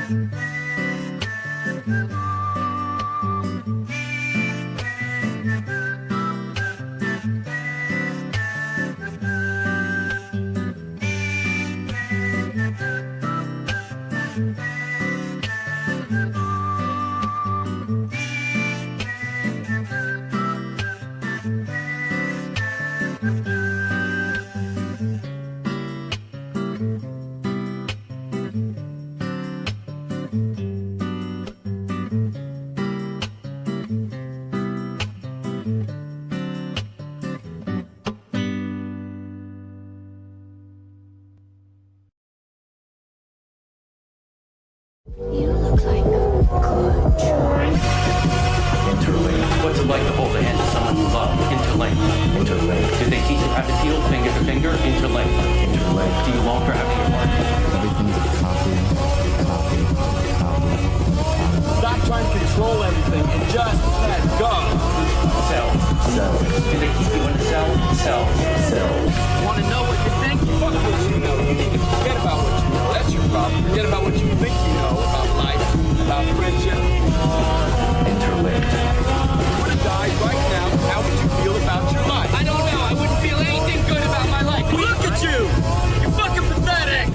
You look like a good choice. Interlink. What's it like to hold the hand of someone you love? Interlink. Interlink. Did they teach you how to feel finger to finger? Interlink. Interlink. Do you long for having your heart? Everything's a copy, copy, copy. Stop trying to control everything and just let go. Cell. Cell. Do they keep you in a cell? Cell. Cell. Want to know what you think? Fuck what you know. You need to forget about what you know. That's your problem. Forget about what you think you know about life, about friendship. Interlinked. If you were to die right now, how would you feel about your life? I don't know. I wouldn't feel anything good about my life. Look at you! You're fucking pathetic!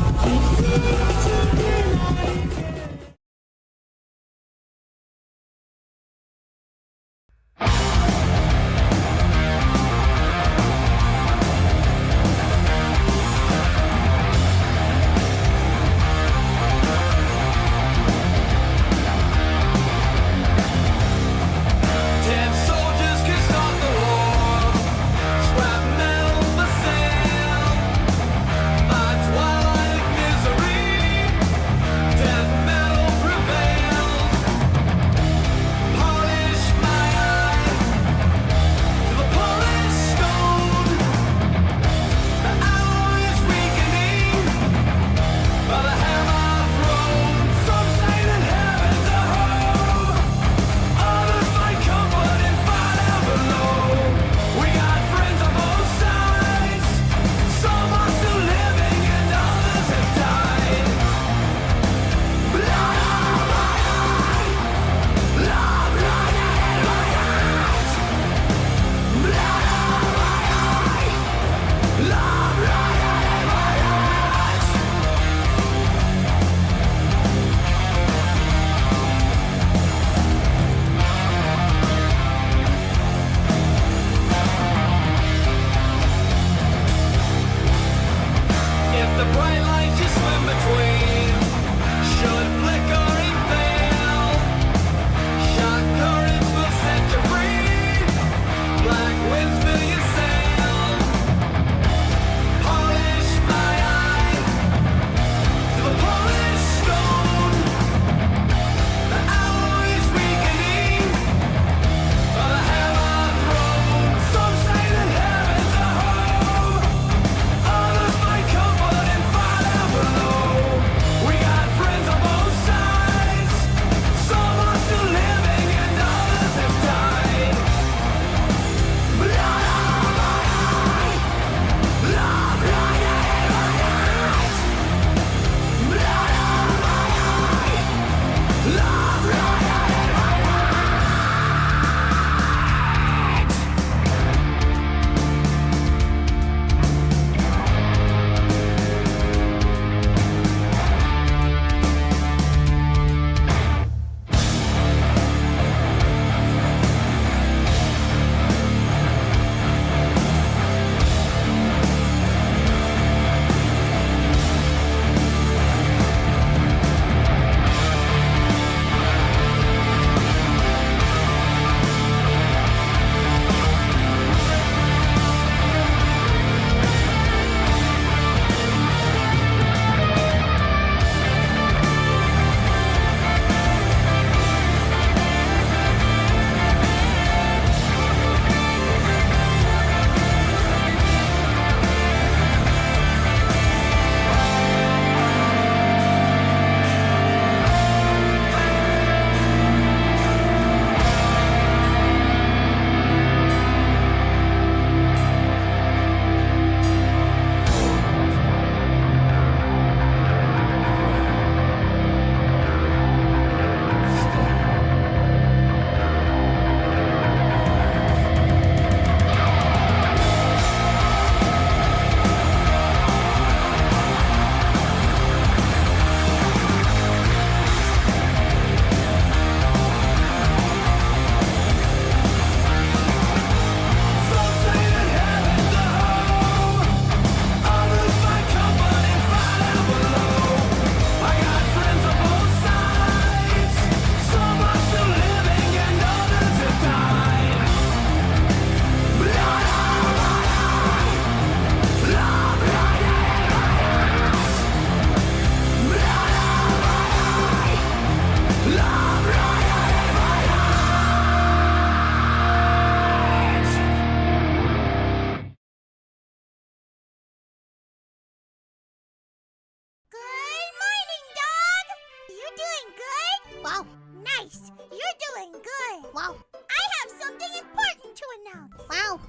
Wow. Nice. You're doing good. Wow. I have something important to announce. Wow.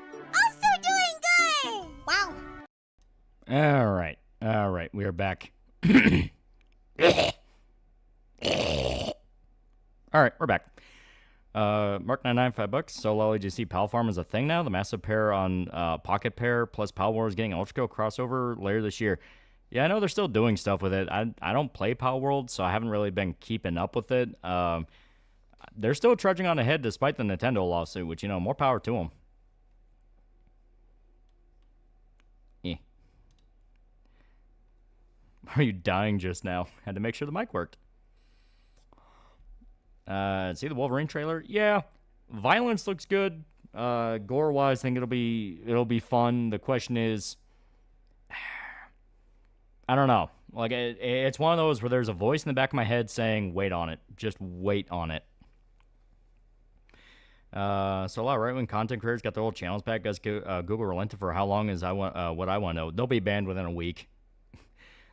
I'm also doing good. Wow. All right, we are back. All right, we're back. Mark 99, $5. So Loli, do you see Pal Farm as a thing now? The massive pair on Pocket Pair plus Pal Wars getting Ultra Kill crossover later this year. Yeah, I know they're still doing stuff with it. I don't play Pal World, so I haven't really been keeping up with it. They're still trudging on ahead despite the Nintendo lawsuit, which, more power to them. Yeah. Are you dying just now? Had to make sure the mic worked. See the Wolverine trailer? Yeah. Violence looks good. Gore-wise, I think it'll be fun. The question is, I don't know. Like, it's one of those where there's a voice in the back of my head saying, wait on it. Just wait on it. So a lot of right-wing content creators got their old channels back. Guys, Google relented for how long is what I want to know. They'll be banned within a week.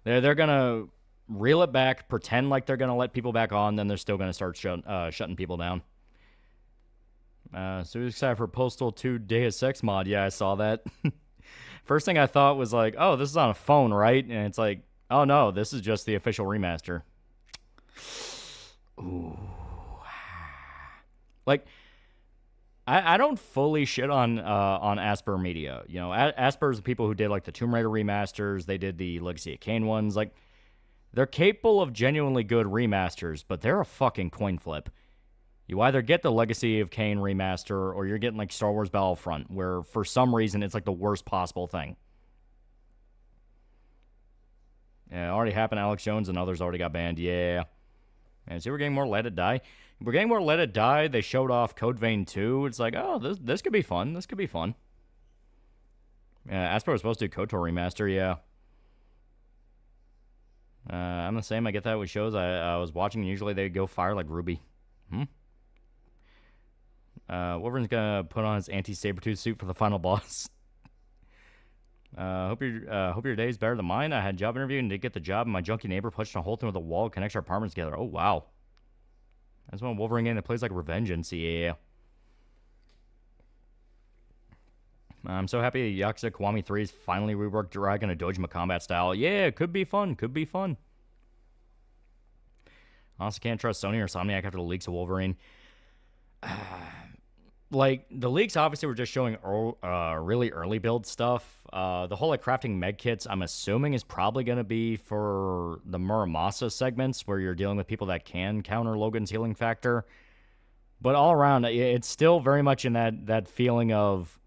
They're going to reel it back, pretend like they're going to let people back on, then they're still going to start shutting people down. So excited for Postal 2 Deus Ex mod. Yeah, I saw that. First thing I thought was like, oh, this is on a phone, right? And it's like, oh no, this is just the official remaster. Ooh. Like, I don't fully shit on Asper Media. Asper's the people who did like the Tomb Raider remasters. They did the Legacy of Kain ones. Like, they're capable of genuinely good remasters, but they're a fucking coin flip. You either get the Legacy of Kain remaster, or you're getting like Star Wars Battlefront, where for some reason it's like the worst possible thing. Yeah, it already happened. Alex Jones and others already got banned. Yeah. And see, we're getting more Let It Die. We're getting more Let It Die. They showed off Code Vein 2. It's like, oh, this could be fun. This could be fun. Yeah, Asper was supposed to do KOTOR remaster. Yeah. I'm the same. I get that with shows I was watching. Usually they go fire like Ruby. Wolverine's gonna put on his anti-Sabretooth suit for the final boss. Hope your day's better than mine. I had a job interview and did get the job, and my junky neighbor punched a hole through the wall, connects our apartments together. Oh wow. That's one Wolverine game that plays like Revengeance. Yeah. I'm so happy Yakuza Kiwami 3 is finally reworked Dragon and Dojima combat style. Yeah, it could be fun. Could be fun. Honestly, can't trust Sony or Insomniac after the leaks of Wolverine. Like, the leaks obviously were just showing really early build stuff. The whole like crafting med kits, I'm assuming, is probably going to be for the Muramasa segments where you're dealing with people that can counter Logan's healing factor. But all around, it's still very much in that feeling of,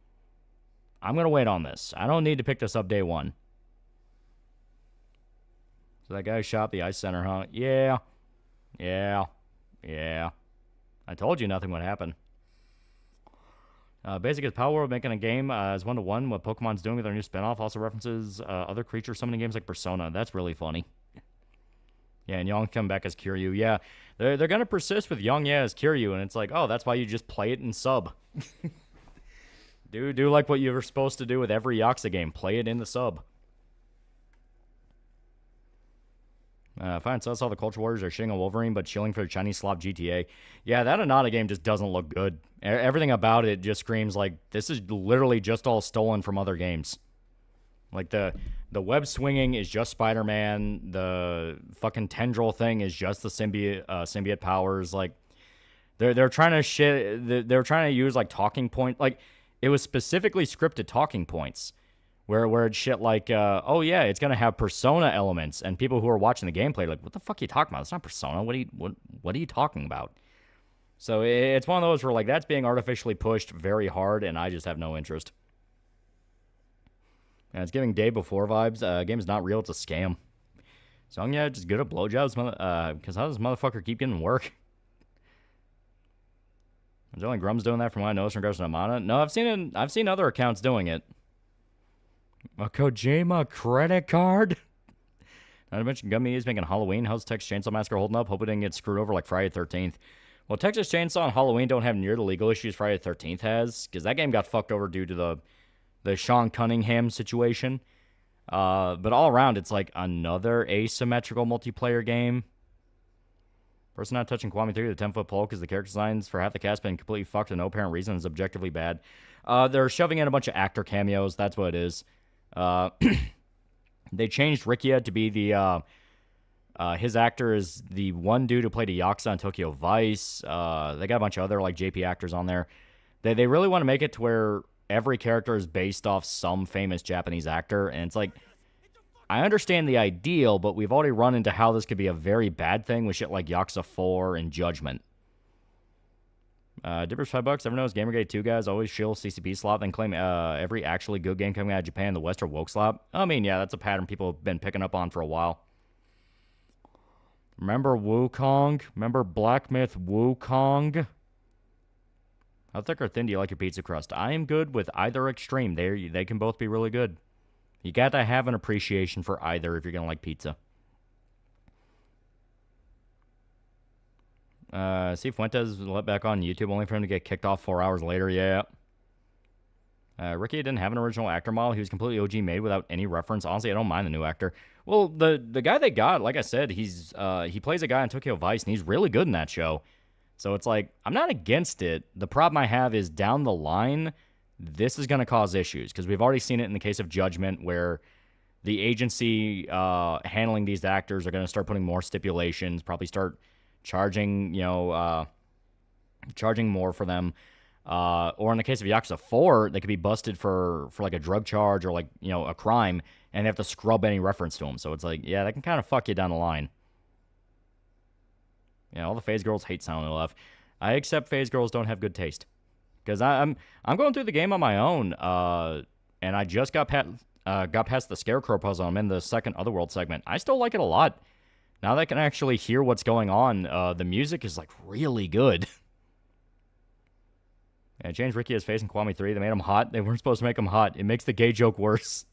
I'm going to wait on this. I don't need to pick this up day one. So that guy shot the Ice Center, huh? Yeah. I told you nothing would happen. Basic is Power World making a game as 1-to-1. What Pokemon's doing with their new spinoff also references other creature summoning games like Persona. That's really funny. Yeah, and Yang come back as Kiryu. Yeah, they're going to persist with Yang as Kiryu, and it's like, oh, that's why you just play it in sub. Do like what you were supposed to do with every Yakuza game. Play it in the sub. Fine, so that's all the Culture Warriors are shitting on Wolverine, but chilling for the Chinese slop GTA. Yeah, that Anata game just doesn't look good. Everything about it just screams like, this is literally just all stolen from other games. Like, the web swinging is just Spider-Man. The fucking tendril thing is just the symbiote powers. Like, they're trying to they're trying to use, like, talking point. Like, it was specifically scripted talking points. Where it's shit like, oh yeah, it's gonna have Persona elements, and people who are watching the gameplay are like, what the fuck are you talking about? It's not Persona. What are you talking about? So it's one of those where like that's being artificially pushed very hard, and I just have no interest. And it's giving Day Before vibes. Game is not real. It's a scam. So yeah, just good at blowjobs, because how does this motherfucker keep getting work? Is only Grum's doing that from what I noticed in regards to Amana? No, I've seen other accounts doing it. A Kojima credit card? Not to mention Gummy is making Halloween. How's Texas Chainsaw Massacre holding up? Hope it didn't get screwed over like Friday the 13th. Well, Texas Chainsaw and Halloween don't have near the legal issues Friday the 13th has, because that game got fucked over due to the Sean Cunningham situation. But all around, it's like another asymmetrical multiplayer game. Person not touching Kwame 3 with a 10-foot pole because the character designs for half the cast been completely fucked for no apparent reason is objectively bad. They're shoving in a bunch of actor cameos. That's what it is. They changed Rikia to be the... his actor is the one dude who played a Yakuza on Tokyo Vice. They got a bunch of other like JP actors on there. They really want to make it to where every character is based off some famous Japanese actor. And it's like... I understand the ideal, but we've already run into how this could be a very bad thing with shit like Yakuza 4 and Judgment. Dippers $5. Ever knows Gamergate 2 guys always shill CCP slop, then claim every actually good game coming out of Japan, the West, are woke slop? I mean, yeah, that's a pattern people have been picking up on for a while. Remember Wukong? Remember Black Myth Wukong? How thick or thin do you like your pizza crust? I am good with either extreme. They can both be really good. You got to have an appreciation for either if you're going to like pizza. See Fuentes let back on YouTube only for him to get kicked off 4 hours later. Yeah. Ricky didn't have an original actor model. He was completely OG made without any reference. Honestly, I don't mind the new actor. Well, the guy they got, like I said, he plays a guy on Tokyo Vice, and he's really good in that show. So it's like, I'm not against it. The problem I have is down the line... This is going to cause issues because we've already seen it in the case of Judgment where the agency handling these actors are going to start putting more stipulations, probably start charging, charging more for them. Or in the case of Yakuza 4, they could be busted for like a drug charge or like, a crime and they have to scrub any reference to them. So it's like, yeah, that can kind of fuck you down the line. Yeah, all the phase girls hate Silent Hill F. I accept phase girls don't have good taste. Because I'm going through the game on my own, and I just got past the Scarecrow puzzle. I'm in the second Otherworld segment. I still like it a lot. Now that I can actually hear what's going on, the music is, like, really good. Yeah, changed Ricky's face in Kwame 3. They made him hot. They weren't supposed to make him hot. It makes the gay joke worse.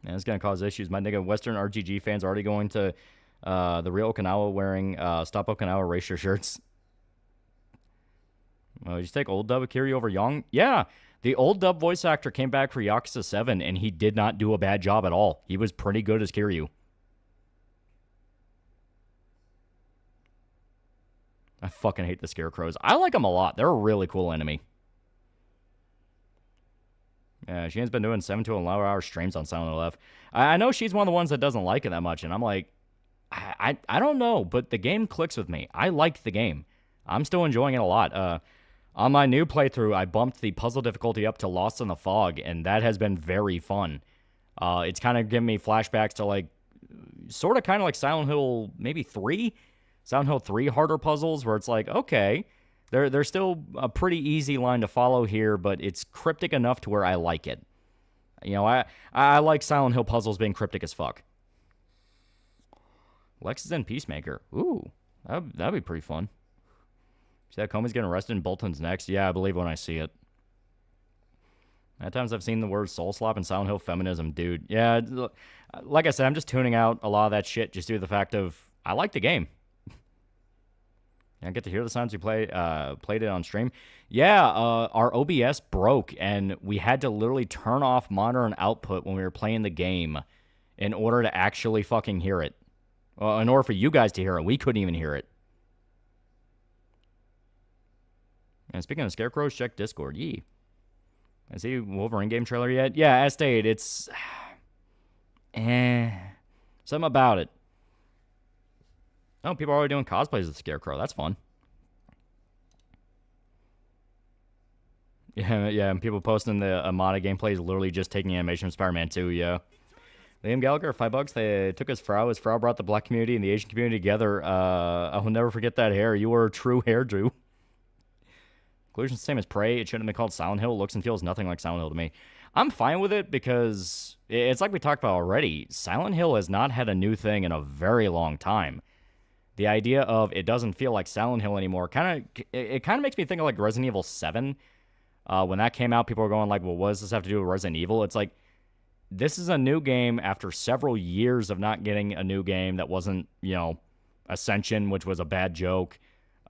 Yeah, it's going to cause issues. My nigga Western RGG fans are already going to the real Okinawa wearing Stop Okinawa racer shirts. Did you take old dub Kiryu over young? Yeah, the old dub voice actor came back for Yakuza 7, and he did not do a bad job at all. He was pretty good as Kiryu. I fucking hate the Scarecrows. I like them a lot. They're a really cool enemy. Yeah, she has been doing 7 to 11 hour streams on Silent Hill F. I know she's one of the ones that doesn't like it that much, and I'm like, I don't know, but the game clicks with me. I like the game. I'm still enjoying it a lot. On my new playthrough, I bumped the puzzle difficulty up to Lost in the Fog, and that has been very fun. It's kind of giving me flashbacks to, like, sort of kind of like Silent Hill maybe 3? Silent Hill 3 harder puzzles, where it's like, okay, there's still a pretty easy line to follow here, but it's cryptic enough to where I like it. I like Silent Hill puzzles being cryptic as fuck. Lex is in Peacemaker. Ooh, that'd be pretty fun. See that Comey's getting arrested and Bolton's next? Yeah, I believe when I see it. At times I've seen the word soul slap and Silent Hill feminism, dude. Yeah, like I said, I'm just tuning out a lot of that shit just due to the fact of I like the game. I get to hear the sounds you played it on stream. Yeah, our OBS broke, and we had to literally turn off monitor and output when we were playing the game in order to actually fucking hear it. Well, in order for you guys to hear it, we couldn't even hear it. And speaking of Scarecrows, check Discord. Yee. I see Wolverine game trailer yet? Yeah, as stated, it's... something about it. Oh, people are already doing cosplays of Scarecrow. That's fun. Yeah, and people posting the Amada gameplay is literally just taking animation from Spider-Man 2, yeah. Liam Gallagher, $5. They took his Frau. His Frau brought the black community and the Asian community together. I will never forget that hair. You were a true hair, Drew. Conclusion's the same as Prey. It shouldn't have been called Silent Hill. Looks and feels nothing like Silent Hill to me. I'm fine with it because it's like we talked about already. Silent Hill has not had a new thing in a very long time. The idea of it doesn't feel like Silent Hill anymore it kind of makes me think of like Resident Evil 7. When that came out, people were going like, well, what does this have to do with Resident Evil? It's like, this is a new game after several years of not getting a new game that wasn't, Ascension, which was a bad joke.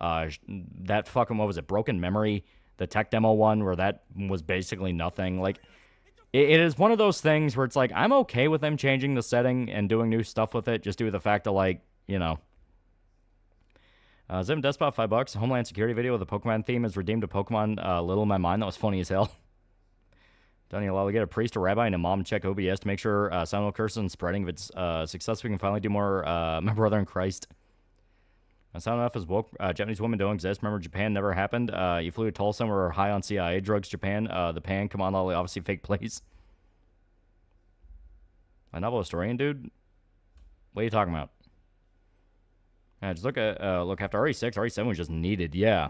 That fucking, what was it, Broken Memory, the tech demo one, where that was basically nothing. Like, it is one of those things where it's like, I'm okay with them changing the setting and doing new stuff with it, just due to the fact of, like, you know. Zim Despot, $5. Homeland Security video with a Pokemon theme has redeemed a Pokemon Little in My Mind. That was funny as hell. TheAlmightyLoli, get a priest, a rabbi, and a mom to check OBS to make sure sound will curse and spreading. If it's successful, we can finally do more My Brother in Christ. Sound enough is woke. Japanese women don't exist. Remember, Japan never happened. You flew to Tulsa and were high on CIA drugs. Japan, the pan, come on, Lolly, obviously fake plays. A novel historian, dude? What are you talking about? Yeah, just look after RE6. RE7 was just needed, yeah.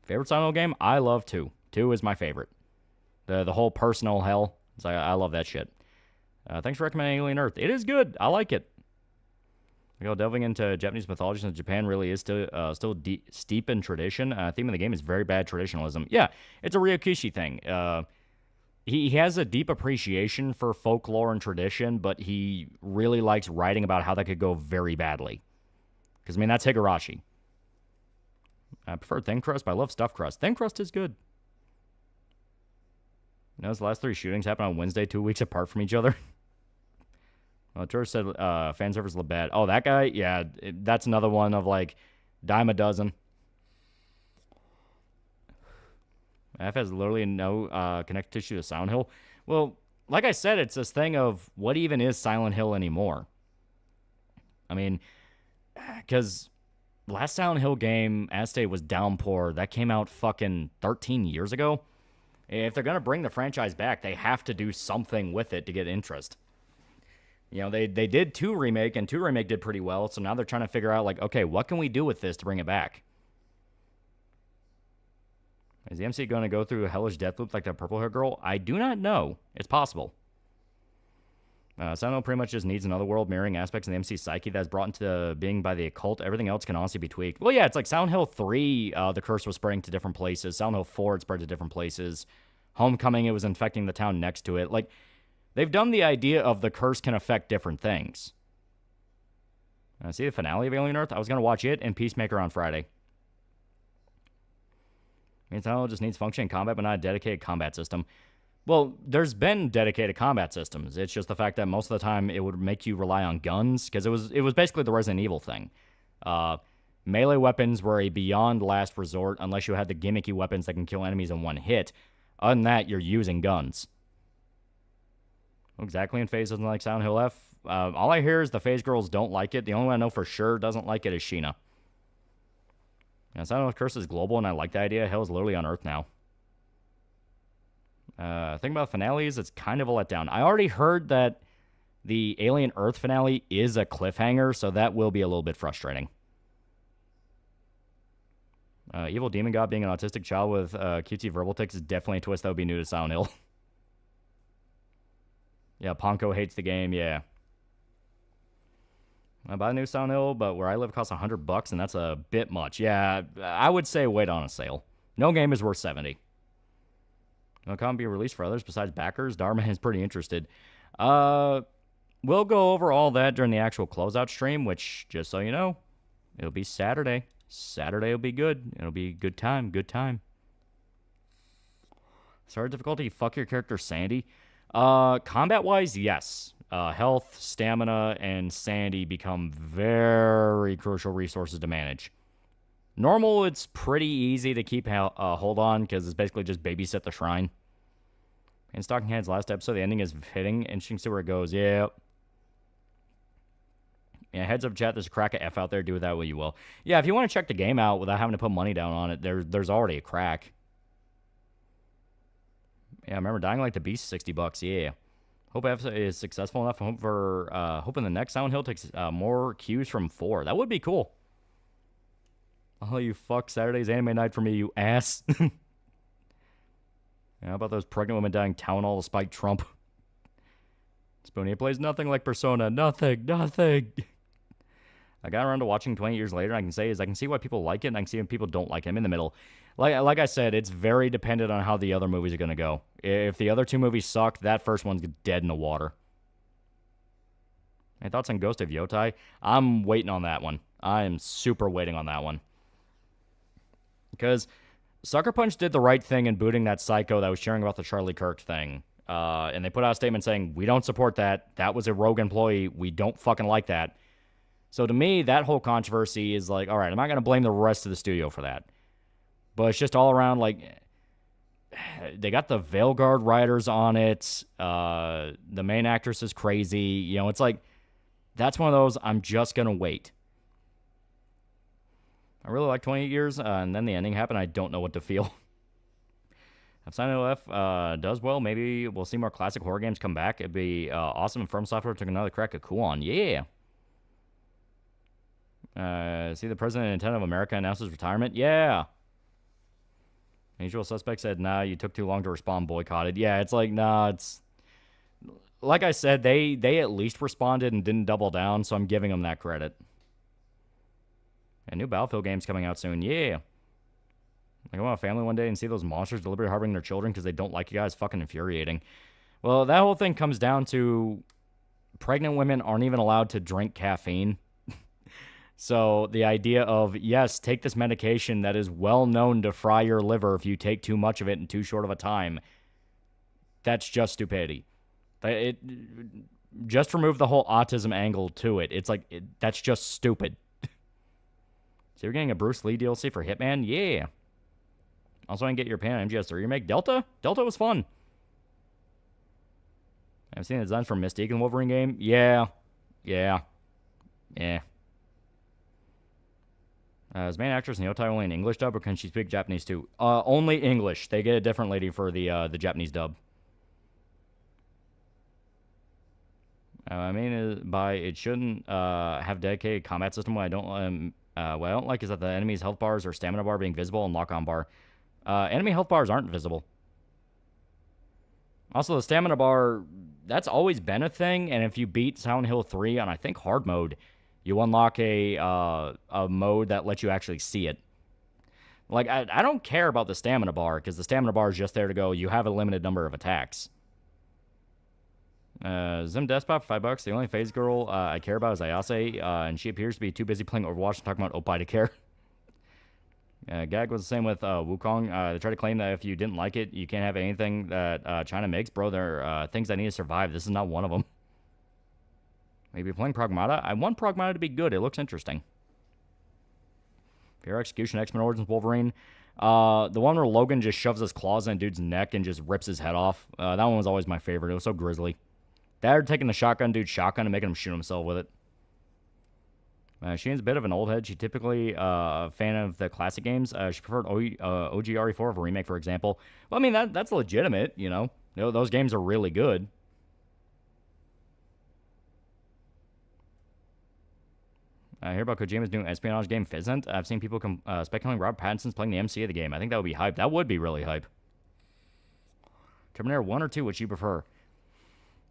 Favorite Silent Hill game? I love 2. 2 is my favorite. The whole personal hell. It's like, I love that shit. Thanks for recommending Alien Earth. It is good. I like it. Delving into Japanese mythology, since Japan really is still steep in tradition. Theme of the game is very bad traditionalism. Yeah, it's a Ryokishi thing. He has a deep appreciation for folklore and tradition, but he really likes writing about how that could go very badly. Because, I mean, that's Higurashi. I prefer thin crust, but I love stuffed crust. Thin crust is good. Notice the last 3 shootings happened on Wednesday, 2 weeks apart from each other. Well, George said fan servers look bad. Oh, that guy? Yeah, that's another one of, like, dime a dozen. F has literally no connective tissue to Silent Hill. Well, like I said, it's this thing of what even is Silent Hill anymore? I mean, because last Silent Hill game, Aztec, was Downpour. That came out fucking 13 years ago. If they're going to bring the franchise back, they have to do something with it to get interest. You know, they did 2 Remake, and 2 Remake did pretty well, so now they're trying to figure out, like, okay, what can we do with this to bring it back? Is the MC going to go through a hellish death loop like that purple hair girl? I do not know. It's possible. Silent Hill pretty much just needs another world mirroring aspects of the MC psyche that's brought into being by the occult. Everything else can honestly be tweaked. Well, yeah, it's like Silent Hill 3, the curse was spreading to different places. Silent Hill 4, it spread to different places. Homecoming, it was infecting the town next to it. Like, they've done the idea of the curse can affect different things. See the finale of Alien Earth? I was going to watch it and Peacemaker on Friday. I mean, Silent Hill just needs functioning combat, but not a dedicated combat system. Well, there's been dedicated combat systems. It's just the fact that most of the time it would make you rely on guns, because it was basically the Resident Evil thing. Melee weapons were a beyond last resort unless you had the gimmicky weapons that can kill enemies in one hit. Other than that, you're using guns. Exactly, and FaZe doesn't like Silent Hill F. All I hear is the FaZe girls don't like it. The only one I know for sure doesn't like it is Sheena. Yeah, Silent Hill Curse is global, and I like the idea. Hell is literally on Earth now. Thing about finales, it's kind of a letdown. I already heard that the Alien Earth finale is a cliffhanger, so that will be a little bit frustrating. Evil Demon God being an autistic child with cutesy verbal tics is definitely a twist that would be new to Silent Hill. Yeah, Ponko hates the game, yeah. I buy a new Silent Hill, but where I live costs $100, and that's a bit much. Yeah, I would say wait on a sale. No game is worth $70. No comment be released for others besides backers. Dharma is pretty interested. We'll go over all that during the actual closeout stream, which, just so you know, it'll be Saturday. Saturday will be good. It'll be good time, good time. Start difficulty, fuck your character, Sandy. Combat-wise, yes. Health, stamina, and sanity become very crucial resources to manage. Normal, it's pretty easy to keep hold on, because it's basically just babysit the shrine. In Stalking Head's last episode, the ending is fitting. Interesting to see where it goes. Yeah. Yeah, heads up, chat, there's a crack of F out there. Do with that what you will. Yeah, if you want to check the game out without having to put money down on it, there's already a crack. Yeah, I remember Dying Like the Beast, $60. Yeah. Hope F is successful enough. Hoping the next Silent Hill takes more cues from 4. That would be cool. Oh, you fuck Saturday's anime night for me, you ass. Yeah, how about those pregnant women dying town hall to spite Trump? Spoonie, it plays nothing like Persona. Nothing. I got around to watching 20 years later. I can see why people like it, and I can see when people don't like it. I'm in the middle. Like I said, it's very dependent on how the other movies are going to go. If the other 2 movies suck, that first one's dead in the water. Any thoughts on Ghost of Yotai? I'm waiting on that one. I am super waiting on that one. Because Sucker Punch did the right thing in booting that psycho that was sharing about the Charlie Kirk thing. And they put out a statement saying, we don't support that. That was a rogue employee. We don't fucking like that. So to me, that whole controversy is like, all right, I'm not going to blame the rest of the studio for that. But it's just all around, like, they got the Veilguard writers on it. The main actress is crazy. You know, it's like, that's one of those, I'm just going to wait. I really like 28 Years, and then the ending happened. I don't know what to feel. If Silent Hill F does well, maybe we'll see more classic horror games come back. It'd be awesome if From Software took another crack at Kuon. Yeah. See the president of Nintendo of America announces retirement? Yeah. Usual Suspect said, nah, you took too long to respond, boycotted. Yeah, it's like, nah, it's... Like I said, they at least responded and didn't double down, so I'm giving them that credit. A new Battlefield game's coming out soon. Yeah. Like, I want a family one day and see those monsters deliberately harboring their children because they don't like you guys. Fucking infuriating. Well, that whole thing comes down to pregnant women aren't even allowed to drink caffeine. So the idea of, yes, take this medication that is well known to fry your liver if you take too much of it in too short of a time, that's just stupidity. Just remove the whole autism angle to it. It's like, that's just stupid. So you're getting a Bruce Lee DLC for Hitman? Yeah. Also, I can get your Japan MGS3 remake. Delta? Delta was fun. I've seen the designs for Mystique and Wolverine game. Yeah. Yeah. Yeah. Is main actress Nyotai only in English dub, or can she speak Japanese too? Only English. They get a different lady for the Japanese dub. I mean, by it shouldn't have dedicated combat system. What I don't like is that the enemy's health bars or stamina bar being visible and lock-on bar. Enemy health bars aren't visible. Also, the stamina bar, that's always been a thing, and if you beat Silent Hill 3 on, I think, hard mode, you unlock a mode that lets you actually see it. Like, I don't care about the stamina bar, because the stamina bar is just there to go, you have a limited number of attacks. Zim Despot for $5. The only phase girl I care about is Ayase, and she appears to be too busy playing Overwatch and talking about Oppai to care. Gag was the same with Wukong. They try to claim that if you didn't like it, you can't have anything that China makes. Bro, there are things that need to survive. This is not one of them. Maybe playing Pragmata. I want Pragmata to be good. It looks interesting. Pure Execution, X-Men Origins Wolverine. The one where Logan just shoves his claws in a dude's neck and just rips his head off. That one was always my favorite. It was so grisly. That or taking the shotgun dude's shotgun and making him shoot himself with it. Sheen's a bit of an old head. She typically a fan of the classic games. She preferred OG RE4 over remake, for example. Well, I mean, that's legitimate, you know. Those games are really good. I hear about Kojima's new espionage game, Fizzant. I've seen people speculating Rob Pattinson's playing the MC of the game. I think that would be hype. That would be really hype. Terminator 1 or 2, which you prefer?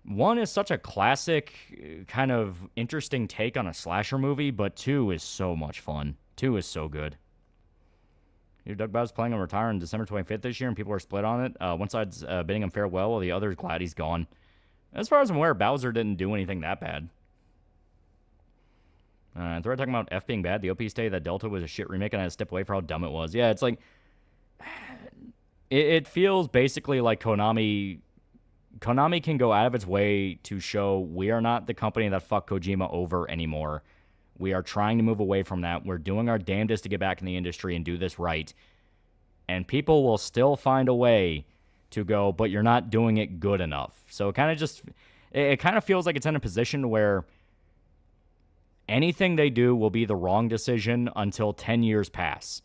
1 is such a classic, kind of interesting take on a slasher movie, but 2 is so much fun. 2 is so good. Doug Bowser's planning on retiring December 25th this year, and people are split on it. One side's bidding him farewell, while the other's glad he's gone. As far as I'm aware, Bowser didn't do anything that bad. They're talking about F being bad. The OP stated that Delta was a shit remake, and I had to step away for how dumb it was. Yeah, it's like... It feels basically like Konami can go out of its way to show we are not the company that fucked Kojima over anymore. We are trying to move away from that. We're doing our damnedest to get back in the industry and do this right. And people will still find a way to go, but you're not doing it good enough. So it kind of feels like it's in a position where anything they do will be the wrong decision until 10 years pass.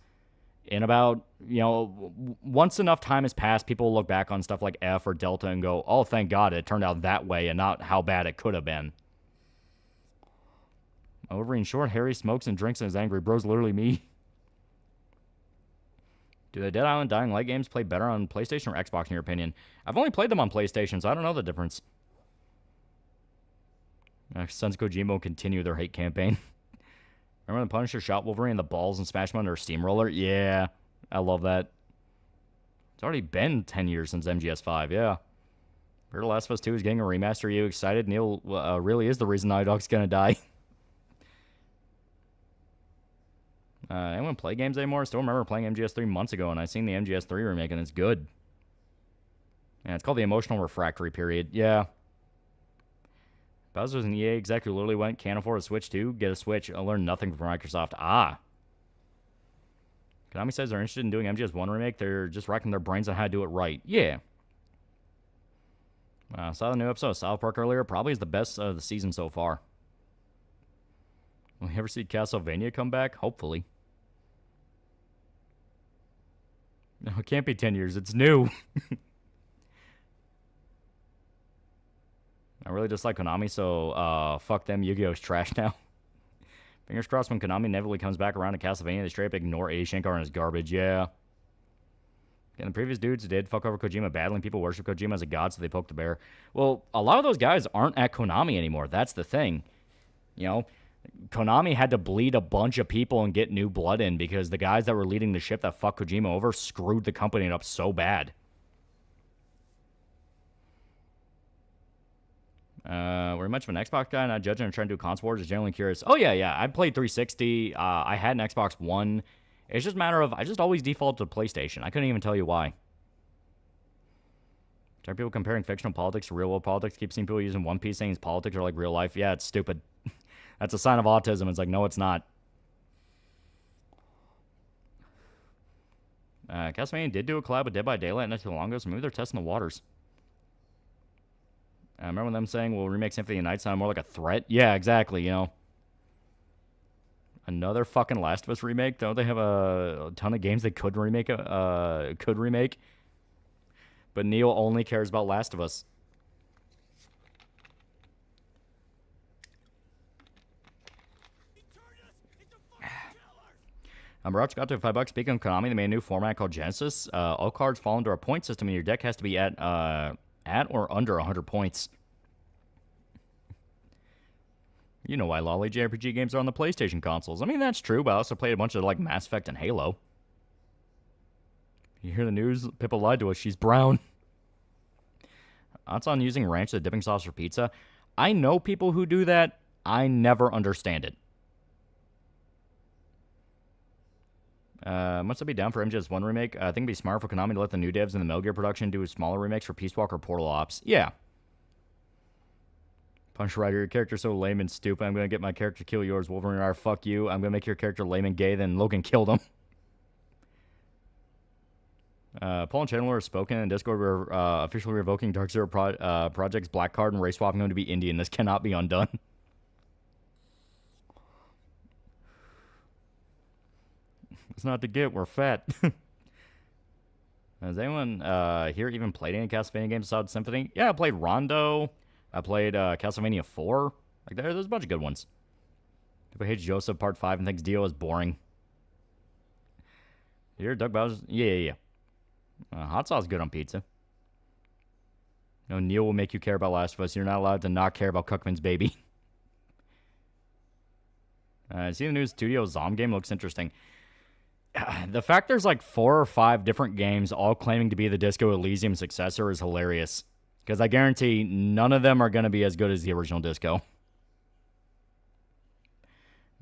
In about, once enough time has passed, people will look back on stuff like F or Delta and go, oh, thank God it turned out that way and not how bad it could have been. Wolverine short, Harry smokes and drinks and is angry. Bro's literally me. Do the Dead Island Dying Light games play better on PlayStation or Xbox in your opinion? I've only played them on PlayStation, so I don't know the difference. Sons Kojima will continue their hate campaign. Remember when the Punisher shot Wolverine in the balls and smashed him under a steamroller? Yeah, I love that. It's already been 10 years since MGS5, yeah. Heard Last of Us 2 is getting a remaster. Are you excited? Neil really is the reason Naughty Dog's gonna die. Anyone play games anymore? I still remember playing MGS 3 months ago, and I seen the MGS 3 remake, and it's good. Yeah, it's called the Emotional Refractory Period. Yeah. Bowser's an EA exec who literally went, can't afford a Switch 2? Get a Switch. I'll learn nothing from Microsoft. Ah. Konami says they're interested in doing MGS 1 remake. They're just racking their brains on how to do it right. Yeah. Saw the new episode of South Park earlier. Probably is the best of the season so far. Will we ever see Castlevania come back? Hopefully. No, it can't be 10 years. It's new. I really dislike Konami, so fuck them. Yu-Gi-Oh's trash now. Fingers crossed when Konami inevitably comes back around to Castlevania, they straight up ignore A. Shankar and his garbage. Yeah. And the previous dudes did fuck over Kojima badly, and people worship Kojima as a god, so they poke the bear. Well, a lot of those guys aren't at Konami anymore. That's the thing. You know, Konami had to bleed a bunch of people and get new blood in because the guys that were leading the ship that fucked Kojima over screwed the company up so bad. We're much of an Xbox guy, not judging or trying to do console wars, just generally curious. Oh, yeah. I played 360. I had an Xbox One. It's just a matter of, I just always default to PlayStation. I couldn't even tell you why. Are people comparing fictional politics to real-world politics? Keep seeing people using One Piece saying politics are like real life. Yeah, it's stupid. That's a sign of autism. It's like, no, it's not. Castlevania did do a collab with Dead by Daylight not too long ago, so maybe they're testing the waters. I remember them saying, well, remake Symphony of the Night sound more like a threat. Yeah, exactly, you know. Another fucking Last of Us remake? Don't they have a ton of games they could remake? But Neil only cares about Last of Us. Barach got to $5. Speaking of Konami, they made a new format called Genesis. All cards fall into a point system, and your deck has to be at or under 100 points. You know why Loli JRPG games are on the PlayStation consoles. I mean, that's true, but I also played a bunch of, like, Mass Effect and Halo. You hear the news? Pippa lied to us. She's brown. That's on using ranch as a dipping sauce for pizza. I know people who do that. I never understand it. Must I be down for MGS 1 remake? I think it'd be smart for Konami to let the new devs in the Metal Gear production do smaller remakes for Peace Walker Portal Ops. Yeah. Punch Rider, your character's so lame and stupid. I'm going to get my character to kill yours. Wolverine R, fuck you. I'm going to make your character lame and gay, then Logan killed him. Paul and Chandler have spoken in Discord. We're officially revoking Dark Zero Project's black card and race swapping him to be Indian. This cannot be undone. It's not to get. We're fat. Has anyone here even played any Castlevania games besides Symphony? Yeah, I played Rondo. I played Castlevania 4. Like there's a bunch of good ones. People hate Joseph Part 5 and thinks Dio is boring. You hear Doug Bowser? Yeah. Hot sauce is good on pizza. No, Neil will make you care about Last of Us. You're not allowed to not care about Cookman's Baby. See the new Studio Zom game looks interesting. The fact there's like 4 or 5 different games all claiming to be the Disco Elysium successor is hilarious. Because I guarantee none of them are going to be as good as the original Disco.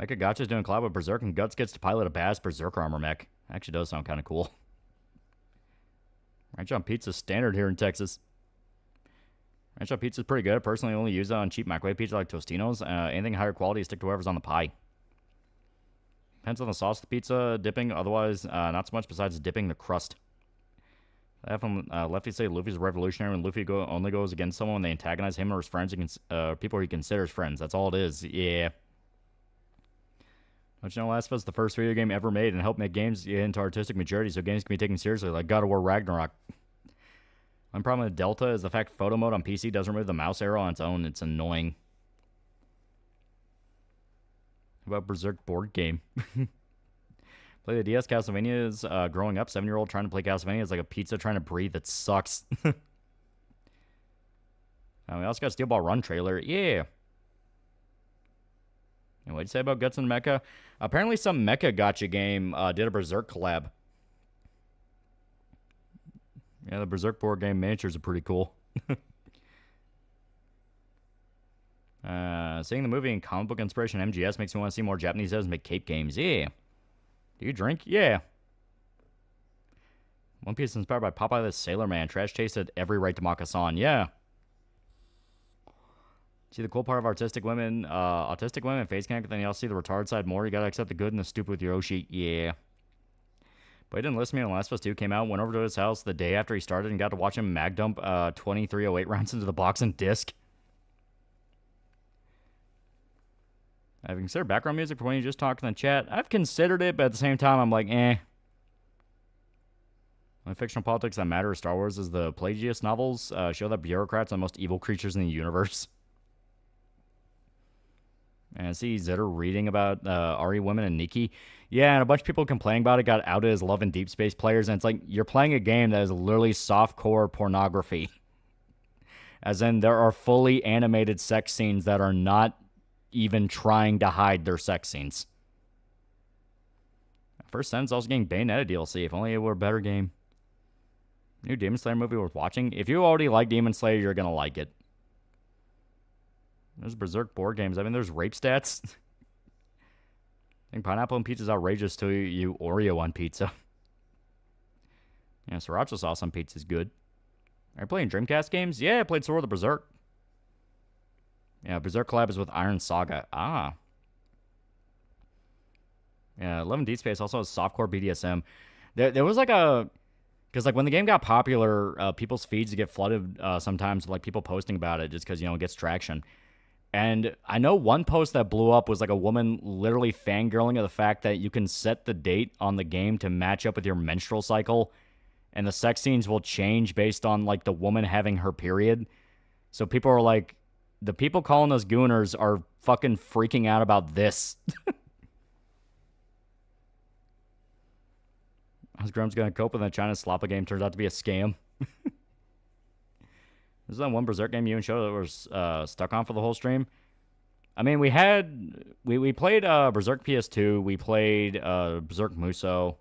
Mecha Gotcha's doing a collab with Berserk, and Guts gets to pilot a badass Berserker armor mech. Actually does sound kind of cool. Ranch on Pizza's standard here in Texas. Ranch on Pizza's pretty good. I personally only use it on cheap microwave pizza like Tostinos. Anything higher quality, stick to whatever's on the pie. Depends on the sauce of the pizza, dipping. Otherwise, not so much besides dipping the crust. I have Lefty say Luffy's a revolutionary when Luffy only goes against someone when they antagonize him or his friends, people he considers friends. That's all it is. Yeah. Don't you know Last of Us is the first video game ever made and helped make games into artistic maturity so games can be taken seriously, like God of War Ragnarok. One problem with Delta is the fact photo mode on PC doesn't remove the mouse arrow on its own. It's annoying. How about Berserk board game? Play the DS. Castlevania is growing up. 7-year-old trying to play Castlevania is like a pizza trying to breathe. It sucks. We also got Steel Ball Run trailer. Yeah. And what'd you say about Guts and Mecha? Apparently some Mecha Gotcha game did a Berserk collab. Yeah, the Berserk board game miniatures are pretty cool. Seeing the movie and comic book inspiration MGS makes me want to see more Japanese devs make cape games. Yeah. Do you drink? Yeah. One Piece is inspired by Popeye the Sailor Man. Trash tasted every right to Makasan. Yeah. See the cool part of autistic women face connect, then you also see the retarded side more. You gotta accept the good and the stupid with Yoshi. Yeah. But he didn't listen to me when Last of Us 2 came out. Went over to his house the day after he started and got to watch him mag dump 2308 rounds into the box and disc. Have you considered background music for when you just talk in the chat? I've considered it, but at the same time, I'm like, eh. The fictional politics that matter of Star Wars is the Plagius novels show that bureaucrats are the most evil creatures in the universe. And I see Zitter reading about RE Women and Nikki. Yeah, and a bunch of people complaining about it got outed as Love and Deep Space players, and it's like, you're playing a game that is literally softcore pornography. As in, there are fully animated sex scenes that are not even trying to hide their sex scenes. First Sentence also getting Bayonetta DLC. If only it were a better game. New Demon Slayer movie worth watching. If you already like Demon Slayer, you're going to like it. There's Berserk board games. I mean, there's rape stats. I think pineapple on pizza is outrageous to you Oreo on pizza. Yeah, sriracha sauce on pizza is good. Are you playing Dreamcast games? Yeah, I played Sword of the Berserk. Yeah, Berserk collab is with Iron Saga. Ah. Yeah, 11 Deep Space also has softcore BDSM. There was like a... Because like when the game got popular, people's feeds get flooded sometimes with like people posting about it just because, you know, it gets traction. And I know one post that blew up was like a woman literally fangirling of the fact that you can set the date on the game to match up with your menstrual cycle. And the sex scenes will change based on like the woman having her period. So people are like, the people calling us gooners are fucking freaking out about this. How's Grum's going to cope with a China Slappa game turns out to be a scam? This is that one Berserk game you and Show that was stuck on for the whole stream. I mean, we played Berserk PS2. We played Berserk Muso.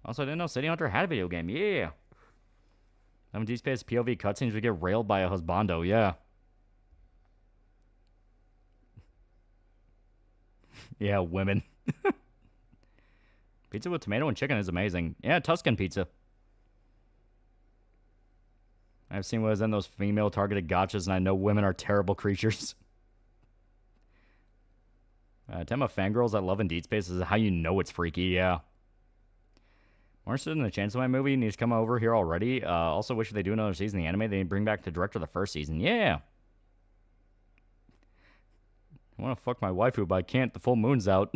Also, I didn't know City Hunter had a video game. Yeah. I'm Deep Space POV cutscenes we get railed by a husbando. Yeah. Yeah, women. Pizza with tomato and chicken is amazing. Yeah, Tuscan pizza. I've seen what is in those female-targeted gotchas, and I know women are terrible creatures. Tema fangirls that love in Deep Space is how you know it's freaky, yeah. More interested in the Chainsaw Man movie, needs to come over here already. Also wish if they do another season of the anime, they bring back the director of the first season. Yeah! I want to fuck my waifu, but I can't. The full moon's out.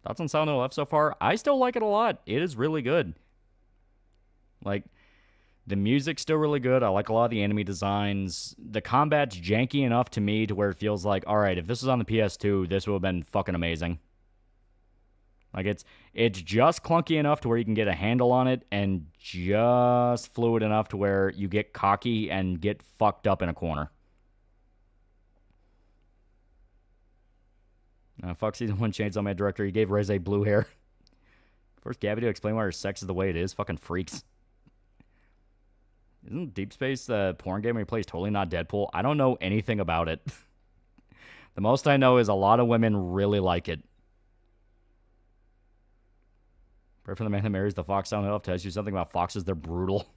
Thoughts on Silent Hill F so far? I still like it a lot. It is really good. Like... The music's still really good. I like a lot of the enemy designs. The combat's janky enough to me to where it feels like, alright, if this was on the PS2, this would have been fucking amazing. Like, it's just clunky enough to where you can get a handle on it, and just fluid enough to where you get cocky and get fucked up in a corner. Fuck Season 1 Chainsaw Man director. He gave Reze blue hair. First Gabby to explain why her sex is the way it is. Fucking freaks. Isn't Deep Space the porn game where he plays totally not Deadpool? I don't know anything about it. The most I know is a lot of women really like it. Pray for the man that marries the fox Silent Hill tells you something about foxes. They're brutal.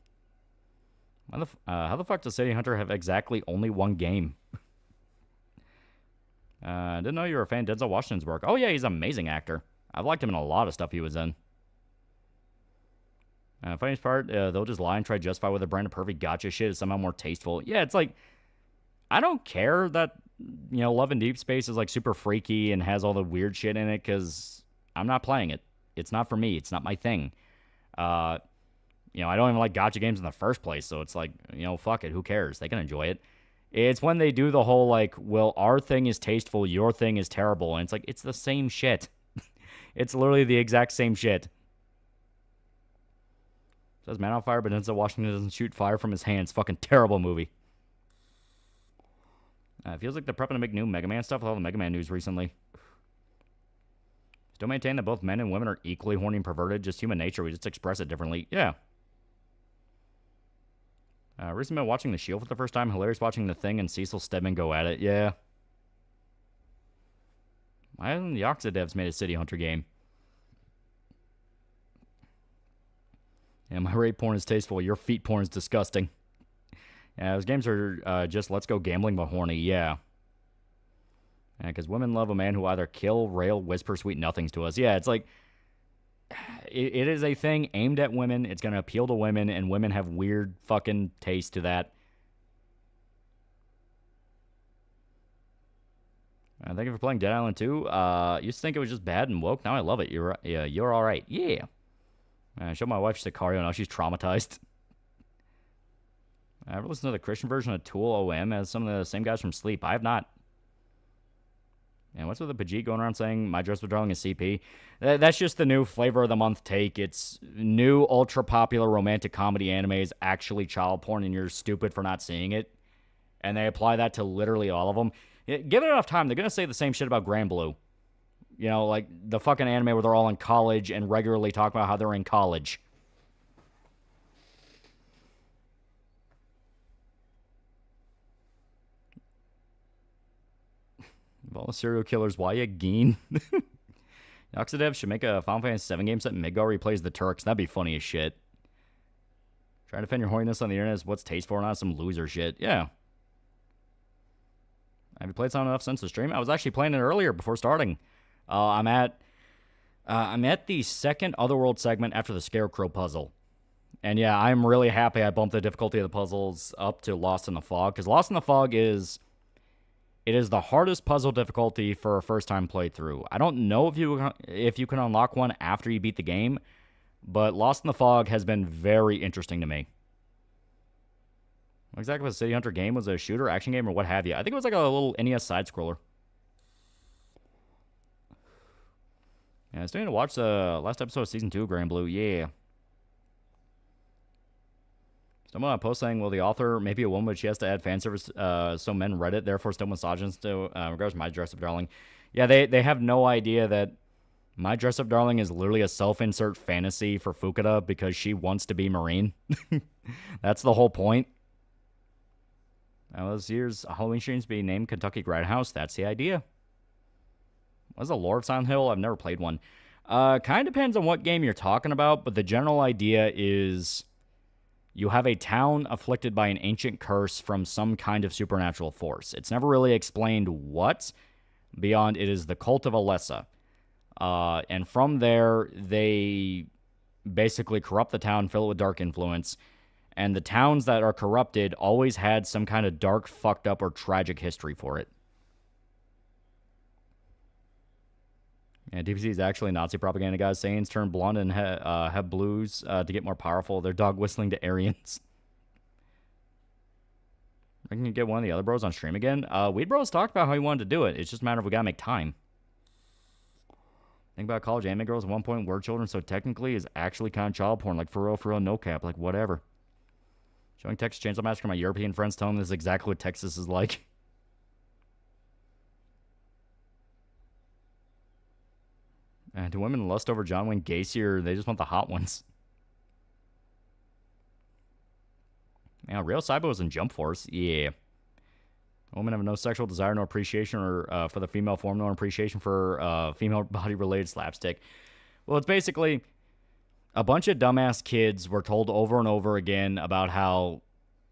How the fuck does City Hunter have exactly only one game? I didn't know you were a fan of Denzel Washington's work. Oh yeah, he's an amazing actor. I've liked him in a lot of stuff he was in. Funniest part, they'll just lie and try to justify with a brand of perfect gotcha shit is somehow more tasteful. Yeah, it's like, I don't care that, you know, Love in Deep Space is like super freaky and has all the weird shit in it because I'm not playing it. It's not for me. It's not my thing. You know, I don't even like gotcha games in the first place, so it's like, you know, fuck it. Who cares? They can enjoy it. It's when they do the whole like, well, our thing is tasteful, your thing is terrible, and it's like, it's the same shit. It's literally the exact same shit. Says Man on Fire, but Denzel Washington doesn't shoot fire from his hands. Fucking terrible movie. It feels like they're prepping to make new Mega Man stuff with all the Mega Man news recently. Still maintain that both men and women are equally horny and perverted. Just human nature. We just express it differently. Yeah. Recently been watching The Shield for the first time. Hilarious watching The Thing and Cecil Stedman go at it. Yeah. Why haven't the Yakuza devs made a City Hunter game? Yeah, my rape porn is tasteful. Your feet porn is disgusting. Yeah, those games are just let's go gambling but horny. Yeah. Because women love a man who either kill, rail, whisper sweet nothings to us. Yeah, it's like, it is a thing aimed at women. It's going to appeal to women, and women have weird fucking taste to that. Thank you for playing Dead Island 2. Used to think it was just bad and woke. Now I love it. You're all right. Yeah. I showed my wife Sicario. Now she's traumatized. I ever listened to the Christian version of Tool OM as some of the same guys from Sleep? I have not. And what's with the Pajit going around saying My Dress with Darling is CP? That's just the new flavor of the month take. It's new ultra popular romantic comedy animes, actually child porn, and you're stupid for not seeing it. And they apply that to literally all of them. Give it enough time. They're going to say the same shit about Grand Blue. You know, like the fucking anime where they're all in college and regularly talk about how they're in college. Of all the serial killers, why a Geen? Yakuza devs should make a Final Fantasy 7 game set in Midgar where he plays the Turks. That'd be funny as shit. Trying to defend your horniness on the internet is what's tasteful or not, some loser shit. Yeah. Have you played Silent enough since the stream? I was actually playing it earlier before starting. I'm at the second Otherworld segment after the Scarecrow puzzle. And yeah, I'm really happy I bumped the difficulty of the puzzles up to Lost in the Fog. Because Lost in the Fog is the hardest puzzle difficulty for a first-time playthrough. I don't know if you can unlock one after you beat the game, but Lost in the Fog has been very interesting to me. What exactly was the City Hunter game? Was it a shooter, action game, or what have you? I think it was like a little NES side-scroller. Yeah, I was starting to watch the last episode of Season 2 of Grand Blue. Yeah. Someone on a post saying, well, the author may be a woman, but she has to add fan service so men read it, therefore still misogynist to regards to My Dress Up Darling. Yeah, they have no idea that My Dress Up Darling is literally a self-insert fantasy for Fukuda because she wants to be Marine. That's the whole point. This year's Halloween streams being named Kentucky Grindhouse. That's the idea. What's the lore of Silent Hill? I've never played one. Kind of depends on what game you're talking about, but the general idea is you have a town afflicted by an ancient curse from some kind of supernatural force. It's never really explained what, beyond it is the cult of Alessa. And from there, they basically corrupt the town, fill it with dark influence. And the towns that are corrupted always had some kind of dark, fucked up, or tragic history for it. Yeah, DPC is actually Nazi propaganda guys. Saiyans turn blonde and have blues to get more powerful. They're dog whistling to Aryans. I can get one of the other bros on stream again. Weed Bros talked about how he wanted to do it. It's just a matter of we gotta make time. Think about college anime girls at one point were children, so technically is actually kind of child porn. Like, for real, no cap. Like, whatever. Showing Texas Chainsaw Massacre to my European friends, telling them this is exactly what Texas is like. Do women lust over John Wayne Gacy, or they just want the hot ones? Yeah, Real Cybo was in Jump Force. Yeah. Women have no sexual desire, no appreciation or for the female form, no appreciation for female body-related slapstick. Well, it's basically a bunch of dumbass kids were told over and over again about how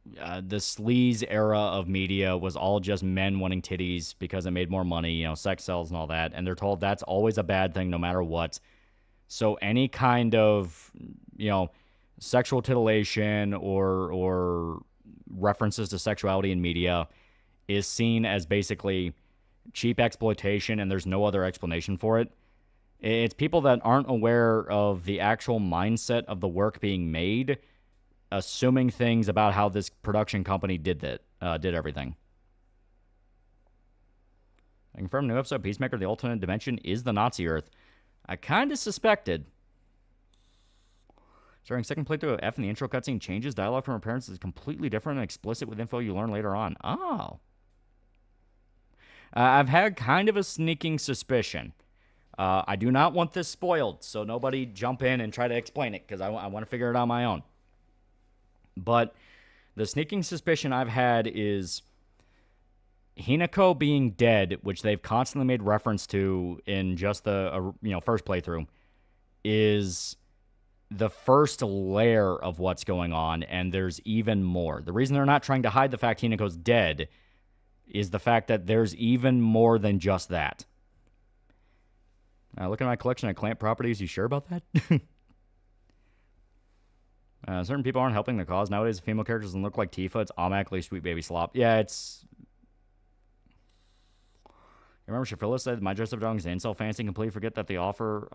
the sleaze era of media was all just men wanting titties because it made more money, you know, sex sells and all that. And they're told that's always a bad thing no matter what. So any kind of, you know, sexual titillation or references to sexuality in media is seen as basically cheap exploitation, and there's no other explanation for it. It's people that aren't aware of the actual mindset of the work being made, assuming things about how this production company did everything. I confirm new episode Peacemaker, the alternate dimension, is the Nazi Earth. I kind of suspected. Starting second playthrough of F in the intro cutscene changes. Dialogue from her parents is completely different and explicit with info you learn later on. Oh. I've had kind of a sneaking suspicion. I do not want this spoiled, so nobody jump in and try to explain it, because I want to figure it out on my own. But the sneaking suspicion I've had is Hinako being dead, which they've constantly made reference to in just the first playthrough, is the first layer of what's going on, and there's even more. The reason they're not trying to hide the fact Hinako's dead is the fact that there's even more than just that. Look at my collection of clamp properties. You sure about that? Certain people aren't helping the cause. Nowadays, the female character doesn't look like Tifa. It's automatically sweet baby slop. Yeah, it's... Remember Shafilla said, my dress up drawing is incel fancy and completely forget that the author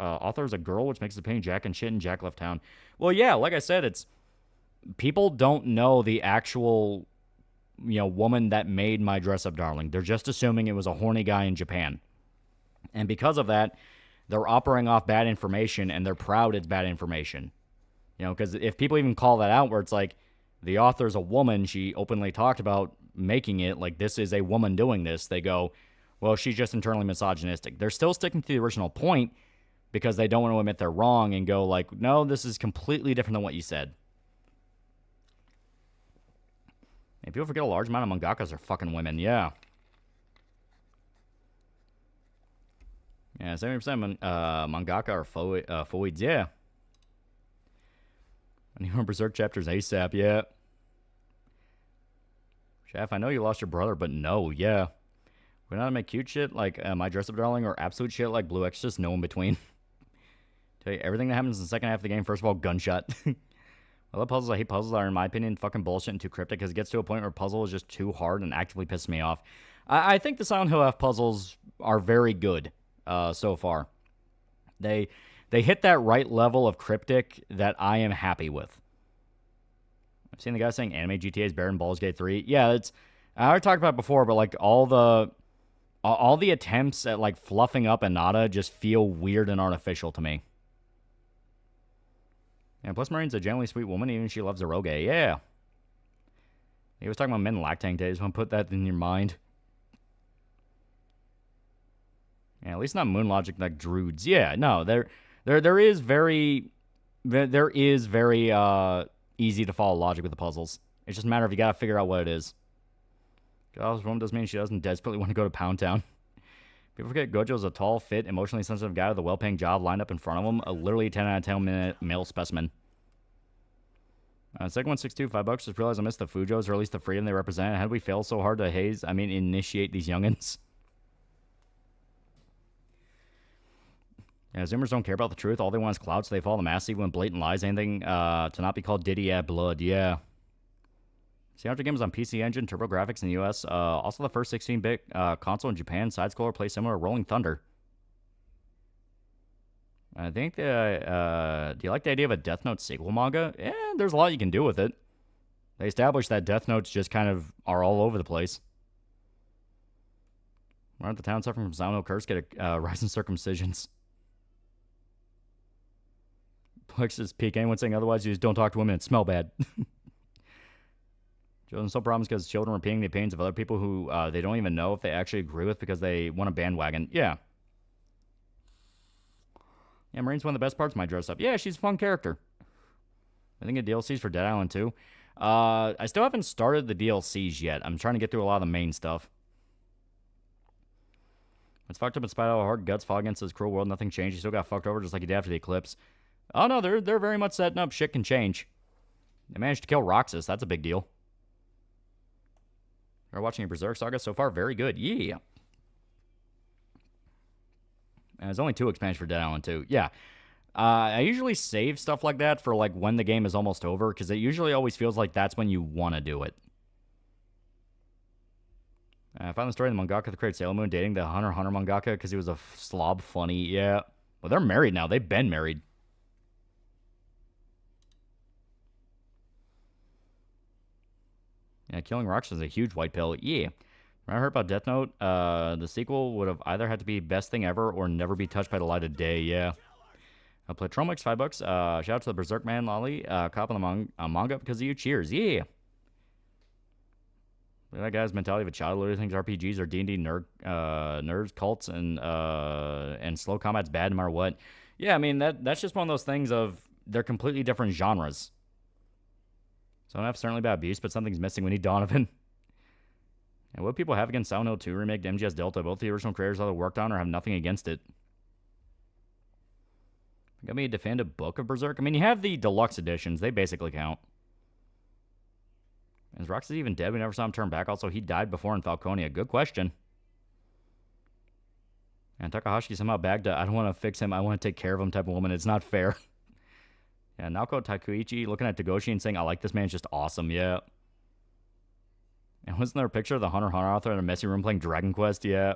is a girl, which makes the painting Jack and shit, and Jack left town. Well, yeah, like I said, it's... People don't know the actual, woman that made my dress up darling. They're just assuming it was a horny guy in Japan. And because of that, they're operating off bad information, and they're proud it's bad information. Because if people even call that out, where it's like, the author's a woman, she openly talked about making it, like, this is a woman doing this, they go, well, she's just internally misogynistic. They're still sticking to the original point, because they don't want to admit they're wrong, and go like, no, this is completely different than what you said. And people forget a large amount of mangakas are fucking women, yeah. Yeah, 70% mangaka are foids, yeah. I need more Berserk chapters ASAP, yeah. Chef, I know you lost your brother, but no, yeah. We know how to make cute shit like My Dress Up Darling or absolute shit like Blue Exorcist, no in between. Tell you, everything that happens in the second half of the game, first of all, gunshot. I love puzzles. I hate puzzles that are, in my opinion, fucking bullshit and too cryptic, because it gets to a point where a puzzle is just too hard and actively pisses me off. I think the Silent Hill F puzzles are very good so far. They hit that right level of cryptic that I am happy with. I've seen the guy saying anime GTA is better than Baldur's Gate 3. Yeah, I already talked about it before, but like all the attempts at like fluffing up Anata just feel weird and artificial to me. Yeah, plus Marine's a generally sweet woman, even if she loves eroge. Yeah. He was talking about men lactating days. Want to put that in your mind? Yeah, at least not moon logic like druids. Yeah, no, there is very easy to follow logic with the puzzles. It's just a matter of you gotta figure out what it is. Girl's woman doesn't mean she doesn't desperately want to go to Pound Town. People forget Gojo's a tall, fit, emotionally sensitive guy with a well-paying job lined up in front of him. A literally 10 out of 10 minute male specimen. Second 162, $5. Just realized I missed the Fujos, or at least the freedom they represent. How did we fail so hard to initiate these youngins? Yeah, Zoomers don't care about the truth. All they want is clout, so they follow the mass even when blatant lies. Anything to not be called Diddy at blood, yeah. See, Hunter game was on PC Engine, TurboGrafx in the US. Also, the first 16-bit console in Japan. Side-scroller plays similar to Rolling Thunder. I think do you like the idea of a Death Note sequel manga? Yeah, there's a lot you can do with it. They established that Death Notes just kind of are all over the place. We're at the town suffering from Silent Hill curse, get a rise in circumcisions. Plexus peak. Anyone saying otherwise, you just don't talk to women and smell bad. Children solve problems because children repeating the opinions of other people who they don't even know if they actually agree with because they want a bandwagon. Yeah. Yeah, Marine's one of the best parts of my dress up. Yeah, she's a fun character. I think a DLC's for Dead Island 2. I still haven't started the DLCs yet. I'm trying to get through a lot of the main stuff. It's fucked up in spite of how hard Guts fought against this cruel world. Nothing changed. He still got fucked over just like he did after the eclipse. Oh, no, they're very much setting up. Shit can change. They managed to kill Roxas. That's a big deal. We're watching a Berserk saga so far. Very good. Yeah. And there's only 2 expansions for Dead Island 2. Yeah. I usually save stuff like that for like when the game is almost over, because it usually always feels like that's when you want to do it. I found the story of the mangaka that created Sailor Moon dating the Hunter x Hunter mangaka because he was a slob funny. Yeah. Well, they're married now. They've been married. Yeah, killing Roxas is a huge white pill. Yeah. When I heard about Death Note, the sequel would have either had to be best thing ever or never be touched by the light of day. Yeah. Platromix, $5. Shout out to the Berserk man, Loli. Cop on the manga because of you. Cheers. Yeah. That guy's mentality of a child literally thinks RPGs are D&D nerds, cults, and slow combat's bad no matter what. Yeah, I mean, that's just one of those things of they're completely different genres. So I don't have certainly about abuse, but something's missing. We need Donovan. And what people have against Silent Hill 2 Remake, MGS Delta, both the original creators that worked on or have nothing against it. Got me a definitive book of Berserk? I mean, you have the deluxe editions. They basically count. Is Roxas even dead? We never saw him turn back. Also, he died before in Falconia. Good question. And Takahashi somehow bagged a, I don't want to fix him, I want to take care of him type of woman. It's not fair. Yeah, Naoko Takuichi looking at Togoshi and saying, I like this man, it's just awesome. Yeah. And wasn't there a picture of the Hunter x Hunter author in a messy room playing Dragon Quest? Yeah.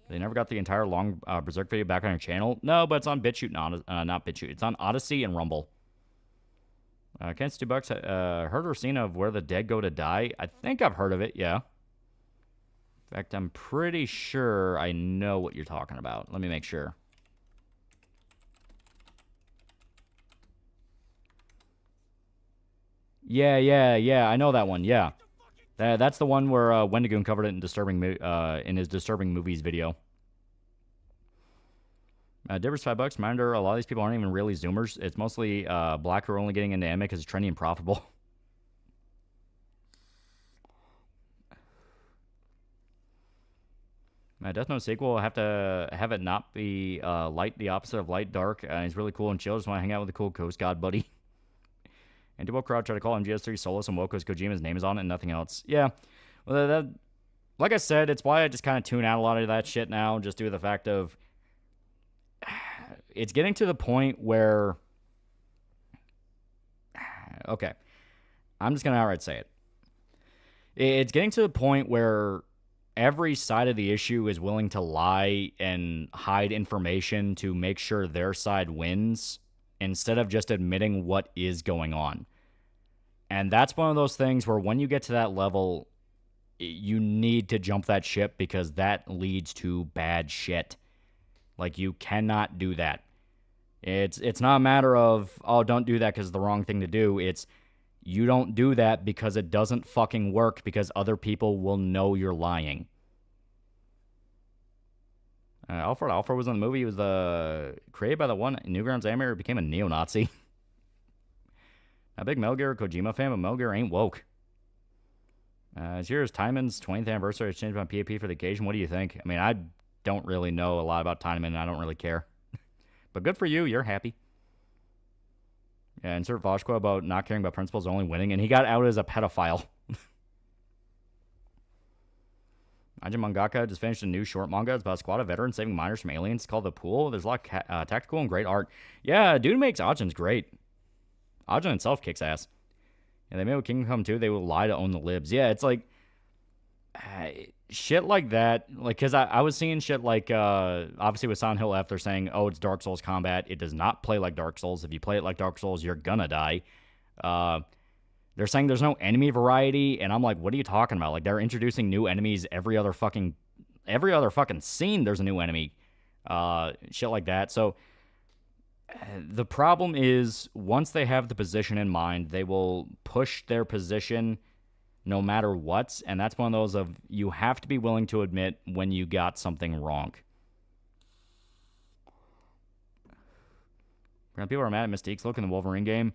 They never got the entire long Berserk video back on your channel? No, but it's on BitChute, not BitChute. It's on Odyssey and Rumble. Kent's $2. Heard or seen of Where the Dead Go to Die? I think I've heard of it, yeah. In fact, I'm pretty sure I know what you're talking about. Let me make sure. Yeah. I know that one, yeah. That's the one where Wendigoon covered it in his Disturbing Movies video. Divers $5. Reminder, a lot of these people aren't even really Zoomers. It's mostly black who are only getting into anime because it's trendy and profitable. Death Note sequel, I have to have it not be light, the opposite of light, dark. He's really cool and chill. Just want to hang out with a cool Coast God buddy. And Duo Crowd tried to call MGS3 Solus and Woko's Kojima's name is on it and nothing else. Yeah. Well, like I said, it's why I just kind of tune out a lot of that shit now, just due to the fact of it's getting to the point where... Okay. I'm just going to outright say it. It's getting to the point where every side of the issue is willing to lie and hide information to make sure their side wins instead of just admitting what is going on. And that's one of those things where when you get to that level, you need to jump that ship because that leads to bad shit. Like, you cannot do that. It's not a matter of, oh, don't do that because it's the wrong thing to do. It's, you don't do that because it doesn't fucking work because other people will know you're lying. Alfred was in the movie. He was created by the one Newgrounds animator who became a neo-Nazi. A big Metal Gear Kojima fan, but Metal Gear ain't woke. This year is Timon's 20th anniversary. I changed my PAP for the occasion. What do you think? I mean, I don't really know a lot about Timon, and I don't really care. But good for you. You're happy. Yeah, insert Voshko about not caring about principles, only winning, and he got out as a pedophile. Ajin Mangaka just finished a new short manga. It's about a squad of veterans saving miners from aliens. It's called The Pool. There's a lot of tactical and great art. Yeah, dude makes Ajin's great. Ajin himself kicks ass. And they made with Kingdom Come 2, they will lie to own the libs. Yeah, it's like... shit like that. Like, because I was seeing shit like... obviously with Silent Hill F, they're saying, oh, it's Dark Souls combat. It does not play like Dark Souls. If you play it like Dark Souls, you're gonna die. They're saying there's no enemy variety, and I'm like, what are you talking about? Like, they're introducing new enemies every other fucking scene. There's a new enemy, shit like that. So the problem is, once they have the position in mind, they will push their position no matter what, and that's one of those of you have to be willing to admit when you got something wrong. People are mad at Mystique's look in the Wolverine game.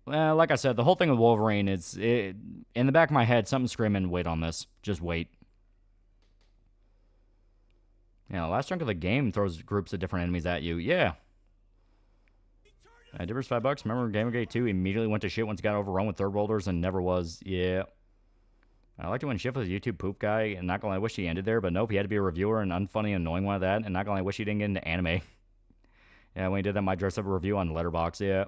Well, like I said, the whole thing with Wolverine is, in the back of my head, something's screaming, wait on this. Just wait. Yeah, the last chunk of the game throws groups of different enemies at you. Yeah. Divers $5. Remember Gamergate 2 immediately went to shit once it got overrun with third worlders and never was. Yeah. I liked it when Schiff was a YouTube poop guy, and not gonna lie, I wish he ended there, but nope, he had to be a reviewer, and unfunny and annoying one of that, and not gonna lie, I wish he didn't get into anime. Yeah, when he did that My Dress Up review on Letterboxd, yeah.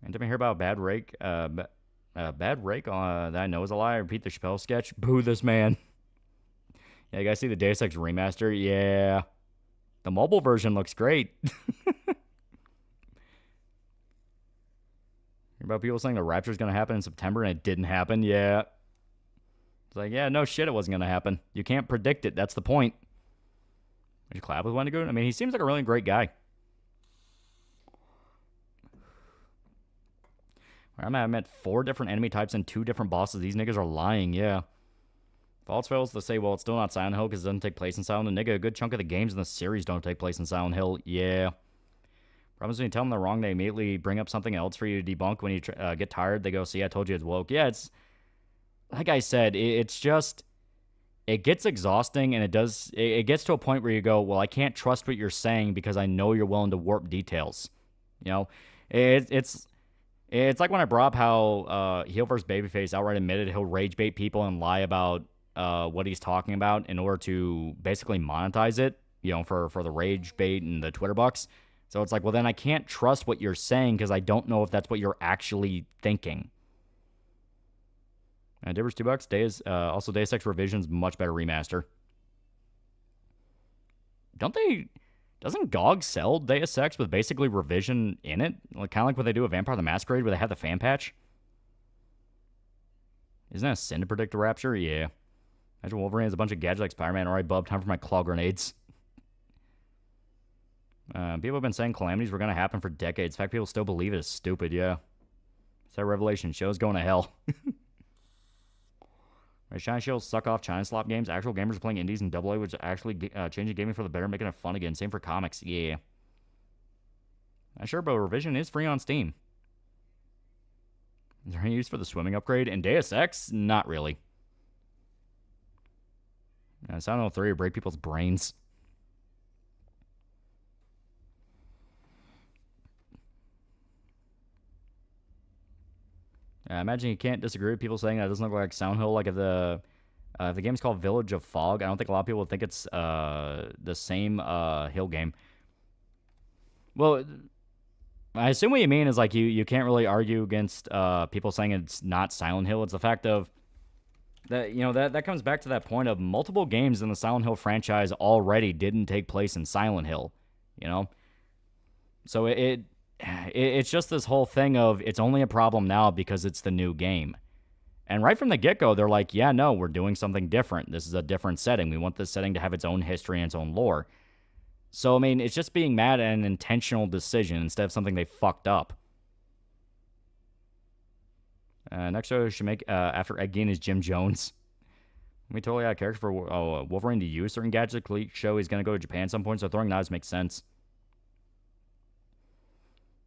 And did we hear about Bad Rake? Bad Rake that I know is a lie. Repeat the Chappelle sketch. Boo this man. Yeah, you guys see the Deus Ex remaster? Yeah. The mobile version looks great. About people saying the rapture's going to happen in September and it didn't happen? Yeah. It's like, yeah, no shit, it wasn't going to happen. You can't predict it. That's the point. Would you collab with Wendigo? I mean, he seems like a really great guy. I met 4 different enemy types and 2 different bosses. These niggas are lying, yeah. False fails to say, well, it's still not Silent Hill because it doesn't take place in Silent Hill. Nigga, a good chunk of the games in the series don't take place in Silent Hill, yeah. Problems when you tell them they're wrong, they immediately bring up something else for you to debunk. When you get tired, they go, see, I told you it's woke. Yeah, it's, like I said, it's just, it gets exhausting, and it gets to a point where you go, well, I can't trust what you're saying because I know you're willing to warp details. You know, it's like when I brought up how heel versus babyface outright admitted he'll rage bait people and lie about what he's talking about in order to basically monetize it, you know, for the rage bait and the Twitter bucks. So it's like, well, then I can't trust what you're saying because I don't know if that's what you're actually thinking. Difference $2. Also, Deus Ex Revision's much better remaster. Doesn't GOG sell Deus Ex with basically Revision in it? Like, kind of like what they do with Vampire the Masquerade, where they have the fan patch? Isn't that a sin to predict the rapture? Yeah. Imagine Wolverine has a bunch of gadgets like Spider-Man. All right, bub, time for my claw grenades. People have been saying calamities were going to happen for decades. In fact, people still believe it is stupid, yeah. It's that Revelation. Show's going to hell. Right, China shows suck off China slop games. Actual gamers are playing indies and AA, which actually changing gaming for the better, making it fun again. Same for comics, yeah. Sure, but Revision is free on Steam. Is there any use for the swimming upgrade? In Deus Ex? Not really. Silent Hill 3 will break people's brains. I imagine you can't disagree with people saying that it doesn't look like Silent Hill. Like if the game's called Village of Fog, I don't think a lot of people would think it's the same Hill game. Well, I assume what you mean is like you can't really argue against people saying it's not Silent Hill. It's the fact of that, you know, that comes back to that point of multiple games in the Silent Hill franchise already didn't take place in Silent Hill, you know? So it's just this whole thing of it's only a problem now because it's the new game. And right from the get-go, they're like, yeah, no, we're doing something different. This is a different setting. We want this setting to have its own history and its own lore. So, I mean, it's just being mad at an intentional decision instead of something they fucked up. Next show should make after Ed Gein is Jim Jones. We totally out of character for Wolverine to use certain gadgets. The show he's going to go to Japan at some point, so throwing knives makes sense.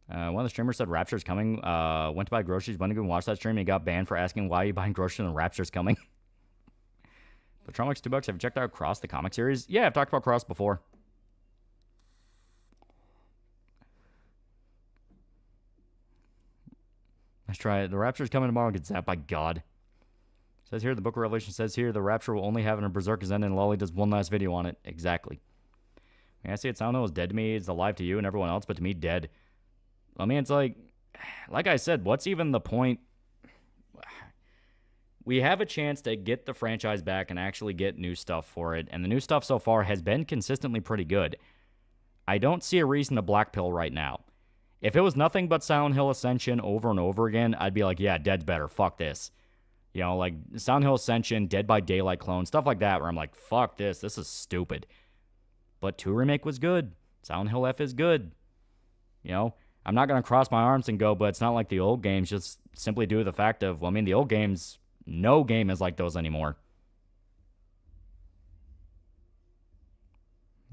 One of the streamers said Rapture's coming. Went to buy groceries, went to go watch that stream, and he got banned for asking why are you buying groceries when Rapture's coming. Patronics $2. Have you checked out Cross, the comic series? Yeah, I've talked about Cross before. Let's try it. The Rapture's coming tomorrow. Get zapped by God. Says here, the Book of Revelation says here, the Rapture will only have it in Berserk end, and Loli does one last video on it. Exactly. I mean, I see it sound is dead to me. It's alive to you and everyone else, but to me, dead. I mean, it's like I said, what's even the point? We have a chance to get the franchise back and actually get new stuff for it, and the new stuff so far has been consistently pretty good. I don't see a reason to blackpill right now. If it was nothing but Silent Hill Ascension over and over again, I'd be like, yeah, Dead's better. Fuck this. You know, like Silent Hill Ascension, Dead by Daylight clone, stuff like that, where I'm like, fuck this. This is stupid. But 2 Remake was good. Silent Hill F is good. You know, I'm not going to cross my arms and go, but it's not like the old games, just simply due to the fact of, well, I mean, the old games, no game is like those anymore.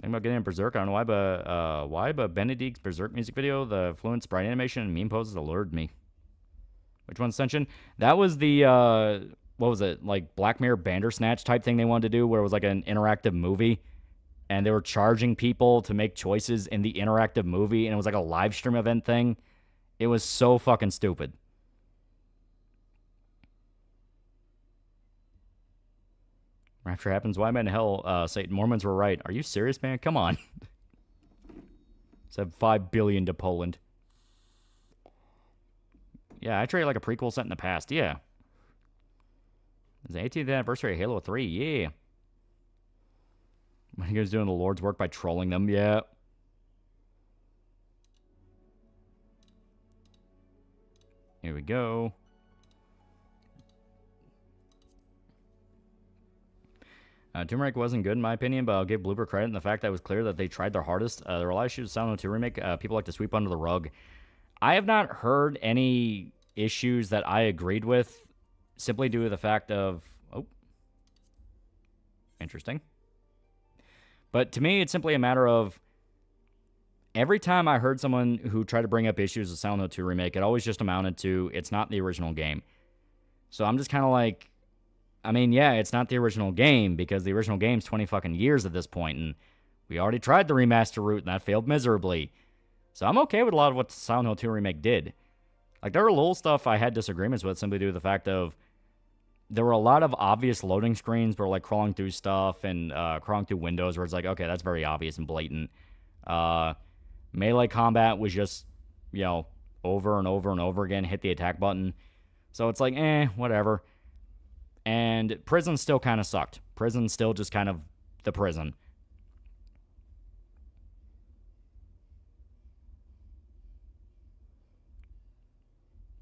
Think about getting in Berserk. I don't know why, but Benedict's Berserk music video, the fluent sprite animation and meme poses allured me. Which one, Ascension? That was the, what was it, like Black Mirror Bandersnatch type thing they wanted to do, where it was like an interactive movie, and they were charging people to make choices in the interactive movie, and it was like a live stream event thing. It was so fucking stupid. Rapture happens, why am I in hell? Satan, Mormons were right. Are you serious, man? Come on. Said $5 billion to Poland. Yeah, I traded like a prequel set in the past. Yeah. It's the 18th anniversary of Halo 3. Yeah. What are you guys doing the Lord's work by trolling them? Yeah. Here we go. Tomb Raider wasn't good in my opinion, but I'll give Bloober credit in the fact that it was clear that they tried their hardest. There were a lot of issues with Silent Hill 2 Remake. People like to sweep under the rug. I have not heard any issues that I agreed with, simply due to the fact of... Oh. Interesting. But to me, it's simply a matter of... every time I heard someone who tried to bring up issues with Silent Hill 2 Remake, it always just amounted to, it's not the original game. So I'm just kind of like, I mean, yeah, it's not the original game, because the original game's 20 fucking years at this point, and we already tried the remaster route, and that failed miserably. So I'm okay with a lot of what Silent Hill 2 Remake did. Like, there were little stuff I had disagreements with, simply due to the fact of, there were a lot of obvious loading screens where, like, crawling through stuff and crawling through windows where it's like, okay, that's very obvious and blatant. Melee combat was just, you know, over and over and over again, hit the attack button. So it's like, whatever. And prison still kind of sucked. Prison still just kind of the prison.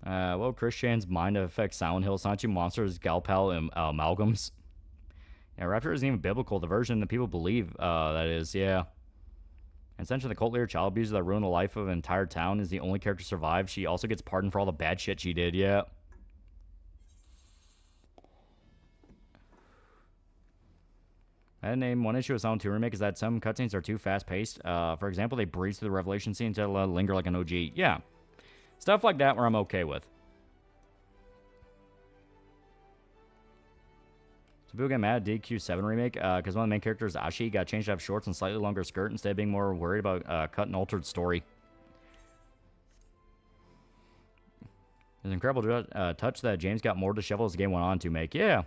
Well, Christian's mind affects Silent Hill, Sanchi Monsters, Galpal, and Amalgams. Yeah, Rapture isn't even biblical. The version that people believe, that is, yeah. And essentially, the cult leader child abuser that ruined the life of an entire town is the only character to survive. She also gets pardoned for all the bad shit she did, yeah. I had name one issue of Silent 2 Remake is that some cutscenes are too fast-paced. For example, they breeze through the revelation scene to linger like an OG. Yeah. Stuff like that where I'm okay with. So people get mad at DQ7 Remake because one of the main characters, Ashi, got changed to have shorts and slightly longer skirt instead of being more worried about cut and altered story. It's an incredible touch that James got more disheveled as the game went on to make. Yeah.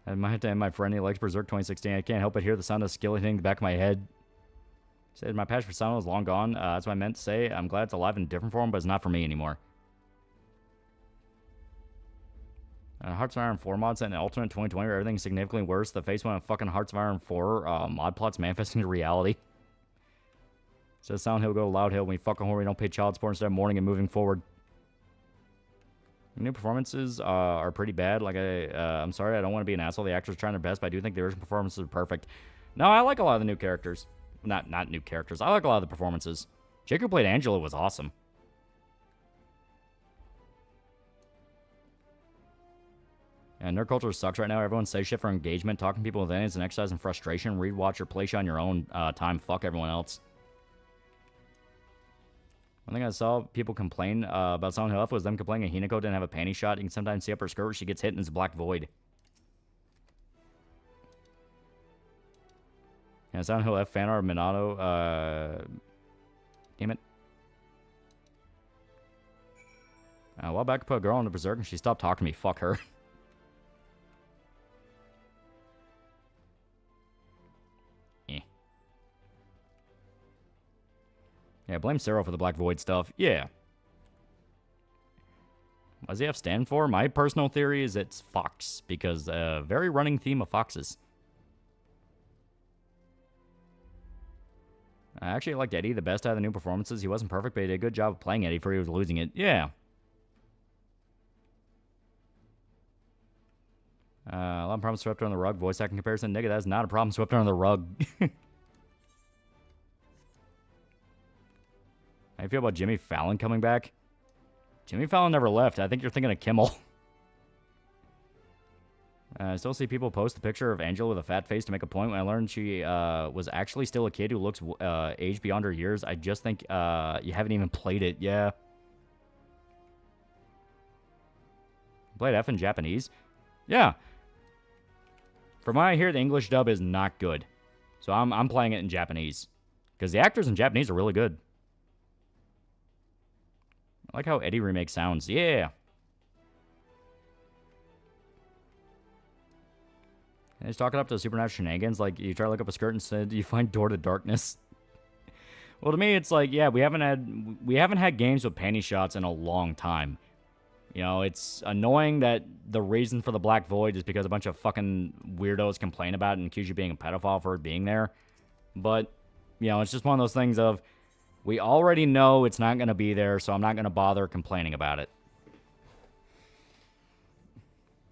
I might have to end my friend. He likes Berserk 2016. I can't help but hear the sound of skillet hitting the back of my head. He said, my passion for Silent Hill is long gone. That's what I meant to say. I'm glad it's alive in a different form, but it's not for me anymore. Hearts of Iron 4 mod set in Ultimate 2020 where everything's significantly worse. The face one of fucking Hearts of Iron 4 mod plots manifesting into reality. Says Silent Hill go to Loud Hill when we fucking whore, we don't pay child support instead of mourning and moving forward. New performances are pretty bad. Like, I'm sorry, I don't want to be an asshole. The actors are trying their best, but I do think the original performances are perfect. No, I like a lot of the new characters. Not new characters. I like a lot of the performances. Jake who played Angela was awesome. And nerd culture sucks right now. Everyone says shit for engagement. Talking to people with is an exercise in frustration. Read, watch, or play shit on your own time. Fuck everyone else. One thing I saw people complain about Silent Hill F was them complaining Hinako didn't have a panty shot. You can sometimes see up her skirt where she gets hit and it's a black void. Yeah, Silent Hill F fan art Minato. Damn it. A while back I put a girl on the Berserk and she stopped talking to me. Fuck her. Yeah, blame Sarah for the Black Void stuff. Yeah. What does the F stand for? My personal theory is it's Fox, because very running theme of foxes. I actually liked Eddie the best out of the new performances. He wasn't perfect, but he did a good job of playing Eddie before he was losing it. Yeah. A lot of problems swept under the rug. Voice acting comparison. Nigga, that's not a problem swept under the rug. How do you feel about Jimmy Fallon coming back? Jimmy Fallon never left. I think you're thinking of Kimmel. I still see people post the picture of Angela with a fat face to make a point. When I learned she was actually still a kid who looks aged beyond her years, I just think you haven't even played it. Yeah. Played F in Japanese? Yeah. From what I hear, the English dub is not good. So I'm playing it in Japanese. Because the actors in Japanese are really good. I like how Eddie remake sounds. Yeah. And he's talking up to supernatural shenanigans. Like, you try to look up a skirt and said you find Door to Darkness. Well, to me, it's like, yeah, we haven't had games with panty shots in a long time. You know, it's annoying that the reason for the Black Void is because a bunch of fucking weirdos complain about it and accuse you of being a pedophile for it being there. But, you know, it's just one of those things of, we already know it's not going to be there, so I'm not going to bother complaining about it.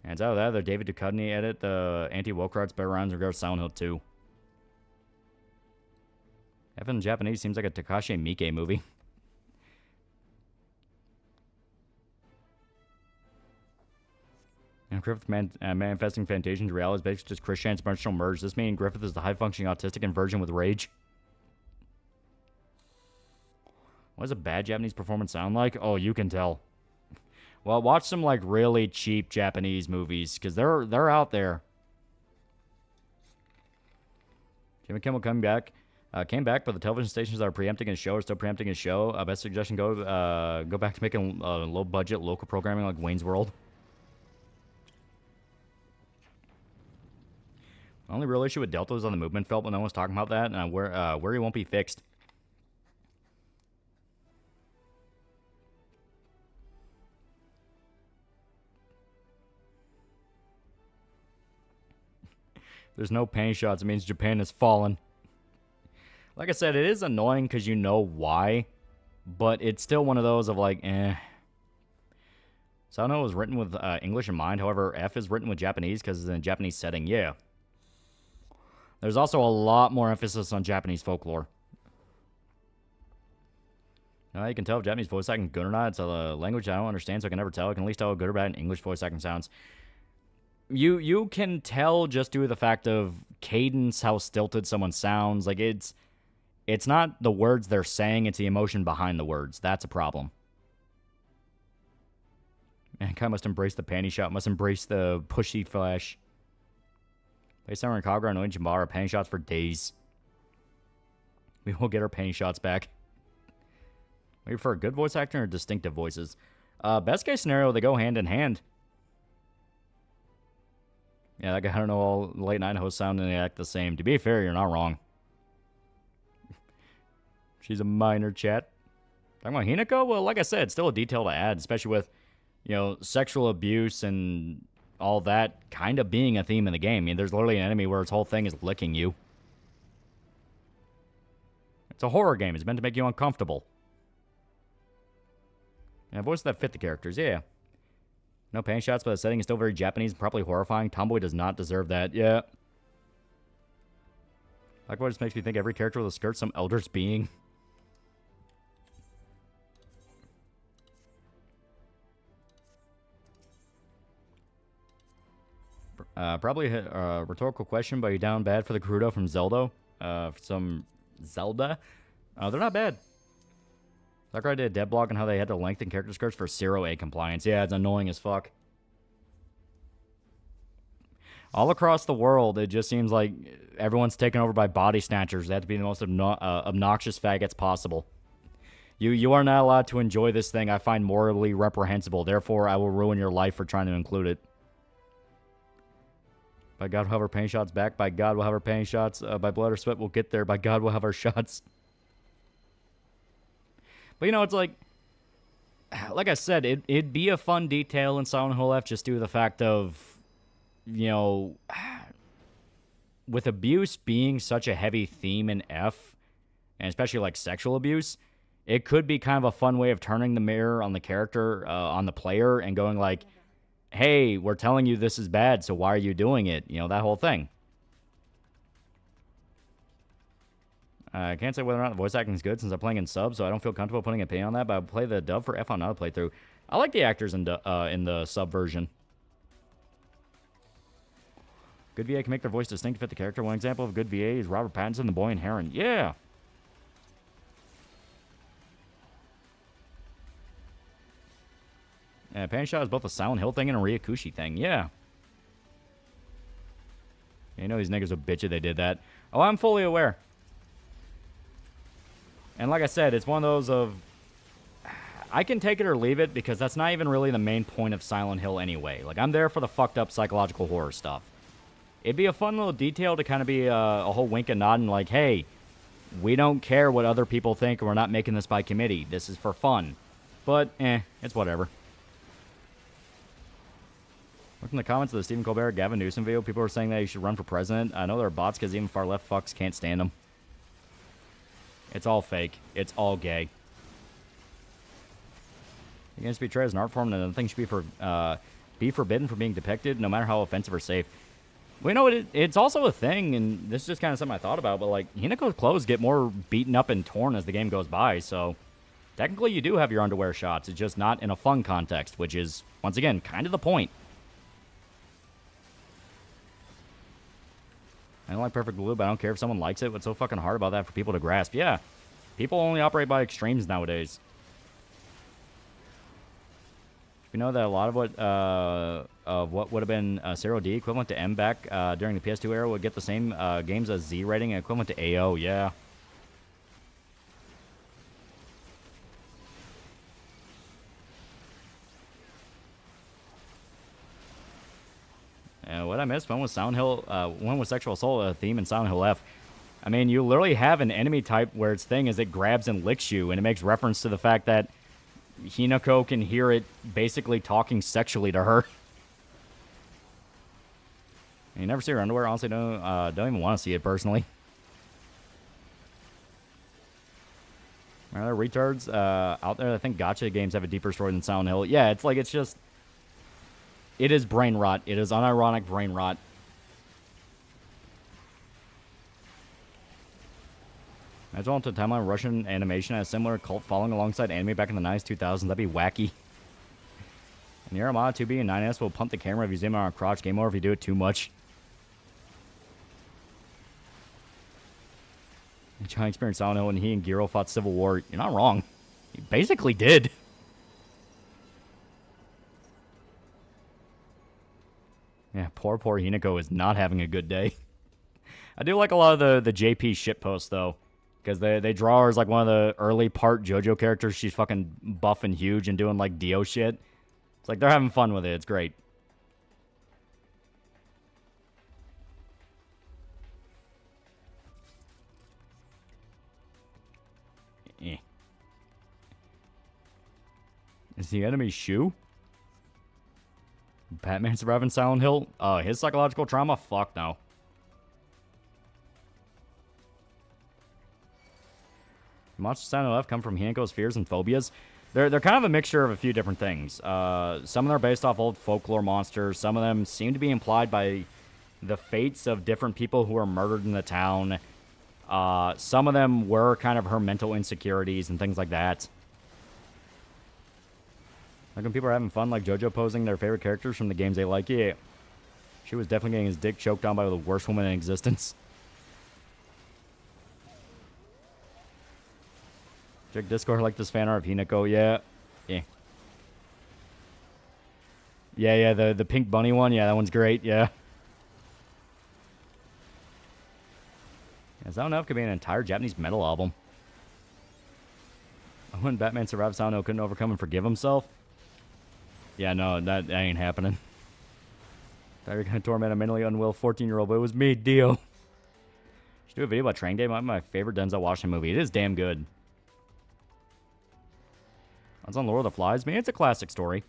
And it's out of that, the David Duchovny edit, the anti-woke rights better rounds in regards to Silent Hill 2. F in Japanese seems like a Takashi Miike movie. Griffith manifesting Fantasia into reality is basically just Chris Chan's dimensional merge. This meaning Griffith is the high-functioning autistic inversion with rage. What does a bad Japanese performance sound like? Oh, you can tell. Well, watch some, like, really cheap Japanese movies, because they're out there. Jimmy Kimmel came back, but the television stations that are preempting his show are still preempting his show. Best suggestion, go back to making low-budget local programming like Wayne's World. The only real issue with Delta was on the movement felt, but no one's talking about that, and where he won't be fixed. There's no pain shots. It means Japan has fallen. Like I said, it is annoying because you know why, but it's still one of those of like, eh. So I know it was written with English in mind. However, F is written with Japanese because it's in a Japanese setting. Yeah. There's also a lot more emphasis on Japanese folklore. Now, you can tell if Japanese voice acting good or not. It's a language I don't understand, so I can never tell. I can at least tell how good or bad an English voice acting sounds. You can tell just due to the fact of cadence, how stilted someone sounds. Like, it's not the words they're saying, it's the emotion behind the words. That's a problem. Mankind must embrace the panty shot, must embrace the pushy flash. Based on Kagura and Oinjimara, panty shots for days. We will get our panty shots back. Wait for a good voice actor or distinctive voices? Best case scenario, they go hand in hand. Yeah, that guy, I don't know, all late night hosts sound and they act the same. To be fair, you're not wrong. She's a minor, chat. Talking about Hinako? Well, like I said, it's still a detail to add, especially with, you know, sexual abuse and all that kind of being a theme in the game. I mean, there's literally an enemy where its whole thing is licking you. It's a horror game. It's meant to make you uncomfortable. Yeah, voices that fit the characters, yeah. No pain shots, but the setting is still very Japanese and probably horrifying. Tomboy does not deserve that. Yeah. Like what just makes me think every character with a skirt some eldritch being. Probably a rhetorical question, but are you down bad for the Gerudo from Zelda? Some Zelda? They're not bad. Sakurai did a dead blog on how they had to lengthen character skirts for 0A compliance. Yeah, it's annoying as fuck. All across the world, it just seems like everyone's taken over by body snatchers. They have to be the most obnoxious faggots possible. You are not allowed to enjoy this thing I find morally reprehensible. Therefore, I will ruin your life for trying to include it. By God, we'll have our pain shots back. By God, we'll have our pain shots. By blood or sweat, we'll get there. By God, we'll have our shots. But, you know, it's like I said, it'd be a fun detail in Silent Hill F just due to the fact of, you know, with abuse being such a heavy theme in F, and especially, like, sexual abuse, it could be kind of a fun way of turning the mirror on the character, on the player, and going like, hey, we're telling you this is bad, so why are you doing it? You know, that whole thing. I can't say whether or not the voice acting is good since I'm playing in sub, so I don't feel comfortable putting an opinion on that, but I'll play the dub for F on another playthrough. I like the actors in the sub version. Good VA can make their voice distinct to fit the character. One example of good VA is Robert Pattinson, the boy in Heron. Yeah! Panshot is both a Silent Hill thing and a Ryakushi thing. Yeah. You know these niggas are bitchy they did that. Oh, I'm fully aware. And like I said, it's one of those of... I can take it or leave it because that's not even really the main point of Silent Hill anyway. Like, I'm there for the fucked up psychological horror stuff. It'd be a fun little detail to kind of be a whole wink and nod and like, hey, we don't care what other people think and we're not making this by committee. This is for fun. But, it's whatever. Look in the comments of the Stephen Colbert, Gavin Newsom video. People are saying that he should run for president. I know there are bots because even far-left fucks can't stand him. It's all fake. It's all gay. Against betrayal is an art form, and nothing should be forbidden from being depicted, no matter how offensive or safe. Well, you know, it's also a thing, and this is just kind of something I thought about, but, like, Hinako's clothes get more beaten up and torn as the game goes by, so technically you do have your underwear shots. It's just not in a fun context, which is, once again, kind of the point. I don't like Perfect Blue, but I don't care if someone likes it. What's so fucking hard about that for people to grasp? Yeah. People only operate by extremes nowadays. You know that a lot of what would have been 0D equivalent to M back during the PS2 era would get the same games as Z rating equivalent to AO, yeah. What I missed, one was one was sexual assault theme in Silent Hill F. I mean, you literally have an enemy type where its thing is it grabs and licks you, and it makes reference to the fact that Hinako can hear it basically talking sexually to her. And you never see her underwear. Honestly, don't even want to see it personally. Are there retards out there that think gacha games have a deeper story than Silent Hill? Yeah, it's just... It is brain rot. It is unironic brain rot. Imagine all the timeline Russian animation has similar cult following alongside anime back in the 90s, 2000s. That'd be wacky. And your Armada 2B and 9S will punt the camera if you zoom on a crotch. Game over if you do it too much. Trying to experience Silent Hill when he and Giro fought Civil War. You're not wrong. He basically did. Yeah, poor Hinako is not having a good day. I do like a lot of the JP shitposts, though. Because they draw her as, like, one of the early part JoJo characters. She's fucking buff and huge and doing, like, Dio shit. It's like they're having fun with it. It's great. Is the enemy Shu? Batman surviving Silent Hill? His psychological trauma? Fuck no. Monsters of Silent Hill F come from Hinako's fears and phobias. They're kind of a mixture of a few different things. Some of them are based off old folklore monsters. Some of them seem to be implied by the fates of different people who were murdered in the town. Some of them were kind of her mental insecurities and things like that. Like when people are having fun, like JoJo posing their favorite characters from the games they like, yeah. She was definitely getting his dick choked on by the worst woman in existence. Check Discord like this fan art of Hinako, yeah. Yeah, the pink bunny one, yeah, that one's great, yeah. Silent Hill could be an entire Japanese metal album. When Batman survived Silent Hill, couldn't overcome and forgive himself. Yeah, no, that ain't happening. Thought you were gonna torment a mentally unwell 14-year-old, but it was me, Dio. Should do a video about Train Day. Might be my favorite Denzel Washington movie. It is damn good. That's on Lord of the Flies. Man, it's a classic story.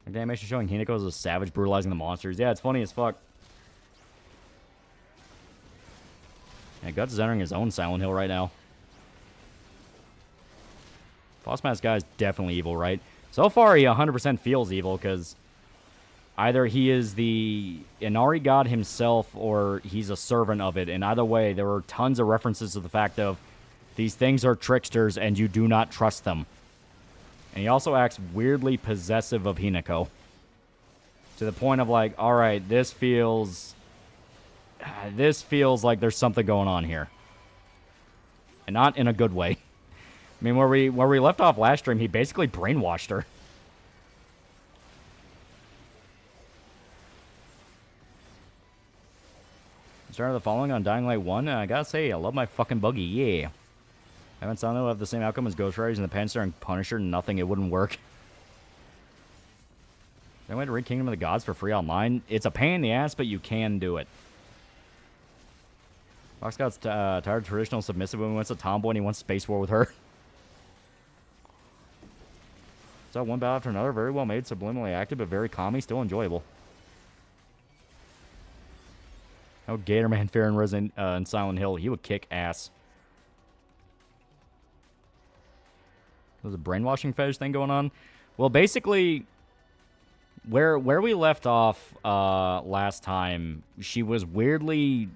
Like the animation showing Hinako as a savage brutalizing the monsters. Yeah, it's funny as fuck. Yeah, Guts is entering his own Silent Hill right now. Boss Mask guy is definitely evil, right? So far, he 100% feels evil, because either he is the Inari god himself, or he's a servant of it. And either way, there were tons of references to the fact of, these things are tricksters, and you do not trust them. And he also acts weirdly possessive of Hinako. To the point of like, alright, this feels like there's something going on here. And not in a good way. I mean, where we left off last stream, he basically brainwashed her. Started the following on Dying Light 1, and I gotta say, I love my fucking buggy, yeah. I haven't Silent Hill have the same outcome as Ghost Riders and the Panzer and Punisher, nothing, it wouldn't work. Is there a way to read Kingdom of the Gods for free online? It's a pain in the ass, but you can do it. Fox God's tired of traditional submissive women, wants a tomboy and he wants space war with her. So one battle after another, very well made, subliminally active, but very calmy, still enjoyable. How would Gatorman fare in Resident in Silent Hill? He would kick ass. There's a brainwashing fetish thing going on. Well, basically, where we left off last time, she was weirdly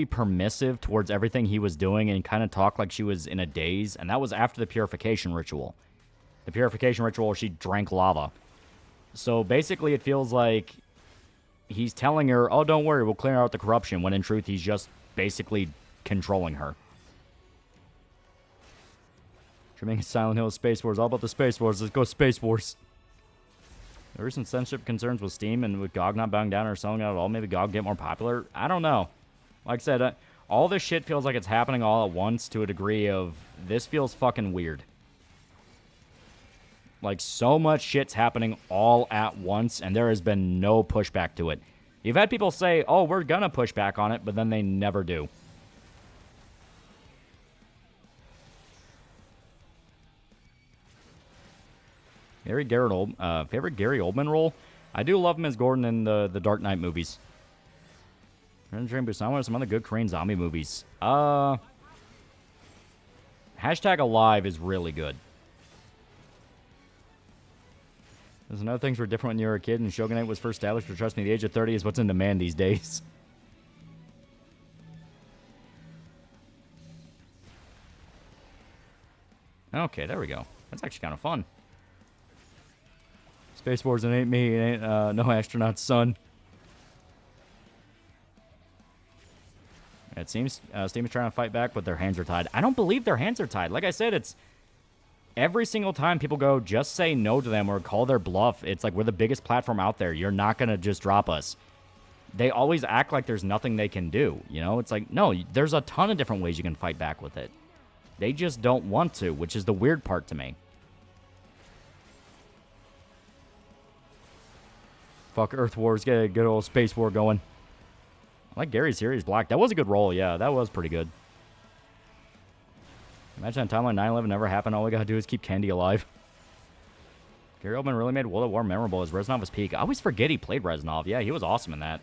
permissive towards everything he was doing and kind of talked like she was in a daze. And that was after the purification ritual. The purification ritual, she drank lava. So basically, it feels like he's telling her, oh, don't worry, we'll clear out the corruption, when in truth he's just basically controlling her. Trimming Silent Hill Space Wars. All about the Space Wars. Let's go Space Wars. There were some censorship concerns with Steam and with GOG not bowing down or selling out at all. Maybe GOG get more popular. I don't know. Like I said, all this shit feels like it's happening all at once to a degree of this feels fucking weird. Like, so much shit's happening all at once, and there has been no pushback to it. You've had people say, oh, we're gonna push back on it, but then they never do. Favorite Gary Oldman role? I do love him as Gordon in the Dark Knight movies. Train Busan, what are some other good Korean zombie movies? Hashtag Alive is really good. There's another things were different when you were a kid and Shogunate was first established, but trust me, the age of 30 is what's in demand these days. Okay, there we go. That's actually kind of fun. Space Wars, it ain't me, it ain't no astronaut's son. It seems Steam is trying to fight back, but their hands are tied. I don't believe their hands are tied. Like I said, it's every single time people go, just say no to them or call their bluff. It's like, we're the biggest platform out there. You're not going to just drop us. They always act like there's nothing they can do. You know, it's like, no, there's a ton of different ways you can fight back with it. They just don't want to, which is the weird part to me. Fuck Earth Wars, get a good old space war going. I like Gary's Series Black. That was a good role, yeah. That was pretty good. Imagine a time when 9/11 never happened. All we gotta do is keep Candy alive. Gary Oldman really made World at War memorable as Reznov was peak. I always forget he played Reznov. Yeah, he was awesome in that.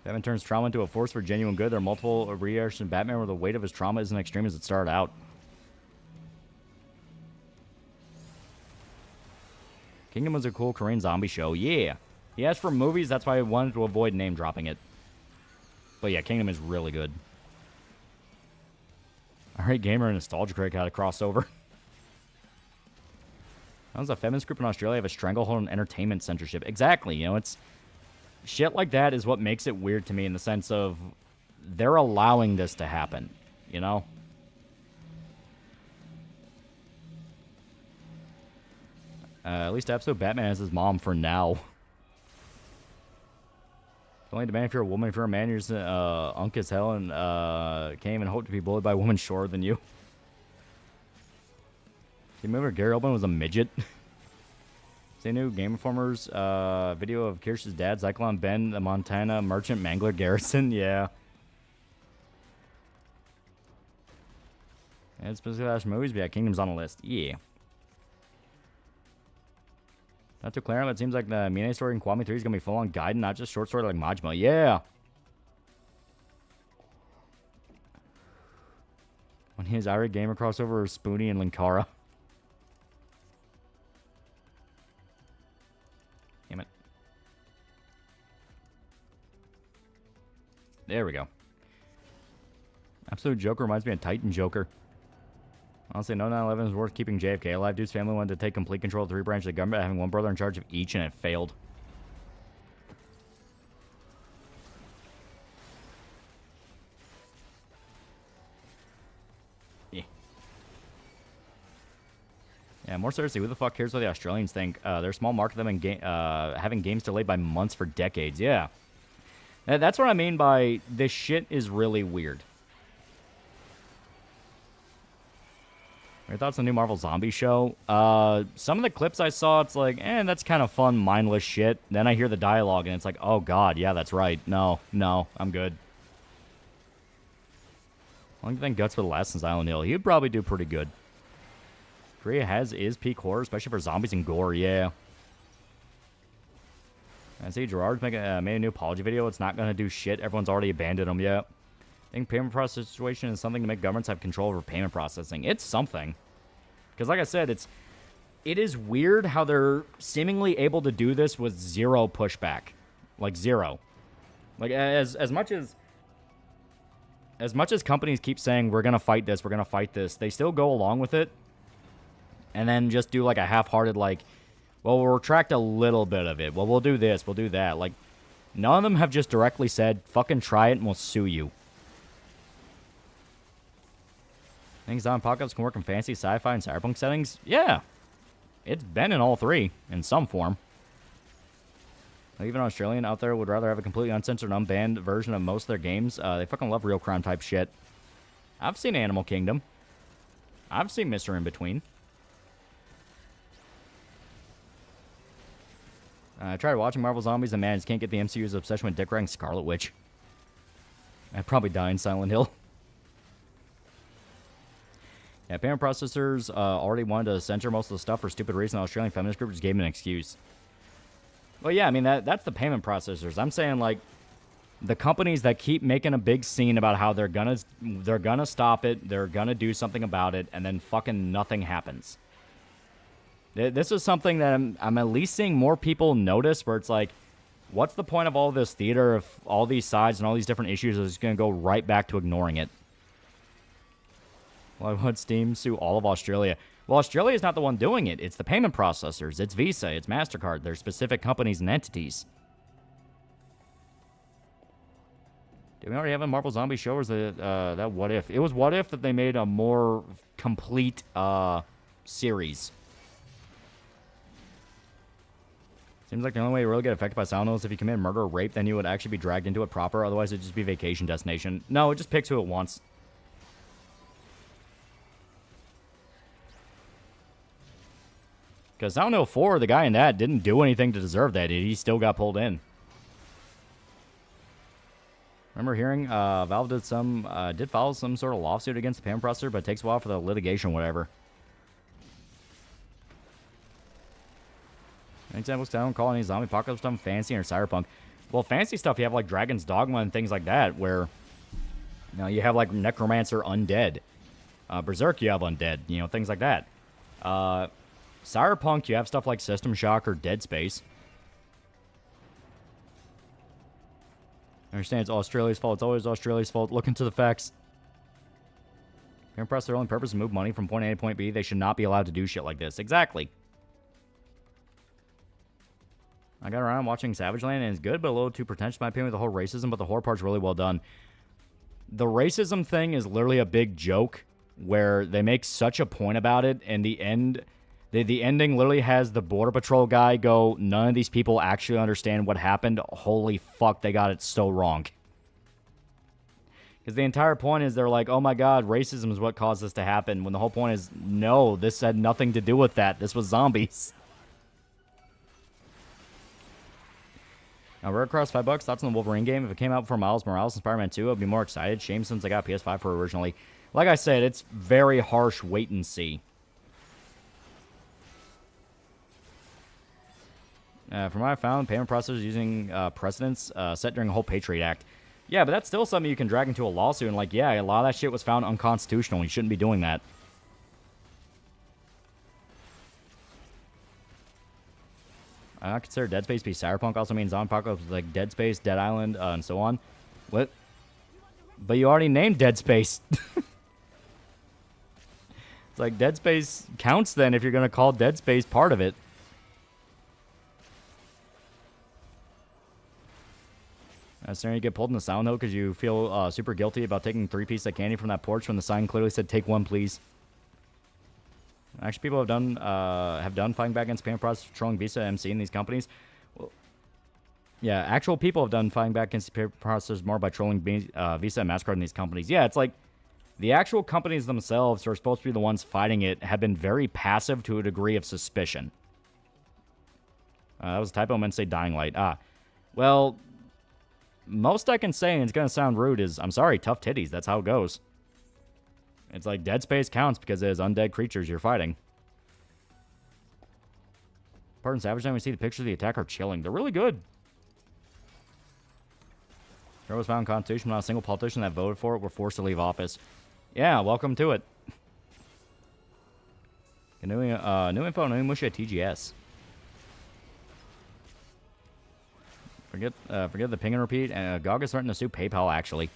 Batman turns trauma into a force for genuine good. There are multiple reactions in Batman where the weight of his trauma isn't extreme as it started out. Kingdom was a cool Korean zombie show. Yeah. He asked for movies, that's why I wanted to avoid name dropping it. But yeah, Kingdom is really good. Alright, Gamer and Nostalgia Critic had a crossover. That was a feminist group in Australia have a stranglehold on entertainment censorship. Exactly, you know, it's shit like that is what makes it weird to me in the sense of they're allowing this to happen, you know? At least episode Batman has his mom for now. Only demand if you're a woman. If you're a man, you're just unk as hell and can't even hope to be bullied by a woman shorter than you. Do you remember Gary Oldman was a midget? See new Game Informer's video of Kirsch's dad, Cyclone Ben, the Montana merchant Mangler Garrison? Yeah. And specifically last movies, but yeah, Kingdom's on the list. Yeah. Not to clear, but it seems like the Mine story in Kwame 3 is going to be full-on Gaiden, not just short story like Majima. Yeah! When his Irate Gamer crossover is Spoonie and Linkara. Damn it. There we go. Absolute Joker reminds me of Titan Joker. Honestly, no 9/11 is worth keeping JFK alive. Dude's family wanted to take complete control of 3 branches of the government, having one brother in charge of each, and it failed. Yeah, more seriously, who the fuck cares what the Australians think? They're a small market, them and having games delayed by months for decades. Yeah. That's what I mean by this shit is really weird. Your thoughts on the new Marvel Zombie show? Some of the clips I saw, it's like, that's kind of fun, mindless shit. Then I hear the dialogue, and it's like, oh god, yeah, that's right. No, I'm good. How long do you think Guts would last in Silent Hill? He'd probably do pretty good. Korea is peak horror, especially for zombies and gore, yeah. I see Gerard's made a new apology video. It's not going to do shit. Everyone's already abandoned him, yeah. I think payment process situation is something to make governments have control over payment processing. It's something. Because like I said, it is weird how they're seemingly able to do this with zero pushback. Like zero. Like as much as companies keep saying we're going to fight this, they still go along with it. And then just do like a half-hearted like, well, we'll retract a little bit of it. Well, we'll do this, we'll do that. Like, none of them have just directly said, fucking try it and we'll sue you. Think zombie apocalypse can work in fantasy, sci-fi, and cyberpunk settings? Yeah. It's been in all three, in some form. Like, even an Australian out there would rather have a completely uncensored, unbanned version of most of their games. They fucking love real crime type shit. I've seen Animal Kingdom. I've seen Mr. In Between. I tried watching Marvel Zombies and man, I just can't get the MCU's obsession with dick riding Scarlet Witch. I'd probably die in Silent Hill. Yeah, payment processors already wanted to censor most of the stuff for stupid reason. The Australian feminist group just gave them an excuse. Well, yeah, I mean, that's the payment processors. I'm saying, like, the companies that keep making a big scene about how they're gonna stop it, they're gonna do something about it, and then fucking nothing happens. This is something that I'm at least seeing more people notice, where it's like, what's the point of all this theater if all these sides and all these different issues is going to go right back to ignoring it? Why would Steam sue all of Australia? Well, Australia is not the one doing it. It's the payment processors. It's Visa. It's MasterCard. They're specific companies and entities. Do we already have a Marvel Zombie show, or is it that What If? It was What If that they made a more complete series. Seems like the only way you really get affected by Silent Hill is if you commit murder or rape, then you would actually be dragged into it proper. Otherwise, it'd just be vacation destination. No, it just picks who it wants. Because Silent Hill 4, the guy in that didn't do anything to deserve that. He still got pulled in. Remember hearing Valve did file some sort of lawsuit against the payment processor, but it takes a while for the litigation or whatever. Examples don't call any zombie apocalypse stuff fancy or cyberpunk. Well, fancy stuff, you have like Dragon's Dogma and things like that, where you have like Necromancer undead. Berserk, you have undead, things like that. Cyberpunk, you have stuff like System Shock or Dead Space. I understand it's Australia's fault. It's always Australia's fault. Look into the facts. They're impressed their only purpose is to move money from point A to point B. They should not be allowed to do shit like this. Exactly. I got around watching Savage Land, and it's good, but a little too pretentious in my opinion with the whole racism, but the horror part's really well done. The racism thing is literally a big joke, where they make such a point about it, and the ending literally has the Border Patrol guy go, none of these people actually understand what happened. Holy fuck, they got it so wrong. Because the entire point is they're like, oh my god, racism is what caused this to happen, when the whole point is, no, this had nothing to do with that. This was zombies. Now, Rare Cross, $5. Thoughts on the Wolverine game? If it came out before Miles Morales and Spider-Man 2, I'd be more excited. Shame since I got PS5 for it originally. Like I said, it's very harsh wait and see. From what I found, payment processors using precedents set during the whole Patriot Act. Yeah, but that's still something you can drag into a lawsuit. And, like, yeah, a lot of that shit was found unconstitutional. You shouldn't be doing that. I consider Dead Space to be cyberpunk. Also means zombie apocalypse like Dead Space, Dead Island, and so on. What? But you already named Dead Space. It's like Dead Space counts then if you're going to call Dead Space part of it. So you get pulled in the Silent Hill because you feel super guilty about taking 3 pieces of candy from that porch when the sign clearly said, take one, please. Actually, people have done fighting back against payment processors, controlling Visa, MC in these companies. Well, yeah, actual people have done fighting back against payment processors more by trolling Visa and MasterCard in these companies. Yeah, it's like the actual companies themselves who are supposed to be the ones fighting it have been very passive to a degree of suspicion. That was a typo. I meant to say Dying Light. Well, most I can say, and it's going to sound rude, is I'm sorry, tough titties. That's how it goes. It's like Dead Space counts because it is undead creatures you're fighting. Part in Savage Land, we see the pictures of the attack are chilling. They're really good. There was found constitution, not a single politician that voted for it were forced to leave office. Yeah, welcome to it. New info on Onimusha at TGS. Forget the ping and repeat. GOG is threatening to sue PayPal, actually.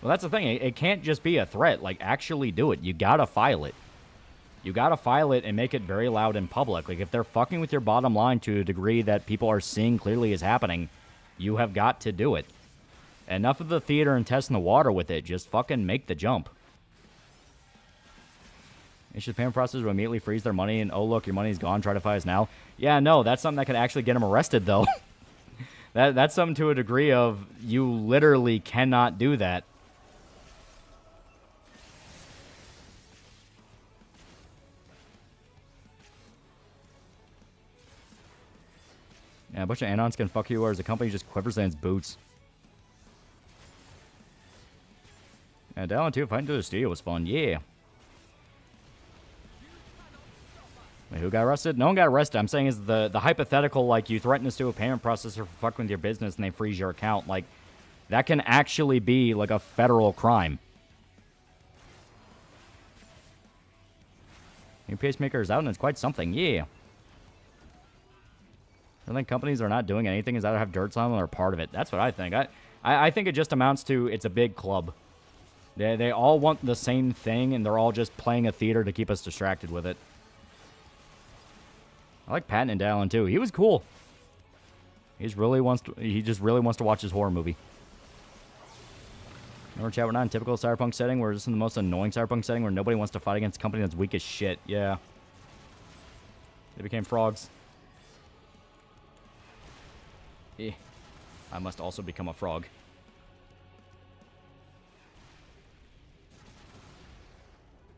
Well, that's the thing. It can't just be a threat. Like, actually do it. You gotta file it. you gotta file it and make it very loud in public. Like, if they're fucking with your bottom line to a degree that people are seeing clearly is happening, you have got to do it. Enough of the theater and testing the water with it. Just fucking make the jump. Issues payment processor will immediately freeze their money and, oh, look, your money's gone, try to file us now. Yeah, no, that's something that could actually get them arrested, though. That's something to a degree of you literally cannot do that. Yeah, a bunch of anons can fuck you, or as a company just quivers in its boots. Yeah, Dallin 2 fighting to the studio was fun. Yeah. Wait, who got arrested? No one got arrested. I'm saying is the hypothetical, like, you threaten to sue a payment processor for fucking with your business and they freeze your account. Like, that can actually be, like, a federal crime. New pacemaker is out and it's quite something. Yeah. I think companies are not doing anything is that have dirts on them or part of it. That's what I think. I think it just amounts to it's a big club. They all want the same thing, and they're all just playing a theater to keep us distracted with it. I like Patton and Dallin too. He was cool. He just really wants to watch his horror movie. Remember, chat, we're not in typical cyberpunk setting. We're just in the most annoying cyberpunk setting where nobody wants to fight against a company that's weak as shit. Yeah. They became frogs. Eh. I must also become a frog.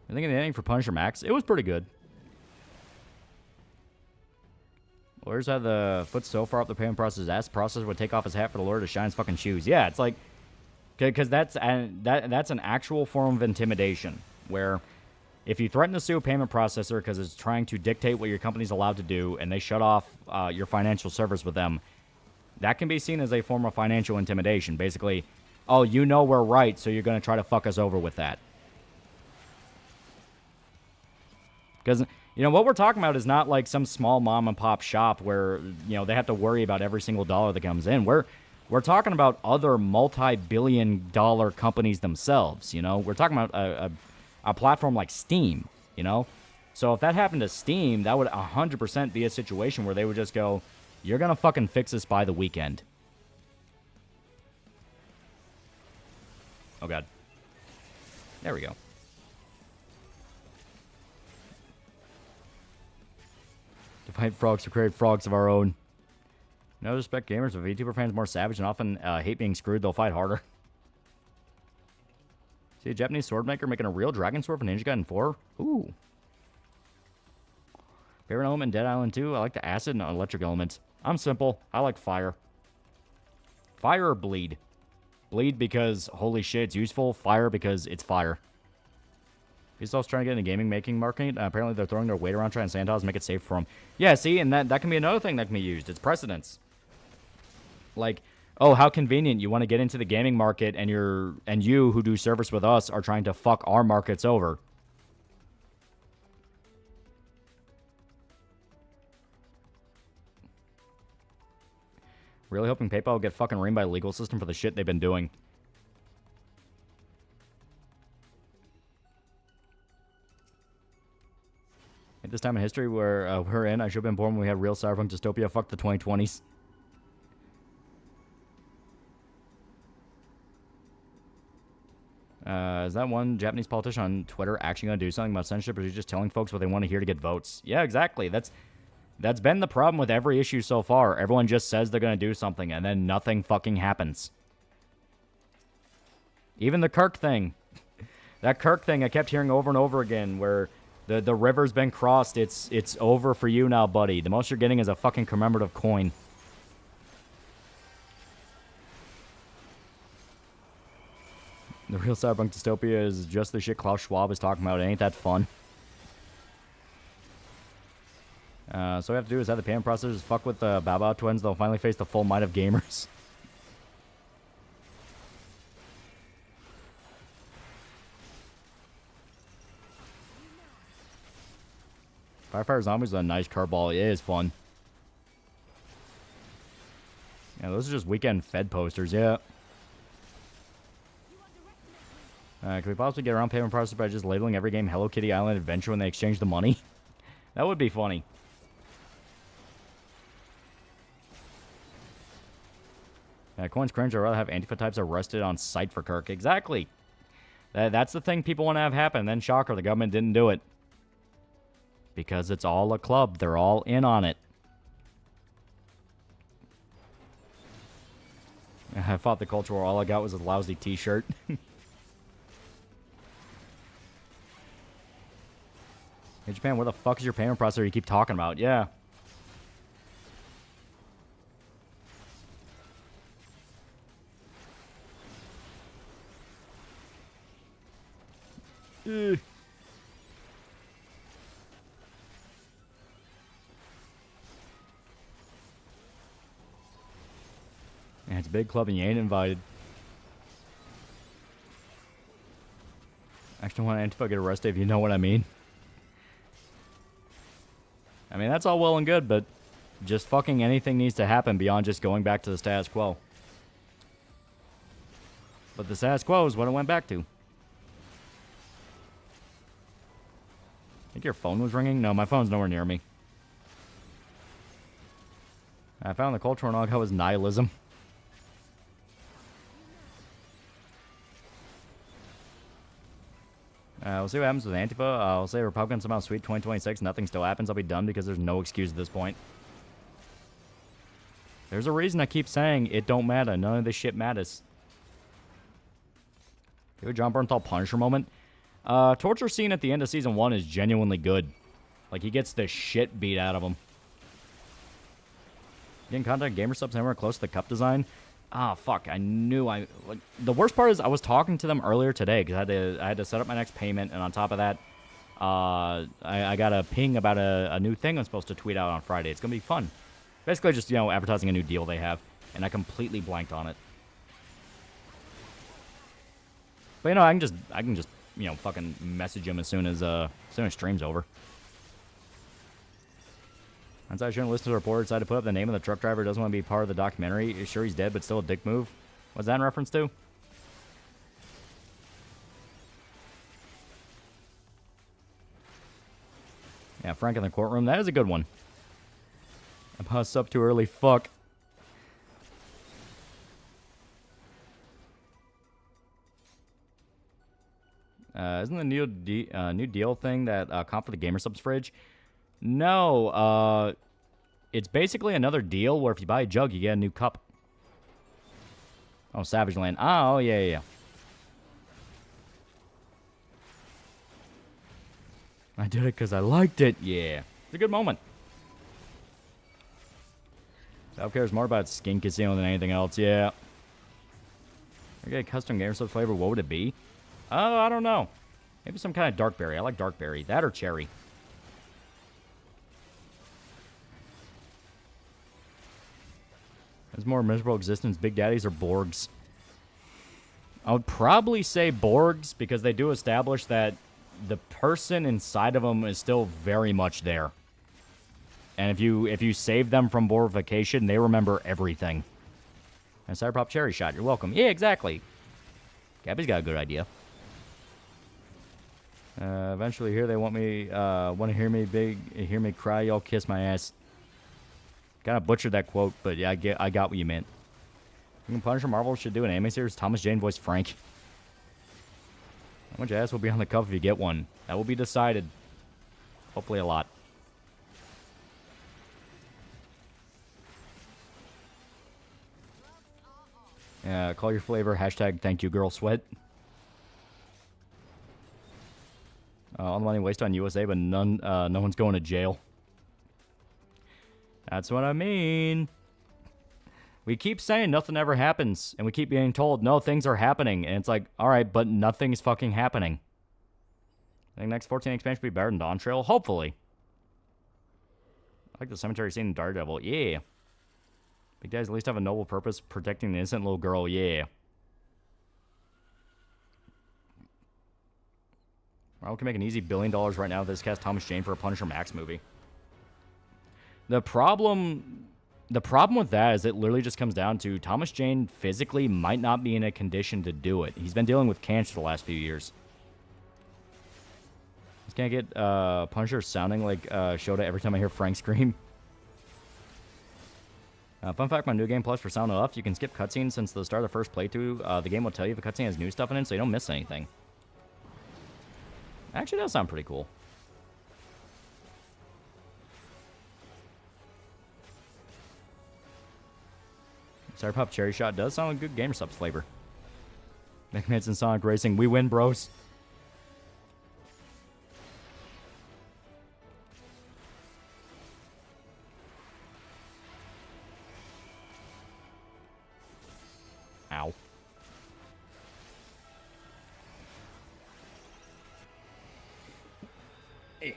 I think in the ending for Punisher Max, it was pretty good. Lawyers had the foot so far up the payment process, asked the processor would take off his hat for the lawyer to shine his fucking shoes. Yeah, it's like, because that's an actual form of intimidation, where if you threaten to sue a payment processor because it's trying to dictate what your company's allowed to do, and they shut off your financial service with them, that can be seen as a form of financial intimidation. Basically, oh, you know we're right, so you're going to try to fuck us over with that. Because, you know, what we're talking about is not like some small mom and pop shop where, you know, they have to worry about every single dollar that comes in. We're talking about other multi-billion-dollar companies themselves, you know? We're talking about a platform like Steam, you know? So if that happened to Steam, that would 100% be a situation where they would just go, you're going to fucking fix this by the weekend. Oh, God. There we go. To fight frogs, to create frogs of our own. No respect gamers, but VTuber fans more savage and often hate being screwed, they'll fight harder. See a Japanese sword maker making a real dragon sword for Ninja Gaiden 4? Ooh. Favorite element in Dead Island 2? I like the acid and electric elements. I'm simple. I like fire. Fire or bleed? Bleed because, holy shit, it's useful. Fire because it's fire. He's also trying to get in the gaming making market. Apparently they're throwing their weight around trying to sanitize and make it safe for them. Yeah, see, and that can be another thing that can be used. It's precedence. Like, oh, how convenient. You want to get into the gaming market and you who do service with us are trying to fuck our markets over. Really hoping PayPal will get fucking reamed by the legal system for the shit they've been doing. At this time in history where we're in, I should have been born when we had real cyberpunk dystopia. Fuck the 2020s. Is that one Japanese politician on Twitter actually going to do something about censorship, or is he just telling folks what they want to hear to get votes? Yeah, exactly. That's been the problem with every issue so far. Everyone just says they're going to do something, and then nothing fucking happens. Even the Kirk thing. That Kirk thing I kept hearing over and over again, where the river's been crossed. It's over for you now, buddy. The most you're getting is a fucking commemorative coin. The real cyberpunk dystopia is just the shit Klaus Schwab is talking about. It ain't that fun. So what we have to do is have the payment processors fuck with the Bao twins. They'll finally face the full might of gamers. Firefire Zombies is a nice curveball. It is fun. Yeah, those are just weekend Fed posters, yeah. Can we possibly get around payment process by just labeling every game Hello Kitty Island Adventure when they exchange the money? That would be funny. Coins cringe. I'd rather have Antifa types arrested on site for Kirk. Exactly. That's the thing people want to have happen. Then shocker, the government didn't do it. Because it's all a club. They're all in on it. I fought the culture war. All I got was a lousy t-shirt. Hey, Japan, where the fuck is your payment processor you keep talking about? Yeah. Yeah, it's a big club and you ain't invited. I actually want Antifa to get arrested if you know what I mean. I mean, that's all well and good, but just fucking anything needs to happen beyond just going back to the status quo. But the status quo is what it went back to. I think your phone was ringing? No, my phone's nowhere near me. I found the cultural knockout was nihilism. We'll see what happens with Antifa. I'll say Republicans somehow sweep 2026. Nothing still happens. I'll be done because there's no excuse at this point. There's a reason I keep saying it don't matter. None of this shit matters. Good John Bernthal Punisher moment. Torture scene at the end of Season 1 is genuinely good. Like, he gets the shit beat out of him. Getting contact gamer subs anywhere close to the cup design. Ah, fuck. I knew I... Like, the worst part is I was talking to them earlier today because I had to set up my next payment, and on top of that, I got a ping about a new thing I'm supposed to tweet out on Friday. It's going to be fun. Basically just, you know, advertising a new deal they have, and I completely blanked on it. But, you know, I can just, you know, fucking message him as soon as stream's over. Once I shouldn't listen to the report, decided to put up the name of the truck driver. Doesn't want to be part of the documentary. Sure, he's dead, but still a dick move. What's that in reference to? Yeah, Frank in the courtroom. That is a good one. I paused up too early. Fuck. Isn't the new deal thing that comp for the gamer subs fridge? No, it's basically another deal where if you buy a jug, you get a new cup. Oh, Savage Land. Oh, yeah. I did it because I liked it. Yeah. It's a good moment. Self cares more about Skin Casino than anything else. Yeah. I get a custom gamer sub flavor. What would it be? Oh, I don't know. Maybe some kind of dark berry. I like dark berry. That or cherry. There's more miserable existence, Big Daddies or Borgs? I would probably say Borgs because they do establish that the person inside of them is still very much there. And if you save them from Borgification, they remember everything. And Cyberpop Cherry Shot, you're welcome. Yeah, exactly. Gabby's got a good idea. Eventually here they want to hear me cry, y'all kiss my ass. Kind of butchered that quote, but yeah, I got what you meant. Punisher Marvel should do an anime series. Thomas Jane voice Frank. How much ass will be on the cover if you get one? That will be decided. Hopefully a lot. Call your flavor. Hashtag thank you girl sweat. All the money wasted on USA, but no one's going to jail. That's what I mean. We keep saying nothing ever happens, and we keep being told, no, things are happening. And it's like, all right, but nothing's fucking happening. I think next 14 expansion will be better than Dawn Trail. Hopefully. I like the cemetery scene in Daredevil. Yeah. Big Daddies at least have a noble purpose, protecting the innocent little girl. Yeah. Marvel can make an easy $1 billion right now if this cast Thomas Jane for a Punisher Max movie. The problem The problem with that is it literally just comes down to Thomas Jane physically might not be in a condition to do it. He's been dealing with cancer the last few years. Just can't get Punisher sounding like Shota every time I hear Frank scream. Fun fact, my New Game Plus for Sound Off, you can skip cutscenes since the start of the first playthrough. The game will tell you if a cutscene has new stuff in it, so you don't miss anything. Actually, that sounds pretty cool. Sour Pop Cherry Shot does sound like good gamer subs flavor. McMahon's and Sonic Racing, we win, bros. Ow. Hey.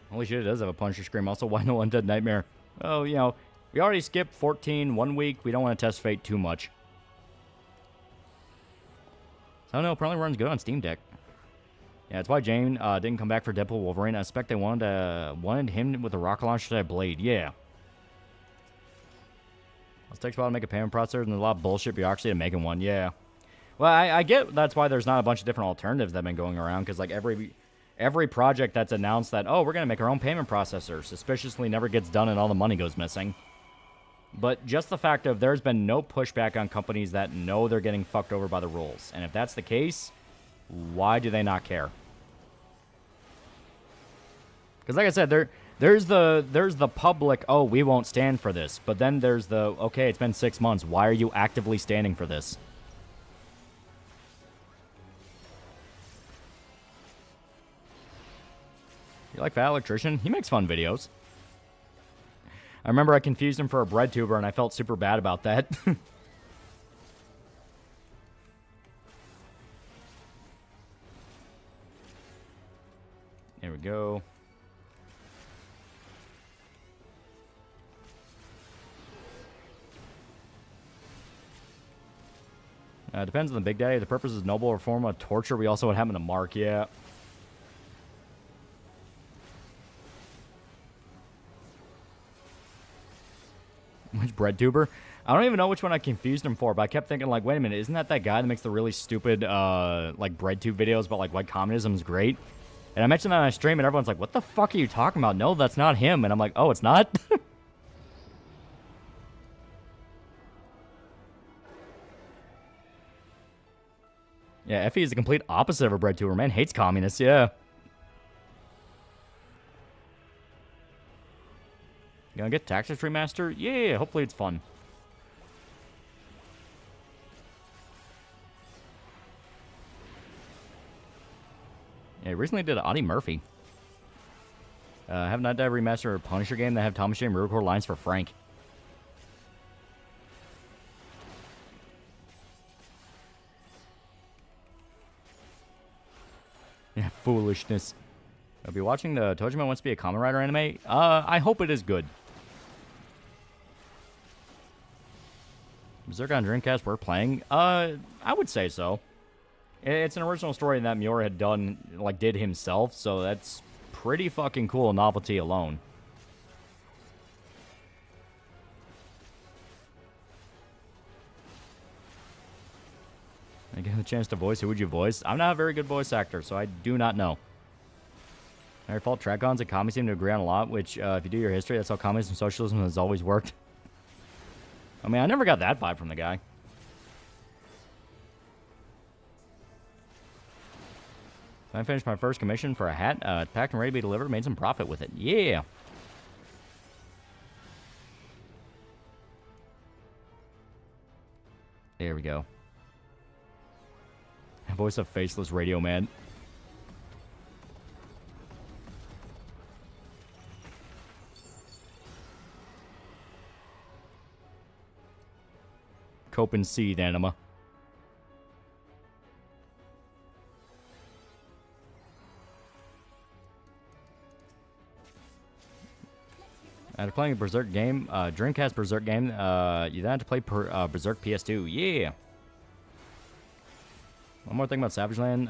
Holy shit, it does have a Punisher scream. Also, why no Undead Nightmare? Oh, you know, we already skipped 14 1 week. We don't want to test Fate too much. So, no, apparently runs good on Steam Deck. Yeah, that's why Jane didn't come back for Deadpool Wolverine. I suspect they wanted him with a rocket launcher type blade. Yeah. It takes a while to make a payment processor, and there's a lot of bullshit bureaucracy to making one. Yeah. Well, I get that's why there's not a bunch of different alternatives that have been going around, because like every project that's announced that, oh, we're going to make our own payment processor, suspiciously never gets done and all the money goes missing. But just the fact of there's been no pushback on companies that know they're getting fucked over by the rules. And if that's the case, why do they not care? Because like I said, there's the public, oh, we won't stand for this. But then there's the, okay, it's been 6 months. Why are you actively standing for this? You like Fat Electrician? He makes fun videos. I remember I confused him for a bread tuber, and I felt super bad about that. There we go. Depends on the Big Daddy. The purpose is noble or form of torture. We also would happen to Mark, yeah. Which bread tuber? I don't even know which one I confused him for, but I kept thinking, like, wait a minute, isn't that guy that makes the really stupid, like, bread tube videos about, like, why communism is great? And I mentioned that on my stream, and everyone's like, what the fuck are you talking about? No, that's not him. And I'm like, oh, it's not? Yeah, Effie is the complete opposite of a bread tuber. Man hates communists, yeah. You gonna get Taxes Remaster? Yeah, hopefully it's fun. Yeah, recently did Audie Murphy. Have not done a remaster or Punisher game that have Thomas Jane record lines for Frank. Yeah, foolishness. I'll be watching the Tojima Wants to Be a Kamen Rider anime. I hope it is good. Berserk on Dreamcast worth playing? I would say so. It's an original story that Miura had done, like, did himself, so that's pretty fucking cool novelty alone. I get the chance to voice. Who would you voice? I'm not a very good voice actor, so I do not know. Our fault Tracons and commies seem to agree on a lot, which, if you do your history, that's how communism and socialism has always worked. I mean, I never got that vibe from the guy. I finished my first commission for a hat. It's packed and ready to be delivered. Made some profit with it. Yeah. There we go. Voice of Faceless Radio Man. Cope and seed anima. After playing a Berserk game, Dreamcast Berserk game, you then have to play Berserk PS2. Yeah. One more thing about Savage Land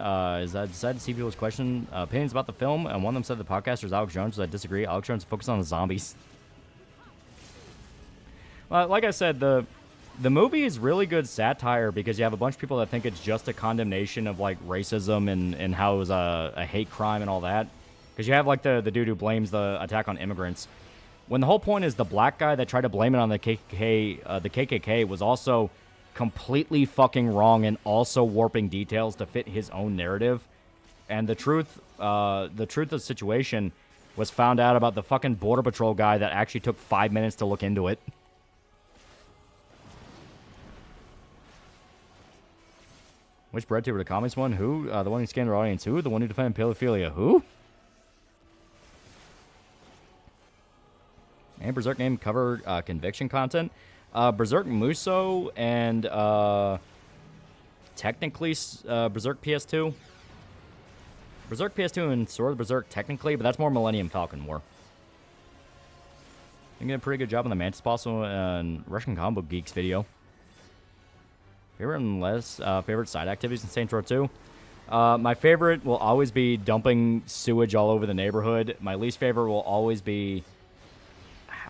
is I decided to see people's opinions about the film, and one of them said the podcaster is Alex Jones, so I disagree. Alex Jones focused on the zombies. Like I said, the movie is really good satire because you have a bunch of people that think it's just a condemnation of like racism and how it was a hate crime and all that. Because you have like the dude who blames the attack on immigrants, when the whole point is the black guy that tried to blame it on the KKK was also completely fucking wrong and also warping details to fit his own narrative. And the truth of the situation was found out about the fucking Border Patrol guy that actually took 5 minutes to look into it. Which bread tuber? The comments one? Who? The one who scanned their audience? Who? The one who defended pedophilia? Who? And Berserk game cover conviction content. Berserk Muso and technically Berserk PS2. Berserk PS2 and Sword of Berserk technically, but that's more Millennium Falcon War. I did a pretty good job on the Mantis Boss and Russian Combo Geeks video. Favorite and less favorite side activities in Saints Row 2? My favorite will always be dumping sewage all over the neighborhood. My least favorite will always be...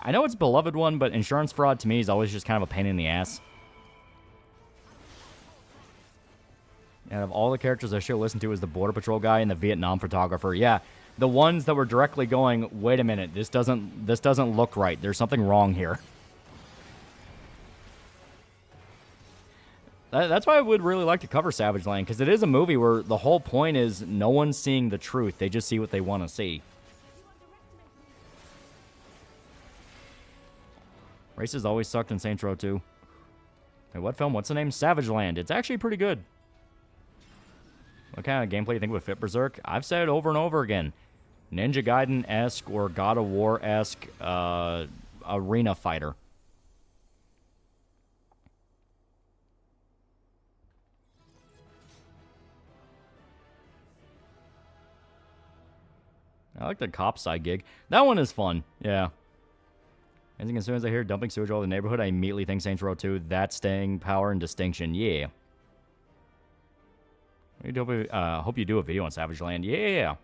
I know it's a beloved one, but insurance fraud to me is always just kind of a pain in the ass. And of all the characters I should listen to is the Border Patrol guy and the Vietnam photographer. Yeah, the ones that were directly going, wait a minute, this doesn't look right. There's something wrong here. That's why I would really like to cover Savage Land, because it is a movie where the whole point is no one's seeing the truth. They just see what they want to see. Races always sucked in Saints Row 2. Wait, what film? What's the name? Savage Land. It's actually pretty good. What kind of gameplay do you think would fit Berserk? I've said it over and over again. Ninja Gaiden-esque or God of War-esque arena fighter. I like the cop side gig. That one is fun. Yeah. As soon as I hear dumping sewage all over the neighborhood, I immediately think Saints Row 2. That's staying power and distinction. Yeah. Hope you do a video on Savage Land. Yeah.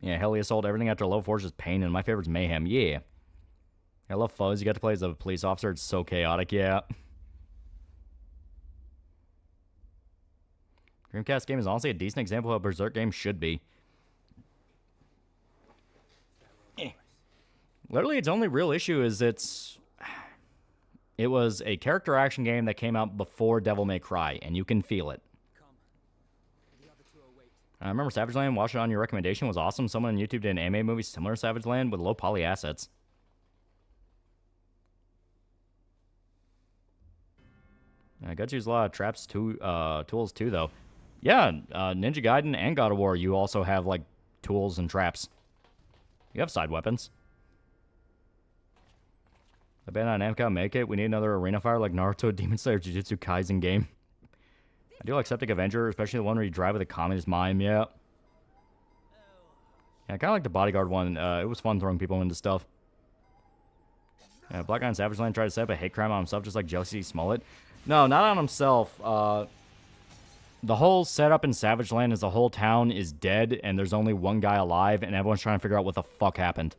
Yeah, Heli Assault. Everything after Low Force is pain, and my favorite's Mayhem. Yeah. I love Fuzz. You got to play as a police officer. It's so chaotic. Yeah. Dreamcast game is honestly a decent example of how Berserk game should be. Literally, its only real issue is it was a character action game that came out before Devil May Cry, and you can feel it. I remember Savage Land, watching it on your recommendation, was awesome. Someone on YouTube did an anime movie similar to Savage Land with low poly assets. I got to use a lot of traps tools too, though. Yeah, Ninja Gaiden and God of War, you also have, like, tools and traps. You have side weapons. The band on Namco make it. We need another arena fire like Naruto, Demon Slayer, Jujutsu Kaisen game. I do like Septic Avenger, especially the one where you drive with a communist mime, yeah. Yeah, I kind of like the Bodyguard one. It was fun throwing people into stuff. Yeah, Black Guy in Savage Land tried to set up a hate crime on himself, just like Jealousy Smollett. No, not on himself. The whole setup in Savage Land is the whole town is dead, and there's only one guy alive, and everyone's trying to figure out what the fuck happened.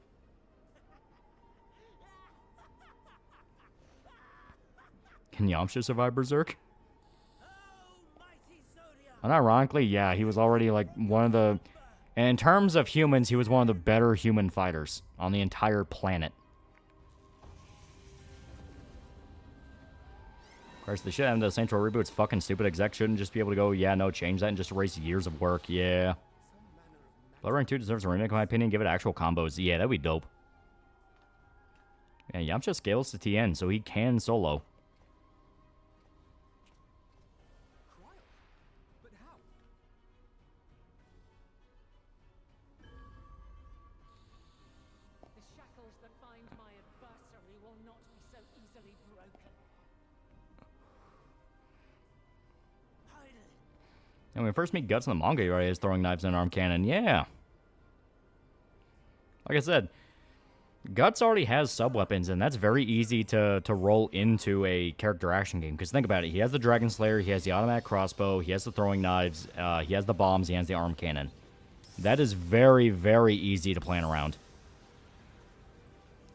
Can Yamcha survive Berserk? Unironically, yeah, he was already, like, one of the... And in terms of humans, he was one of the better human fighters on the entire planet. Of course, the shit out of the Saints Row reboot's fucking stupid. Exec shouldn't just be able to go, yeah, no, change that and just erase years of work, yeah. Bloodborne 2 deserves a remake, in my opinion. Give it actual combos. Yeah, that'd be dope. Yeah, Yamcha scales to TN, so he can solo. And when we first meet Guts in the manga, he already is throwing knives in an arm cannon. Yeah. Like I said, Guts already has sub-weapons, and that's very easy to roll into a character action game. Because think about it. He has the Dragon Slayer, he has the automatic crossbow, he has the throwing knives, he has the bombs, he has the arm cannon. That is very, very easy to plan around.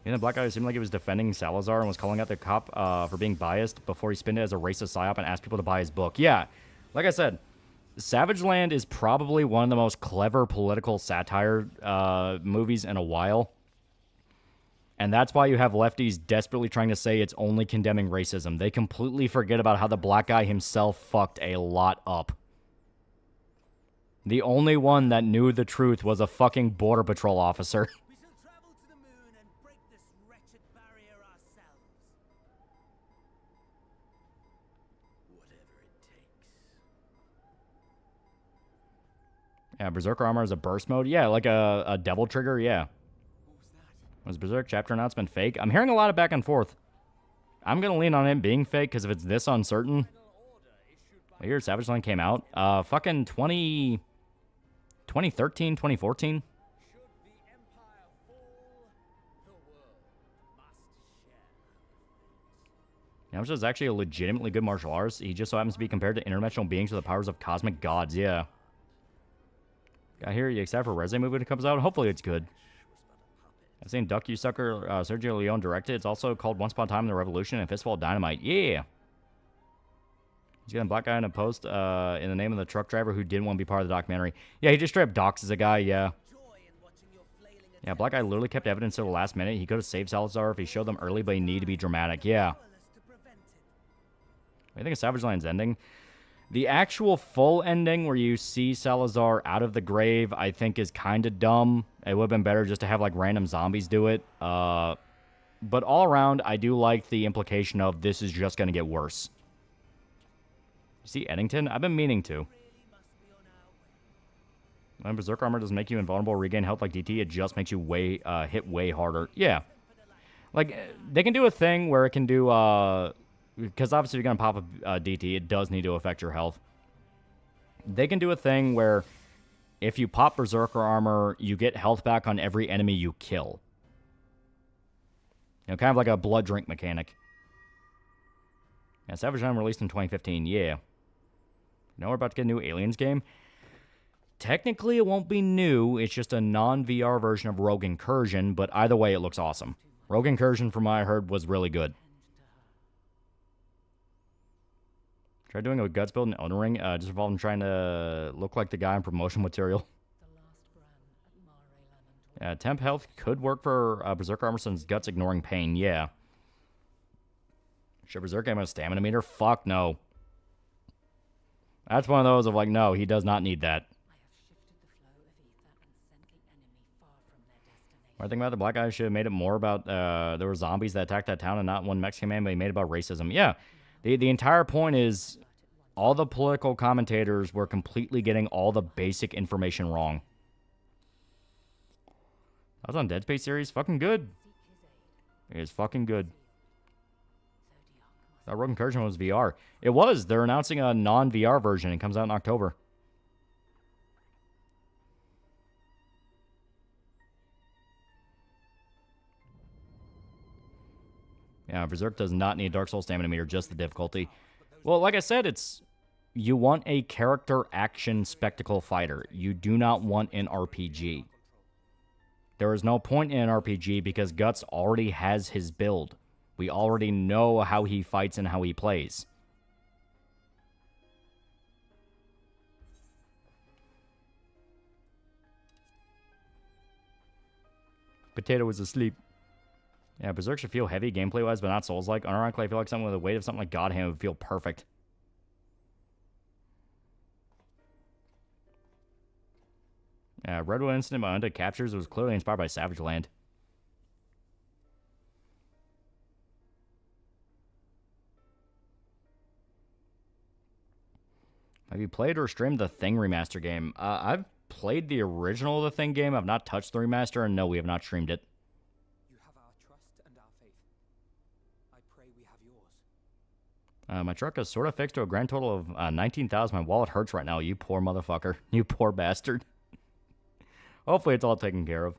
The black guy seemed like he was defending Salazar and was calling out the cop for being biased before he spun it as a racist psyop and asked people to buy his book. Yeah, like I said, Savage Land is probably one of the most clever political satire movies in a while. And that's why you have lefties desperately trying to say it's only condemning racism. They completely forget about how the black guy himself fucked a lot up. The only one that knew the truth was a fucking Border Patrol officer. We shall travel to the moon and break this wretched barrier ourselves. Whatever it takes. Yeah, Berserker armor is a burst mode. Yeah, like a devil trigger, yeah. Was Berserk chapter announcement fake? I'm hearing a lot of back and forth. I'm going to lean on it being fake, because if it's this uncertain... What year Savage Land came out? Fucking 2013, 2014? Which is actually a legitimately good martial artist. He just so happens to be compared to interdimensional beings with the powers of cosmic gods, yeah. Got here, you excited for a Resident movie when it comes out? Hopefully it's good. I've seen Duck You Sucker, Sergio Leone directed. It's also called Once Upon a Time in the Revolution and Fistful of Dynamite. Yeah! He's got a black guy in a post in the name of the truck driver who didn't want to be part of the documentary. Yeah, he just straight up doxes a guy, yeah. Yeah, black guy literally kept evidence till the last minute. He could have saved Salazar if he showed them early, but he needed to be dramatic, yeah. I think of Savage Land's ending. The actual full ending where you see Salazar out of the grave, I think is kind of dumb. It would have been better just to have, like, random zombies do it. But all around, I do like the implication of this is just going to get worse. You see Eddington? I've been meaning to. When Berserk armor doesn't make you invulnerable or regain health like DT, it just makes you hit way harder. Yeah. Like, they can do a thing where it can do... because obviously if you're going to pop a DT, it does need to affect your health. They can do a thing where if you pop Berserker armor, you get health back on every enemy you kill. You know, kind of like a blood drink mechanic. Yeah, Savage Land released in 2015, yeah. You know we're about to get a new Aliens game? Technically, it won't be new. It's just a non-VR version of Rogue Incursion, but either way, it looks awesome. Rogue Incursion, from what I heard, was really good. Tried doing a guts build in Elden Ring, just involved in trying to look like the guy in promotional material. Yeah, temp health could work for Berserk armor since guts ignoring pain, yeah. Should Berserk have a stamina meter? Fuck no. That's one of those of like, no, he does not need that. I think about the black guy should have made it more about there were zombies that attacked that town and not one Mexican man, but he made it about racism. Yeah. The entire point is all the political commentators were completely getting all the basic information wrong. I was on Dead Space series. Fucking good. It is fucking good. That Rogue Incursion was VR. It was. They're announcing a non-VR version. It comes out in October. Yeah, Berserk does not need Dark Souls stamina meter, just the difficulty. Well, like I said, it's... You want a character action spectacle fighter. You do not want an RPG. There is no point in an RPG because Guts already has his build. We already know how he fights and how he plays. Potato was asleep. Yeah, Berserk should feel heavy gameplay-wise, but not Souls-like. Unironically, I feel like something with the weight of something like Godhand would feel perfect. Yeah, Redwood Incident by Undead Captures was clearly inspired by Savage Land. Have you played or streamed the Thing remaster game? I've played the original of the Thing game. I've not touched the remaster, and no, we have not streamed it. You have our trust and our faith. I pray we have yours. My truck is sort of fixed to a grand total of 19,000. My wallet hurts right now. You poor motherfucker. You poor bastard. Hopefully it's all taken care of.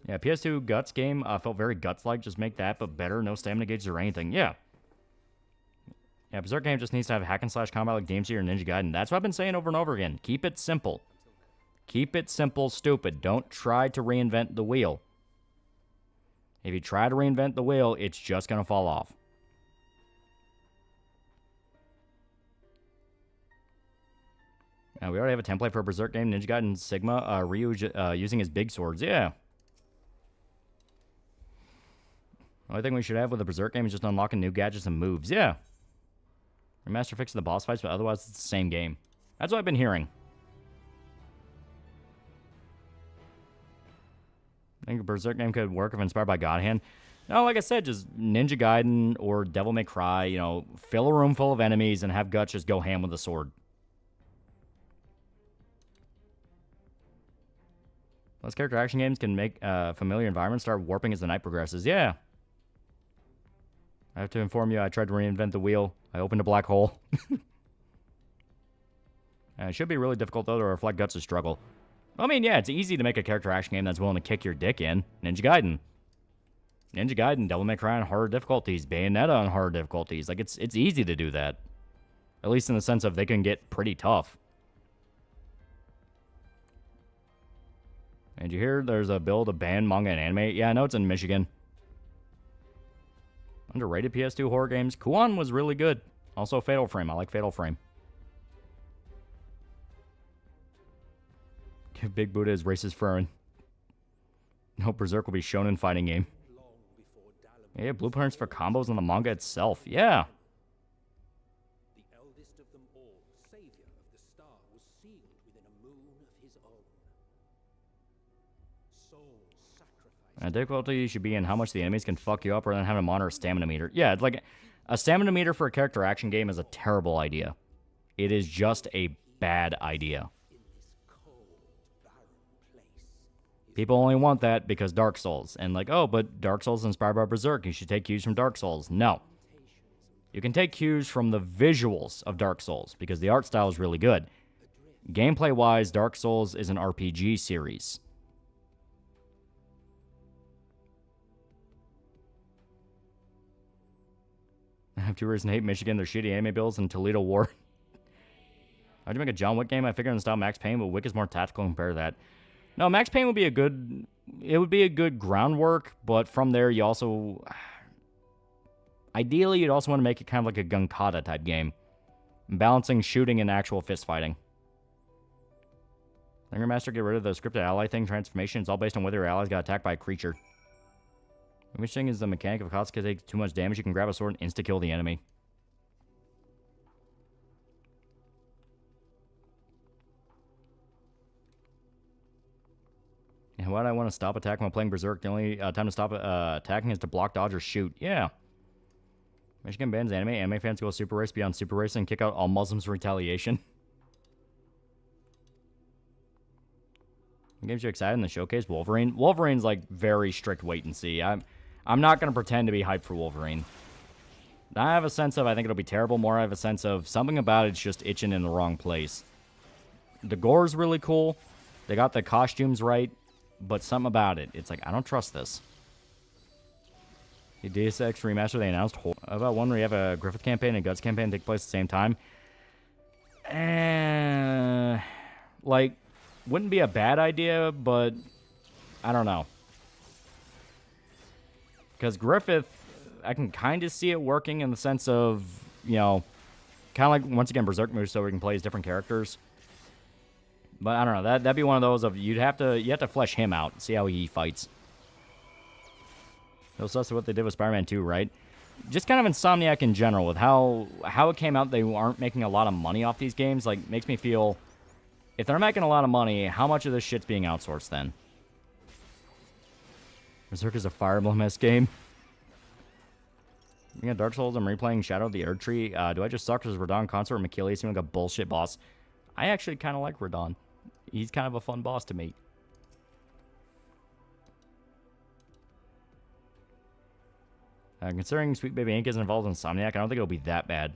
Yeah, PS2 Guts game felt very Guts-like. Just make that, but better. No stamina gauges or anything. Yeah. Yeah, Berserk game just needs to have hack and slash combat like DMC or Ninja Gaiden. That's what I've been saying over and over again. Keep it simple. Keep it simple, stupid. Don't try to reinvent the wheel. If you try to reinvent the wheel, it's just going to fall off. We already have a template for a Berserk game. Ninja Gaiden Sigma. Ryu using his big swords. Yeah. The only thing we should have with a Berserk game is just unlocking new gadgets and moves. Yeah. Remaster fixes the boss fights, but otherwise it's the same game. That's what I've been hearing. I think a Berserk game could work if inspired by God Hand. No, like I said, just Ninja Gaiden or Devil May Cry, you know, fill a room full of enemies and have Guts just go ham with a sword. Those character action games can make familiar environments start warping as the night progresses. Yeah. I have to inform you, I tried to reinvent the wheel. I opened a black hole. It should be really difficult, though, to reflect Guts' struggle. I mean, yeah, it's easy to make a character action game that's willing to kick your dick in. Ninja Gaiden. Ninja Gaiden, Devil May Cry on harder difficulties. Bayonetta on harder difficulties. Like, it's easy to do that. At least in the sense of they can get pretty tough. And you hear there's a bill to ban manga and anime? Yeah, I know it's in Michigan. Underrated PS2 horror games. Kuon was really good. Also Fatal Frame. I like Fatal Frame. Give Big Buddha his racist furrin. No, Berserk will be shonen fighting game. Yeah, blueprints for combos on the manga itself. Yeah. The eldest of them all, savior of the star, was sealed within a moon of his own. Soul sacrifice. Difficulty should be in how much the enemies can fuck you up rather than having to monitor a stamina meter. Yeah, it's like a stamina meter for a character action game is a terrible idea. It is just a bad idea. People only want that because Dark Souls. And like, oh, but Dark Souls is inspired by Berserk. You should take cues from Dark Souls. No. You can take cues from the visuals of Dark Souls because the art style is really good. Gameplay-wise, Dark Souls is an RPG series. I have two reasons to hate Michigan. Their shitty anime bills and Toledo War. How'd you make a John Wick game? I figured in style Max Payne, but Wick is more tactical compared to that. No, Max Payne would be a good... It would be a good groundwork, but from there you also... Ideally, you'd also want to make it kind of like a Gunkata type game. Balancing shooting and actual fist fighting. Finger Master, get rid of the scripted ally thing. Transformation. It's all based on whether your allies got attacked by a creature. Which thing is the mechanic of Katsuki takes too much damage, you can grab a sword and insta-kill the enemy. And why do I want to stop attacking while playing Berserk? The only time to stop attacking is to block, dodge, or shoot. Yeah. Michigan bans anime. Anime fans go super race beyond super race and kick out all Muslims for retaliation. Games you excited in the showcase? Wolverine. Wolverine's like very strict wait and see. I'm not going to pretend to be hyped for Wolverine. I have a sense of I think it'll be terrible. More I have a sense of something about it's just itching in the wrong place. The gore's really cool. They got the costumes right. But something about it, it's like, I don't trust this. The Deus Ex remaster they announced. How about one where you have a Griffith campaign and a Guts campaign take place at the same time? Like, wouldn't be a bad idea, but I don't know. Because Griffith, I can kind of see it working in the sense of, you know, kind of like, once again, Berserk moves so we can play as different characters. But I don't know. That'd be one of those of you have to flesh him out, see how he fights. Those sucks what they did with Spider-Man 2, right? Just kind of Insomniac in general with how it came out. They aren't making a lot of money off these games. Like makes me feel if they're making a lot of money, how much of this shit's being outsourced then? Berserk is a Fire Emblem-esque game. You got Dark Souls. I'm replaying Shadow of the Erd Tree. Do I just suck because Radon Consort and Machilius seem like a bullshit boss? I actually kind of like Radon. He's kind of a fun boss to meet. Considering Sweet Baby Ink isn't involved in Insomniac, I don't think it'll be that bad.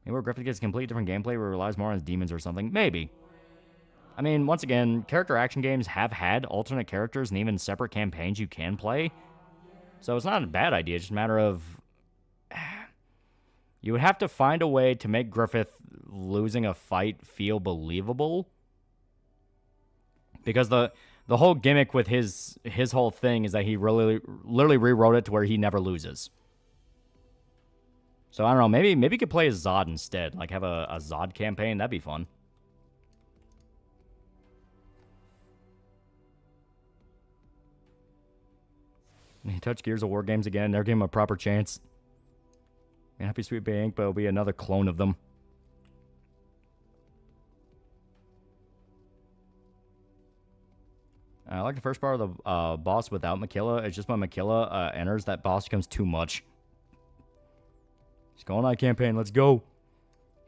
Maybe where Griffith gets complete different gameplay where it relies more on his demons or something. Maybe. I mean, once again, character action games have had alternate characters and even separate campaigns you can play. So it's not a bad idea. It's just a matter of... You would have to find a way to make Griffith losing a fight feel believable. Because the whole gimmick with his whole thing is that he literally rewrote it to where he never loses. So I don't know, maybe you could play as Zod instead. Like have a Zod campaign, that'd be fun. He touched Gears of War games again. They're giving him a proper chance. And Happy Sweet Bay Inc., but it'll be another clone of them. I like the first part of the boss without Makilla. It's just when Makilla enters, that boss becomes too much. Just going on campaign. Let's go.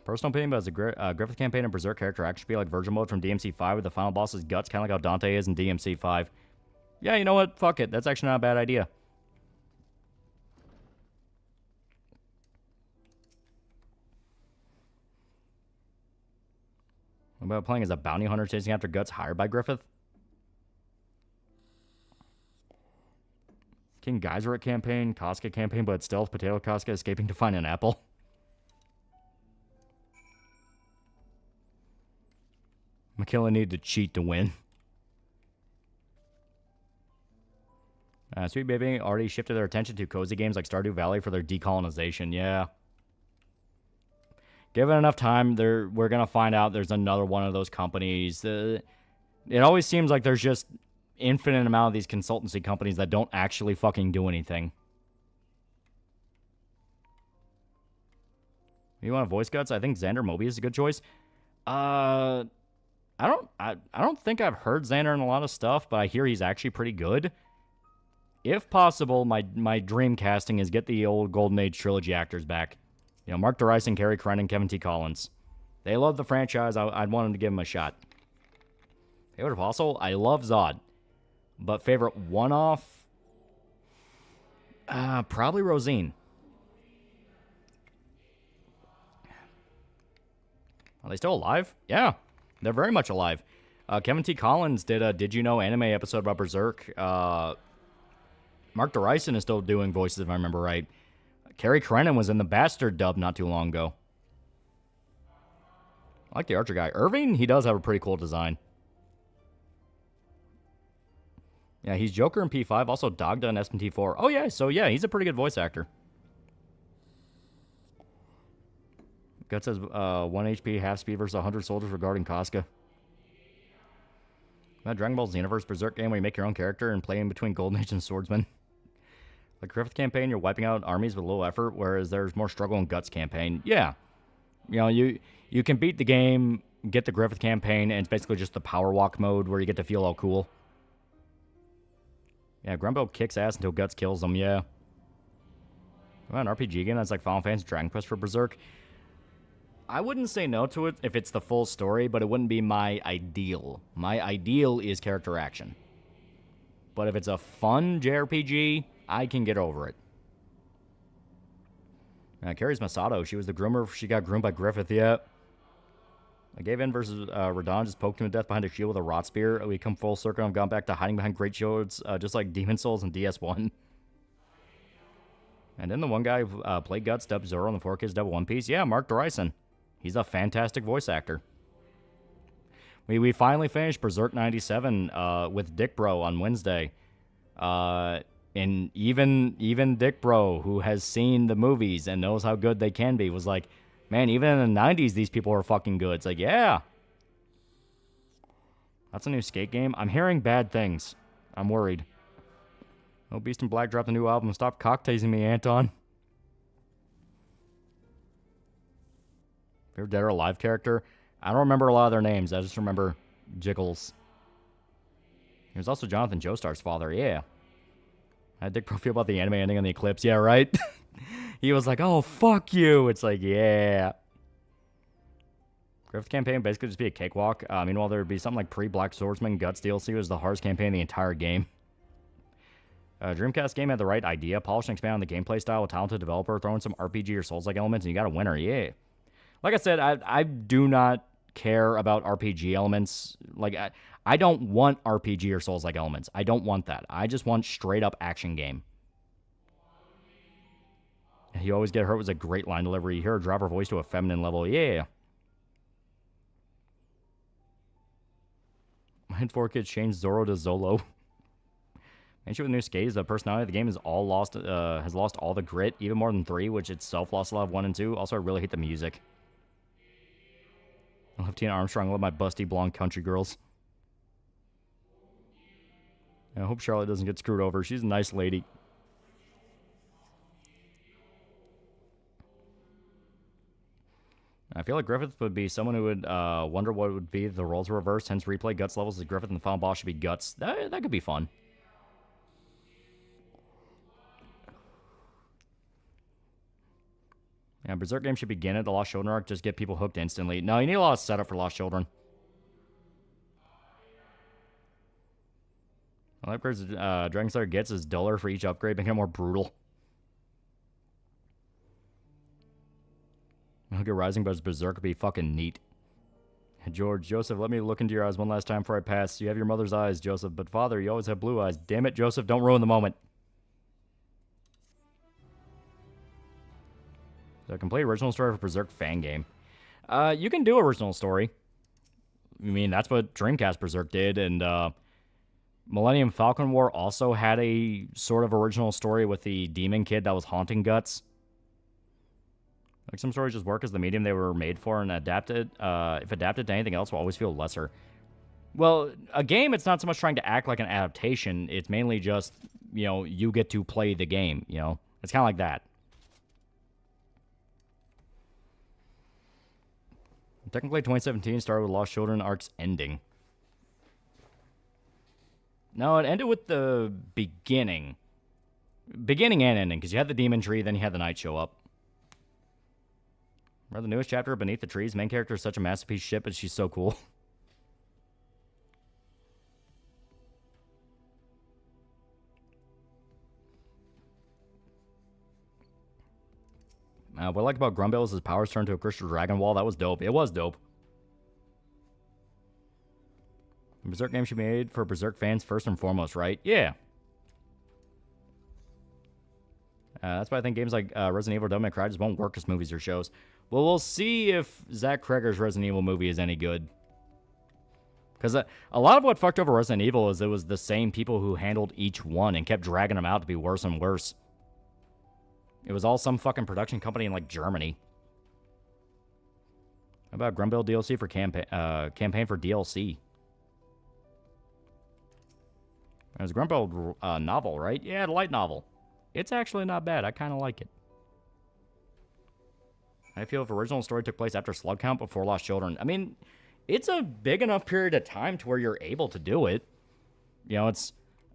Personal opinion, but as a Griffith campaign and Berserk character actually be like Virgin Mode from DMC5 with the final boss's guts, kind of like how Dante is in DMC5. Yeah, you know what? Fuck it. That's actually not a bad idea. What about playing as a bounty hunter chasing after guts hired by Griffith? King Geyserite campaign, Casca campaign, but stealth Potato Casca escaping to find an apple. Makilla needed to cheat to win. Sweet Baby already shifted their attention to cozy games like Stardew Valley for their decolonization. Yeah. Given enough time, we're going to find out there's another one of those companies. It always seems like there's just infinite amount of these consultancy companies that don't actually fucking do anything. You want voice guts? I think Xander Moby is a good choice. I don't think I've heard Xander in a lot of stuff, but I hear he's actually pretty good. If possible, my dream casting is get the old Golden Age trilogy actors back. You know, Mark DeRice, Carrie Krenn, and Kevin T. Collins. They love the franchise. I'd want them to give them a shot. Favorite Apostle? I love Zod. But favorite one-off? Probably Rosine. Are they still alive? Yeah, they're very much alive. Kevin T. Collins did a Did You Know anime episode about Berserk. Mark DeRison is still doing voices, if I remember right. Carrie Krennan was in the Bastard dub not too long ago. I like the Archer guy. Irving, he does have a pretty cool design. Yeah, he's Joker in P5, also Dogda in SMT4. Oh, yeah, so yeah, he's a pretty good voice actor. Guts says 1 HP, half speed versus 100 soldiers regarding Casca. That Dragon Ball Xenoverse Berserk game where you make your own character and play in between Golden Age and Swordsman. Like Griffith campaign, you're wiping out armies with little effort, whereas there's more struggle in Guts campaign. Yeah. You know, you can beat the game, get the Griffith campaign, and it's basically just the power walk mode where you get to feel all cool. Yeah, Grumbo kicks ass until Guts kills him, yeah. Well, an RPG game that's like Final Fantasy Dragon Quest for Berserk. I wouldn't say no to it if it's the full story, but it wouldn't be my ideal. My ideal is character action. But if it's a fun JRPG, I can get over it. Carrie's Masato. She was the groomer. She got groomed by Griffith, yeah. I gave in versus Radon. Just poked him to death behind a shield with a rot spear. We come full circle and gone back to hiding behind great shields, just like Demon Souls and DS1. And then the one guy who played Guts, dubbed Zoro in the 4Kids Double One Piece. Yeah, Mark DeRison. He's a fantastic voice actor. We finally finished Berserk 97 with Dick Bro on Wednesday. And even Dick Bro, who has seen the movies and knows how good they can be, was like, man, even in the 90s, these people are fucking good. It's like, yeah. That's a new skate game. I'm hearing bad things. I'm worried. Oh, Beast in Black dropped a new album. Stop cock-tasing me, Anton. Favorite Dead or Alive character? I don't remember a lot of their names. I just remember Jiggles. He was also Jonathan Joestar's father. Yeah. I had Dick Pro feel about the anime ending on the Eclipse. Yeah, right? He was like, oh, fuck you. It's like, yeah. Griffith campaign basically just be a cakewalk. Meanwhile, there would be something like pre-Black Swordsman Guts DLC was the hardest campaign in the entire game. Dreamcast game had the right idea. Polish and expand on the gameplay style with talented developer, throwing some RPG or Souls-like elements, and you got a winner. Yeah. Like I said, I do not care about RPG elements. Like, I don't want RPG or Souls-like elements. I don't want that. I just want straight-up action game. You always get hurt was a great line delivery. You hear a driver voice to a feminine level. Yeah. I had 4 kids change Zoro to Zolo. And shit with new skates, the personality of the game is all lost. Has lost all the grit, even more than 3, which itself lost a lot of 1 and 2. Also, I really hate the music. I love Tina Armstrong. I love my busty blonde country girls. I hope Charlotte doesn't get screwed over. She's a nice lady. I feel like Griffith would be someone who would wonder what would be if the roles were reversed. Hence, replay Guts levels as Griffith and the final boss should be Guts. That could be fun. Yeah, Berserk game should begin at the Lost Children arc. Just get people hooked instantly. No, you need a lot of setup for Lost Children. The upgrades Dragon Slayer gets is duller for each upgrade, making it more brutal. I'll get Rising, but Berserk would be fucking neat. George, Joseph, let me look into your eyes one last time before I pass. You have your mother's eyes, Joseph, but father, you always have blue eyes. Damn it, Joseph, don't ruin the moment. So complete original story for Berserk fan game. You can do original story. I mean, that's what Dreamcast Berserk did, and Millennium Falcon War also had a sort of original story with the demon kid that was haunting Guts. Like, some stories just work as the medium they were made for, and adapted, if adapted to anything else, will always feel lesser. Well, a game, it's not so much trying to act like an adaptation. It's mainly just, you know, you get to play the game, you know? It's kind of like that. Technically, 2017 started with Lost Children arc's ending. No, it ended with the beginning. Beginning and ending, because you had the demon tree, then you had the night show up. Remember the newest chapter of Beneath the Trees? Main character is such a masterpiece shit, but she's so cool. What I like about Grumble is his powers turned to a crystal dragon wall. That was dope. It was dope. Berserk game should be made for Berserk fans first and foremost, right? Yeah. That's why I think games like Resident Evil or Devil May Cry just won't work as movies or shows. Well, we'll see if Zach Kreger's Resident Evil movie is any good. Because a lot of what fucked over Resident Evil is it was the same people who handled each one and kept dragging them out to be worse and worse. It was all some fucking production company in, like, Germany. How about Grumble DLC for campaign for DLC? It was a Grumble novel, right? Yeah, the light novel. It's actually not bad. I kind of like it. I feel if original story took place after Slug Count before Lost Children. I mean, it's a big enough period of time to where you're able to do it. You know, it's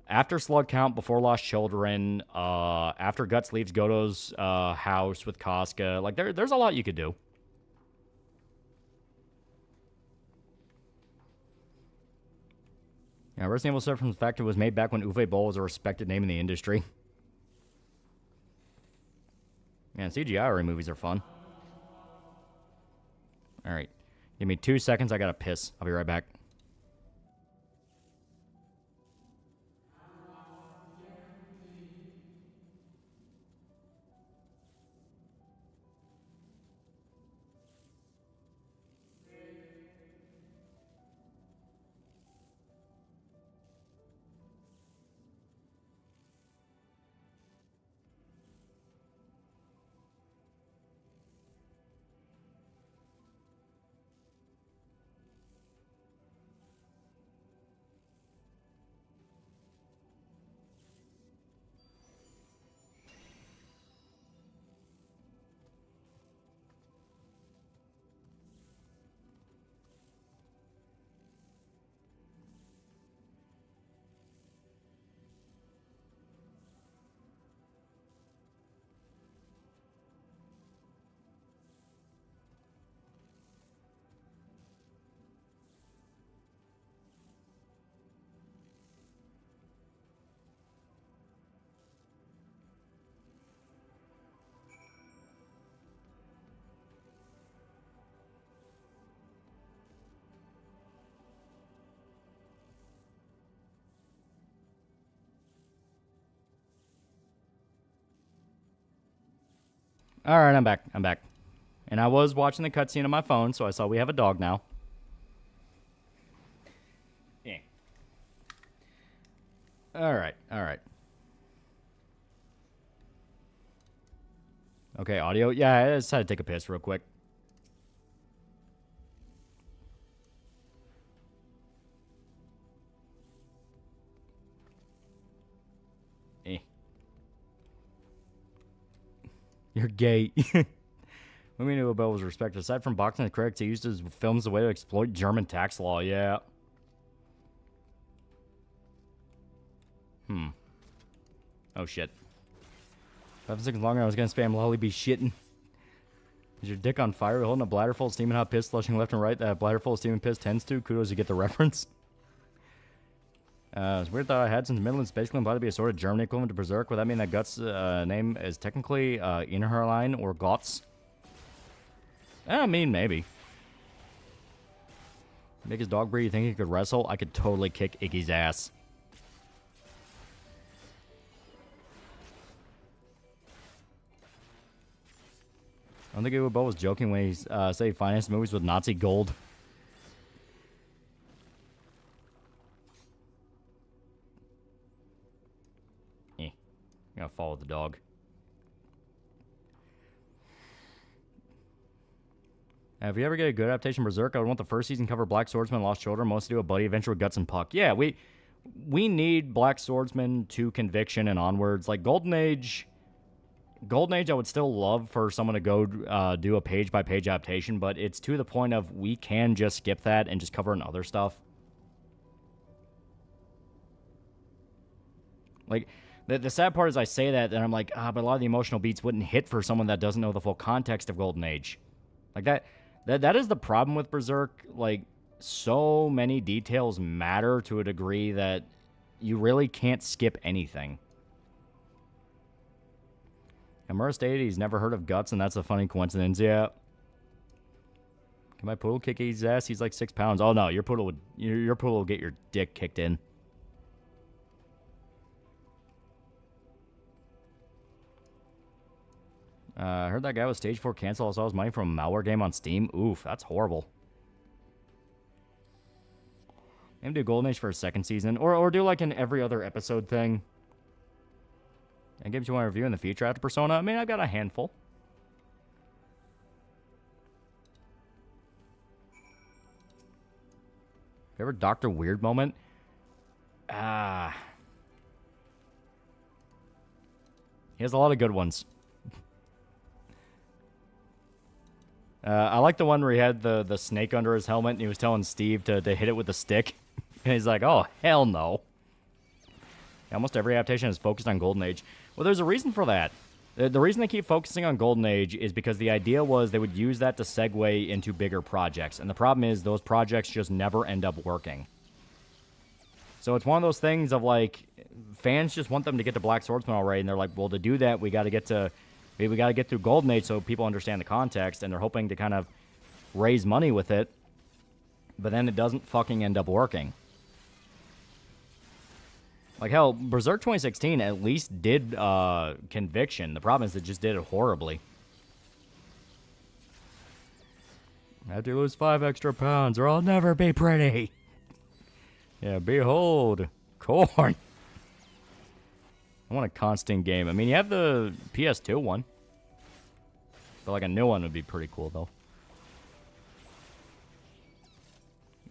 after Slug Count, before Lost Children, after Guts leaves Goto's house with Casca. Like, there's a lot you could do. Yeah, Resident Evil 7 from the factory was made back when Uwe Boll was a respected name in the industry. Yeah, CGI movies are fun. Alright. Give me 2 seconds, I gotta piss. I'll be right back. Alright, I'm back. I'm back. And I was watching the cutscene on my phone, so I saw we have a dog now. Yeah. Alright. Okay, audio. Yeah, I just had to take a piss real quick. You're gay. What we knew about was respect. Aside from boxing the critics, he used his films as a way to exploit German tax law. Yeah. Oh, shit. 5 seconds longer, I was gonna spam Lolly be shitting. Is your dick on fire? You're holding a bladder full of steaming hot piss, flushing left and right. That bladder full of steaming piss tends to. Kudos, you get the reference. It's weird thought I had since Midland's basically implied to be a sort of German equivalent to Berserk. Would that mean that Guts' name is technically Inherline or Gots? I mean, maybe. Make his dog breed, you think he could wrestle? I could totally kick Iggy's ass. I don't think Uwe was joking when he said he financed movies with Nazi gold. I'm gonna follow the dog. If you ever get a good adaptation of Berserk, I would want the first season cover Black Swordsman, Lost Shoulder, most to do a buddy adventure with Guts and Puck. Yeah, we need Black Swordsman to Conviction and onwards. Like Golden Age, I would still love for someone to go do a page-by-page adaptation, but it's to the point of we can just skip that and just cover in other stuff. Like, the sad part is I say that, and I'm like, but a lot of the emotional beats wouldn't hit for someone that doesn't know the full context of Golden Age. Like, that is the problem with Berserk. Like, so many details matter to a degree that you really can't skip anything. Amura stated he's never heard of Guts, and that's a funny coincidence. Yeah. Can my poodle kick his ass? He's like 6 pounds. Oh no, your poodle will get your dick kicked in. I heard that guy was stage 4 cancel. I saw his money from a malware game on Steam. Oof, that's horrible. Maybe do Golden Age for a second season, or do like an every other episode thing. And games you want to review in the future after Persona? I mean, I've got a handful. Favorite Dr. Weird moment? He has a lot of good ones. I like the one where he had the snake under his helmet and he was telling Steve to hit it with a stick. And he's like, oh, hell no. Almost every adaptation is focused on Golden Age. Well, there's a reason for that. The reason they keep focusing on Golden Age is because the idea was they would use that to segue into bigger projects. And the problem is those projects just never end up working. So it's one of those things of like, fans just want them to get to Black Swordsman already. And they're like, well, to do that, we got to get through Golden Age so people understand the context. And they're hoping to kind of raise money with it. But then it doesn't fucking end up working. Like, hell, Berserk 2016 at least did Conviction. The problem is it just did it horribly. I have to lose 5 extra pounds or I'll never be pretty. Yeah, behold, corn. I want a constant game. I mean, you have the PS2 one. But, like, a new one would be pretty cool, though.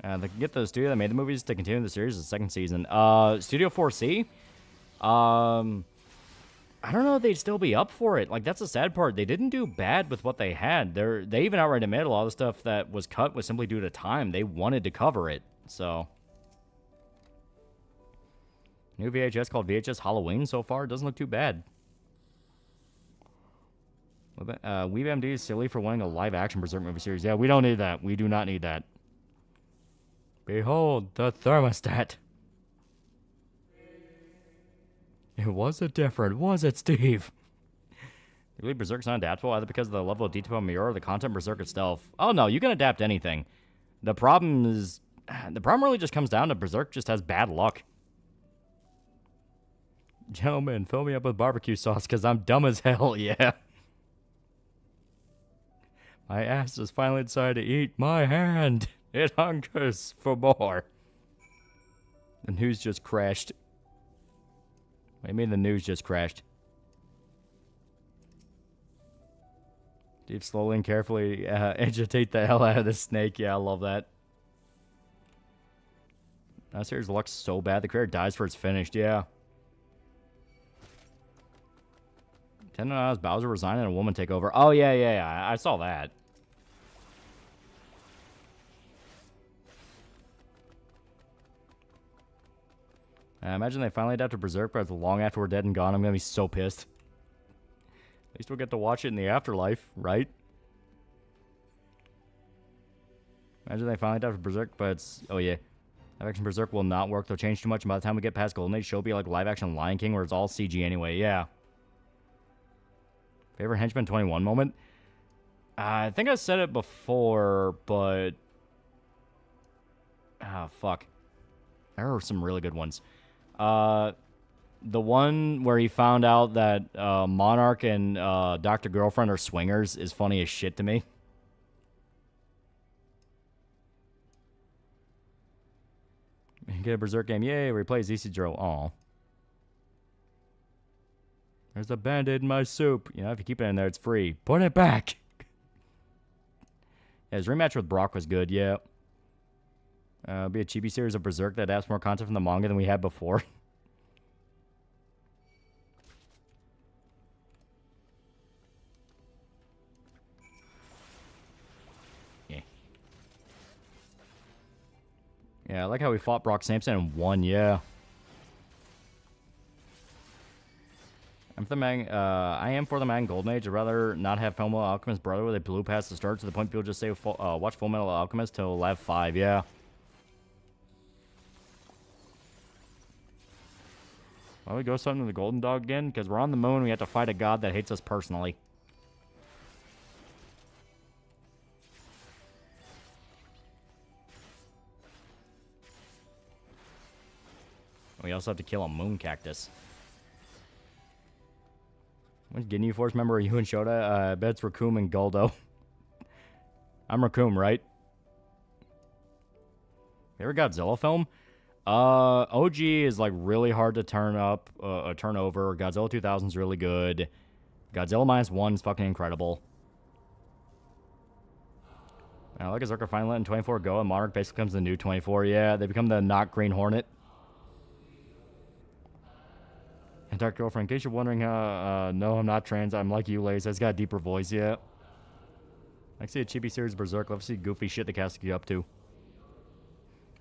They can get the studio that made the movies to continue the series the second season. Studio 4C? I don't know if they'd still be up for it. Like, that's the sad part. They didn't do bad with what they had. They even outright admit a lot of the stuff that was cut was simply due to time. They wanted to cover it, so. New VHS called VHS Halloween so far. It doesn't look too bad. WeebMD is silly for wanting a live-action Berserk movie series. Yeah, we don't need that. We do not need that. Behold, the thermostat. It wasn't different, was it, Steve? You believe Berserk's not adaptable either because of the level of detail of Mirror or the content Berserk itself? Oh no, you can adapt anything. The problem really just comes down to Berserk just has bad luck. Gentlemen, fill me up with barbecue sauce because I'm dumb as hell, yeah. My ass has finally decided to eat my hand. It hungers for more. The news just crashed. Maybe the news just crashed. Steve slowly and carefully agitate the hell out of this snake. Yeah, I love that. That series looks so bad. The creator dies for it's finished. Yeah. 10 hours, Bowser resign and a woman take over. Oh, yeah. I saw that. I imagine they finally adapted Berserk, but long after we're dead and gone, I'm going to be so pissed. At least we'll get to watch it in the afterlife, right? Imagine they finally adapted Berserk, but it's... Oh, yeah. Live-action Berserk will not work. They'll change too much, and by the time we get past Golden Age, show will be like live-action Lion King, where it's all CG anyway. Yeah. Favorite Henchman 21 moment? I think I said it before, but... Ah, fuck. There are some really good ones. The one where he found out that Monarch and Dr. Girlfriend are swingers is funny as shit to me. Get a Berserk game. Yay, replace Isidro. Aw. There's a Band-Aid in my soup. You know, if you keep it in there, it's free. Put it back. Yeah, his rematch with Brock was good, yeah. Be a chibi series of Berserk that adapts more content from the manga than we had before. Yeah, I like how we fought Brock Sampson and won, yeah. I am for the man Golden Age. I'd rather not have Fullmetal Alchemist brother with a blue past the start to the point people just say watch Fullmetal Alchemist till Lev 5, yeah. Why we go something to the Golden Dog again? Because we're on the moon, we have to fight a god that hates us personally. We also have to kill a moon cactus. Which Ginyu Force member are you and Shota? I bet it's Raccoon and Guldo. I'm Raccoon, right? Favorite Godzilla film? OG is like really hard to turn over. Godzilla 2000 is really good. Godzilla -1 is fucking incredible. I like Berserk finally letting 24 go, and Monarch basically becomes the new 24. Yeah, they become the not Green Hornet. And Dark Girlfriend, in case you're wondering, no, I'm not trans. I'm like you, Lace. It's got a deeper voice, yeah. I see a chibi series Berserk. Let's see goofy shit the cast get up to.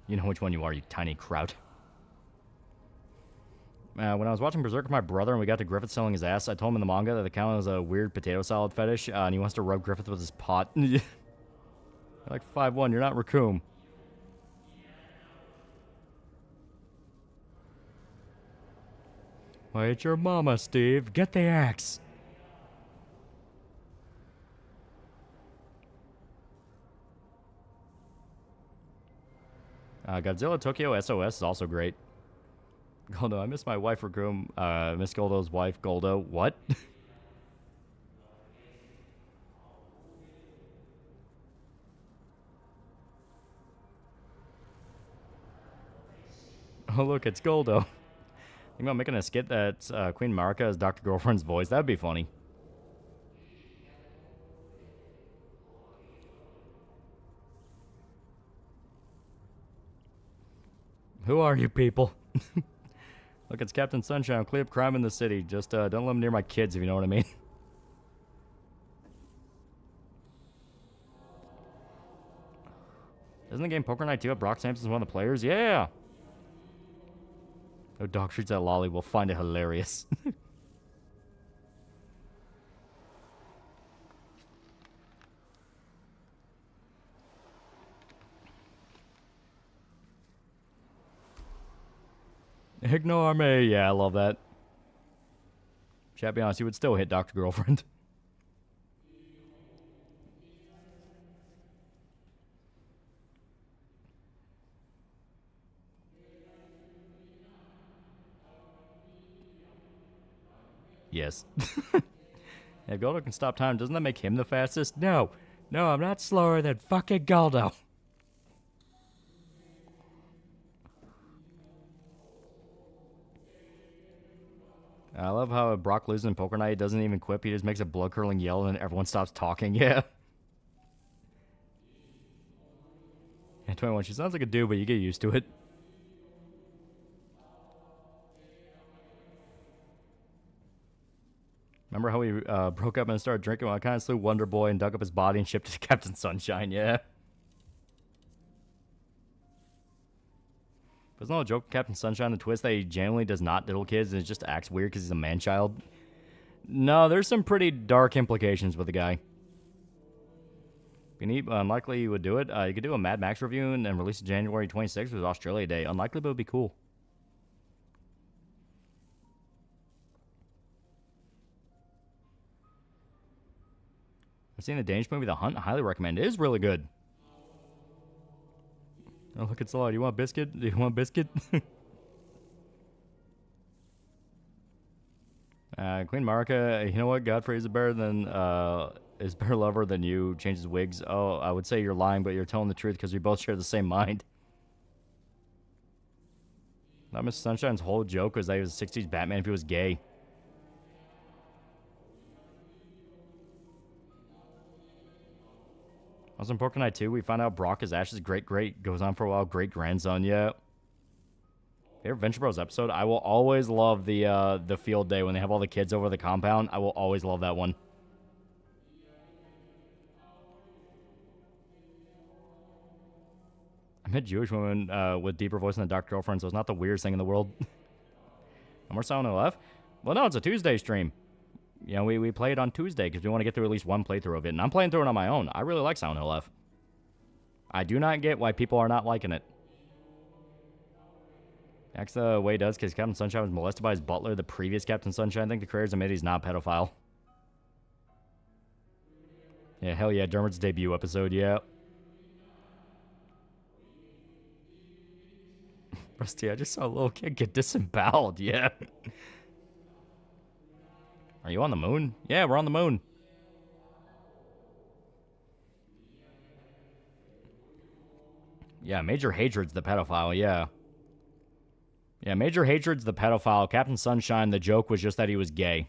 You know which one you are, you tiny kraut. When I was watching Berserk with my brother and we got to Griffith selling his ass, I told him in the manga that the count was a weird potato salad fetish, and he wants to rub Griffith with his pot. You're like 5'1", you're not Raccoon. Why, it's your mama, Steve. Get the axe. Godzilla Tokyo SOS is also great. Goldo, I miss my wife, Raccoon. Miss Goldo's wife, Goldo. What? Oh, look, it's Goldo. Think about making a skit that's Queen Marika as Dr. Girlfriend's voice. That'd be funny. Who are you people? Look, it's Captain Sunshine. Clean up crime in the city. Just don't let them near my kids, if you know what I mean. Isn't the game Poker Night 2 at Brock Sampson's one of the players? Yeah! No dog treats that lolly will find it hilarious. Ignore me. Yeah, I love that. Chat, be honest, you would still hit Dr. Girlfriend. Yes. If Goldo can stop time, doesn't that make him the fastest? No. No, I'm not slower than fucking Goldo. I love how Brock loses in Poker Night. He doesn't even quip. He just makes a blood-curdling yell and everyone stops talking. Yeah. And 21, she sounds like a dude, but you get used to it. Remember how we broke up and started drinking? Well, I kind of slew Wonder Boy and dug up his body and shipped it to Captain Sunshine, yeah. But it's not a joke, Captain Sunshine, the twist that he genuinely does not diddle kids and just acts weird because he's a man-child. No, there's some pretty dark implications with the guy. Unlikely you would do it. You could do a Mad Max review and release it January 26th, which is Australia Day. Unlikely, but it would be cool. I've seen the Danish movie The Hunt. Highly recommend. It is really good. Oh, look, it's a lot. Do you want biscuit? Do you want biscuit? Queen Marika, you know what? Godfrey is better lover than you. Changes wigs. Oh, I would say you're lying, but you're telling the truth because we both share the same mind. Not Mr. Sunshine's whole joke was that he was a 60s Batman if he was gay. Also in Poker Night 2, we find out Brock is Ash's great-great, goes on for a while, great-grandson, yeah. Favorite Venture Bros episode? I will always love the field day when they have all the kids over the compound. I will always love that one. I met Jewish women with deeper voice than a dark girlfriend, so it's not the weirdest thing in the world. No more Silent Hill left? Well, no, it's a Tuesday stream. You know, we play it on Tuesday because we want to get through at least one playthrough of it. And I'm playing through it on my own. I really like Silent Hill F. I do not get why people are not liking it. That's the way it does because Captain Sunshine was molested by his butler. The previous Captain Sunshine, I think the creators admit he's not a pedophile. Yeah, hell yeah. Dermot's debut episode, yeah. Rusty, I just saw a little kid get disemboweled, yeah. Are you on the moon? Yeah, we're on the moon. Yeah, Major Hatred's the pedophile, yeah. Yeah, Major Hatred's the pedophile. Captain Sunshine, the joke was just that he was gay.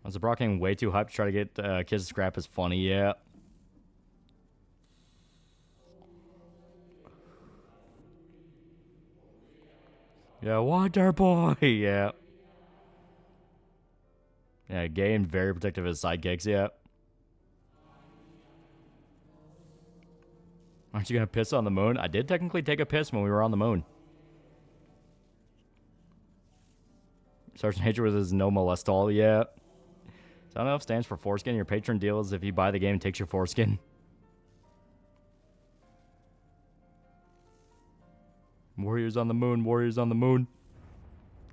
Was the Brock getting way too hyped to try to get kids to scrap is funny, yeah. Yeah, Wonder Boy, yeah. Yeah, gay and very protective of his sidekicks, yeah. Aren't you gonna piss on the moon? I did technically take a piss when we were on the moon. Sergeant Hatred with his no molest all, yeah. So I don't know if it stands for foreskin. Your patron deal is if you buy the game, it takes your foreskin. Warriors on the moon, warriors on the moon.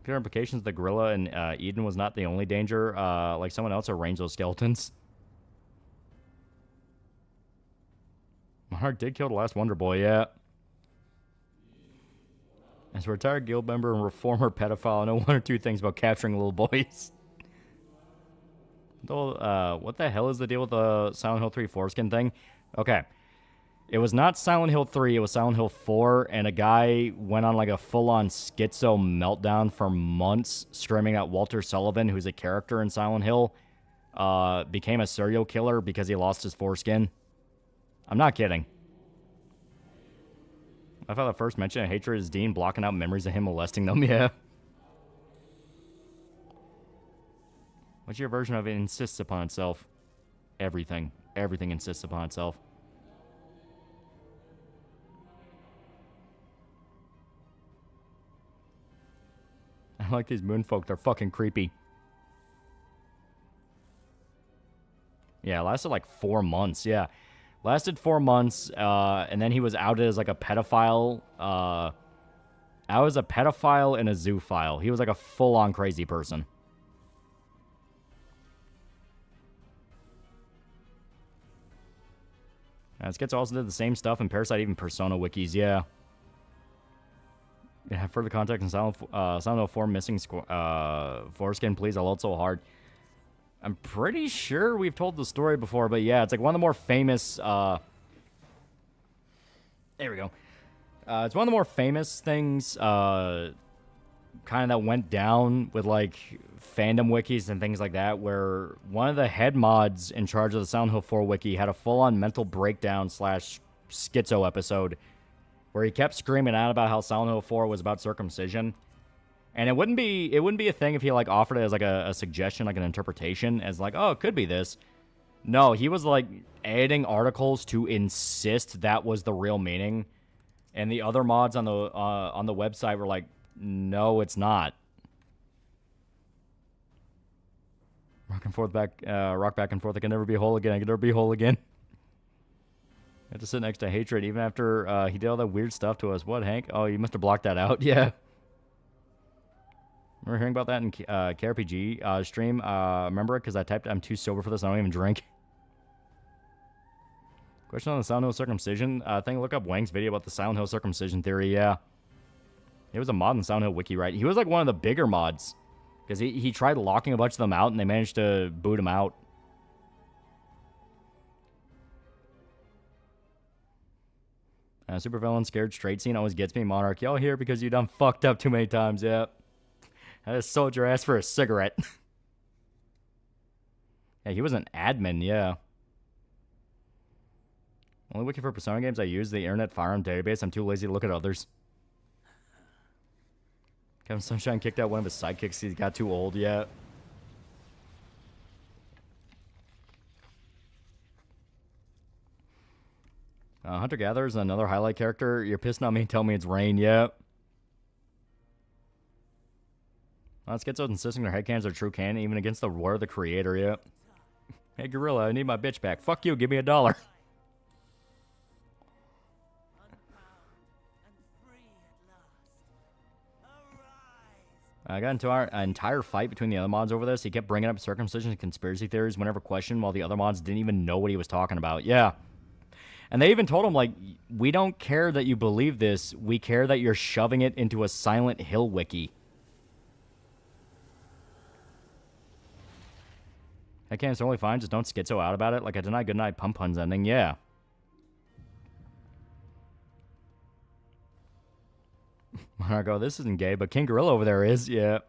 Clear implications the gorilla in Eden was not the only danger. Like someone else arranged those skeletons. Monarch did kill the last Wonder Boy, yeah. As a retired guild member and reformer pedophile, I know one or two things about capturing little boys. What the hell is the deal with the Silent Hill 3 foreskin thing? Okay. It was not Silent Hill 3, it was Silent Hill 4, and a guy went on like a full-on schizo meltdown for months, screaming at Walter Sullivan, who's a character in Silent Hill, became a serial killer because he lost his foreskin. I'm not kidding. I thought the first mention of Hatred is Dean blocking out memories of him molesting them, yeah. What's your version of it insists upon itself? Everything. Everything insists upon itself. I like these moonfolk. They're fucking creepy. Yeah, it lasted like 4 months. Yeah. Lasted 4 months, and then he was outed as like a pedophile. I was a pedophile and a zoophile. He was like a full-on crazy person. Skits also did the same stuff in Parasite, even Persona wikis, yeah. Yeah, further context in Silent Hill 4 missing foreskin, please. I love so hard. I'm pretty sure we've told the story before, but yeah, it's like one of the more famous. There we go. It's one of the more famous things, kind of that went down with, like, fandom wikis and things like that, where one of the head mods in charge of the Silent Hill 4 wiki had a full-on mental breakdown / schizo episode where he kept screaming out about how Silent Hill 4 was about circumcision. And it wouldn't be a thing if he, like, offered it as, like, a suggestion, like an interpretation, as, like, oh, it could be this. No, he was, like, adding articles to insist that was the real meaning. And the other mods on the website were like, no, it's not. Rock back and forth. I can never be whole again. I can never be whole again. I have to sit next to hatred even after he did all that weird stuff to us. What, Hank? Oh, you must have blocked that out. Yeah. Remember hearing about that in KRPG stream? Remember it? Because I typed, I'm too sober for this. I don't even drink. Question on the Silent Hill circumcision. I think look up Wang's video about the Silent Hill circumcision theory. Yeah. It was a mod in the Silent Hill wiki, right? He was like one of the bigger mods. Because he tried locking a bunch of them out, and they managed to boot him out. Supervillain scared straight scene always gets me. Monarch, y'all here because you done fucked up too many times, yeah. I just sold your ass for a cigarette. Yeah, he was an admin, yeah. Only wiki for Persona games I use the Internet Firearm database. I'm too lazy to look at others. Kevin Sunshine kicked out one of his sidekicks. He got too old yet. Hunter Gatherer is another highlight character. You're pissing on me. Tell me it's Rain. Yep. Schizo's insisting their headcanons are true canon, even against the word of the creator. Yep. Hey, Gorilla, I need my bitch back. Fuck you. Give me $1. I got into our entire fight between the other mods over this. He kept bringing up circumcision and conspiracy theories whenever questioned, while the other mods didn't even know what he was talking about. Yeah. And they even told him, like, we don't care that you believe this. We care that you're shoving it into a Silent Hill wiki. I can't, it's totally fine. Just don't schizo out about it. Like, I deny Goodnight Pump Puns ending. Yeah. I go, this isn't gay, but King Gorilla over there is. Yeah.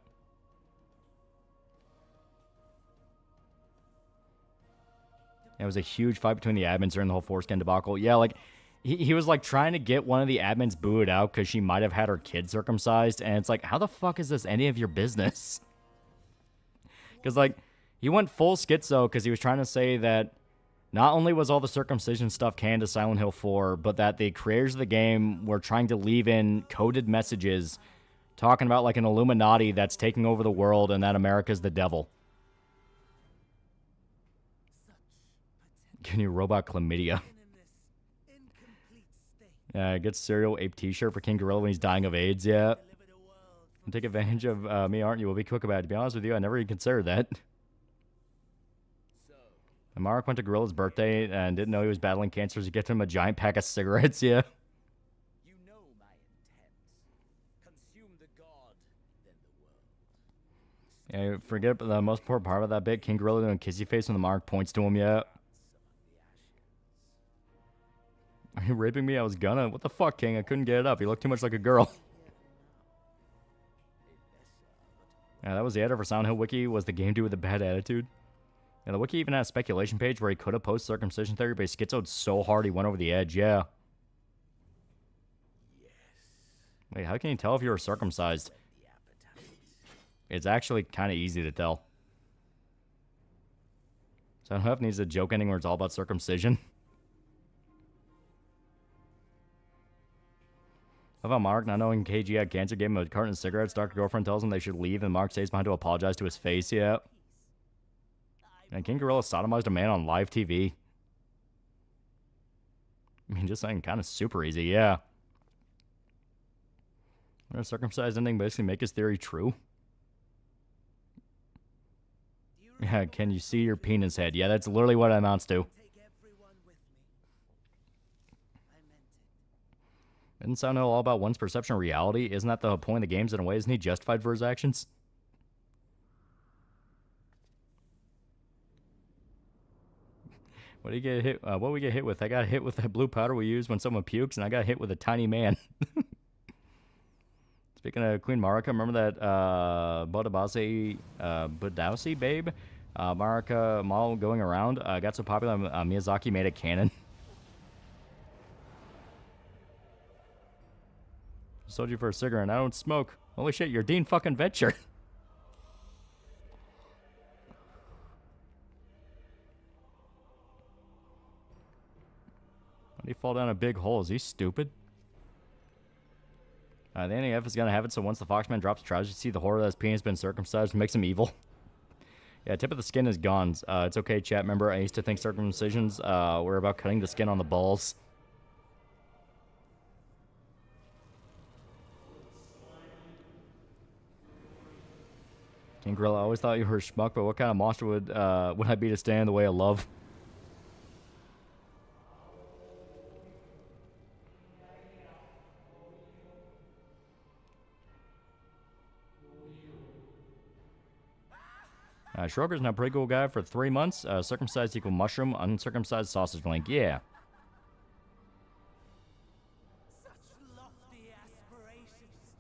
It was a huge fight between the admins during the whole foreskin debacle. Yeah, like, he was, like, trying to get one of the admins booed out because she might have had her kid circumcised. And it's like, how the fuck is this any of your business? Because, like, he went full schizo because he was trying to say that not only was all the circumcision stuff canned to Silent Hill 4, but that the creators of the game were trying to leave in coded messages talking about, like, an Illuminati that's taking over the world and that America's the devil. Can you robot chlamydia? Yeah, get cereal ape t-shirt for King Gorilla when he's dying of AIDS, yeah. And take advantage of me, aren't you? We'll be quick about it. To be honest with you, I never even considered that. And Mark went to Gorilla's birthday and didn't know he was battling cancer, so he gets him a giant pack of cigarettes, yeah. You know my intent. Consume the god, then the world. Yeah, forget the most important part of that bit. King Gorilla doing kissy face when the Mark points to him, yeah. Are you raping me? I was gonna. What the fuck, King? I couldn't get it up. He looked too much like a girl. Yeah, that was the editor for Silent Hill Wiki, was the game dude with a bad attitude. Yeah, the wiki even had a speculation page where he could have posted circumcision theory, but he schizoed so hard he went over the edge, yeah. Wait, how can you tell if you were circumcised? It's actually kind of easy to tell. So I don't know if it needs a joke ending where it's all about circumcision. How about Mark not knowing KG had cancer, gave him a carton of cigarettes, Dr. Girlfriend tells him they should leave, and Mark stays behind to apologize to his face, yeah. And King Gorilla sodomized a man on live TV. I mean, just saying, kind of super easy, yeah. Would a circumcised ending basically make his theory true? Yeah, can you see your penis head? Yeah, that's literally what it amounts to. Isn't Silent Hill all about one's perception of reality? Isn't that the point of the games in a way? Isn't he justified for his actions? What do you get hit? What we get hit with? I got hit with that blue powder we use when someone pukes, and I got hit with a tiny man. Speaking of Queen Marika, remember that Bodausi babe? Marika model going around. Got so popular, Miyazaki made it canon. Sold you for a cigarette, and I don't smoke. Holy shit, you're Dean fucking Venture. Why did he fall down a big hole? Is he stupid? The NAF is gonna have it so once the Foxman drops trousers, you see the horror that his penis been circumcised makes him evil. Yeah, tip of the skin is gone. It's okay, chat member. I used to think circumcisions were about cutting the skin on the balls. King Gorilla, I always thought you were a schmuck, but what kind of monster would I be to stand in the way of love? Schroger's now a pretty cool guy for 3 months. Circumcised equal mushroom, uncircumcised sausage link. Yeah. Such lofty aspirations.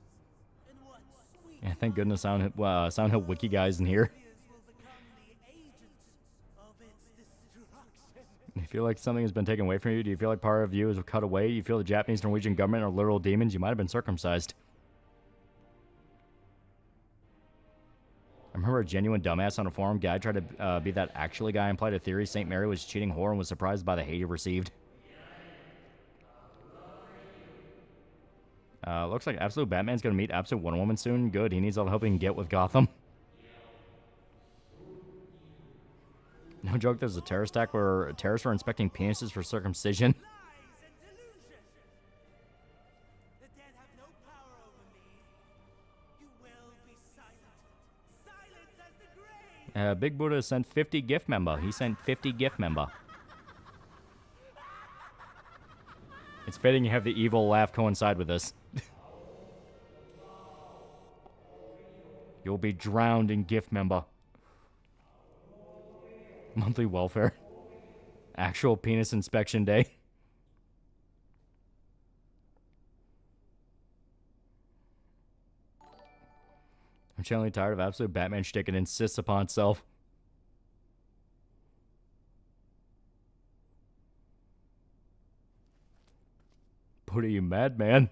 And what sweet Yeah, thank goodness Soundhill Wiki guy's in here. will become the agents of its destruction. You feel like something has been taken away from you? Do you feel like part of you is cut away? You feel the Japanese Norwegian government are literal demons? You might have been circumcised. I remember a genuine dumbass on a forum guy tried to be that actually guy and implied a theory St. Mary was cheating whore and was surprised by the hate he received. Looks like Absolute Batman's gonna meet Absolute Wonder Woman soon. Good, he needs all the help he can get with Gotham. No joke, there's a terrorist attack where terrorists were inspecting penises for circumcision. Lies and delusion. The dead have no power over me. You will be silent. Silent as the grave. Big Buddha sent 50 gift member. He sent 50 gift member. It's fitting you have the evil laugh coincide with this. You'll be drowned in gift member. Monthly welfare. Actual penis inspection day. I'm genuinely tired of Absolute Batman shtick and insists upon itself. What are you, madman?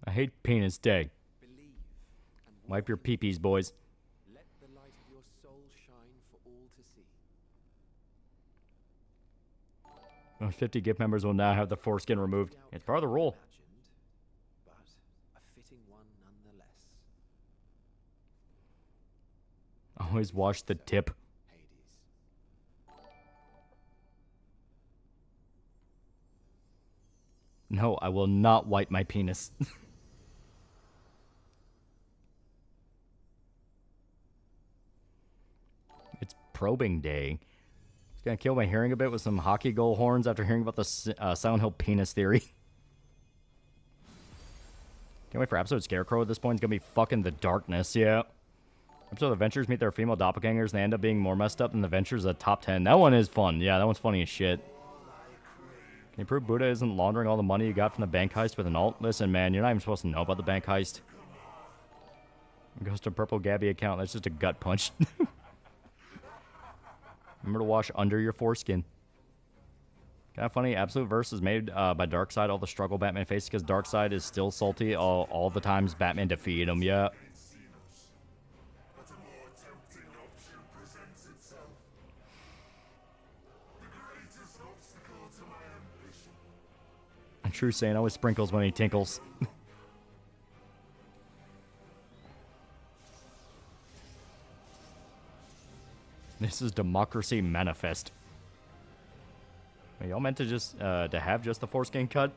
I hate penis day. Believe and Wipe your peepees, boys. let the light of your soul shine for all to see. Those 50 gift members will now have the foreskin removed. It's part of the rule. Imagined, but a fitting one nonetheless. Always wash the tip. Hades. No, I will not wipe my penis. It's probing day. It's gonna kill my hearing a bit with some hockey goal horns after hearing about the Silent Hill penis theory. Can't wait for episode Scarecrow at this point. It's gonna be fucking the darkness, yeah. Episode the Ventures meet their female doppelgangers and they end up being more messed up than the Ventures at top 10. That one is fun. Yeah, that one's funny as shit. Can you prove Buddha isn't laundering all the money you got from the bank heist with an alt? Listen, man, you're not even supposed to know about the bank heist. It goes to Purple Gabby account. That's just a gut punch. Remember to wash under your foreskin. Kind of funny. Absolute Verse is made by Darkseid. All the struggle Batman faces because Darkseid is still salty all the times Batman defeated him. Yeah. A true Saint always sprinkles when he tinkles. This is Democracy Manifest. Are y'all meant to just to have just the foreskin cut?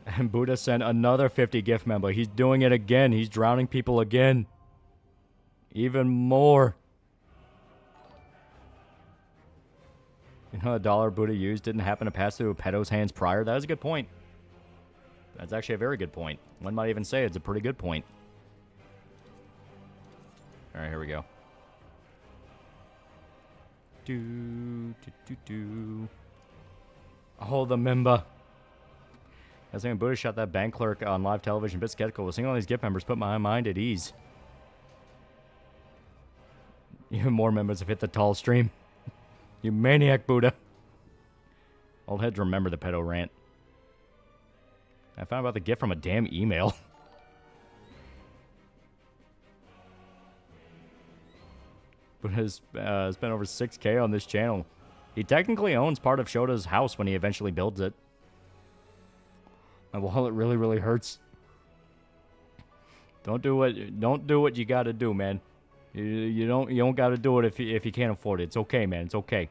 And Buddha sent another 50 gift member. He's doing it again. He's drowning people again. Even more. You know, the dollar Buddha used didn't happen to pass through a pedo's hands prior? That is a good point. That's actually a very good point. One might even say it's a pretty good point. All right, here we go. Do. Oh, the member. I was thinking Buddha shot that bank clerk on live television. A bit skeptical. Seeing all these gift members put my mind at ease. Even more members have hit the tall stream. You maniac, Buddha. Old heads remember the pedo rant. I found about the gift from a damn email. But has spent over 6K on this channel. He technically owns part of Shota's house when he eventually builds it. My wallet really, really hurts. Don't do what you gotta do, man. You don't gotta do it if you can't afford it. It's okay, man. It's okay.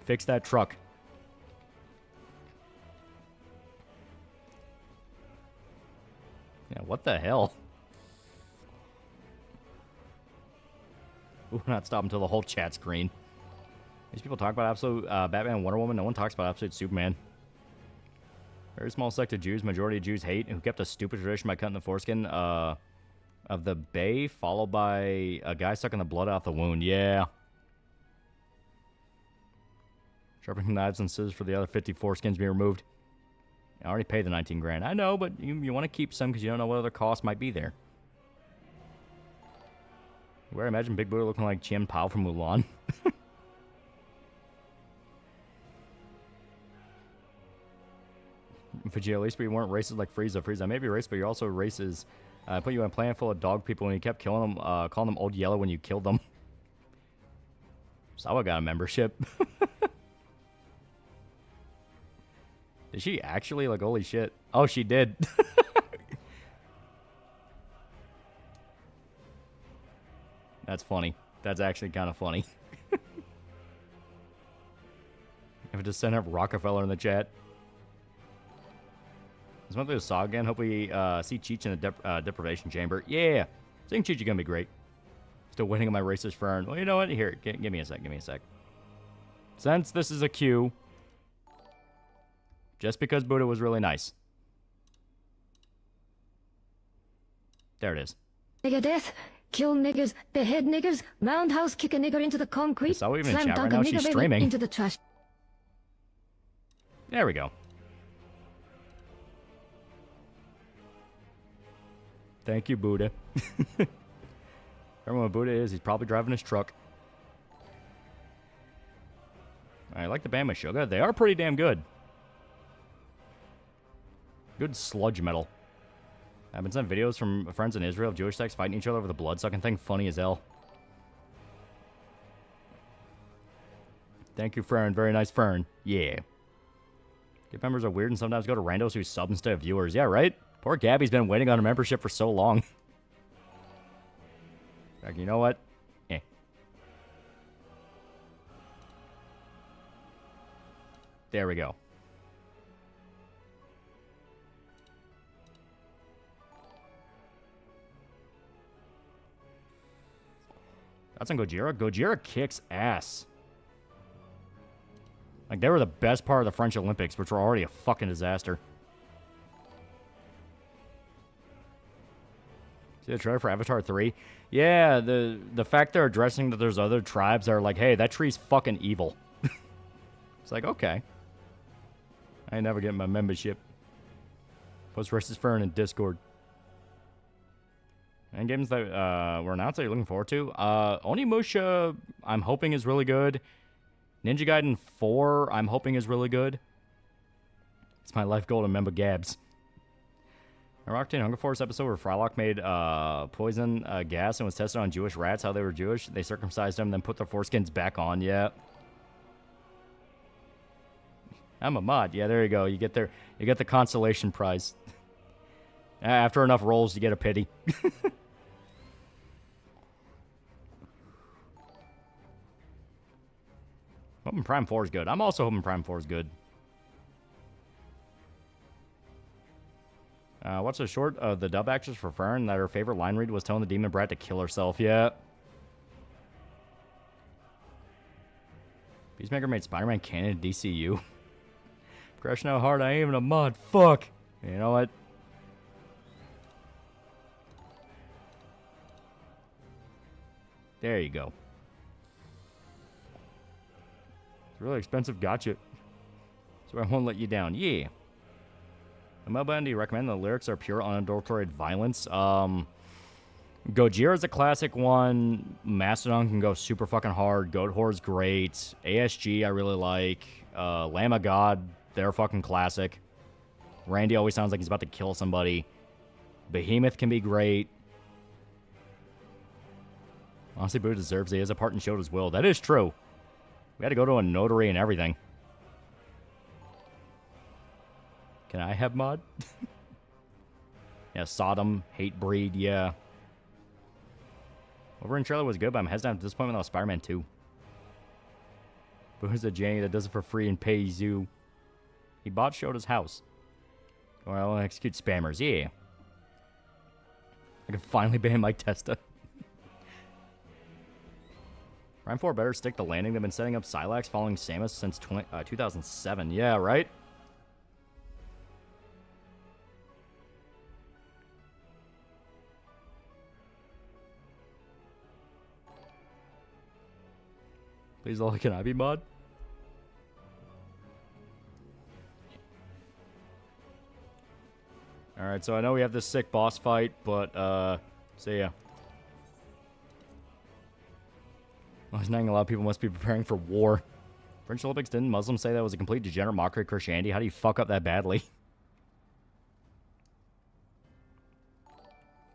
Fix that truck. Yeah, what the hell? We're not stopping until the whole chat's green. These people talk about absolute Batman and Wonder Woman. No one talks about absolute Superman. Very small sect of Jews. Majority of Jews hate. Who kept a stupid tradition by cutting the foreskin of the bay, followed by a guy sucking the blood out the wound. Yeah. Sharpening knives and scissors for the other 50 foreskins being removed. I already paid the 19 grand. I know, but you want to keep some because you don't know what other costs might be there. Where I imagine Big Buddha looking like Chien Pao from Mulan. Vegeta, at least we weren't racist like Frieza. Frieza may be racist, but you're also racist. Put you in a planet full of dog people and you kept killing them, calling them Old Yellow when you killed them. Sawa got a membership. Did she actually? Like, holy shit. Oh, she did. That's funny. That's actually kind of funny. If I just send up Rockefeller in the chat. Let's run through the saw again. Hope we see Cheech in the deprivation chamber. Yeah. Seeing Cheech is going to be great. Still waiting on my racist fern. Well, you know what? Here, give me a sec. Give me a sec. Since this is a queue, just because Buddha was really nice. There it is. Nigger death, kill niggers, behead niggers, roundhouse kick a nigger into the concrete, Saw even in slam chat right dunk a now. nigger She's baby streaming. into the trash. There we go. Thank you, Buddha. Remember what Buddha is? He's probably driving his truck. I like the Bama Sugar. They are pretty damn good. Good sludge metal. I've been sent videos from friends in Israel of Jewish sects fighting each other over the blood-sucking thing. Funny as hell. Thank you, Fern. Very nice, Fern. Yeah. Gift members are weird and sometimes go to randos who sub instead of viewers. Yeah, right? Poor Gabby's been waiting on a membership for so long. Like, you know what? Eh. There we go. That's on Gojira. Gojira kicks ass. Like, they were the best part of the French Olympics, which were already a fucking disaster. See the trailer for Avatar 3? Yeah, the fact they're addressing that there's other tribes that are like, hey, that tree's fucking evil. It's like, okay. I ain't never getting my membership. Post racist Fern in Discord. And games that were announced that you're looking forward to. Onimusha, I'm hoping is really good. Ninja Gaiden 4, I'm hoping is really good. It's my life goal to remember Gabs. A Rocktain Hunger Force episode where Frylock made poison gas and was tested on Jewish rats, how they were Jewish. They circumcised them, then put their foreskins back on. Yeah. I'm a mod. Yeah, there you go. You get the consolation prize. After enough rolls, you get a pity. Hoping Prime 4 is good. I'm also hoping Prime 4 is good. What's a short of the dub actress for Fern that her favorite line read was telling the demon brat to kill herself? Yeah. Peacemaker made Spider-Man canon in DCU. Crashing out hard, I ain't even a mod. Fuck. You know what? There you go. It's really expensive. Gotcha. So I won't let you down. Yeah. The mobile, do you recommend? The lyrics are pure, unadulterated violence. Gojira is a classic one. Mastodon can go super fucking hard. Goat Whore's great. ASG I really like. Lamb of God, they're fucking classic. Randy always sounds like he's about to kill somebody. Behemoth can be great. Honestly, Buddha deserves it. He has a part in Shota's will. That is true. We had to go to a notary and everything. Can I have mod? Yeah, Sodom, Hatebreed, yeah. Wolverine trailer was good, but I'm hesitant at this point without Spider-Man 2. But who's the Jay that does it for free and pays you? He bought Shota's house. Well, execute spammers, yeah. I can finally ban Mike Testa. Prime 4 better stick the landing. They've been setting up Silax following Samus since 2007. Yeah, right? Please, Loli, can I be mod? Alright, so I know we have this sick boss fight, but, see ya. I was knowing a lot of people must be preparing for war. French Olympics, didn't Muslims say that was a complete degenerate mockery of Christianity? How do you fuck up that badly?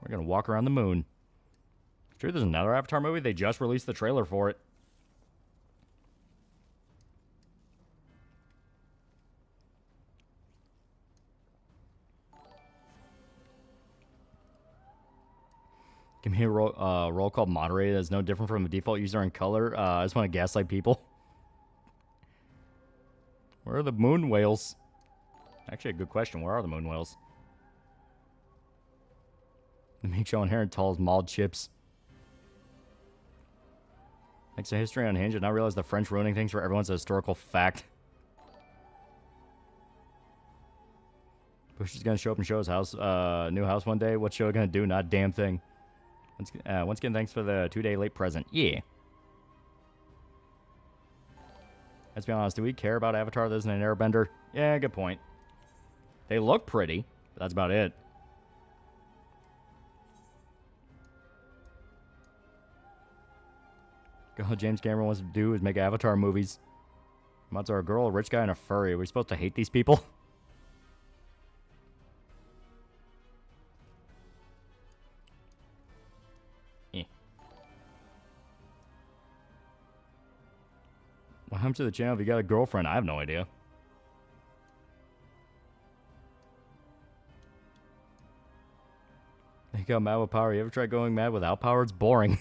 We're gonna walk around the moon. Sure, there's another Avatar movie. They just released the trailer for it. Give me a roll called moderated that's no different from a default user in color. I just want to gaslight people. Where are the moon whales? Actually, a good question. Where are the moon whales? The make show inherent tall mauled chips. Thanks to history unhinged, I now realize the French ruining things for everyone's a historical fact. Bush is gonna show up and show his house, new house one day. What's show gonna do? Not a damn thing. Once again, thanks for the 2-day late present. Yeah. Let's be honest. Do we care about Avatar that isn't an airbender? Yeah, good point. They look pretty, but that's about it. All James Cameron wants to do is make Avatar movies. Mods are a girl, a rich guy, and a furry. Are we supposed to hate these people? What happened to the channel if you got a girlfriend? I have no idea. You got mad with power. You ever tried going mad without power? It's boring.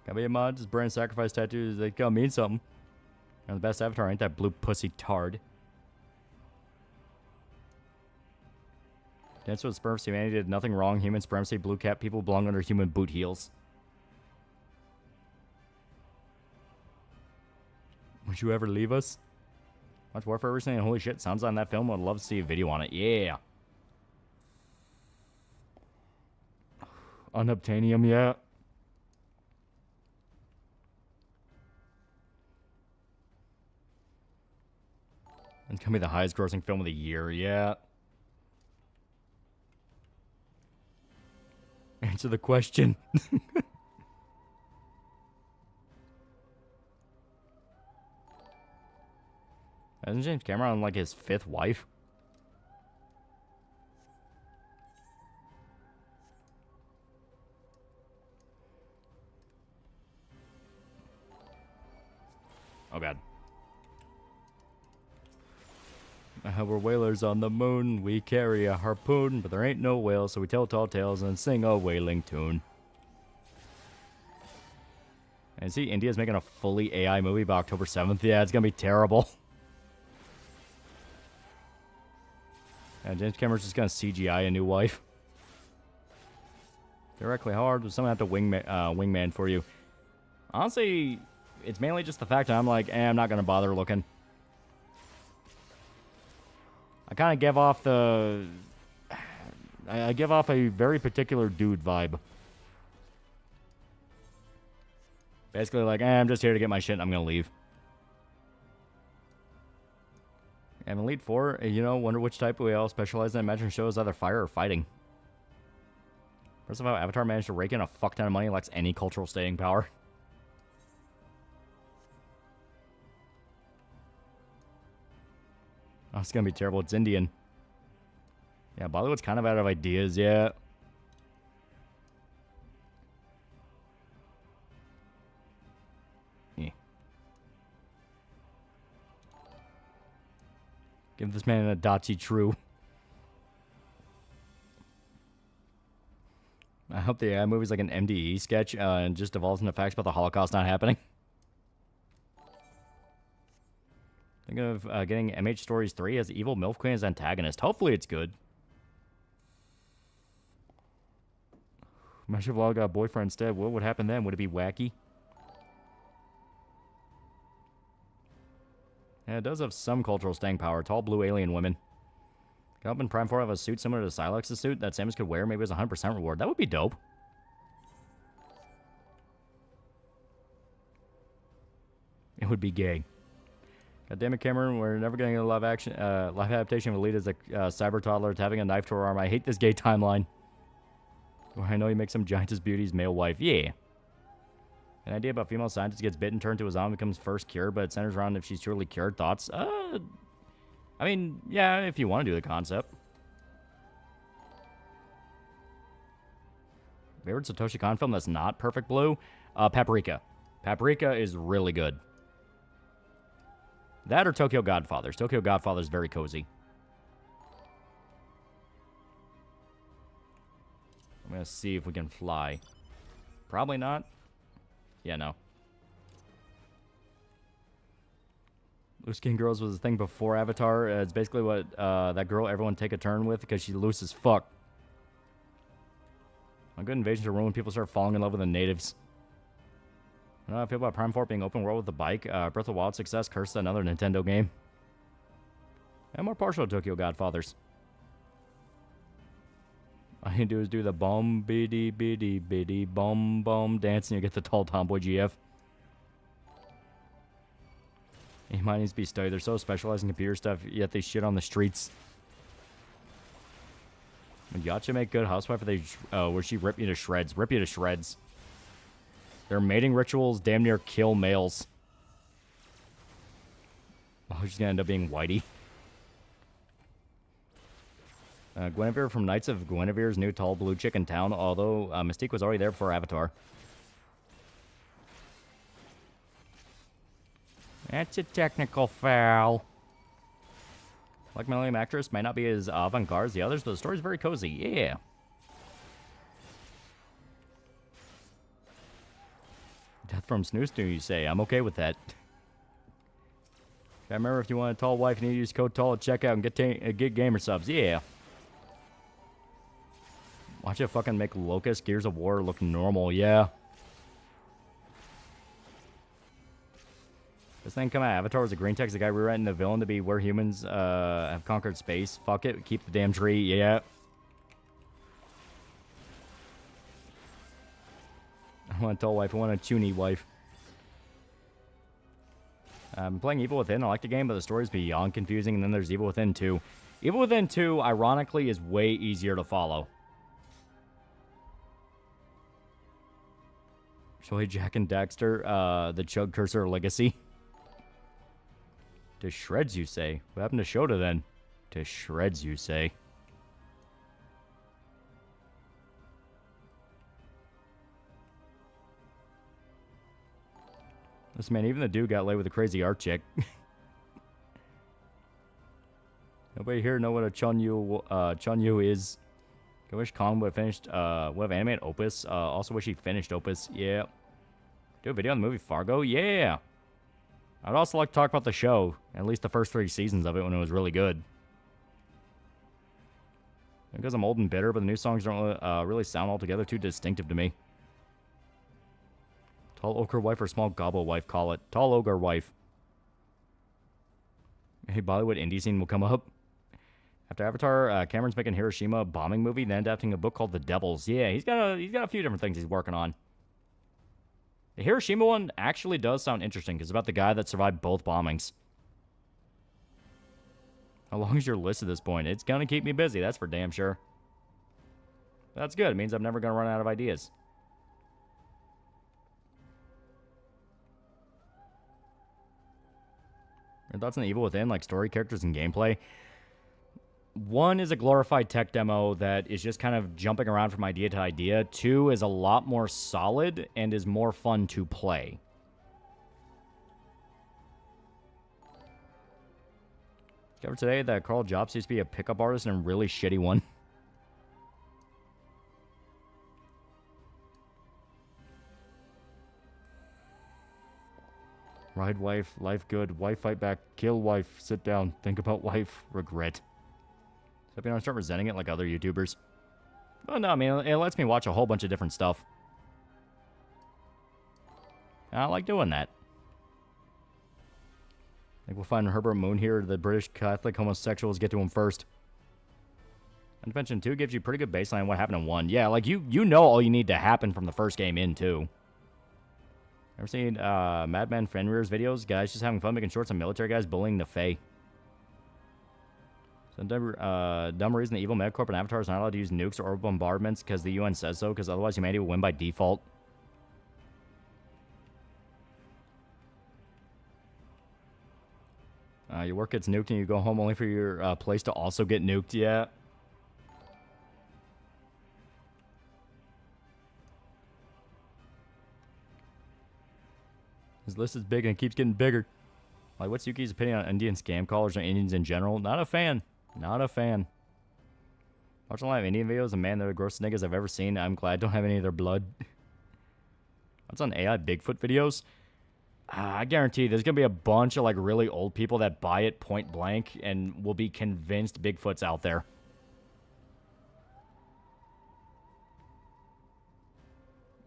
Gotta be a mod. Just brand sacrifice tattoos. They gotta mean something. And the best Avatar ain't that blue pussy tard. Dance with sperm humanity did nothing wrong. Human supremacy, blue cat people belong under human boot heels. Would you ever leave us? Watch Warfare recently and holy shit, sounds on that film. Would love to see a video on it. Yeah. Unobtainium, yeah. It's gonna be the highest grossing film of the year, yeah. Answer the question. Isn't James Cameron like his 5th wife? Oh god. We're whalers on the moon. We carry a harpoon, but there ain't no whale, so we tell tall tales and sing a whaling tune. And see, India's making a fully AI movie by October 7th. Yeah, it's gonna be terrible. And James Cameron's just gonna CGI a new wife. Directly hard, but someone have to wingman for you. Honestly, it's mainly just the fact that I'm like, I'm not gonna bother looking. I kind of give off the... I give off a very particular dude vibe. Basically like, I'm just here to get my shit and I'm gonna leave. And Elite Four, you know, wonder which type we all specialize in. Imagine shows either fire or fighting. First of all, Avatar managed to rake in a fuck ton of money, lacks any cultural staying power. Oh, it's gonna be terrible. It's Indian. Yeah, Bollywood's kind of out of ideas, yeah. Give this man an Adachi true. I hope the AI movie's like an MDE sketch and just devolves into facts about the Holocaust not happening. Thinking of getting MH Stories 3 as the evil MILF Queen as antagonist. Hopefully it's good. Imagine if Lala got a boyfriend instead. What would happen then? Would it be wacky? Yeah, it does have some cultural staying power. Tall blue alien women. Can open Prime 4 have a suit similar to Silex's suit that Samus could wear? Maybe it's a 100% reward. That would be dope. It would be gay. God damn it, Cameron. We're never getting a live adaptation of Elite as a cyber toddler having a knife to her arm. I hate this gay timeline. Where I know he makes some giantess beauty's male wife. Yeah. An idea about female scientist gets bitten, turned to a zombie, becomes first cured, but it centers around if she's truly cured. Thoughts? I mean, yeah, if you want to do the concept. Favorite Satoshi Kon film that's not Perfect Blue? Paprika. Paprika is really good. That or Tokyo Godfathers. Tokyo Godfathers is very cozy. I'm going to see if we can fly. Probably not. Yeah, no. Loose Skin Girls was a thing before Avatar. It's basically what that girl everyone take a turn with because she's loose as fuck. A good invasion to ruin people start falling in love with the natives. I don't know how I feel about Prime 4 being open world with the bike. Breath of the Wild success, curse another Nintendo game. I'm more partial to Tokyo Godfathers. All you do is do the bum biddy biddy biddy bum bum dance and you get the tall tomboy GF. He might need to be studied. They're so specialized in computer stuff, yet they shit on the streets. Would Yacha make good housewife? Or they, where she rip you to shreds? Rip you to shreds. Their mating rituals damn near kill males. Oh, she's gonna end up being Whitey. Guinevere from Knights of Guinevere's new tall blue chick in town, although Mystique was already there before Avatar. That's a technical foul. Like Millennium Actress, might not be as avant-garde as the others, but the story's very cozy. Yeah. Death from Snoo Snoo, you say. I'm okay with that. I remember if you want a tall wife, you need to use code TALL at checkout and get gamer subs. Yeah. Watch it fucking make Locust Gears of War look normal. Yeah. This thing come out. Avatar was a green text. The guy rewriting the villain to be where humans have conquered space. Fuck it. Keep the damn tree. Yeah. I want a tall wife. I want a chuny wife. I'm playing Evil Within. I like the game, but the story's beyond confusing. And then there's Evil Within 2. Evil Within 2, ironically, is way easier to follow. Surely Jack and Daxter, the Chug Cursor Legacy. To shreds, you say? What happened to Shota, then? To shreds, you say? Listen, man, even the dude got laid with a crazy art chick. Nobody here know what a Chunyu is. I wish Kong would have finished, would have animated Opus. Also wish he finished Opus. Yeah. Do a video on the movie Fargo? Yeah. I'd also like to talk about the show. At least the first 3 seasons of it when it was really good. Because I'm old and bitter, but the new songs don't really sound altogether too distinctive to me. Tall ochre wife or small gobble wife, call it. Tall ogre wife. Hey, Bollywood indie scene will come up. After Avatar, Cameron's making Hiroshima bombing movie, then adapting a book called The Devils. Yeah, he's got a few different things he's working on. The Hiroshima one actually does sound interesting because it's about the guy that survived both bombings. How long is your list at this point? It's going to keep me busy, that's for damn sure. That's good. It means I'm never going to run out of ideas. Your thoughts on the Evil Within, like story, characters, and gameplay? One is a glorified tech demo that is just kind of jumping around from idea to idea. Two is a lot more solid and is more fun to play. Discovered today that Carl Jobs used to be a pickup artist and a really shitty one. Ride wife, life good, wife fight back, kill wife, sit down, think about wife, regret. Except you don't start resenting it like other YouTubers. Well, no, I mean, it lets me watch a whole bunch of different stuff. I like doing that. I think we'll find Herbert Moon here. The British Catholic homosexuals get to him first. Intervention 2 gives you pretty good baseline on what happened in 1. Yeah, like, you know all you need to happen from the first game in 2. Ever seen Madman Fenrir's videos? Guys just having fun making shorts on military guys bullying the Fae. Some dumb reason the evil Megacorp and Avatar is not allowed to use nukes or orbital bombardments because the UN says so, because otherwise humanity will win by default. Your work gets nuked and you go home only for your place to also get nuked. Yeah. His list is big and it keeps getting bigger. Like, what's Yuki's opinion on Indian scam callers or Indians in general? Not a fan. Not a fan. Watching a lot of Indian videos, and man, they're the grossest niggas I've ever seen. I'm glad I don't have any of their blood. What's on AI Bigfoot videos? I guarantee there's going to be a bunch of, like, really old people that buy it point blank and will be convinced Bigfoot's out there.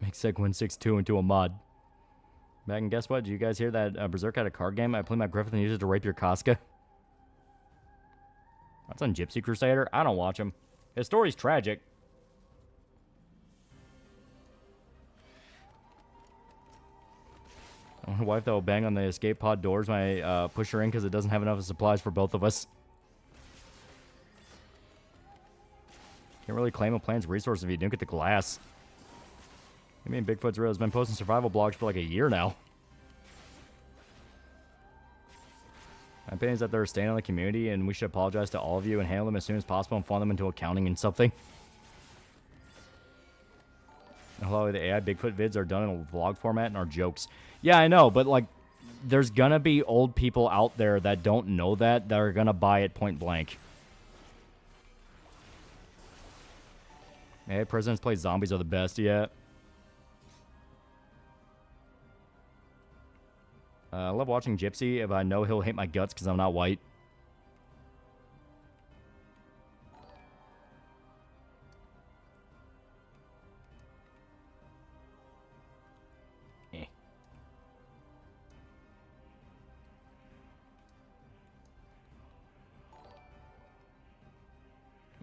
Make Seg 162 into a mod. Back and guess what? Did you guys hear that Berserk had a card game? I play my Griffith and use it to rape your Casca. That's on Gypsy Crusader. I don't watch him. His story's tragic. I want a wife that will bang on the escape pod doors when I push her in because it doesn't have enough supplies for both of us. Can't really claim a plan's resource if you don't get the glass. I mean, Bigfoot's real. Has been posting survival blogs for like a year now. My opinion is that they're staying on the community, and we should apologize to all of you and handle them as soon as possible and fund them into accounting and something. Hello, the AI Bigfoot vids are done in a vlog format and are jokes. Yeah, I know, but like, there's gonna be old people out there that don't know that are gonna buy it point blank. Hey, presidents play zombies are the best, yeah. I love watching Gypsy if I know he'll hate my guts because I'm not white. Eh.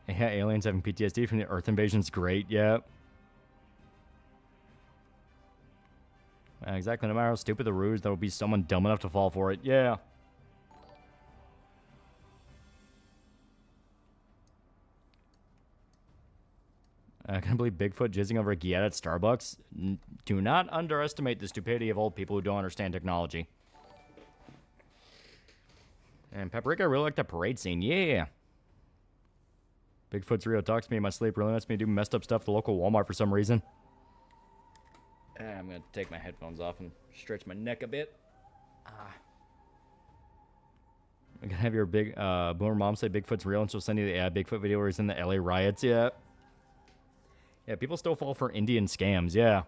Yeah, aliens having PTSD from the Earth invasion's great, yeah. Exactly, no matter how stupid the ruse, there will be someone dumb enough to fall for it. Yeah. I can't believe Bigfoot jizzing over a Giat at Starbucks. Do not underestimate the stupidity of old people who don't understand technology. And Paprika really liked that parade scene. Yeah. Bigfoot's real. Talks to me in my sleep. Really lets me do messed up stuff at the local Walmart for some reason. I'm going to take my headphones off and stretch my neck a bit. I'm going to have your big boomer mom say Bigfoot's real, and she'll send you the Bigfoot video where he's in the LA riots. Yeah. Yeah, people still fall for Indian scams. Yeah.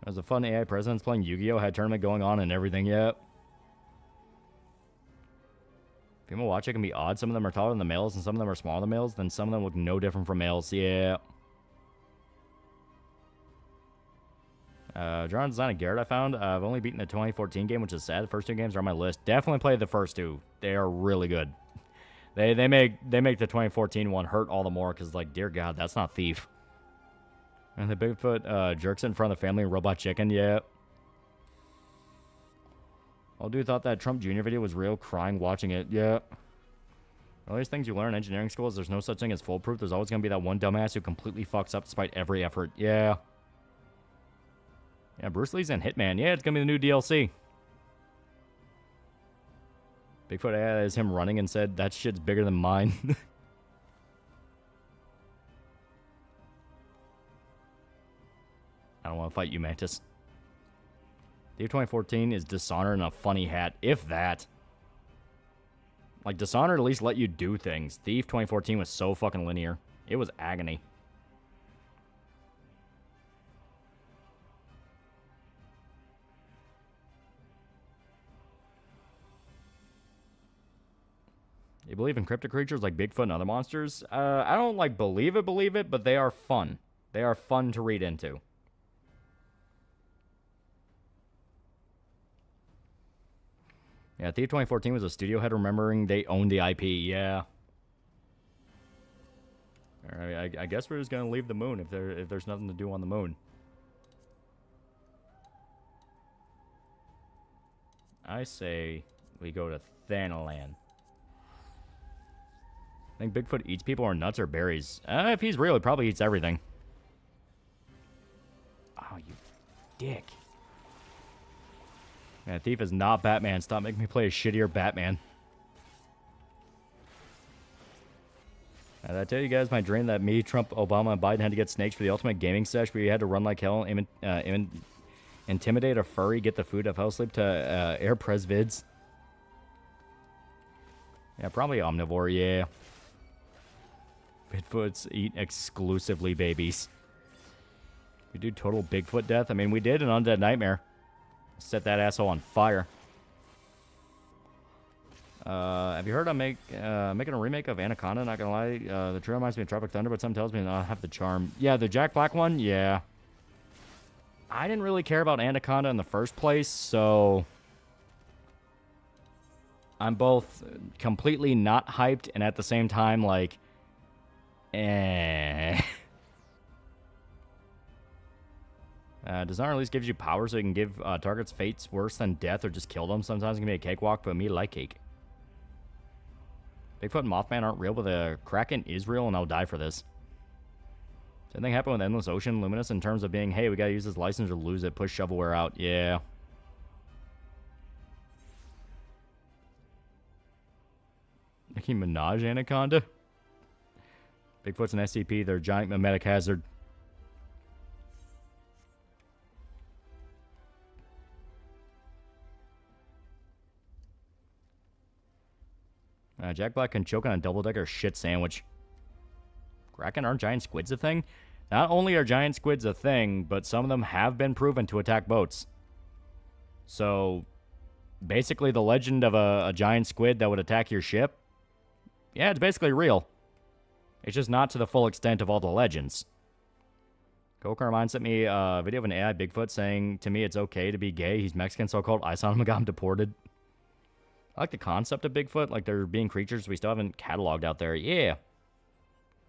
There's a fun AI presidents playing Yu-Gi-Oh! Had a tournament going on and everything. Yeah. People watch it can be odd. Some of them are taller than the males, and some of them are smaller than the males. Then some of them look no different from males. Yeah. Drawing design of Garrett I found. I've only beaten the 2014 game, which is sad. The first two games are on my list. Definitely play the first two. They are really good. They make the 2014 one hurt all the more because, like, dear God, that's not Thief. And the Bigfoot jerks in front of the family and Robot Chicken, yeah. Old dude thought that Trump Jr. video was real, crying watching it, yeah. All these things you learn in engineering school is there's no such thing as foolproof. There's always going to be that one dumbass who completely fucks up despite every effort, yeah. Yeah, Bruce Lee's in Hitman, yeah, it's going to be the new DLC. Bigfoot is him running and said, that shit's bigger than mine. I don't want to fight you, Mantis. Thief 2014 is Dishonored in a funny hat, if that. Like, Dishonored at least let you do things. Thief 2014 was so fucking linear. It was agony. You believe in cryptic creatures like Bigfoot and other monsters? I don't, like, believe it, but they are fun. They are fun to read into. Yeah, Thief 2014 was a studio head remembering they owned the IP, yeah. Alright, I guess we're just gonna leave the moon if there's nothing to do on the moon. I say we go to Thanalan. I think Bigfoot eats people or nuts or berries. If he's real, he probably eats everything. Oh, you dick. Yeah, Thief is not Batman. Stop making me play a shittier Batman. Did I tell you guys my dream that me, Trump, Obama, and Biden had to get snakes for the ultimate gaming sesh, but we had to run like hell, intimidate a furry, get the food, have hell sleep to air pres vids? Yeah, probably omnivore, yeah. Bigfoots eat exclusively babies. We do total Bigfoot death. I mean, we did an Undead Nightmare. Set that asshole on fire. Have you heard I'm making a remake of Anaconda? Not gonna lie, the trailer reminds me of Tropic Thunder, but something tells me I have the charm. Yeah, the Jack Black one? Yeah. I didn't really care about Anaconda in the first place, so I'm both completely not hyped and at the same time, like, Dishonored at least gives you power so you can give targets fates worse than death or just kill them. Sometimes it can be a cakewalk, but me like cake. Bigfoot and Mothman aren't real, but the Kraken is real, and I'll die for this. Same thing happened with Endless Ocean Luminous in terms of being, hey, we gotta use this license or lose it. Push shovelware out. Yeah. Nicki Minaj Anaconda? Bigfoot's an SCP. They're a giant mimetic hazard. Jack Black can choke on a double-decker shit sandwich. Kraken, aren't giant squids a thing? Not only are giant squids a thing, but some of them have been proven to attack boats. So, basically the legend of a giant squid that would attack your ship, yeah, it's basically real. It's just not to the full extent of all the legends. Gokar Mine sent me a video of an AI Bigfoot saying to me it's okay to be gay. He's Mexican, so-called. I saw him and got him deported. I like the concept of Bigfoot, like there being creatures we still haven't cataloged out there. Yeah.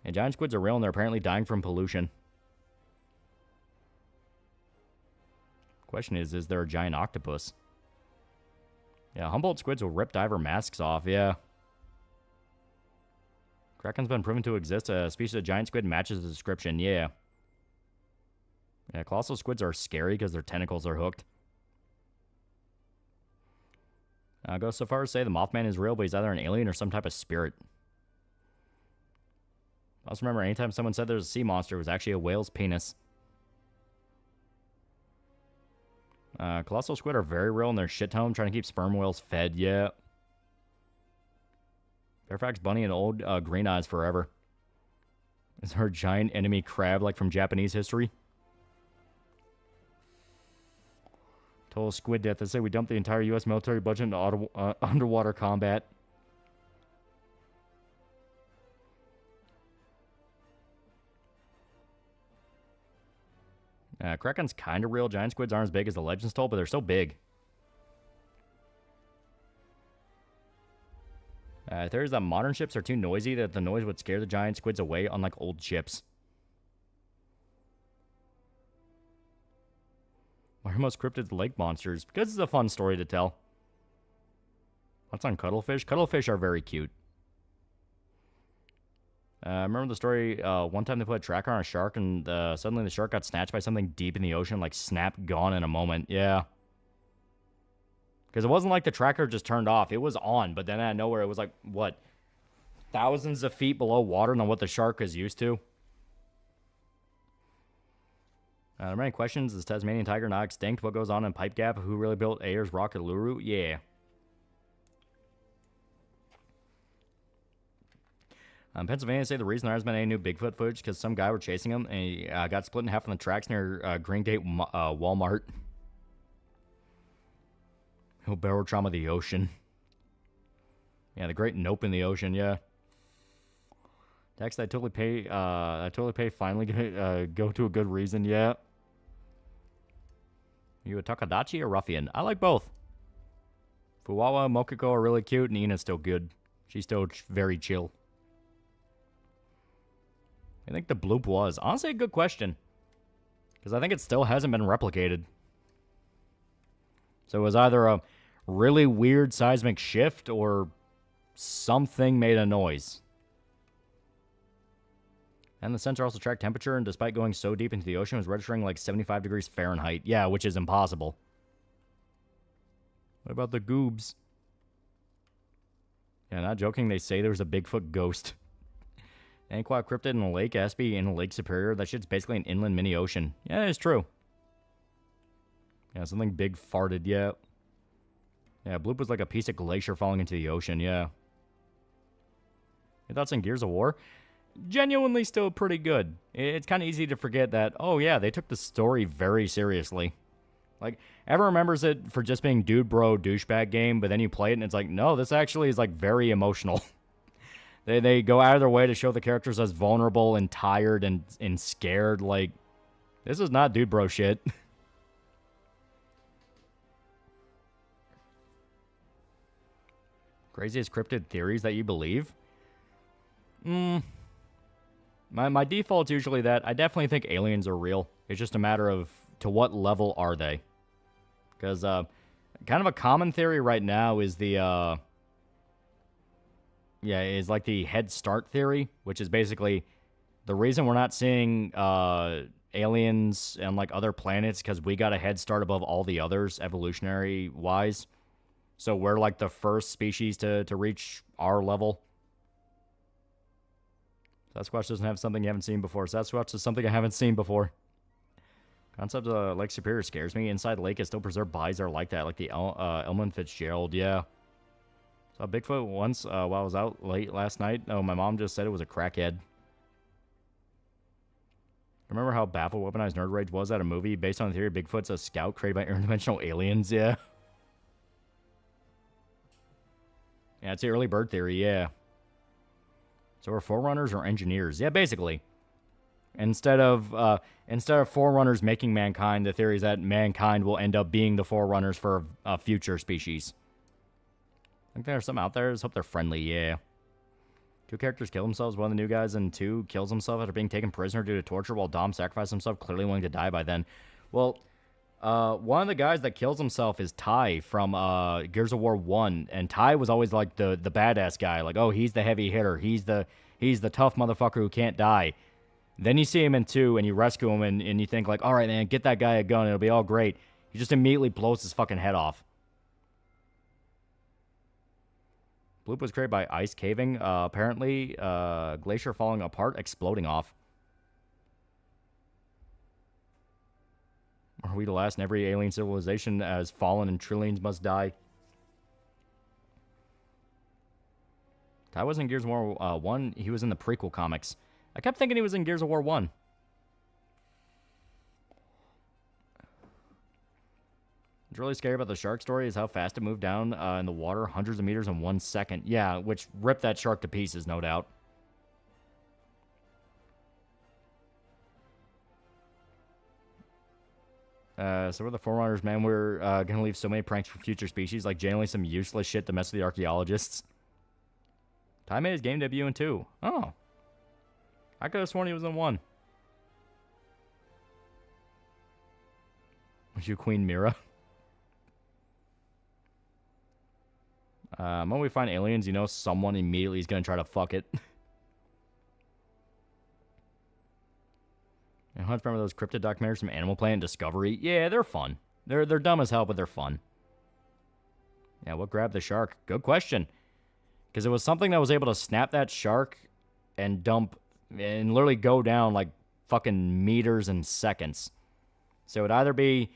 And giant squids are real, and they're apparently dying from pollution. Question is there a giant octopus? Yeah, Humboldt squids will rip diver masks off, yeah. Kraken's been proven to exist. A species of giant squid matches the description, yeah. Yeah, colossal squids are scary because their tentacles are hooked. I'll go so far as to say the Mothman is real, but he's either an alien or some type of spirit. I also remember anytime someone said there's a sea monster, it was actually a whale's penis. Colossal squid are very real in their shit home, trying to keep sperm whales fed, yeah. Fairfax Bunny and old green eyes forever. Is there a giant enemy crab like from Japanese history? Total squid death. They say we dumped the entire U.S. military budget into underwater combat. Kraken's kind of real. Giant squids aren't as big as the legends told, but they're still big. Theories that modern ships are too noisy, that the noise would scare the giant squids away, unlike old ships. Why are most cryptids lake monsters? Because it's a fun story to tell. What's on cuttlefish? Cuttlefish are very cute. Remember the story, one time they put a tracker on a shark and suddenly the shark got snatched by something deep in the ocean, like snap, gone in a moment. Yeah. Because it wasn't like the tracker just turned off. It was on, but then out of nowhere it was like, what, thousands of feet below water than what the shark is used to? There are many questions. Is Tasmanian tiger not extinct? What goes on in Pipe Gap? Who really built Ayers Rock at Uluru? Yeah. Pennsylvania say the reason there hasn't been any new Bigfoot footage because some guy were chasing him and he got split in half on the tracks near Green Gate Walmart. He'll barrel trauma the ocean. Yeah, the great nope in the ocean, yeah. Text, I totally pay finally go to a good reason, yeah. You a Takadachi or Ruffian? I like both. Fuwawa and Mokiko are really cute, and Ina's still good. She's still very chill. I think the bloop was. Honestly, a good question. Because I think it still hasn't been replicated. So it was either a really weird seismic shift or something made a noise. And the sensor also tracked temperature, and despite going so deep into the ocean, was registering like 75 degrees Fahrenheit. Yeah, which is impossible. What about the goobs? Yeah, not joking, they say there's a Bigfoot ghost. Anquat cryptid in the lake, Aspie in Lake Superior. That shit's basically an inland mini ocean. Yeah, it's true. Yeah, something big farted, yeah. Yeah, Bloop was like a piece of glacier falling into the ocean, yeah. Your thoughts on Gears of War? Genuinely still pretty good. It's kind of easy to forget that, oh yeah, they took the story very seriously. Like, everyone remembers it for just being dude bro douchebag game, but then you play it and it's like, no, this actually is like very emotional. They go out of their way to show the characters as vulnerable and tired and scared. Like, this is not dude bro shit. Craziest cryptid theories that you believe? My default's usually that I definitely think aliens are real. It's just a matter of to what level are they? Because kind of a common theory right now is the is like the head start theory, which is basically the reason we're not seeing aliens and like other planets because we got a head start above all the others evolutionary wise. So we're like the first species to reach our level. Sasquatch doesn't have something you haven't seen before. Sasquatch is something I haven't seen before. Concept of Lake Superior scares me. Inside Lake is still preserved bodies that are like that, like the Elman Fitzgerald, yeah. Saw Bigfoot once while I was out late last night. Oh, my mom just said it was a crackhead. Remember how baffled Weaponized Nerd Rage was at a movie based on the theory Bigfoot's a scout created by interdimensional aliens, yeah. Yeah, it's the early bird theory, yeah. So we're forerunners or engineers? Yeah, basically. Instead of forerunners making mankind, the theory is that mankind will end up being the forerunners for a future species. I think there's some out there. I just hope they're friendly, yeah. 2 characters kill themselves. One of the new guys in 2 kills himself after being taken prisoner due to torture, while Dom sacrificed himself, clearly willing to die by then. Well, one of the guys that kills himself is Ty from Gears of War 1, and Ty was always like the badass guy, like, oh, he's the heavy hitter, he's the tough motherfucker who can't die. Then you see him in 2 and you rescue him and you think like, all right, man, get that guy a gun, it'll be all great. He just immediately blows his fucking head off. Bloop was created by ice caving, apparently glacier falling apart, exploding off. Are we the last and every alien civilization has fallen and trillions must die? Ty was in Gears of War 1. He was in the prequel comics. I kept thinking he was in Gears of War 1. What's really scary about the shark story is how fast it moved down in the water, hundreds of meters in 1 second. Yeah, which ripped that shark to pieces, no doubt. So we're the Forerunners, man. We're going to leave so many pranks for future species, like generally some useless shit to mess with the archaeologists. Ty made his game debut in 2. Oh. I could have sworn he was in 1. Was you Queen Mira? When we find aliens, you know someone immediately is going to try to fuck it. And Hunt, remember those cryptid documentaries from Animal Planet and Discovery? Yeah, they're fun. They're dumb as hell, but they're fun. Yeah, what grabbed the shark? Good question. Because it was something that was able to snap that shark and dump and literally go down like fucking meters in seconds. So it would either be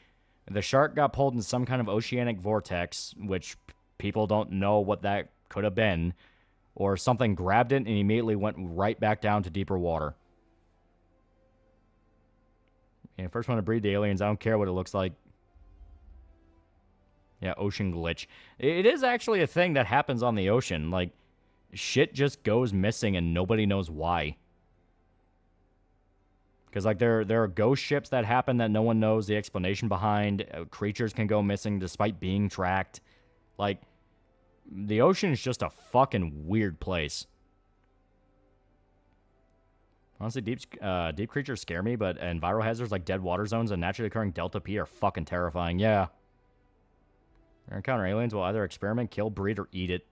the shark got pulled in some kind of oceanic vortex, which people don't know what that could have been, or something grabbed it and immediately went right back down to deeper water. Yeah, first one to breed the aliens, I don't care what it looks like. Yeah, ocean glitch. It is actually a thing that happens on the ocean. Like, shit just goes missing and nobody knows why. Because, like, there are ghost ships that happen that no one knows the explanation behind. Creatures can go missing despite being tracked. Like, the ocean is just a fucking weird place. Honestly, deep creatures scare me, but enviro hazards like dead water zones and naturally occurring Delta P are fucking terrifying. Yeah. Your encounter aliens will either experiment, kill, breed, or eat it.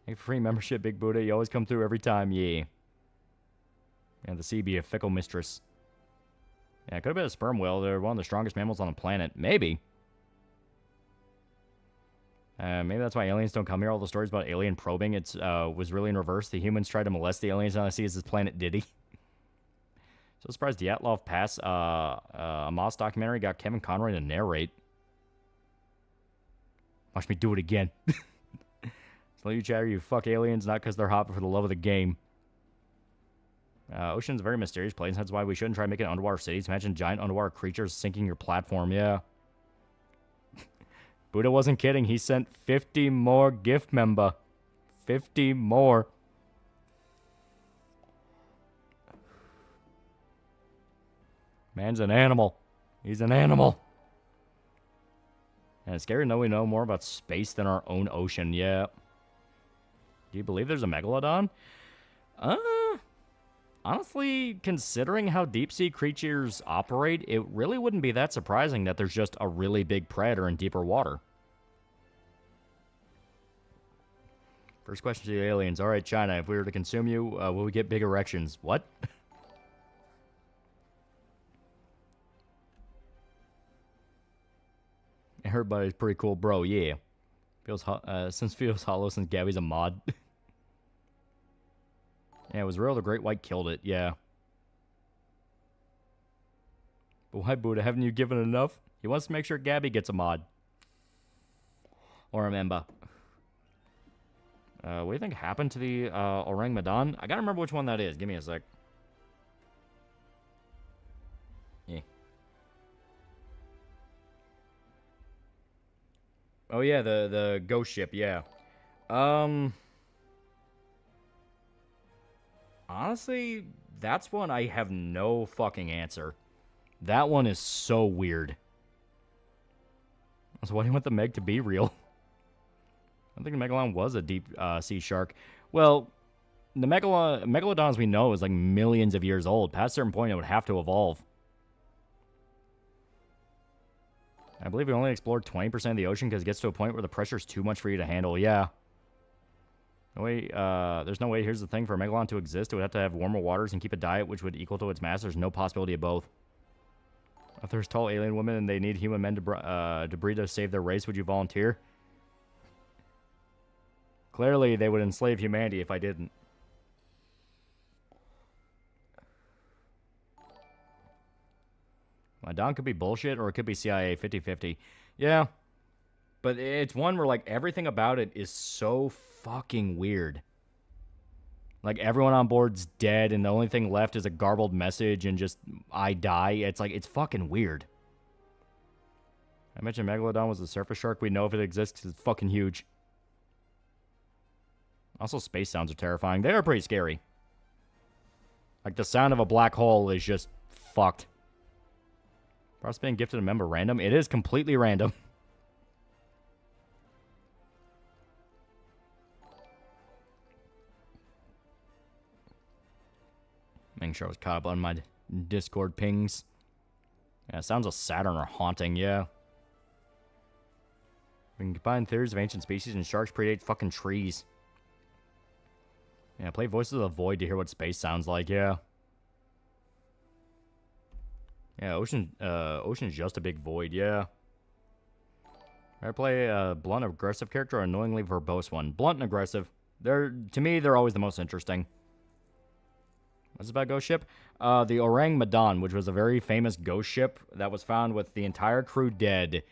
Thank you for free membership, Big Buddha. You always come through every time. Yeah. Yeah, the sea be a fickle mistress. Yeah, it could have been a sperm whale. They're one of the strongest mammals on the planet. Maybe. Maybe that's why aliens don't come here. All the stories about alien probing, was really in reverse. The humans tried to molest the aliens on the sea as this planet Diddy. So surprised Dyatlov Pass, a Moss documentary, got Kevin Conroy to narrate. Watch me do it again. So you chatter, you fuck aliens, not because they're hot, but for the love of the game. Ocean's a very mysterious place. That's why we shouldn't try making underwater cities. Imagine giant underwater creatures sinking your platform. Yeah. Buddha wasn't kidding. He sent 50 more gift member. 50 more. Man's an animal. He's an animal. And it's scary to know we know more about space than our own ocean. Yeah. Do you believe there's a megalodon? Honestly, considering how deep-sea creatures operate, it really wouldn't be that surprising that there's just a really big predator in deeper water. First question to the aliens. All right, China, if we were to consume you, will we get big erections? What? Everybody's pretty cool, bro. Yeah. Feels hollow since Gabby's a mod. Yeah, it was real. The Great White killed it. Yeah. But why, Buddha? Haven't you given enough? He wants to make sure Gabby gets a mod. Or a member. What do you think happened to the Orang Madan? I gotta remember which one that is. Give me a sec. Yeah. Oh, yeah, the ghost ship. Yeah. Honestly, that's one I have no fucking answer. That one is so weird. So why do you want the Meg to be real? I think the Megalodon was a deep sea shark. Well, the Megalodon, as we know, is like millions of years old. Past a certain point, it would have to evolve. I believe we only explored 20% of the ocean because it gets to a point where the pressure is too much for you to handle. Yeah. No way, there's no way. Here's the thing. For a Megalodon to exist, it would have to have warmer waters and keep a diet which would equal to its mass. There's no possibility of both. If there's tall alien women and they need human men to breed to save their race, would you volunteer? Clearly, they would enslave humanity if I didn't. My Don could be bullshit, or it could be CIA 50-50. Yeah. But it's one where, like, everything about it is so fucking weird. Like, everyone on board's dead, and the only thing left is a garbled message and just, I die. It's like, it's fucking weird. I mentioned Megalodon was a surface shark. We know if it exists because it's fucking huge. Also, space sounds are terrifying. They are pretty scary. Like, the sound of a black hole is just fucked. Perhaps being gifted a member random? It is completely random. making sure I was caught up on my Discord pings. Yeah, sounds of Saturn are haunting, yeah. We can combine theories of ancient species and sharks predate fucking trees. Yeah, play Voices of the Void to hear what space sounds like, yeah. Yeah, Ocean's just a big void, yeah. I play a blunt, aggressive character or annoyingly verbose one. Blunt and aggressive. To me, they're always the most interesting. What's about ghost ship? The Orang Madan, which was a very famous ghost ship that was found with the entire crew dead.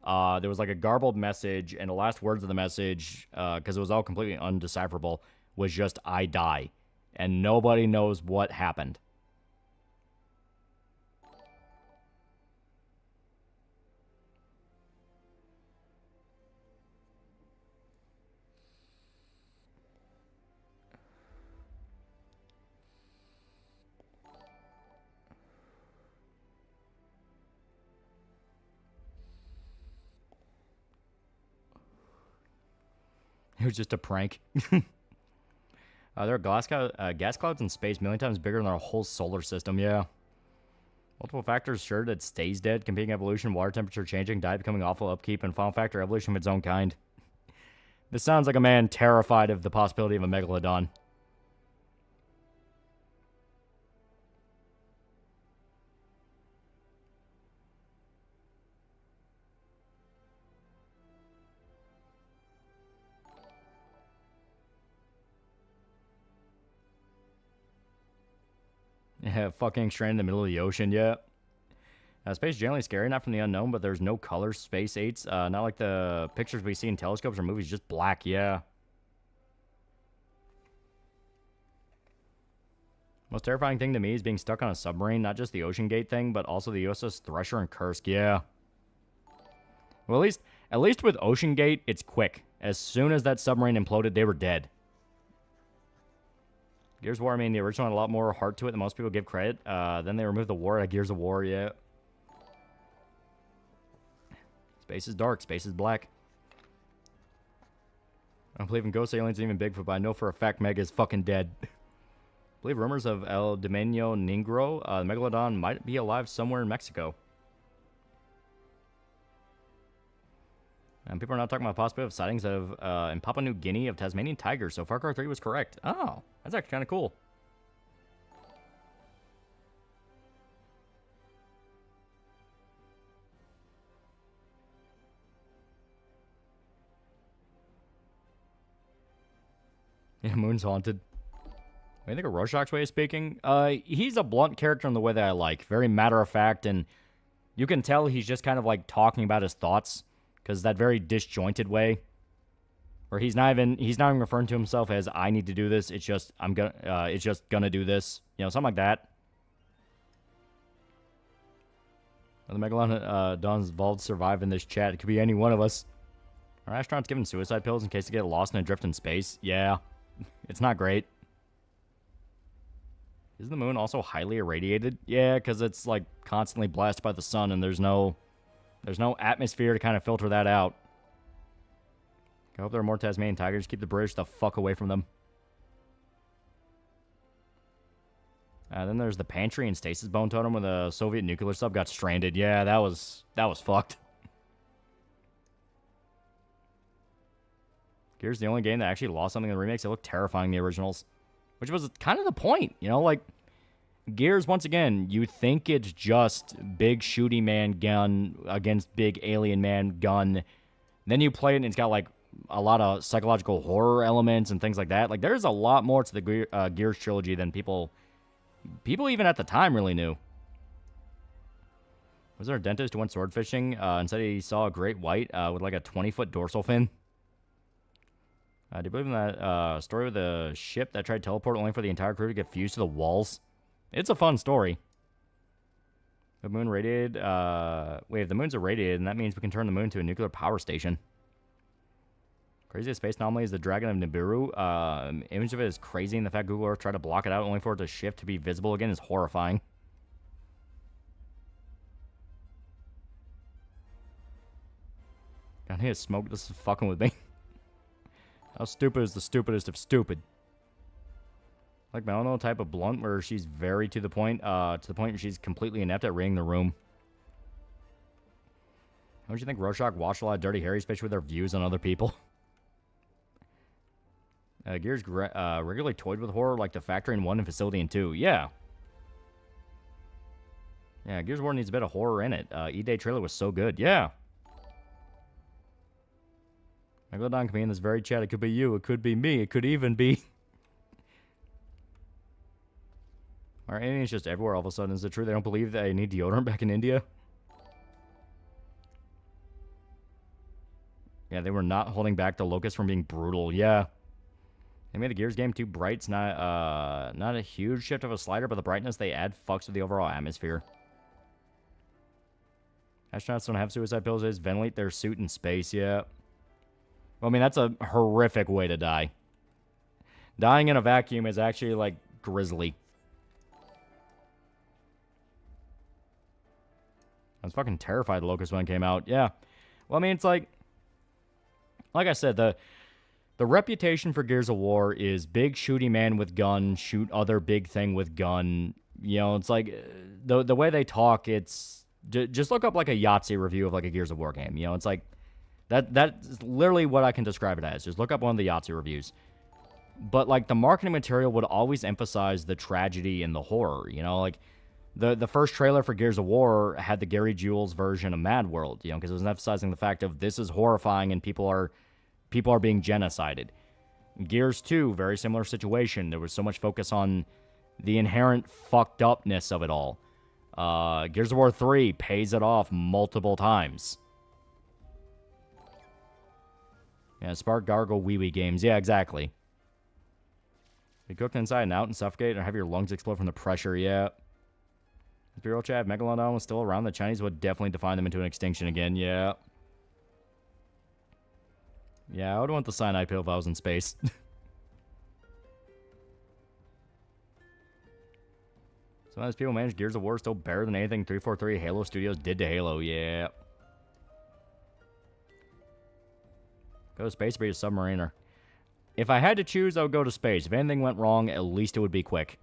There was like a garbled message, and the last words of the message, because it was all completely undecipherable, was just, I die. And nobody knows what happened. It was just a prank. There are gas clouds in space, a million times bigger than our whole solar system, yeah. Multiple factors sure that stays dead, competing evolution, water temperature changing, diet becoming awful, upkeep, and final factor evolution of its own kind. This sounds like a man terrified of the possibility of a megalodon. Yeah, fucking stranded in the middle of the ocean, yeah. Space is generally scary, not from the unknown, but there's no color, space 8s. Not like the pictures we see in telescopes or movies, just black, yeah. Most terrifying thing to me is being stuck on a submarine, not just the Ocean Gate thing, but also the USS Thresher and Kursk, yeah. Well, at least with Ocean Gate, it's quick. As soon as that submarine imploded, they were dead. Gears of War, I mean, the original had a lot more heart to it than most people give credit. Then they removed the war at Gears of War, yeah. Space is dark, space is black. I don't believe in ghost aliens and even Bigfoot, but I know for a fact Meg is fucking dead. I believe rumors of El Dominio Negro, the Megalodon, might be alive somewhere in Mexico. And people are not talking about the possibility of sightings of in Papua New Guinea of Tasmanian tigers, so Far Cry 3 was correct. Oh, that's actually kind of cool. Yeah, Moon's haunted. What do you think of Rorschach's way of speaking? He's a blunt character in the way that I like. Very matter-of-fact, and you can tell he's just kind of like talking about his thoughts. Because that very disjointed way, where he's not even referring to himself as I need to do this. It's just it's just gonna do this. You know, something like that. The Megalodon's evolved to survive in this chat. It could be any one of us. Are astronauts given suicide pills in case they get lost and adrift in space? Yeah, it's not great. Isn't the moon also highly irradiated? Yeah, because it's like constantly blasted by the sun, and there's no atmosphere to kind of filter that out. I hope there are more Tasmanian tigers. Keep the British the fuck away from them. Then there's the pantry and Stasis Bone Totem when the Soviet nuclear sub got stranded. Yeah, that was fucked. Gears the only game that actually lost something in the remakes. It looked terrifying in the originals. Which was kind of the point, you know, like Gears, once again, you think it's just big shooty man gun against big alien man gun. Then you play it and it's got like a lot of psychological horror elements and things like that. Like there's a lot more to the Gears trilogy than people even at the time really knew. Was there a dentist who went sword fishing and said he saw a great white with like a 20-foot dorsal fin? Do you believe in that story with the ship that tried to teleport only for the entire crew to get fused to the walls? It's a fun story. The moon radiated. Wait, if the moon's irradiated, then that means we can turn the moon into a nuclear power station. Craziest space anomaly is the Dragon of Nibiru. Image of it is crazy, and the fact Google Earth tried to block it out only for it to shift to be visible again is horrifying. God, he has smoke. This is fucking with me. How stupid is the stupidest of stupid? Like my own type of blunt where she's very to the point where she's completely inept at reading the room. Don't you think Rorschach watched a lot of Dirty Harry, especially with their views on other people? Gears regularly toyed with horror like the Factory in 1 and Facility in 2. Yeah. Yeah, Gears of War needs a bit of horror in it. E-Day trailer was so good. Yeah. Megalodon could be in this very chat. It could be you. It could be me. It could even be... Are aliens just everywhere all of a sudden? Is it true they don't believe they need deodorant back in India? Yeah, they were not holding back the locusts from being brutal. Yeah. They made the Gears game too bright. It's not a huge shift of a slider, but the brightness they add fucks with the overall atmosphere. Astronauts don't have suicide pills. They just ventilate their suit in space. Yeah. Well, I mean, that's a horrific way to die. Dying in a vacuum is actually, like, grisly. I was fucking terrified the Locust when it came out. Yeah. Well, I mean, it's like I said, the reputation for Gears of War is big shooty man with gun, shoot other big thing with gun. You know, it's like the way they talk, it's just look up like a Yahtzee review of like a Gears of War game. You know, it's like that's literally what I can describe it as. Just look up one of the Yahtzee reviews. But like the marketing material would always emphasize the tragedy and the horror, you know, like the first trailer for Gears of War had the Gary Jules version of Mad World, you know, because it was emphasizing the fact of this is horrifying and people are being genocided. Gears 2, very similar situation. There was so much focus on the inherent fucked upness of it all. Gears of War 3 pays it off multiple times. Yeah, Spark, Gargle, Wee Wee games. Yeah, exactly. Be cooked inside and out and suffocate or have your lungs explode from the pressure. Yeah. If Imperial Chat, Megalodon was still around, the Chinese would definitely define them into an extinction again. Yeah. Yeah, I would want the cyanide pill if I was in space. Sometimes people manage Gears of War still better than anything 343 Halo Studios did to Halo. Yeah. Go to space or be a submariner. If I had to choose, I would go to space. If anything went wrong, at least it would be quick.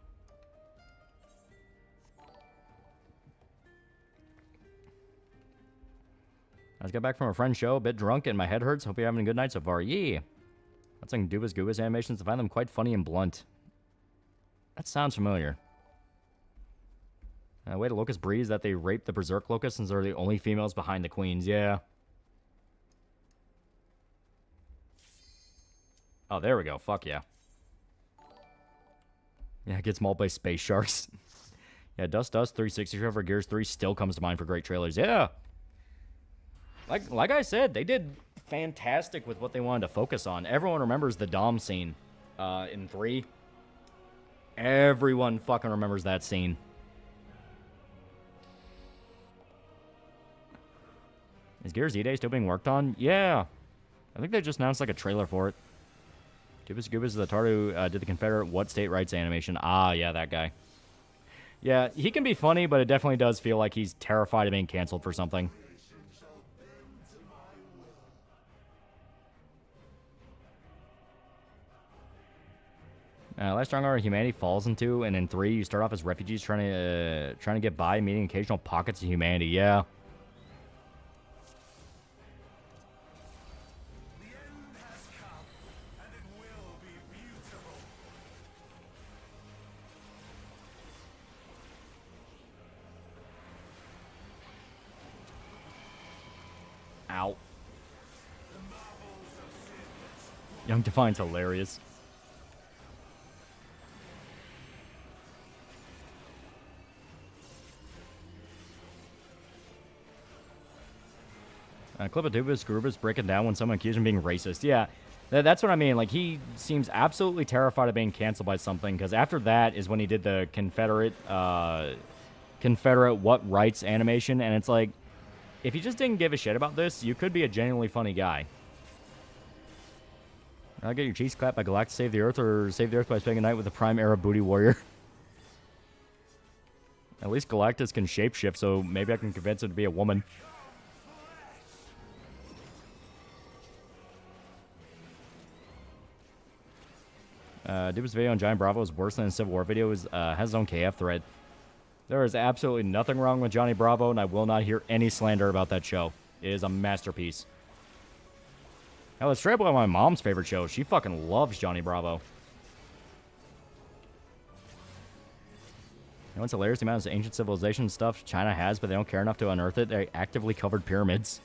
I just got back from a friend's show, a bit drunk, and my head hurts. Hope you're having a good night so far. Yeah. That's like Dubas Goobas animations. I find them quite funny and blunt. That sounds familiar. Way to Locust Breeze that they rape the Berserk Locusts since they're the only females behind the queens. Yeah. Oh, there we go. Fuck yeah. Yeah, it gets mauled by space sharks. Yeah, Dust 360 for Gears 3 still comes to mind for great trailers. Yeah. Like I said, they did fantastic with what they wanted to focus on. Everyone remembers the Dom scene in 3. Everyone fucking remembers that scene. Is Gears E-Day still being worked on? Yeah. I think they just announced like a trailer for it. Dubas Goobas is the tart who did the Confederate What State Rights animation. Ah, yeah, that guy. Yeah, he can be funny, but it definitely does feel like he's terrified of being canceled for something. Last genre humanity falls into, and in 3, you start off as refugees trying to get by, meeting occasional pockets of humanity. Yeah. Ow. Young Defiant's hilarious. Clip of Dubas Grubas breaking down when someone accused him of being racist. Yeah, that's what I mean. Like, he seems absolutely terrified of being canceled by something, because after that is when he did the Confederate What Rights animation, and it's like, if you just didn't give a shit about this, you could be a genuinely funny guy. I'll get your cheeks clapped by Galactus Save the Earth, or Save the Earth by spending a night with the Prime Era Booty Warrior. At least Galactus can shapeshift, so maybe I can convince him to be a woman. Dube's video on Johnny Bravo is worse than the Civil War video. Has his own KF thread. There is absolutely nothing wrong with Johnny Bravo, and I will not hear any slander about that show. It is a masterpiece. Hell, it's straight up my mom's favorite show. She fucking loves Johnny Bravo. You know what's hilarious? The amount of ancient civilization stuff China has, but they don't care enough to unearth it. They actively covered pyramids.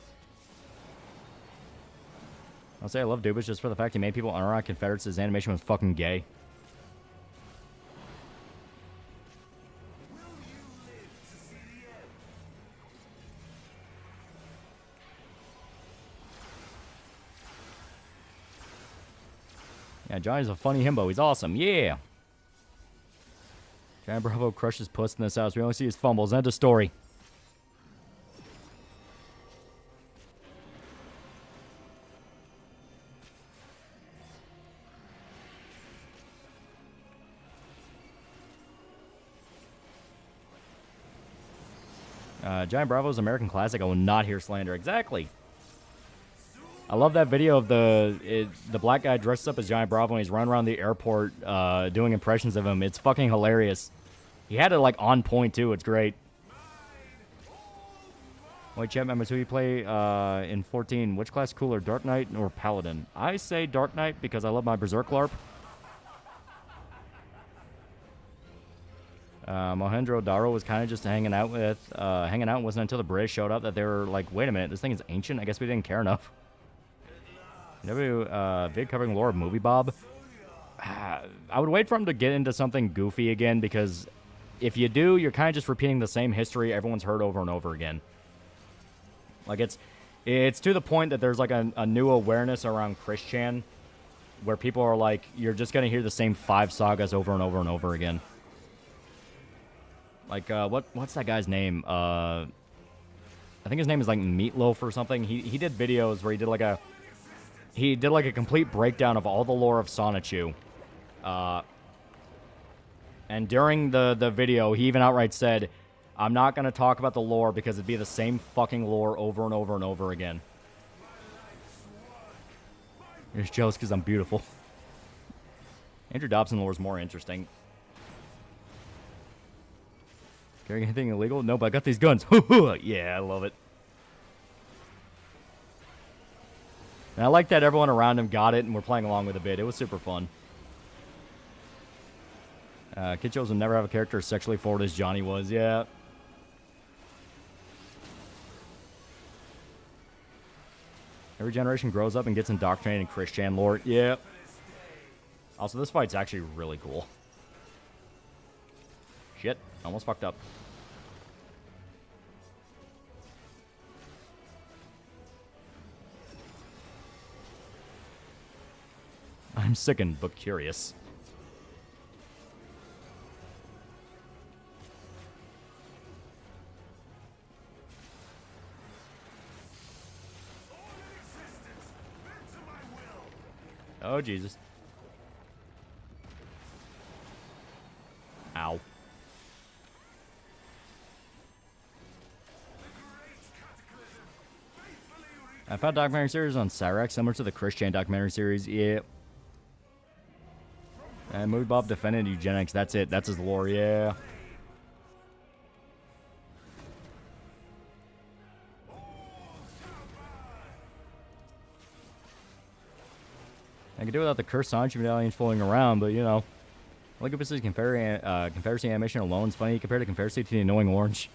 I'll say I love Dubis just for the fact he made people unrock Confederates. His animation was fucking gay. Yeah, Johnny's a funny himbo. He's awesome. Yeah. Johnny Bravo crushes puss in this house. We only see his fumbles. End of story. Johnny Bravo's American classic. I will not hear slander. Exactly. I love that video of the black guy dressed up as Johnny Bravo and he's running around the airport doing impressions of him. It's fucking hilarious. He had it like on point too. It's great. Wait, chat members, who you play in 14? Which class cooler, Dark Knight or Paladin? I say Dark Knight because I love my Berserk LARP. Mohendro Daro was kind of just hanging out. It wasn't until the British showed up that they were like, wait a minute, this thing is ancient. I guess we didn't care enough. Vid covering lore of Movie Bob. I would wait for him to get into something goofy again, because if you do, you're kind of just repeating the same history everyone's heard over and over again. Like, it's to the point that there's like a new awareness around Christian, where people are like, you're just going to hear the same 5 sagas over and over and over again. Like, what's that guy's name? I think his name is like Meatloaf or something. He did videos where he did like a complete breakdown of all the lore of Sonichu. And during the video, he even outright said, I'm not going to talk about the lore because it'd be the same fucking lore over and over and over again. You're just jealous because I'm beautiful. Andrew Dobson lore is more interesting. Carrying anything illegal? No, but I got these guns. Yeah, I love it. And I like that everyone around him got it and we're playing along with a bit. It was super fun. Kid shows will never have a character as sexually forward as Johnny was. Yeah. Every generation grows up and gets indoctrinated in Christian lore. Yeah. Also, this fight's actually really cool. Shit. Almost fucked up. I'm sickened, but curious. Oh, Jesus. Ow. I found a documentary series on Cyrax similar to the Christian documentary series. Yeah. And Movie Bob defended eugenics. That's it. That's his lore. Yeah. I could do without the cursed Sonichu medallions floating around, but you know. Look at this Confederacy animation alone. It's funny compared to Confederacy to the annoying orange.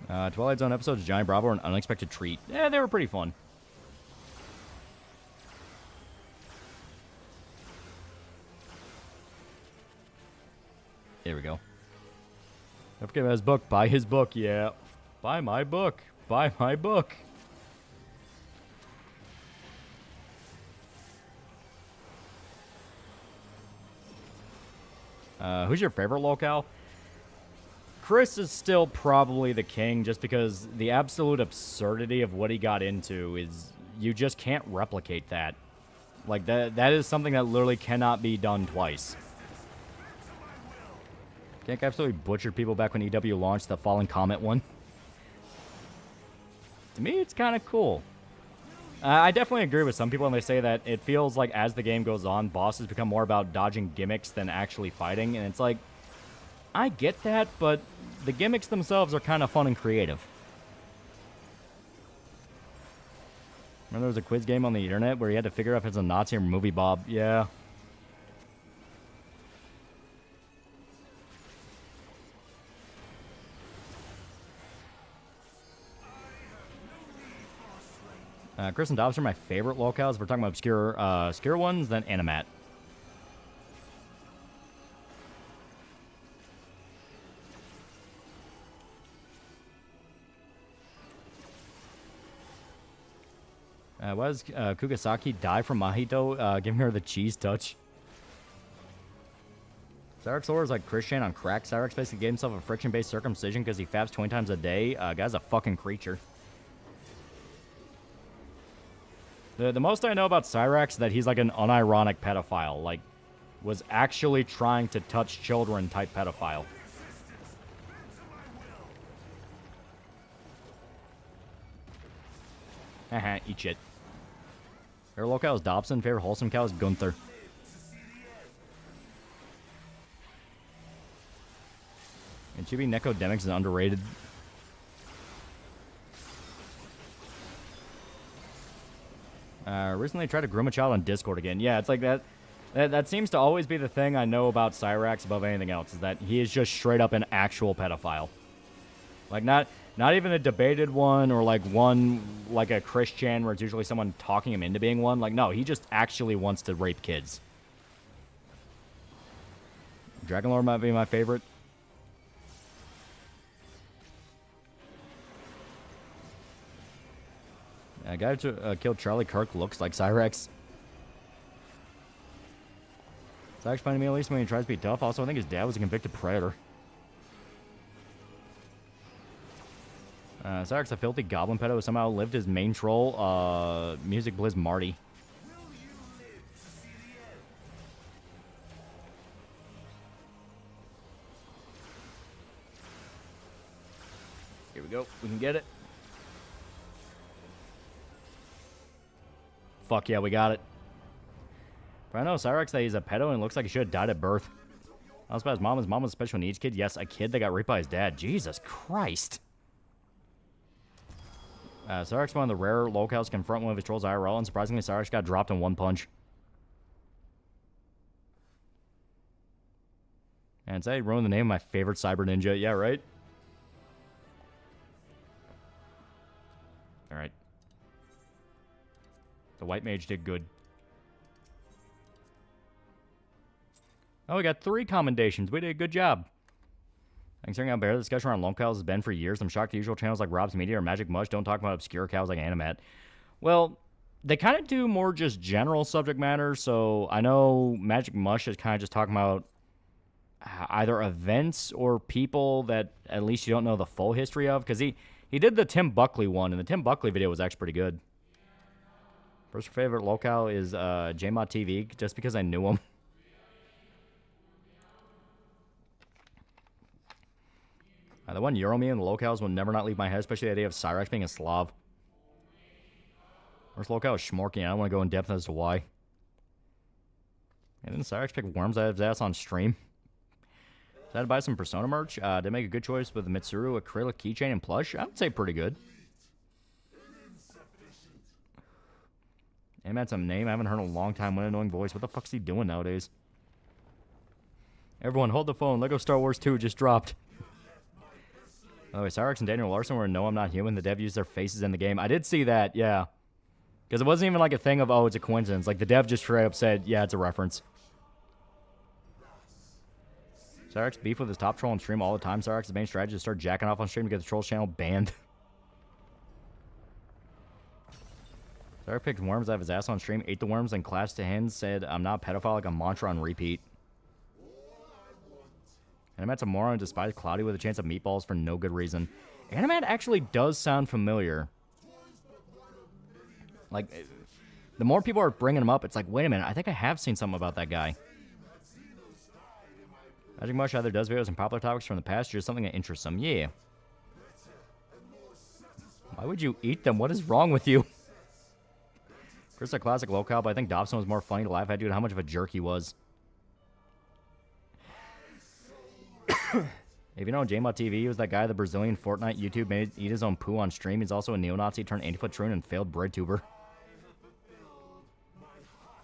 Twilight Zone episodes of Johnny Bravo were an unexpected treat. Yeah, they were pretty fun. There we go. Don't forget about his book. Buy his book, yeah. Buy my book. Buy my book. Who's your favorite locale? Chris is still probably the king, just because the absolute absurdity of what he got into is you just can't replicate that. Like that is something that literally cannot be done twice. Can't absolutely butchered people back when EW launched the Fallen Comet one. To me, it's kind of cool. I definitely agree with some people when they say that it feels like as the game goes on, bosses become more about dodging gimmicks than actually fighting. And it's like, I get that, but the gimmicks themselves are kind of fun and creative. Remember there was a quiz game on the internet where you had to figure out if it's a Nazi or movie Bob? Yeah. Chris and Dobbs are my favorite locales. If we're talking about obscure ones, then Animat. Why does Kugasaki die from Mahito, giving her the cheese touch? Cyrex lore is like Christian on crack. Cyrex basically gave himself a friction-based circumcision because he faps 20 times a day. Guy's a fucking creature. The most I know about Cyrex is that he's like an unironic pedophile. Like, was actually trying to touch children type pedophile. Haha, eat shit. Favorite locale is Dobson. Favorite wholesome cow is Gunther. And Chibi Necodemics is underrated. Recently tried to groom a child on Discord again. Yeah, it's like that. That seems to always be the thing I know about Cyrax above anything else, is that he is just straight up an actual pedophile. Like, not even a debated one or like one like a Christian where it's usually someone talking him into being one. Like, no, he just actually wants to rape kids. Dragonlord might be my favorite. A guy who killed Charlie Kirk looks like Cyrex. It's actually funny to me, at least when he tries to be tough. Also, I think his dad was a convicted predator. Cyrex, a filthy goblin pedo, who somehow lived his main troll, Music Blizz Marty. Here we go. We can get it. Fuck yeah, we got it. But I know Cyrex that he's a pedo and looks like he should have died at birth. I was about his mom was a special needs kid. Yes, a kid that got raped by his dad. Jesus Christ. Cyrex, one of the rare locales to confront one of his trolls IRL, and surprisingly, Cyrex got dropped in one punch. And say ruined the name of my favorite cyber ninja. Yeah, right? Alright. The white mage did good. Oh, we got 3 commendations. We did a good job. Considering how bare the discussion around lone cows has been for years, I'm shocked the usual channels like Rob's Media or Magic Mush don't talk about obscure cows like Animat. Well, they kind of do more just general subject matter, so I know Magic Mush is kind of just talking about either events or people that at least you don't know the full history of, because he did the Tim Buckley one, and the Tim Buckley video was actually pretty good. First favorite locale is JMod TV, just because I knew him. The one Euromeme and the locales will never not leave my head, especially the idea of Cyrex being a Slav. First locale is Schmorky, and I don't want to go in depth as to why. And then Cyrex pick worms out of his ass on stream. Decided to buy some Persona merch. Did make a good choice with the Mitsuru acrylic keychain and plush. I would say pretty good. Hey, man, some name I haven't heard in a long time. What an annoying voice. What the fuck's he doing nowadays? Everyone, hold the phone. Lego Star Wars 2 just dropped. Oh, Cyrex and Daniel Larson were No, I'm Not Human. The dev used their faces in the game. I did see that, yeah. Because it wasn't even like a thing of, oh, it's a coincidence. Like, the dev just straight up said, yeah, it's a reference. Cyrex beef with his top troll on stream all the time. Cyrex's main strategy is to start jacking off on stream to get the troll's channel banned. Cyrex picked worms out of his ass on stream, ate the worms, and clasped to hens, said, I'm not a pedophile, like a mantra on repeat. Animat's a moron who despises Cloudy with a chance of meatballs for no good reason. Animat actually does sound familiar. Like, the more people are bringing him up, it's like, wait a minute, I think I have seen something about that guy. Magic Mush either does videos on popular topics from the past or just something that interests him. Yeah. Why would you eat them? What is wrong with you? Chris a classic locale, but I think Dobson was more funny to laugh at due to how much of a jerk he was. If you know JMod TV, he was that guy the Brazilian Fortnite YouTube made eat his own poo on stream. He's also a neo-Nazi turned anti-foot troon and failed bread tuber.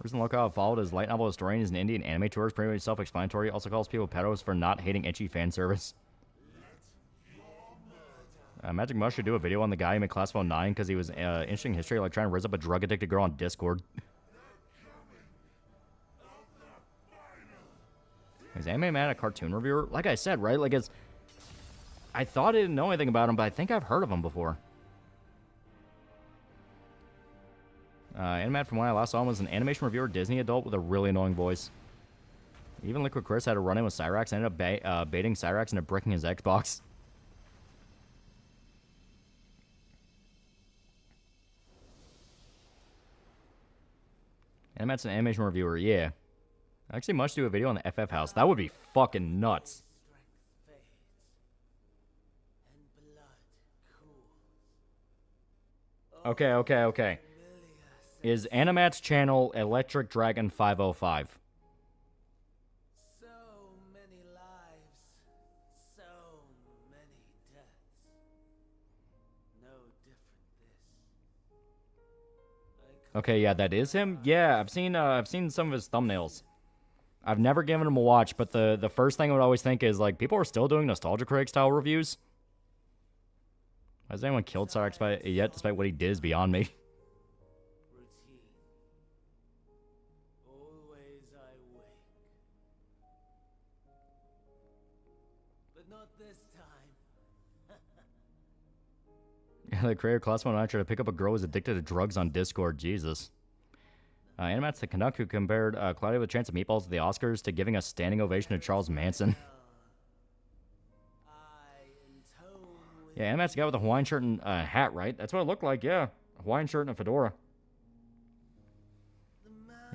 Person locale followed his light novel historian is an Indian anime tourist, pretty much self-explanatory. Also calls people pedos for not hating itchy fan service. Magic Mush should do a video on the guy who made Class 9 because he was interesting history, like trying to raise up a drug-addicted girl on Discord. Is anime mad at cartoon reviewer? Like I said, right? Like it's... I thought I didn't know anything about him, but I think I've heard of him before. Animat from when I last saw him was an animation reviewer Disney adult with a really annoying voice. Even Liquid Chris had a run-in with Cyrax and ended up baiting Cyrax into bricking his Xbox. Animat's an animation reviewer, yeah. I actually must do a video on the FF house. That would be fucking nuts. Okay. Is Animat's channel Electric Dragon 505? So many lives, so many deaths. No different this. Okay, yeah, that is him. Yeah, I've seen some of his thumbnails. I've never given him a watch, but the first thing I would always think is like people are still doing Nostalgia Critic style reviews. Has anyone killed Cyrax yet, despite what he did is beyond me. Routine. Always I wake. But not this time. The creator Class 1 tried to pick up a girl who's addicted to drugs on Discord. Jesus. Animat's the Canuck who compared Cloudy with a Chance of Meatballs to the Oscars to giving a standing ovation to Charles Manson. Yeah, Animat's the guy with a Hawaiian shirt and hat, right? That's what it looked like, yeah. A Hawaiian shirt and a fedora.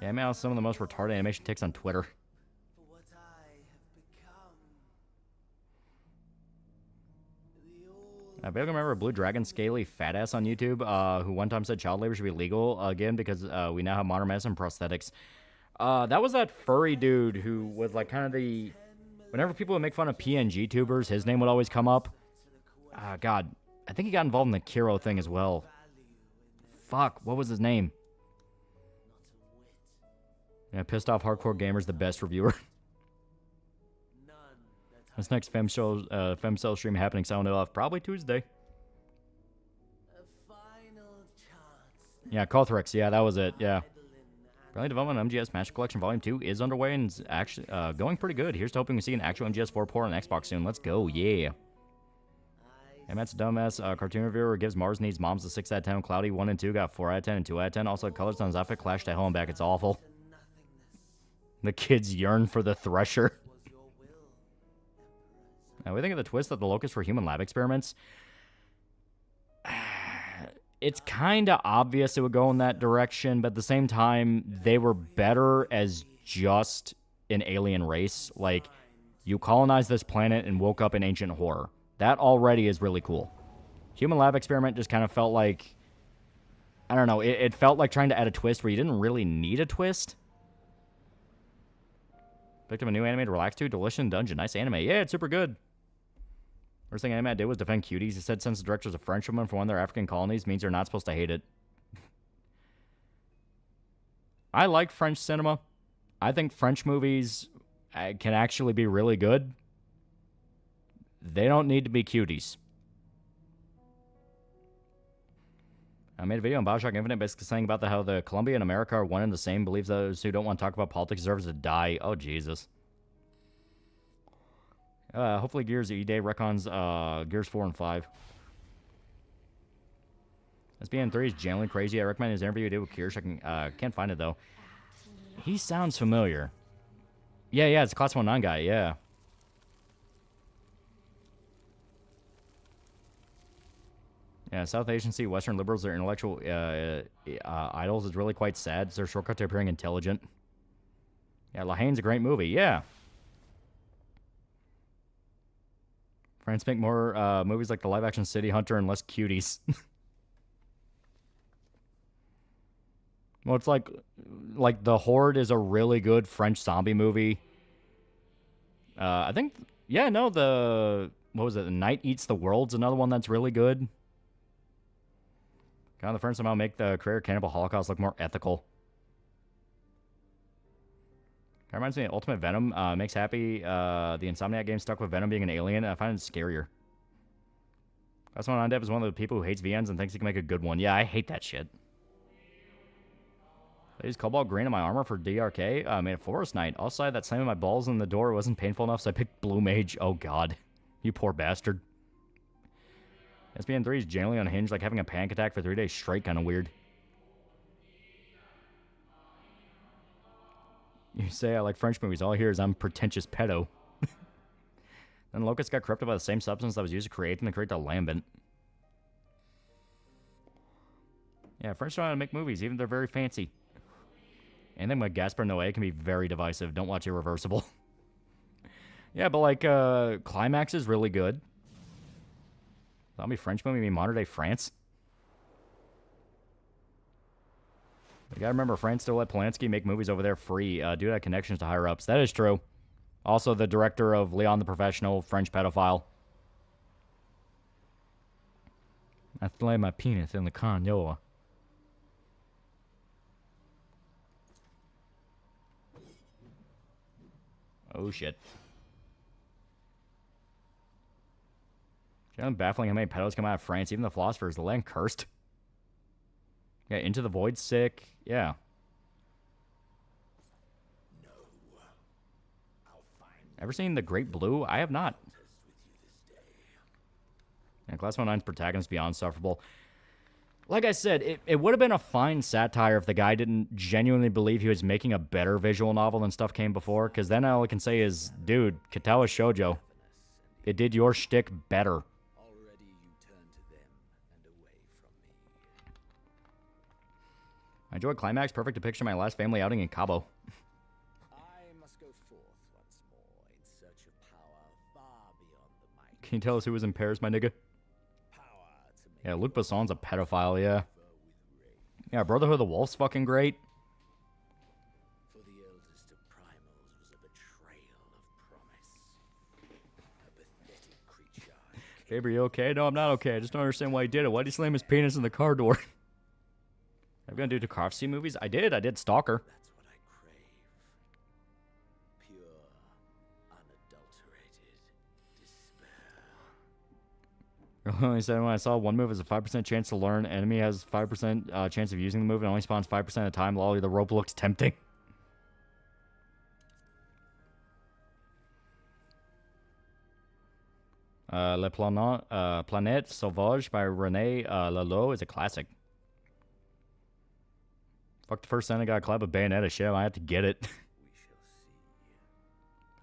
Yeah, Animat has some of the most retarded animation ticks on Twitter. For what I have become. I barely remember a Blue Dragon scaly fat ass on YouTube who one time said child labor should be legal again because we now have modern medicine prosthetics. That was that furry dude who was like kind of the... Whenever people would make fun of PNG tubers, his name would always come up. God, I think he got involved in the Kiro thing as well. Fuck, what was his name? Yeah, pissed off hardcore gamers, the best reviewer. This next Femcell stream happening sound off probably Tuesday. Yeah, Cothrix, yeah, that was it, yeah. Apparently development on MGS Master Collection Volume 2 is underway and is actually going pretty good. Here's to hoping we see an actual MGS 4 port on Xbox soon. Let's go, yeah. And that's a dumbass cartoon reviewer gives Mars Needs Moms a 6 out of 10. Cloudy 1 and 2 got 4 out of 10 and 2 out of 10. Also, colors on his outfit clash to hell and back. It's awful. The kids yearn for the Thresher. Now, we think of the twist that the Locust for human lab experiments. It's kind of obvious it would go in that direction, but at the same time, they were better as just an alien race. Like, you colonized this planet and woke up in ancient horror. That already is really cool. Human lab experiment just kind of felt like... I don't know, it felt like trying to add a twist where you didn't really need a twist. Picked up a new anime to relax to, Delicious Dungeon. Nice anime. Yeah, it's super good. First thing Animat did was defend cuties. He said since the director's a Frenchwoman from one of their African colonies means you're not supposed to hate it. I like French cinema. I think French movies can actually be really good. They don't need to be cuties. I made a video on Bioshock Infinite basically saying about how the Colombia and America are one and the same. Believes those who don't want to talk about politics deserve to die. Oh, Jesus. Hopefully Gears E-Day recons Gears 4 and 5. SBN3 is genuinely crazy. I recommend his interview he did with Kirsch. I can't find it, though. He sounds familiar. Yeah, it's a Class 1-9 guy, yeah. Yeah, South Asian see Western liberals, their intellectual idols is really quite sad. It's their shortcut to appearing intelligent. Yeah, La Haine's a great movie, yeah. France make more movies like the live-action City Hunter and less cuties. Well, it's like The Horde is a really good French zombie movie. I think, yeah, no, what was it? The Night Eats the World's another one that's really good. Kind of the French somehow make the career Cannibal Holocaust look more ethical. That reminds me of Ultimate Venom. Makes happy the Insomniac game stuck with Venom being an alien. I find it scarier. That's one Undev is one of the people who hates VNs and thinks he can make a good one. Yeah, I hate that shit. I used Cobalt Green in my armor for DRK. Made a Forest Knight. Also, that slamming my balls in the door wasn't painful enough, so I picked Blue Mage. Oh, God. You poor bastard. SPN3 is generally unhinged, like having a panic attack for 3 days straight, kind of weird. You say I like French movies. All I hear is I'm pretentious pedo. Then Locust got corrupted by the same substance that was used to create them to create the Lambent. Yeah, French know how to make movies, even if they're very fancy. Anything like Gaspar Noé can be very divisive. Don't watch Irreversible. Yeah, but like Climax is really good. Zombie French movie, modern day France. You gotta remember, France still let Polanski make movies over there free due to connections to higher ups. That is true. Also, the director of Leon the Professional, French pedophile. I flay my penis in the cagnola. Oh, shit. It's baffling how many pedos come out of France. Even the philosophers, the land cursed. Yeah, Into the Void, sick. Yeah. Ever seen The Great Blue? I have not. And Class 19's protagonist beyond insufferable. Like I said, it would have been a fine satire if the guy didn't genuinely believe he was making a better visual novel than stuff came before, because then all I can say is, dude, Katawa Shoujo. It did your shtick better. Already you turn to them and away from me. I enjoyed Climax, perfect depiction of my last family outing in Cabo. I must go forth once more in search of power far beyond the might. Can you tell us who was in Paris, my nigga? Yeah, Luc Besson's a pedophile, yeah. Yeah, Brotherhood of the Wolf's fucking great. For the eldest of primals was a betrayal of promise. A pathetic creature. Babe, are you okay? No, I'm not okay. I just don't understand why he did it. Why'd he slam his penis in the car door? I'm gonna do Tarkovsky movies? I did Stalker. That's what I crave. Pure, unadulterated despair. He said when I saw one move has a 5% chance to learn, enemy has 5% chance of using the move and only spawns 5% of the time. Lolly, the rope looks tempting. Planète Sauvage by René Lalo is a classic. Fuck the first Senate got a collab with Bayonetta shit. I have to get it. We shall see.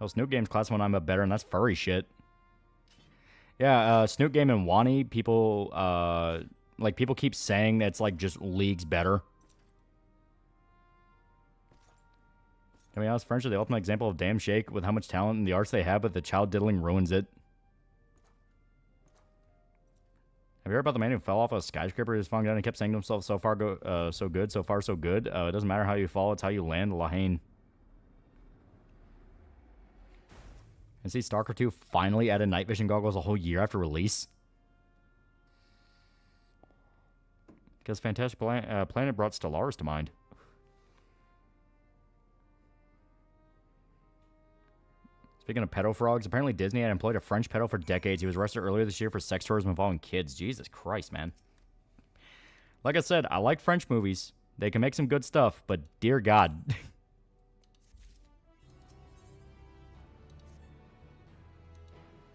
Oh, Snoop Game's class one I'm a better, and that's furry shit. Yeah, Snoop Game and Wani, people people keep saying that it's like just leagues better. To be honest, French are the ultimate example of damn shake with how much talent and the arts they have, but the child diddling ruins it. Have you heard about the man who fell off a skyscraper who's falling down and kept saying to himself, so far so good, so far so good? It doesn't matter how you fall, it's how you land, Lahane. And see, Stalker 2 finally added night vision goggles a whole year after release. Because Fantastic Planet brought Stellaris to mind. Speaking of pedo frogs, apparently Disney had employed a French pedo for decades. He was arrested earlier this year for sex tourism involving kids. Jesus Christ, man. Like I said, I like French movies. They can make some good stuff, but dear God.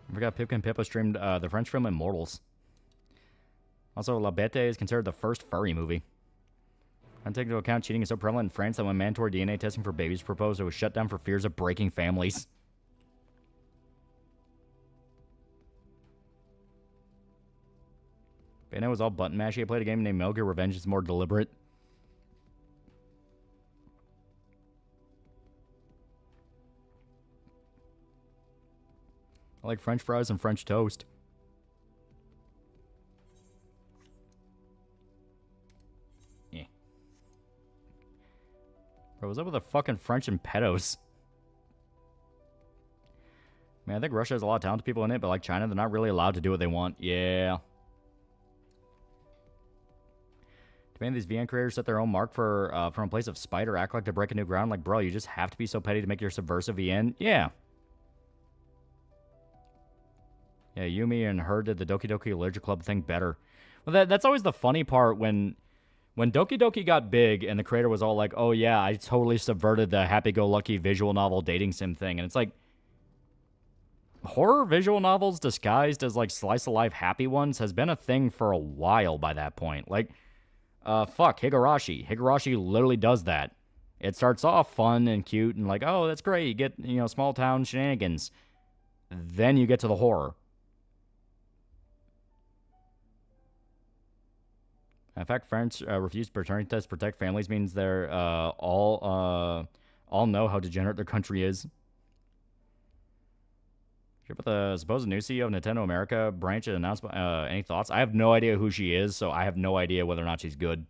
I forgot Pipkin Pippa streamed the French film Immortals. Also, La Bête is considered the first furry movie. And take into account cheating is so prevalent in France that when mandatory DNA testing for babies was proposed, it was shut down for fears of breaking families. Bayonetta was all button mashy. I played a game named Metal Gear Revenge. It's more deliberate. I like French fries and French toast. Yeah. Bro, what's up with the fucking French and pedos? Man, I think Russia has a lot of talented people in it, but like China, they're not really allowed to do what they want. Yeah. Do any of these VN creators set their own mark for from a place of spite or act like to break a new ground? Like, bro, you just have to be so petty to make your subversive VN? Yeah. Yeah, Yumi and her did the Doki Doki Allergic Club thing better. Well, that's always the funny part when Doki Doki got big and the creator was all like, oh yeah, I totally subverted the happy-go-lucky visual novel dating sim thing. And it's like, horror visual novels disguised as like slice-of-life happy ones has been a thing for a while by that point. Like, fuck, Higurashi. Higurashi literally does that. It starts off fun and cute and like, oh, that's great. You get, you know, small town shenanigans. Then you get to the horror. In fact, France refused paternity tests to protect families means they're all know how degenerate their country is. Sure about the supposed new CEO of Nintendo America branch announced any thoughts? I have no idea who she is, so I have no idea whether or not she's good.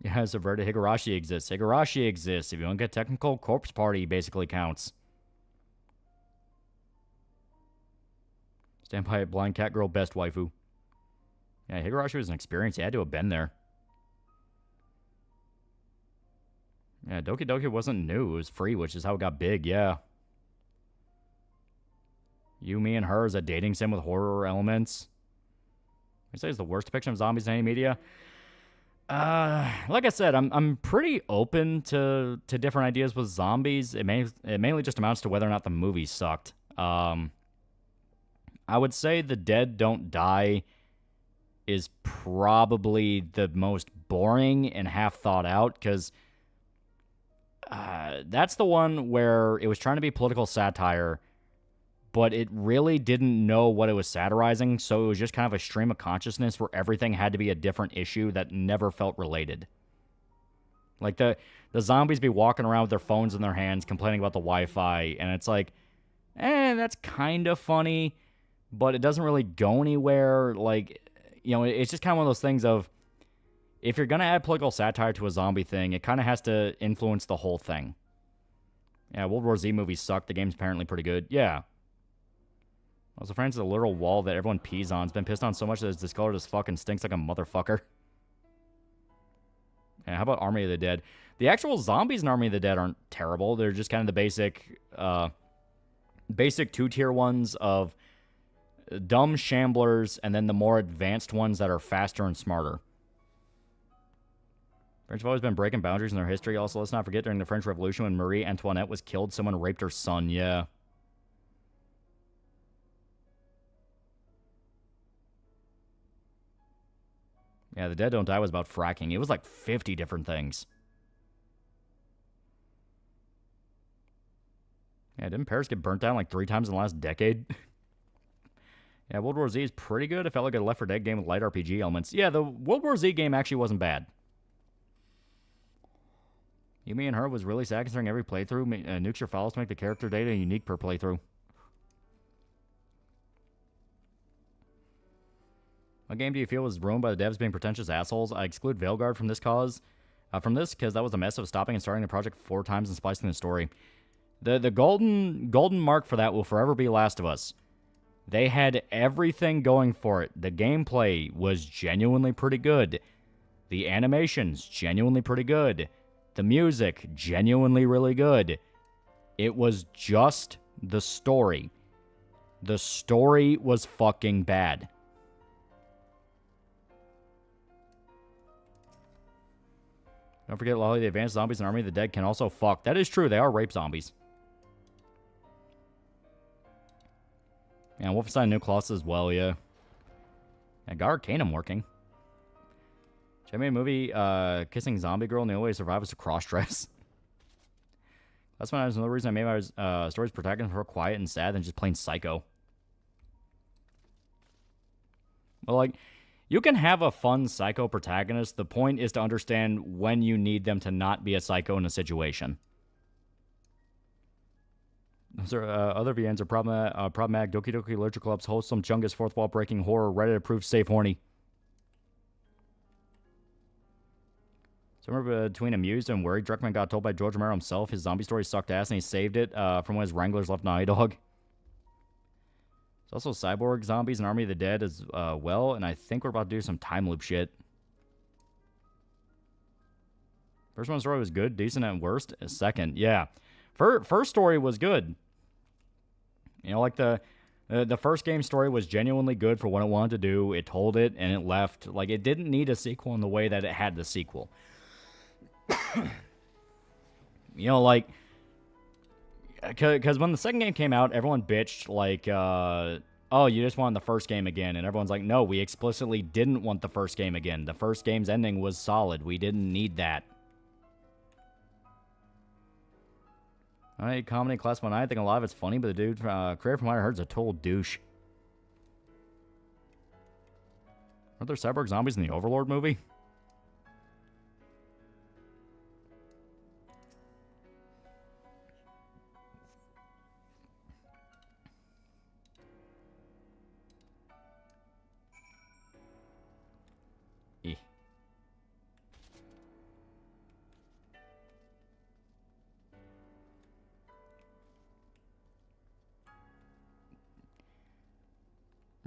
Yeah, subverted Higurashi exists. Higurashi exists. If you want to get technical, Corpse Party basically counts. Stand by it, blind cat girl, best waifu. Yeah, Higurashi was an experience. He had to have been there. Yeah, Doki Doki wasn't new. It was free, which is how it got big, yeah. You, Me, and Her is a dating sim with horror elements. I say it's the worst depiction of zombies in any media. Like I said, I'm pretty open to different ideas with zombies. It mainly just amounts to whether or not the movie sucked. I would say The Dead Don't Die is probably the most boring and half thought out, because that's the one where it was trying to be political satire, but it really didn't know what it was satirizing, so it was just kind of a stream of consciousness where everything had to be a different issue that never felt related. Like, the zombies be walking around with their phones in their hands, complaining about the Wi-Fi, and it's like, that's kind of funny, but it doesn't really go anywhere. Like, you know, it's just kind of one of those things of, if you're going to add political satire to a zombie thing, it kind of has to influence the whole thing. Yeah, World War Z movies suck. The game's apparently pretty good. Yeah. Also, France is a literal wall that everyone pees on. It's been pissed on so much that it's discolored as fuck and stinks like a motherfucker. Yeah, how about Army of the Dead? The actual zombies in Army of the Dead aren't terrible. They're just kind of the basic two-tier ones of dumb shamblers, and then the more advanced ones that are faster and smarter. French have always been breaking boundaries in their history. Also, let's not forget, during the French Revolution, when Marie Antoinette was killed, someone raped her son. Yeah. Yeah, The Dead Don't Die was about fracking. It was like 50 different things. Yeah, didn't Paris get burnt down like 3 times in the last decade? Yeah, World War Z is pretty good. It felt like a Left 4 Dead game with light RPG elements. Yeah, the World War Z game actually wasn't bad. You, Me, and Her was really sad considering every playthrough nukes your files to make the character data unique per playthrough. What game do you feel was ruined by the devs being pretentious assholes? I exclude Veilguard from this cause. From this, because that was a mess of stopping and starting the project 4 times and splicing the story. The golden mark for that will forever be Last of Us. They had everything going for it. The gameplay was genuinely pretty good. The animations, genuinely pretty good. The music, genuinely really good. It was just the story. The story was fucking bad. Don't forget, Loli, the advanced zombies in Army of the Dead can also fuck. That is true. They are rape zombies. Yeah, Wolfenstein New Colossus as well, yeah. I got Arcanum working. I made a movie, Kissing Zombie Girl, and the only way to survive was to cross-dress. That's when another reason I made my story's protagonist more quiet and sad than just plain psycho. Well, like, you can have a fun psycho protagonist. The point is to understand when you need them to not be a psycho in a situation. Those are, other VNs are problematic. Doki Doki Literature Club's wholesome, chungus, fourth wall breaking horror, Reddit approved, safe, horny. Somewhere between amused and worried, Druckmann got told by George Romero himself his zombie story sucked ass and he saved it from when his Wranglers left Naughty Dog. There's also Cyborg Zombies and Army of the Dead as well, and I think we're about to do some time loop shit. First one story was good, decent at worst. Second, yeah. First story was good. You know, like the first game story was genuinely good for what it wanted to do. It told it, and it left. Like, it didn't need a sequel in the way that it had the sequel. You know, like, because when the second game came out, everyone bitched, like, oh, you just wanted the first game again. And everyone's like, no, we explicitly didn't want the first game again. The first game's ending was solid. We didn't need that. Alright, comedy class 1. I think a lot of it's funny, but the dude, creator from what I heard, is a total douche. Are there cyborg zombies in the Overlord movie?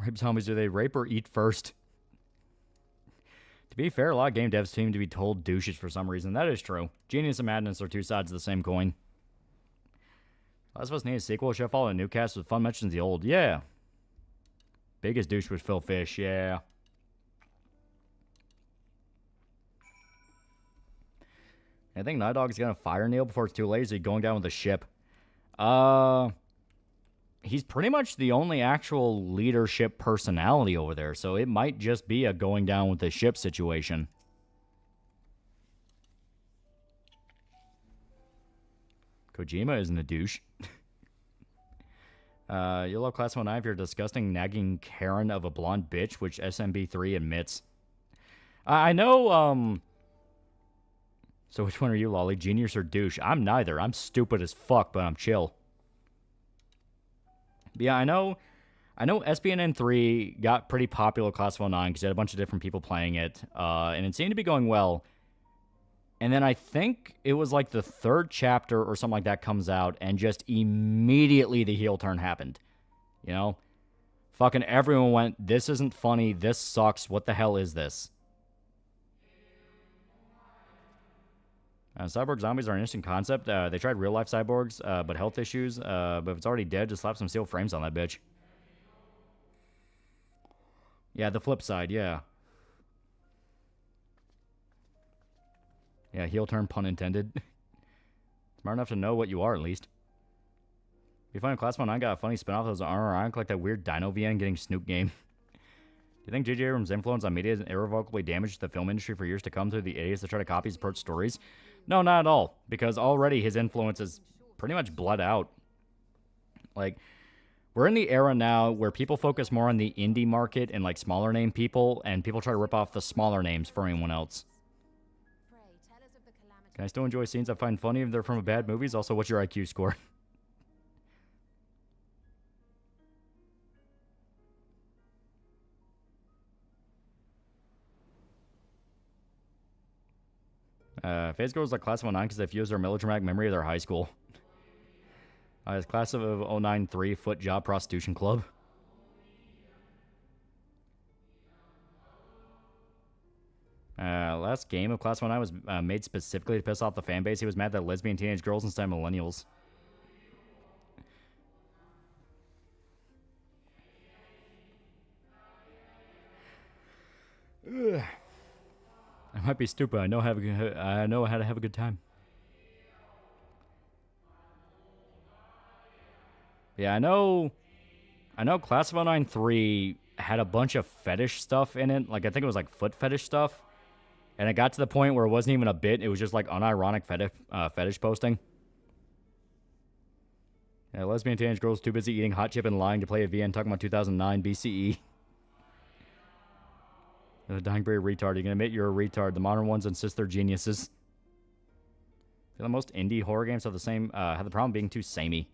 Rape zombies, do they rape or eat first? To be fair, a lot of game devs seem to be told douches for some reason. That is true. Genius and madness are two sides of the same coin. Last of Us need a sequel. Should have followed a new cast with fun mentions of the old. Yeah. Biggest douche was Phil Fish. Yeah. I think Night Dog's gonna fire Neil before it's too late. Is he going down with the ship? He's pretty much the only actual leadership personality over there, so it might just be a going down with the ship situation. Kojima isn't a douche. You love Class 1 if you're a disgusting, nagging Karen of a blonde bitch, which SMB3 admits. I know, So which one are you, Lolly? Genius or douche? I'm neither. I'm stupid as fuck, but I'm chill. But yeah, I know SPNN 3 got pretty popular Class 9 because you had a bunch of different people playing it, and it seemed to be going well. And then I think it was like the third chapter or something like that comes out, and just immediately the heel turn happened. You know? Fucking everyone went, this isn't funny, this sucks, what the hell is this? Cyborg zombies are an interesting concept. They tried real-life cyborgs, but health issues. But if it's already dead, just slap some steel frames on that bitch. Yeah, the flip side, yeah. Yeah, heel turn, pun intended. Smart enough to know what you are, at least. If you find Class 9 got a funny spin-off that was Armor like that weird Dino VN getting Snoop game. Do you think J.J. Abrams' influence on media has irrevocably damaged the film industry for years to come through the idiots that try to copy his approach stories? No, not at all. Because already his influence is pretty much bled out. Like, we're in the era now where people focus more on the indie market and, like, smaller name people, and people try to rip off the smaller names for anyone else. Can I still enjoy scenes I find funny if they're from a bad movies? Also, what's your IQ score? Phase girls like Class of 09 because they fuse their melodramatic memory of their high school. It's Class of 09 3-foot job prostitution club. Last game of Class 19 was made specifically to piss off the fan base. He was mad that lesbian teenage girls instead of millennials. Ugh. I might be stupid. I know how to have a good time. Yeah, I know Class of 09 3 had a bunch of fetish stuff in it. Like, I think it was like foot fetish stuff. And it got to the point where it wasn't even a bit. It was just like unironic fetish posting. Yeah, lesbian teenage girls too busy eating hot chip and lying to play a VN talking about 2009 BCE. The dying breed retard. You can admit you're a retard. The modern ones insist they're geniuses. I feel the most indie horror games have the problem being too samey.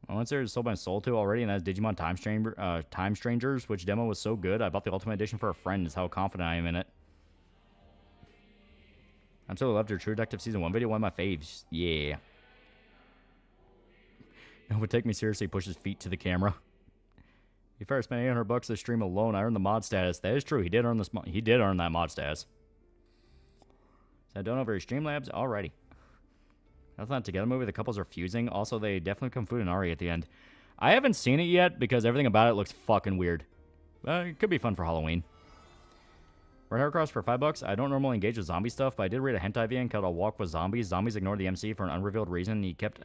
One series sold my soul to already, and that's Digimon Time Strangers, which demo was so good, I bought the Ultimate Edition for a friend, is how confident I am in it. Absolutely loved your True Detective Season 1 video. One of my faves. Yeah. No would take me seriously. Pushes feet to the camera. He first spent $800 this stream alone. I earned the mod status. That is true. He did earn this. He did earn that mod status. So I don't know very Streamlabs. Alrighty. That's not Together movie. The couples are fusing. Also, they definitely come food and Ari at the end. I haven't seen it yet because everything about it looks fucking weird. It could be fun for Halloween. Red Hercross for $5. I don't normally engage with zombie stuff, but I did read a hentai VN called A Walk with Zombies. Zombies ignored the MC for an unrevealed reason. He kept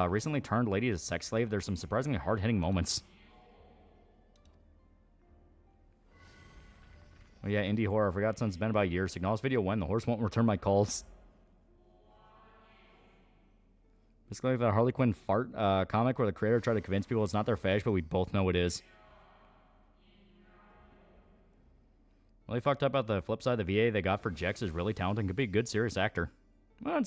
recently turned lady as a sex slave. There's some surprisingly hard-hitting moments. Oh yeah, indie horror. I forgot since it's been about a year. Signals video when the horse won't return my calls. Basically, the Harley Quinn fart comic where the creator tried to convince people it's not their fetish, but we both know it is. Really fucked up about the flip side. The VA they got for Jex is really talented and could be a good serious actor. Well,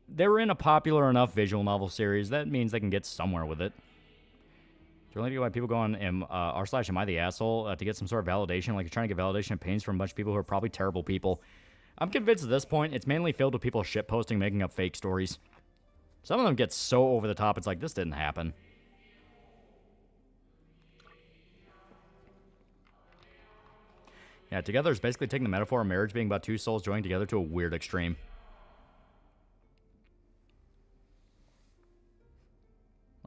they were in a popular enough visual novel series. That means they can get somewhere with it. Do you really know why people go on r/am I the asshole to get some sort of validation? Like you're trying to get validation of pains from a bunch of people who are probably terrible people. I'm convinced at this point it's mainly filled with people shitposting, making up fake stories. Some of them get so over the top, it's like, this didn't happen. Yeah, Together is basically taking the metaphor of marriage being about two souls joining together to a weird extreme.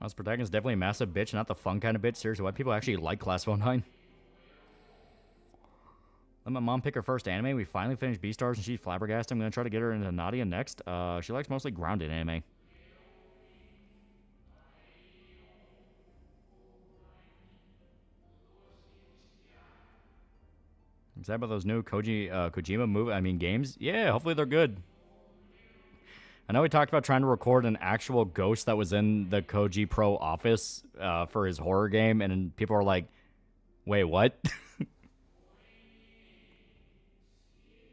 Well, this protagonist is definitely a massive bitch, not the fun kind of bitch. Seriously, why people actually like Class 09? Let my mom pick her first anime. We finally finished Beastars and she's flabbergasted. I'm going to try to get her into Nadia next. She likes mostly grounded anime. Excited about those new Kojima games? Yeah, hopefully they're good. I know we talked about trying to record an actual ghost that was in the Koji Pro office for his horror game, and people are like, wait, what?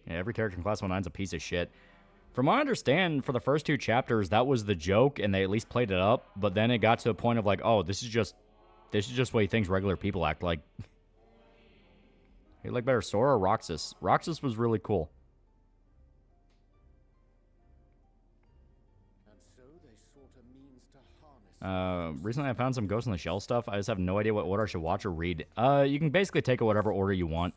Yeah, every character in Class 19 is a piece of shit. From what I understand, for the first two chapters, that was the joke, and they at least played it up, but then it got to the point of like, oh, this is just what he thinks regular people act like. You like better Sora or Roxas? Roxas was really cool. Recently I found some Ghost in the Shell stuff. I just have no idea what order I should watch or read. You can basically take it whatever order you want.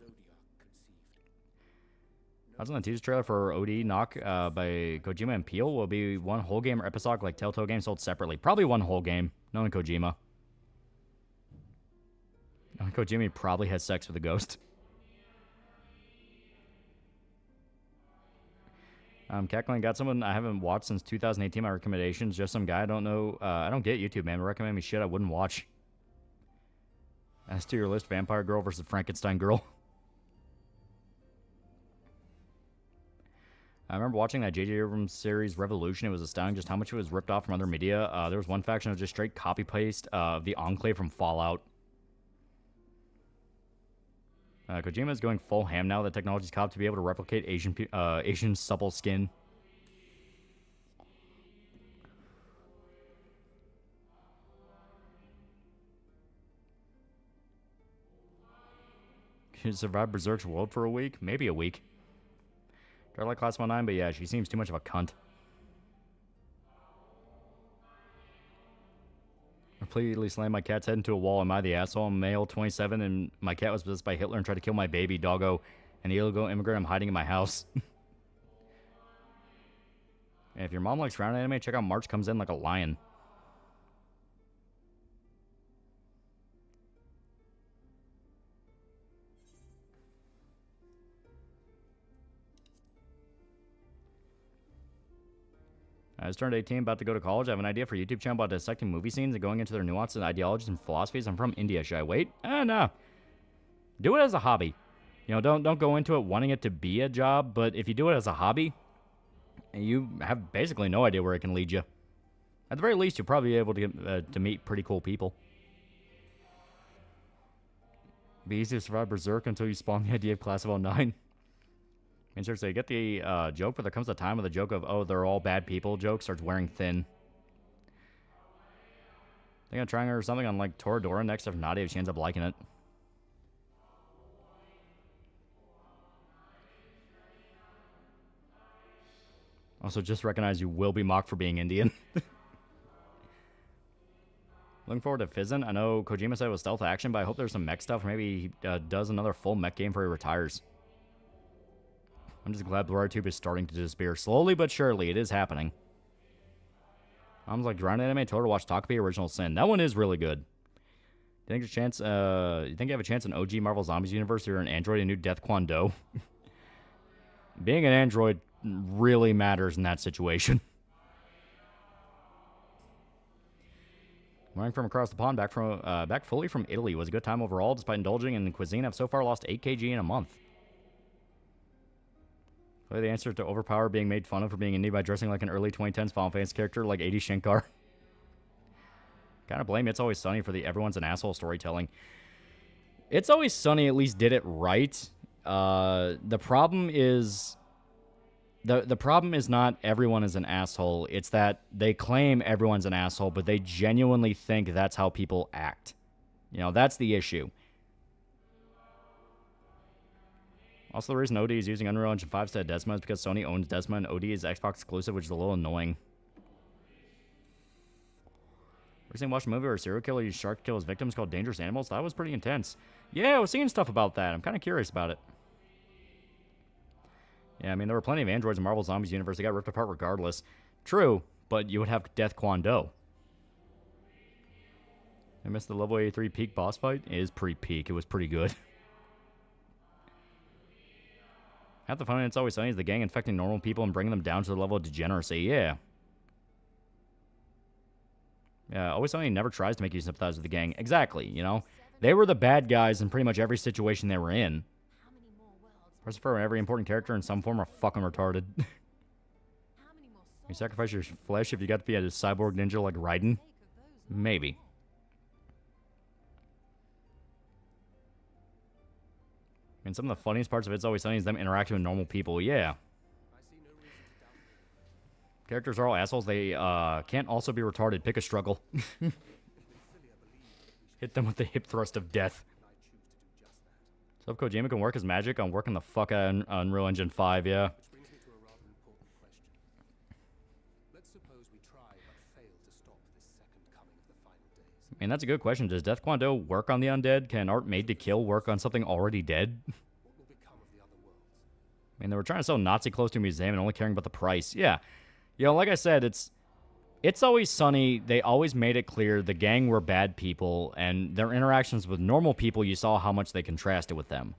I was on the teaser trailer for OD Knock by Kojima and Peel. Will be one whole game or episode like Telltale games sold separately. Probably one whole game. Knowing Kojima. Knowing Kojima probably has sex with a ghost. Cackling got someone I haven't watched since 2018. My recommendations, just some guy I don't know. I don't get YouTube, man. Recommend me shit I wouldn't watch. As to your list, Vampire Girl versus Frankenstein Girl. I remember watching that J.J. Abrams series, Revolution. It was astounding just how much it was ripped off from other media. There was one faction that was just straight copy-paste of the Enclave from Fallout. Kojima is going full ham now that technology's cop to be able to replicate Asian supple skin. Can you survive Berserk's world for a week? Maybe a week. I like Class 19, but yeah, she seems too much of a cunt. Completely slammed my cat's head into a wall. Am I the asshole? I'm male, 27, and my cat was possessed by Hitler and tried to kill my baby, doggo. An illegal immigrant I'm hiding in my house. And if your mom likes round anime, check out March Comes In Like a Lion. I just turned 18, about to go to college. I have an idea for a YouTube channel about dissecting movie scenes and going into their nuances and ideologies and philosophies. I'm from India. Should I wait? No. Do it as a hobby. You know, don't go into it wanting it to be a job, but if you do it as a hobby, you have basically no idea where it can lead you. At the very least, you'll probably be able to get, to meet pretty cool people. It'd be easy to survive Berserk until you spawn the idea of Class of 09. I mean, seriously, you get the joke, but there comes a time where the joke of, oh, they're all bad people joke starts wearing thin. I think I'm trying her or something on, like, Toradora next if Nadia if she ends up liking it. Also, just recognize you will be mocked for being Indian. Looking forward to Fizzin'. I know Kojima said it was stealth action, but I hope there's some mech stuff. Maybe he does another full mech game before he retires. I'm just glad BlurryTube is starting to disappear. Slowly but surely, it is happening. I'm like, Drowned Anime, told her to watch Takapi Original Sin. That one is really good. You think you have a chance in OG Marvel Zombies universe if you're an android and new Death Kwon Do? Being an android really matters in that situation. Running from across the pond back fully from Italy was a good time overall. Despite indulging in cuisine, I've so far lost 8 kg in a month. Play the answer to Overpower being made fun of for being indie by dressing like an early 2010s Final Fantasy character like 80 Shankar. Kind of blame It's Always Sunny for the everyone's an asshole storytelling. It's Always Sunny at least did it right. The problem is... The problem is not everyone is an asshole. It's that they claim everyone's an asshole, but they genuinely think that's how people act. You know, that's the issue. Also, the reason OD is using Unreal Engine 5 instead of Desma is because Sony owns Desma and OD is Xbox exclusive, which is a little annoying. Recently watched a movie where a serial killer used shark to kill his victims called Dangerous Animals. That was pretty intense. Yeah, I was seeing stuff about that. I'm kind of curious about it. Yeah, I mean, there were plenty of androids in Marvel Zombies universe that got ripped apart regardless. True, but you would have Death Kwon Do. I missed the level 83 peak boss fight. It is pretty peak. It was pretty good. Half the fun in It's Always Sunny is the gang infecting normal people and bringing them down to the level of degeneracy. Yeah. Yeah, Always Sunny never tries to make you sympathize with the gang. Exactly, you know? They were the bad guys in pretty much every situation they were in. For every important character in some form are fucking retarded. You sacrifice your flesh if you got to be a cyborg ninja like Raiden? Maybe. And some of the funniest parts of It's Always Sunny is them interacting with normal people. Yeah. Characters are all assholes. They can't also be retarded. Pick a struggle. Hit them with the hip thrust of death. So if Kojima can work his magic on working the fuck out of Unreal Engine 5, yeah. I mean, that's a good question. Does Death Kwon Do work on the undead? Can art made to kill work on something already dead? I mean, they were trying to sell Nazi clothes to a museum and only caring about the price. Yeah. You know, like I said, It's Always Sunny. They always made it clear the gang were bad people, and their interactions with normal people, you saw how much they contrasted with them.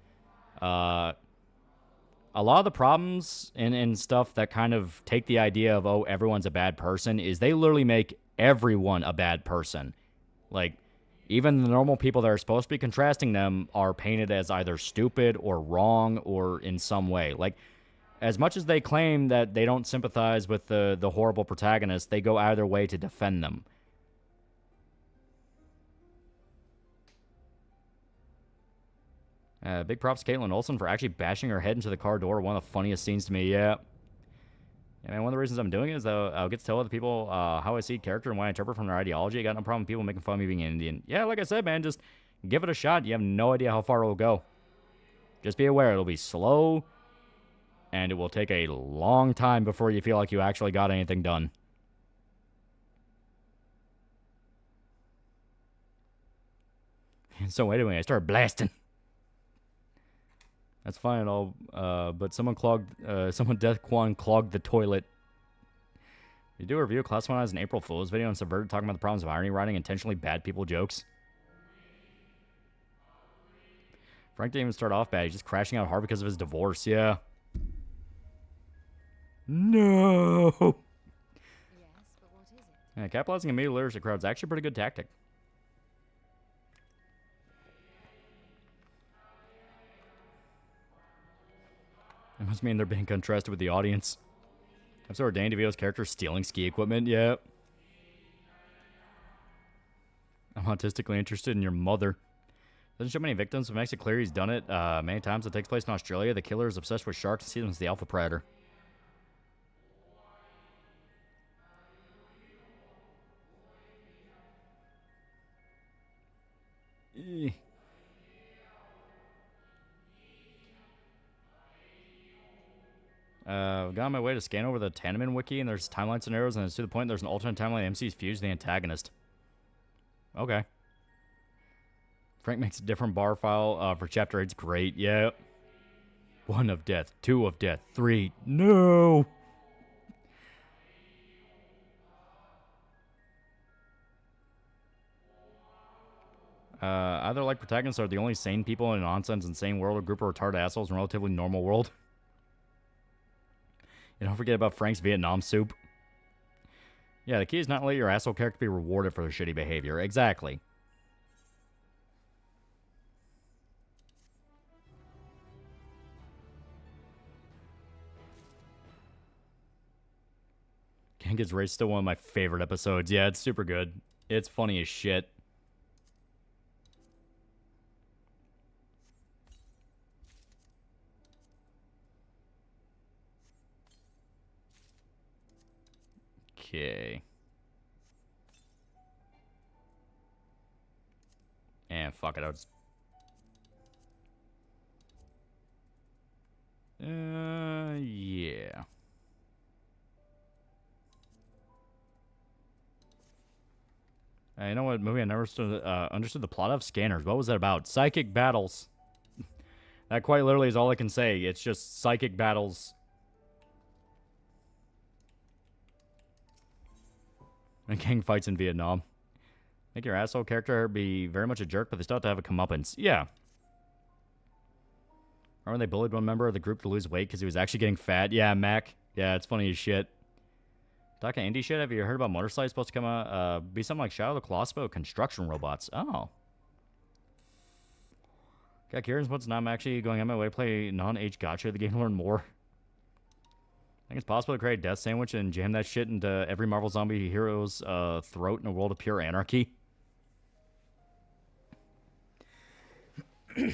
A lot of the problems and stuff that kind of take the idea of, oh, everyone's a bad person, is they literally make everyone a bad person. Like, even the normal people that are supposed to be contrasting them are painted as either stupid or wrong or in some way. Like, as much as they claim that they don't sympathize with the horrible protagonist, they go out of their way to defend them. Big props to Caitlin Olsen for actually bashing her head into the car door. One of the funniest scenes to me, yeah. I mean, one of the reasons I'm doing it is that I'll get to tell other people how I see character and what I interpret from their ideology. I got no problem with people making fun of me being Indian. Yeah, like I said, man, just give it a shot. You have no idea how far it will go. Just be aware, it'll be slow, and it will take a long time before you feel like you actually got anything done. And so anyway, I started blasting. That's fine and all, but someone Death Kwon clogged the toilet. You do a review of Class 1 as an April Fool's video and Subverted talking about the problems of irony writing intentionally bad people jokes. Frank didn't even start off bad. He's just crashing out hard because of his divorce, yeah. No! Yes, but what is it? Yeah, capitalizing a media literacy crowd is actually a pretty good tactic. It must mean they're being contrasted with the audience. I've saw Danny DeVito's character stealing ski equipment, yeah. I'm autistically interested in your mother. Doesn't show many victims, but makes it clear he's done it many times. It takes place in Australia. The killer is obsessed with sharks and sees them as the alpha predator. Got on my way to scan over the Taneman wiki, and there's timeline scenarios, and it's to the point there's an alternate timeline MC's fused the antagonist. Okay. Frank makes a different bar file for chapter 8. It's great. Yeah. 1 of death, 2 of death, 3. No! Either like protagonists are the only sane people in a nonsense insane world, or group of retarded assholes in a relatively normal world. And don't forget about Frank's Vietnam soup. Yeah, the key is not to let your asshole character be rewarded for their shitty behavior. Exactly. Gang Gets Raised is still one of my favorite episodes. Yeah, it's super good. It's funny as shit. Okay. And fuck it, I'll just... yeah. You know what movie I never understood the plot of? Scanners. What was that about? Psychic battles. That quite literally is all I can say. It's just psychic battles. And gang fights in Vietnam. Make your asshole character be very much a jerk, but they still have to have a comeuppance. Yeah. Remember when they bullied one member of the group to lose weight because he was actually getting fat? Yeah, Mac. Yeah, it's funny as shit. Talking indie shit, have you heard about Motorcycle supposed to come out, be something like Shadow of the Colossus but with construction robots? Oh. Got Kieran's what's not I'm actually going on my way to play non-H gotcha the game to learn more. I think it's possible to create a death sandwich and jam that shit into every Marvel zombie hero's throat in a world of pure anarchy. The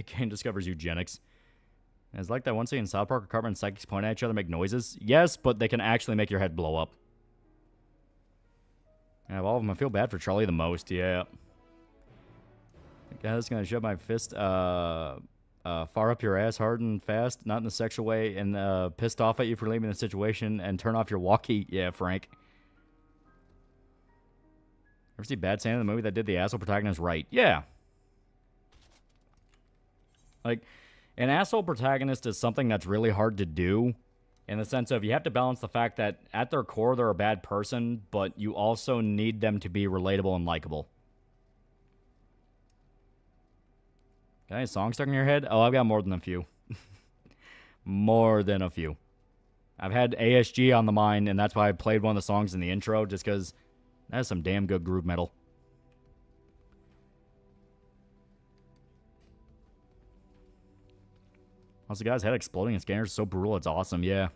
game discovers eugenics. And it's like that one scene in South Park where Cartman and Psychics point at each other and make noises. Yes, but they can actually make your head blow up. And of all of them, I feel bad for Charlie the most, yeah. The guy that's going to shove my fist far up your ass hard and fast, not in a sexual way, and pissed off at you for leaving the situation and turn off your walkie. Yeah, Frank. Ever see Bad Santa, the movie that did the asshole protagonist right? Yeah. Like, an asshole protagonist is something that's really hard to do in the sense of you have to balance the fact that at their core they're a bad person, but you also need them to be relatable and likable. Got any songs stuck in your head? Oh, I've got more than a few. More than a few. I've had ASG on the mind, and that's why I played one of the songs in the intro, just because that is some damn good groove metal. Also, the guy's head exploding in scanners is so brutal, it's awesome, yeah.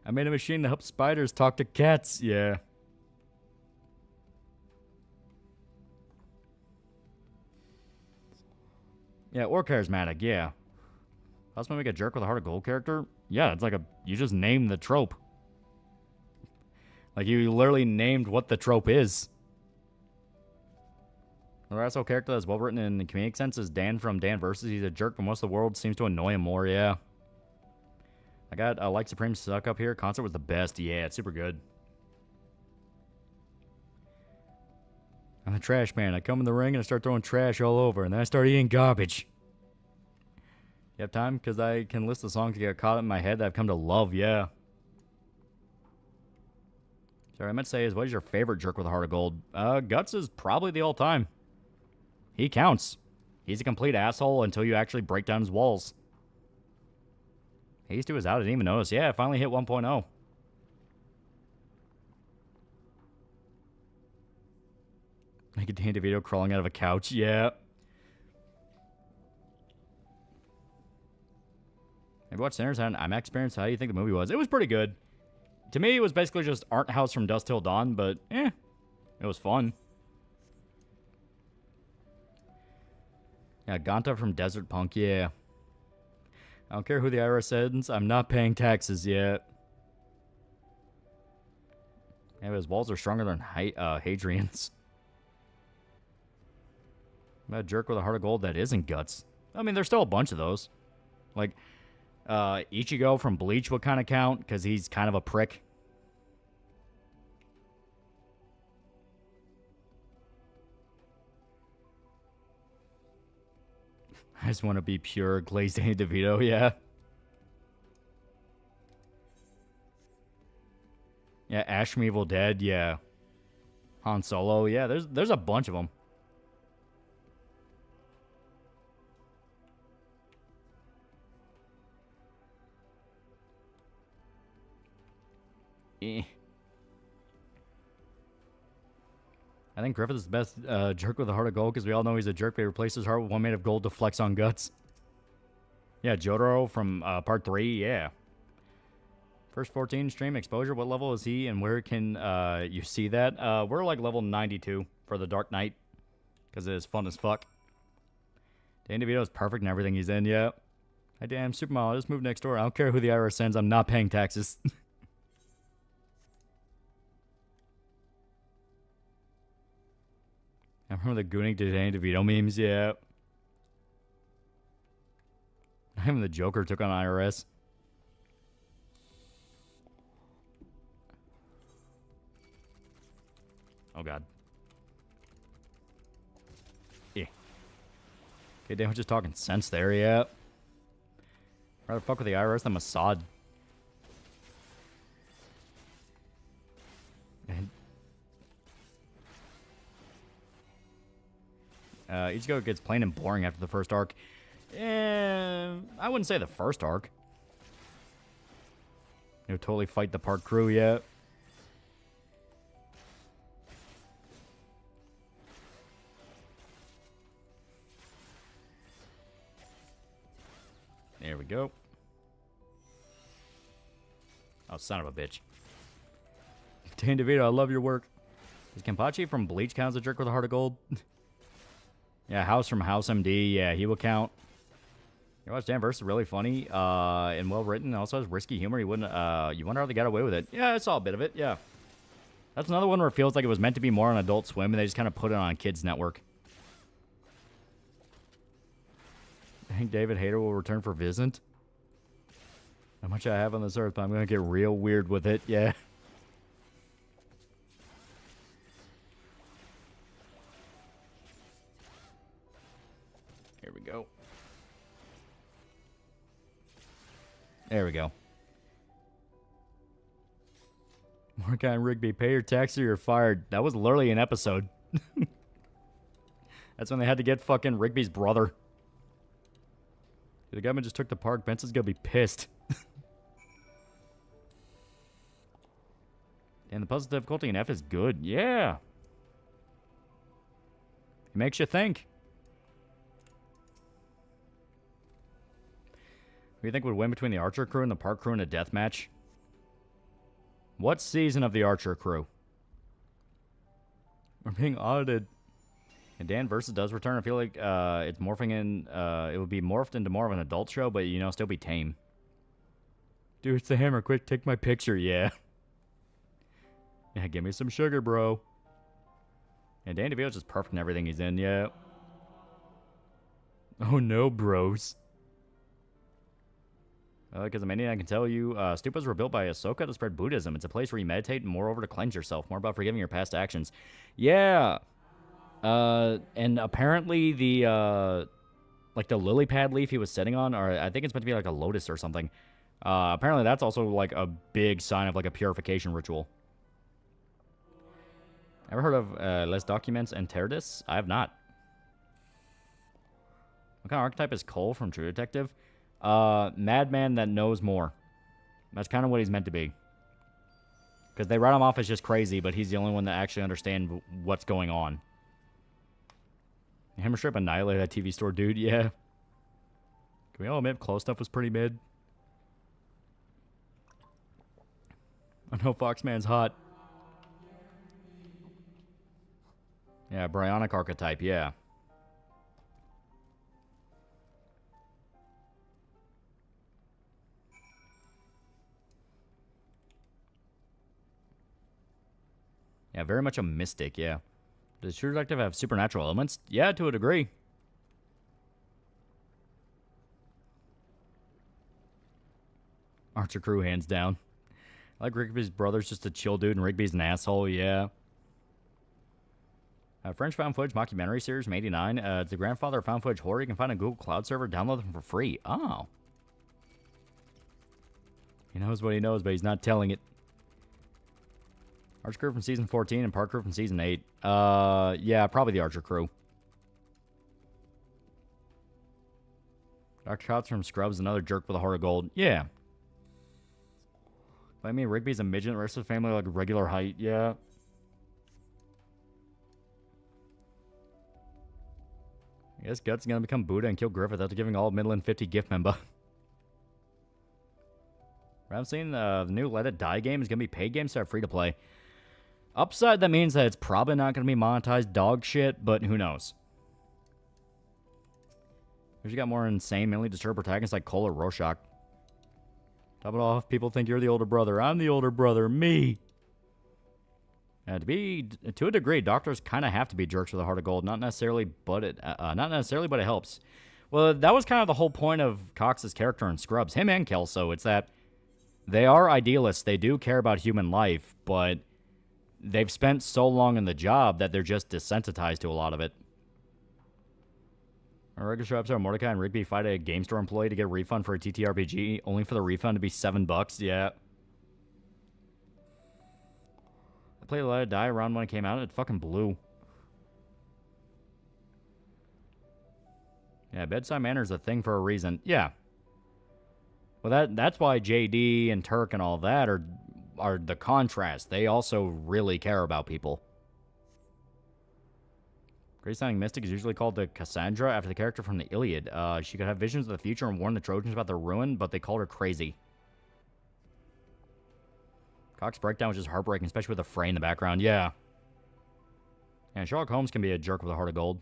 I made a machine to help spiders talk to cats, yeah. Yeah, or charismatic, yeah. That's when we make a jerk with a heart of gold character? Yeah, it's like you just named the trope. Like, you literally named what the trope is. The asshole character that's well written in the comedic sense is Dan from Dan Versus. He's a jerk, but most of the world seems to annoy him more, yeah. I got Like Supreme Suck up here. Concert was the best, yeah, it's super good. I'm a trash man. I come in the ring and I start throwing trash all over, and then I start eating garbage. You have time? Because I can list the songs that get caught in my head that I've come to love, yeah. Sorry, I meant to say is, what is your favorite jerk with a heart of gold? Guts is probably the all-time. He counts. He's a complete asshole until you actually break down his walls. Haze 2 is out. I didn't even notice. Yeah, I finally hit 1.0. Like a Danny DeVito crawling out of a couch. Yeah. Have you watched Sinners? Had an IMAX experience? How do you think the movie was? It was pretty good. To me, it was basically just Art House from Dusk Till Dawn, but it was fun. Yeah, Ganta from Desert Punk, yeah. I don't care who the IRS sends, I'm not paying taxes yet. Yeah, but his walls are stronger than Hadrian's. I'm a jerk with a heart of gold that isn't Guts. I mean, there's still a bunch of those. Like, Ichigo from Bleach would kind of count, because he's kind of a prick. I just want to be pure glazed Danny DeVito, yeah. Yeah, Ash from Evil Dead, yeah. Han Solo, yeah, there's a bunch of them. I think Griffith is the best jerk with a heart of gold, because we all know he's a jerk, but he replaced his heart with one made of gold to flex on guts. Yeah, Jotaro from part 3, yeah. First 14 stream exposure, what level is he, and where can you see that? We're like level 92 for the Dark Knight, because it is fun as fuck. Danny DeVito is perfect in everything he's in, yeah. Hi, damn, Supermodel, I just moved next door. I don't care who the IRS sends, I'm not paying taxes. I remember the gooning to Danny DeVito memes, yeah. Even the Joker took on IRS. Oh, God. Yeah. Okay, Dan was just talking sense there, yeah. Rather fuck with the IRS than Mossad. And Ichigo gets plain and boring after the first arc. I wouldn't say the first arc. He'll totally fight the park crew, yeah. There we go. Oh, son of a bitch. Dan DeVito, I love your work. Is Kenpachi from Bleach count as a jerk with a heart of gold? Yeah, House from House MD. Yeah, he will count. You watch Dan Verse is really funny and well written. Also has risky humor. You wouldn't. You wonder how they got away with it. Yeah, I saw a bit of it. Yeah, that's another one where it feels like it was meant to be more on Adult Swim, and they just kind of put it on Kids Network. I think David Hayter will return for Visant. How much I have on this earth, but I'm gonna get real weird with it. Yeah. Here we go. There we go. Mordecai and Rigby, pay your tax or you're fired. That was literally an episode. That's when they had to get fucking Rigby's brother. The government just took the park. Benson's gonna be pissed. And the puzzle difficulty in F is good. Yeah. It makes you think. Who do you think would win between the Archer crew and the park crew in a death match? What season of the Archer crew? We're being audited. And Dan Versus does return. I feel like it's morphing in. It would be morphed into more of an adult show, but you know, still be tame. Dude, it's the hammer. Quick, take my picture. Yeah. Yeah, give me some sugar, bro. And Dan DeVito's just perfect in everything he's in. Yeah. Oh no, bros. Because Amanda, I can tell you, stupas were built by Ahsoka to spread Buddhism. It's a place where you meditate and moreover to cleanse yourself. More about forgiving your past actions. Yeah. And apparently the, like the lily pad leaf he was sitting on, or I think it's meant to be like a lotus or something. Apparently that's also like a big sign of like a purification ritual. Ever heard of Les Documents Interdis? I have not. What kind of archetype is Cole from True Detective? Madman that knows more. That's kind of what he's meant to be. Because they write him off as just crazy, but he's the only one that actually understands what's going on. Hammer Strip annihilated that TV store, dude. Yeah. Can we all admit Close Stuff was pretty mid? I know Foxman's hot. Yeah, Bryonic archetype, yeah. Yeah, very much a mystic, yeah. Does True Detective have supernatural elements? Yeah, to a degree. Archer Crew, hands down. I like Rigby's brother's just a chill dude, and Rigby's an asshole, yeah. French found footage mockumentary series from 89. It's the grandfather of found footage horror. You can find on Google Cloud server. Download them for free. Oh. He knows what he knows, but he's not telling it. Archer Crew from Season 14 and Park Crew from Season 8. Yeah, probably the Archer Crew. Dr. Cox from Scrubs, another jerk with a heart of gold. Yeah. I mean, Rigby's a midget, the rest of the family like regular height. Yeah. I guess Guts is going to become Buddha and kill Griffith after giving all of Midland 50 gift member. I'm seeing the new Let It Die game is going to be paid game instead of free to play. Upside, that means that it's probably not going to be monetized dog shit, but who knows? You got more insane, mentally disturbed protagonists like Cole or Rorschach. Top it off, people think you're the older brother. I'm the older brother, me. To a degree, doctors kind of have to be jerks with a heart of gold. Not necessarily, but it helps. Well, that was kind of the whole point of Cox's character in Scrubs, him and Kelso. It's that they are idealists. They do care about human life, but they've spent so long in the job that they're just desensitized to a lot of it. A regular show episode of Mordecai and Rigby fight a game store employee to get a refund for a TTRPG, only for the refund to be $7. Yeah. I played Let It Die around when it came out, and it fucking blew. Yeah, bedside manner is a thing for a reason. Yeah. Well, that's why JD and Turk and all that are the contrast. They also really care about people. Great sounding mystic is usually called the Cassandra after the character from the Iliad. She could have visions of the future and warn the Trojans about their ruin, but they called her crazy. Cox's breakdown was just heartbreaking, especially with the fray in the background. Yeah. And Sherlock Holmes can be a jerk with a heart of gold.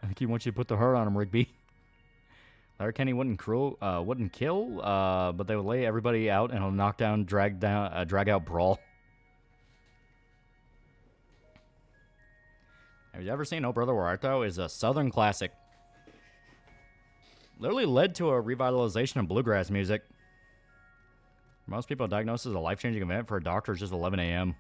I think he wants you to put the heart on him, Rigby. Larry Kenny wouldn't kill, but they would lay everybody out in a knockdown, drag out brawl. Have you ever seen Oh Brother Where Art Thou? Is a Southern classic. Literally led to a revitalization of bluegrass music. For most people, diagnosed as a life-changing event. For a doctor, it's just 11 a.m.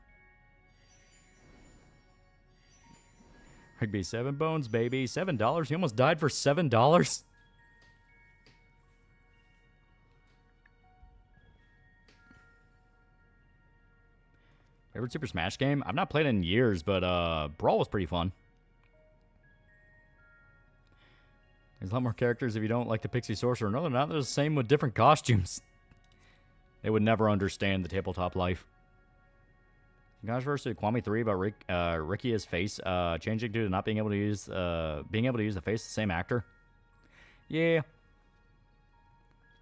Rigby, 7 bones, baby. $7? He almost died for $7? Favorite Super Smash game? I've not played it in years, but Brawl was pretty fun. There's a lot more characters if you don't like the Pixie Sorcerer. No, they're not. They're the same with different costumes. They would never understand the tabletop life. Controversy Kwame 3 about Ricky his face changing due to not being able to use the face of the same actor. Yeah.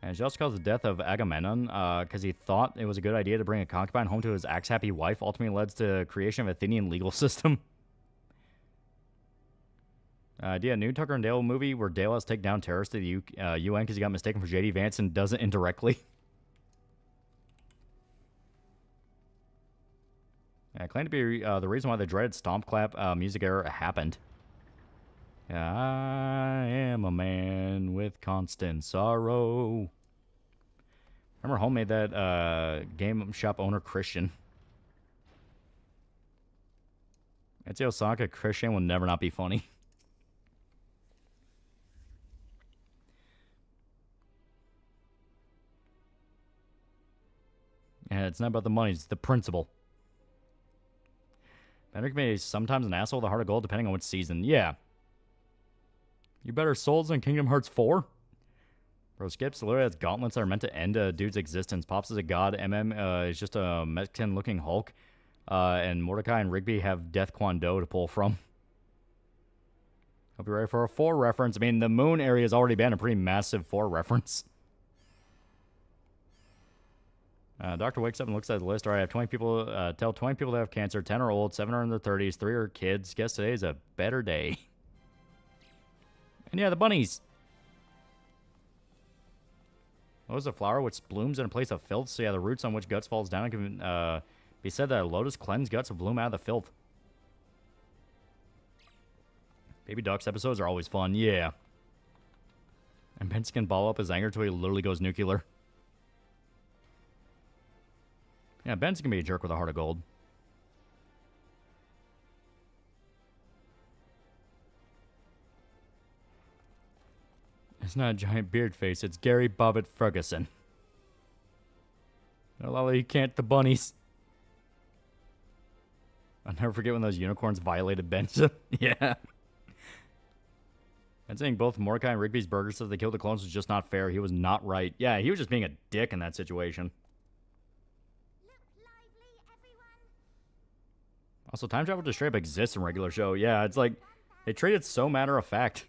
And she also calls the death of Agamemnon because he thought it was a good idea to bring a concubine home to his axe-happy wife, ultimately led to the creation of Athenian legal system. Idea, new Tucker and Dale movie where Dale has to take down terrorists to the UN because he got mistaken for J.D. Vance and does it indirectly. Claimed to be the reason why the dreaded stomp clap music error happened. I am a man with constant sorrow. Remember, Home made that game shop owner Christian. Ezio Sonic Christian will never not be funny. And it's not about the money, it's the principle. Benedict may be sometimes an asshole with a heart of gold depending on which season. Yeah. You better souls than Kingdom Hearts 4? Bro, Skips literally has gauntlets that are meant to end a dude's existence. Pops is a god. MM is just a Mexican-looking Hulk. And Mordecai and Rigby have Death Kwon Do to pull from. Hope you're ready for a 4 reference. I mean, the moon area has already been a pretty massive 4 reference. Doctor wakes up and looks at the list. All right, I have 20 people. Tell 20 people that have cancer. 10 are old. 7 are in their 30s. 3 are kids. Guess today is a better day. And yeah, the bunnies. What was a flower which blooms in a place of filth? So yeah, the roots on which guts falls down can be said that a lotus cleansed guts will bloom out of the filth. Baby Ducks episodes are always fun. Yeah. And Benson can ball up his anger till he literally goes nuclear. Yeah, Benson can be a jerk with a heart of gold. It's not a giant beard face, it's Gary Bobbitt Ferguson. No, Lolly, you can't the bunnies. I'll never forget when those unicorns violated Benson. Yeah. And saying both Mordecai and Rigby's burgers said they killed the clones was just not fair. He was not right. Yeah, he was just being a dick in that situation. Also, time travel just straight up exists in regular show. Yeah, it's like, they treat it so matter of fact.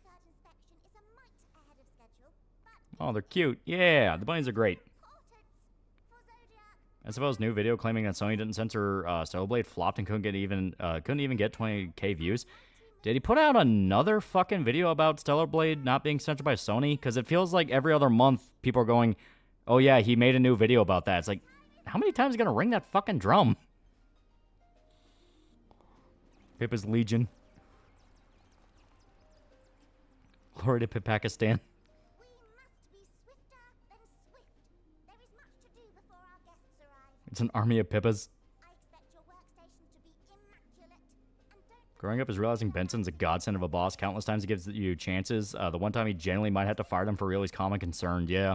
Oh, they're cute. Yeah, the bunnies are great. I suppose new video claiming that Sony didn't censor Stellar Blade flopped and couldn't even get 20k views. Did he put out another fucking video about Stellar Blade not being censored by Sony? Because it feels like every other month people are going, oh yeah, he made a new video about that. It's like, how many times are you gonna ring that fucking drum? Pippa's Legion. Glory to Pakistan. It's an army of Pippas. Growing up is realizing Benson's a godsend of a boss. Countless times he gives you chances. The one time he genuinely might have to fire them for real, he's calm and concerned. Yeah.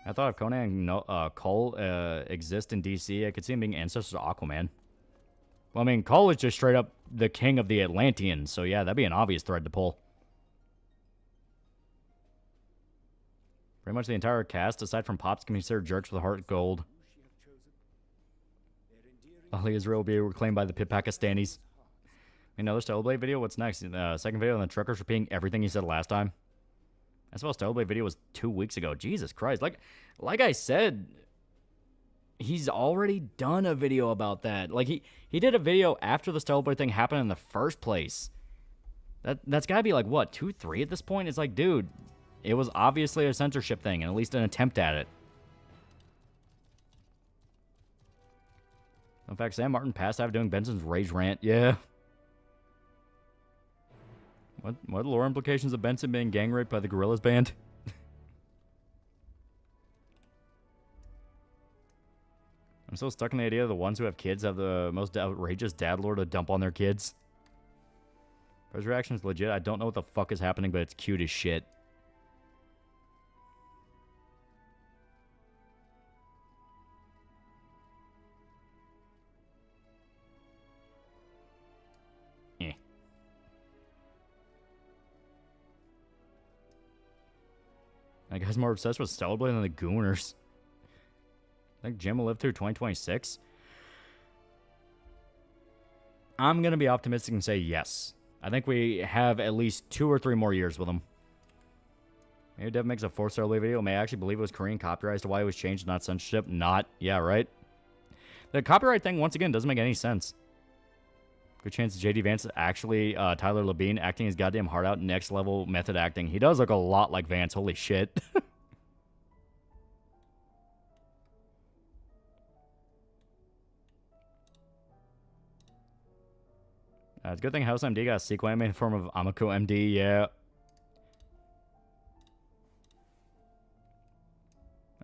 I thought if Conan and Cole exist in DC, I could see him being ancestors of Aquaman. Well, I mean, Cole is just straight up the king of the Atlanteans, so yeah, that'd be an obvious thread to pull. Pretty much the entire cast, aside from Pops, can be considered jerks with heart of gold. Ali Israel will be reclaimed by the Pit Pakistanis. Another Stellar Blade video? What's next? Second video on the truckers repeating everything he said last time. I suppose Stellar Blade video was 2 weeks ago. Jesus Christ. Like I said, he's already done a video about that. Like, he did a video after the Stellar Blade thing happened in the first place. That's gotta be like, what, 2, 3 at this point? It's like, dude, it was obviously a censorship thing, and at least an attempt at it. In fact, Sam Martin passed out doing Benson's rage rant. Yeah. What lore implications of Benson being gang raped by the Gorillaz band? I'm still stuck in the idea of the ones who have kids have the most outrageous dad lore to dump on their kids. His reaction is legit. I don't know what the fuck is happening, but it's cute as shit. That guy's more obsessed with Stellar Blade than the Gooners. I think Jim will live through 2026. I'm going to be optimistic and say yes. I think we have at least 2 or 3 more years with him. Maybe Dev makes a 4-star Blade video. May I actually believe it was Korean copyright as to why it was changed, not censorship? Not. Yeah, right? The copyright thing, once again, doesn't make any sense. Good chance JD Vance is actually Tyler Labine acting his goddamn heart out, next level method acting. He does look a lot like Vance. Holy shit. It's a good thing House MD got a sequel anime in the form of Amako MD. Yeah.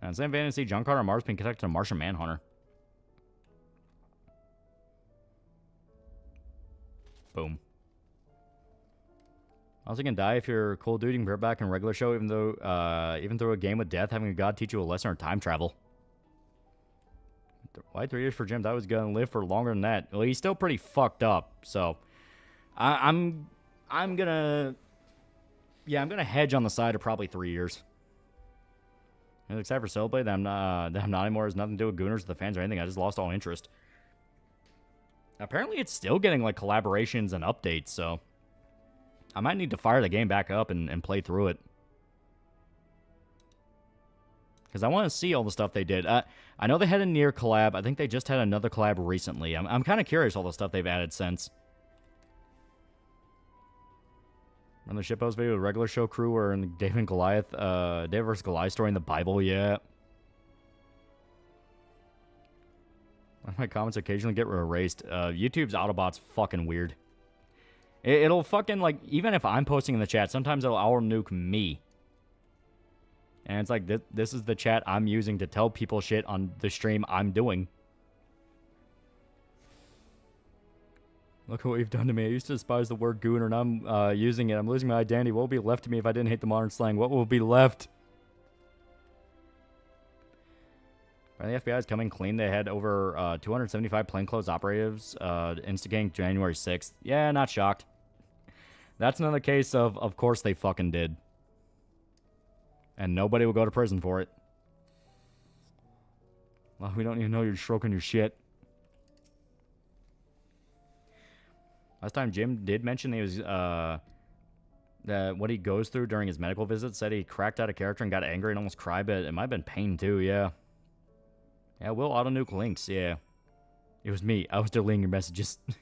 And same fantasy, John Carter Mars being connected to Martian Manhunter. Boom. Also, you can die if you're Cold Duty and bareback in regular show, even through a game with death, having a god teach you a lesson in time travel. Why 3 years for Jim? I was gonna live for longer than that. Well, he's still pretty fucked up, so I'm gonna hedge on the side of probably 3 years. And except for Cellblade, that I'm not anymore. Has nothing to do with Gooners, the fans, or anything. I just lost all interest. Apparently, it's still getting, like, collaborations and updates, so I might need to fire the game back up and play through it. Because I want to see all the stuff they did. I know they had a Nier collab. I think they just had another collab recently. I'm kind of curious all the stuff they've added since. Run the shitpost video with regular show crew or in the David and Goliath, David vs. Goliath story in the Bible, yeah. My comments occasionally get erased. YouTube's Autobot's fucking weird. It'll fucking, like, even if I'm posting in the chat, sometimes it'll hour nuke me. And it's like, this is the chat I'm using to tell people shit on the stream I'm doing. Look what you've done to me. I used to despise the word gooner, and I'm using it. I'm losing my identity. What would be left to me if I didn't hate the modern slang? What will be left? The FBI is coming clean. They had over 275 plainclothes operatives instigating January 6th. Yeah, not shocked. That's another case of course they fucking did. And nobody will go to prison for it. Well, we don't even know you're stroking your shit. Last time Jim did mention he was, that what he goes through during his medical visit, said he cracked out a character and got angry and almost cried, but it might have been pain too, yeah. Yeah, we'll auto-nuke links, yeah. It was me. I was deleting your messages. I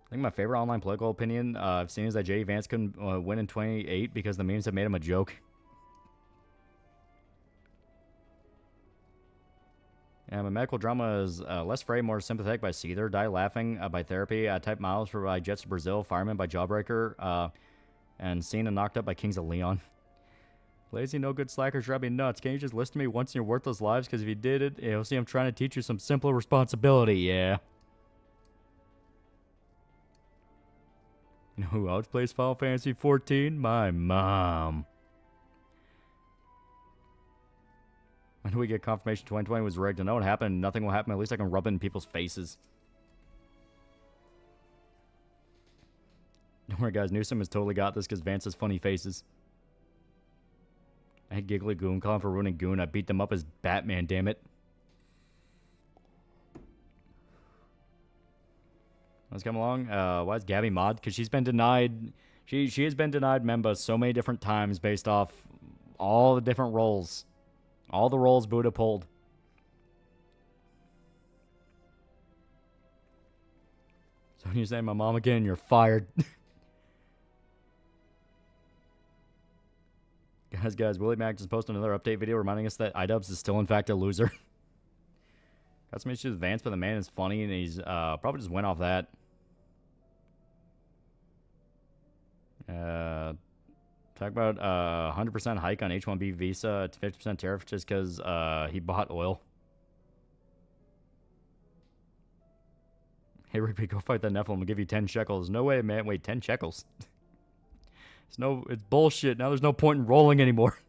think my favorite online political opinion I've seen is that J.D. Vance couldn't win in 28 because the memes have made him a joke. Yeah, my medical drama is less afraid, more sympathetic by Seether, Die Laughing by Therapy, Type Miles for by Jets to Brazil, Fireman by Jawbreaker, and Seen and Knocked Up by Kings of Leon. Lazy, no good slackers drive me nuts. Can't you just listen to me once in your worthless lives? Because if you did it, you'll see I'm trying to teach you some simple responsibility, yeah. You know who else plays Final Fantasy 14? My mom. When do we get confirmation 2020 was rigged? I know what happened. Nothing will happen. At least I can rub it in people's faces. Don't worry, guys. Newsom has totally got this because Vance has funny faces. I hate Giggly Goon. Call him for ruining Goon. I beat them up as Batman, damn it. Let's come along. Why is Gabby mod? Because she's been denied. She has been denied Memba so many different times based off all the different roles. All the roles Buddha pulled. So when you say my mom again, you're fired. Guys, Willie Mac just posted another update video reminding us that iDubbbz is still in fact a loser. Got some issues with Vance, but the man is funny and he's probably just went off that. Talk about 100% hike on H-1B visa to 50% tariff just because he bought oil. Hey, Rigby, go fight that Nephilim. I'll give you 10 shekels. No way, man. Wait, 10 shekels? It's bullshit. Now there's no point in rolling anymore.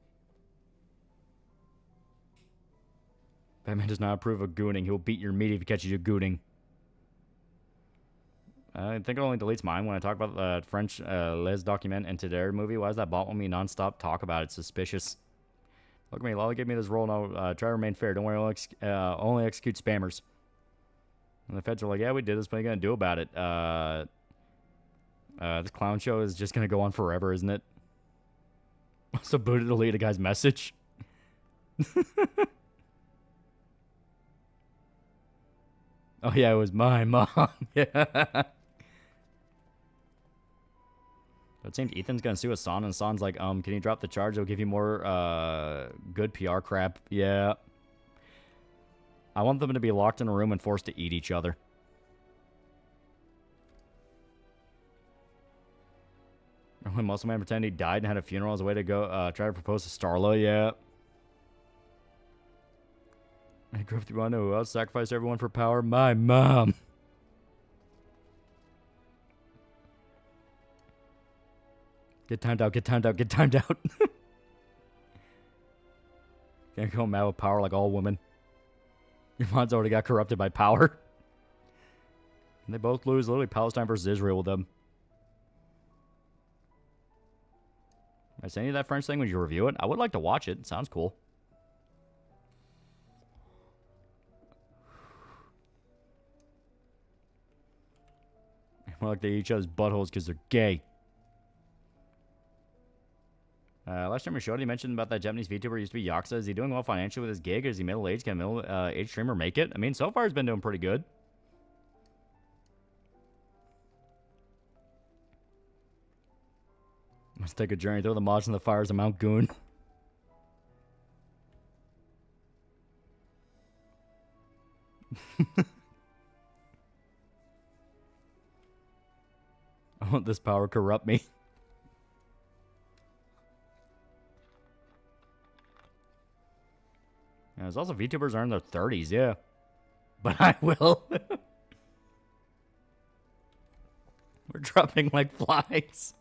Batman does not approve of gooning. He will beat your meat if he catches you gooning. I think it only deletes mine when I talk about the French Les Document and Tider movie. Why does that bot want me non-stop talk about it? Suspicious. Look at me. Lolly gave me this role. Now try to remain fair. Don't worry. Only execute spammers. And the feds are like, yeah, we did this. What are you going to do about it? This clown show is just going to go on forever, isn't it? Also, Buddha delete a guy's message. Oh, yeah, it was my mom. Yeah. It seems Ethan's going to sue Hassan, and Hassan's like, can you drop the charge? It'll give you more good PR crap. Yeah. I want them to be locked in a room and forced to eat each other. When Muscle Man pretended he died and had a funeral as a way to go try to propose to Starla, yeah. I grew up through I know who else sacrificed everyone for power? My mom. Get timed out, get timed out, get timed out. Can't go mad with power like all women. Your mom's already got corrupted by power. And they both lose. Literally Palestine versus Israel with them. I say any of that French thing when you review it? I would like to watch it. It sounds cool. More like they eat each other's buttholes because they're gay. Last time we showed, he mentioned about that Japanese VTuber used to be Yakuza. Is he doing well financially with his gig? Is he middle-aged? Can a middle-aged streamer make it? I mean, so far he's been doing pretty good. Let's take a journey through the mods and the fires of Mount Goon. I want this power corrupt me. Yeah, there's also VTubers are in their 30s, yeah. But I will. We're dropping like flies.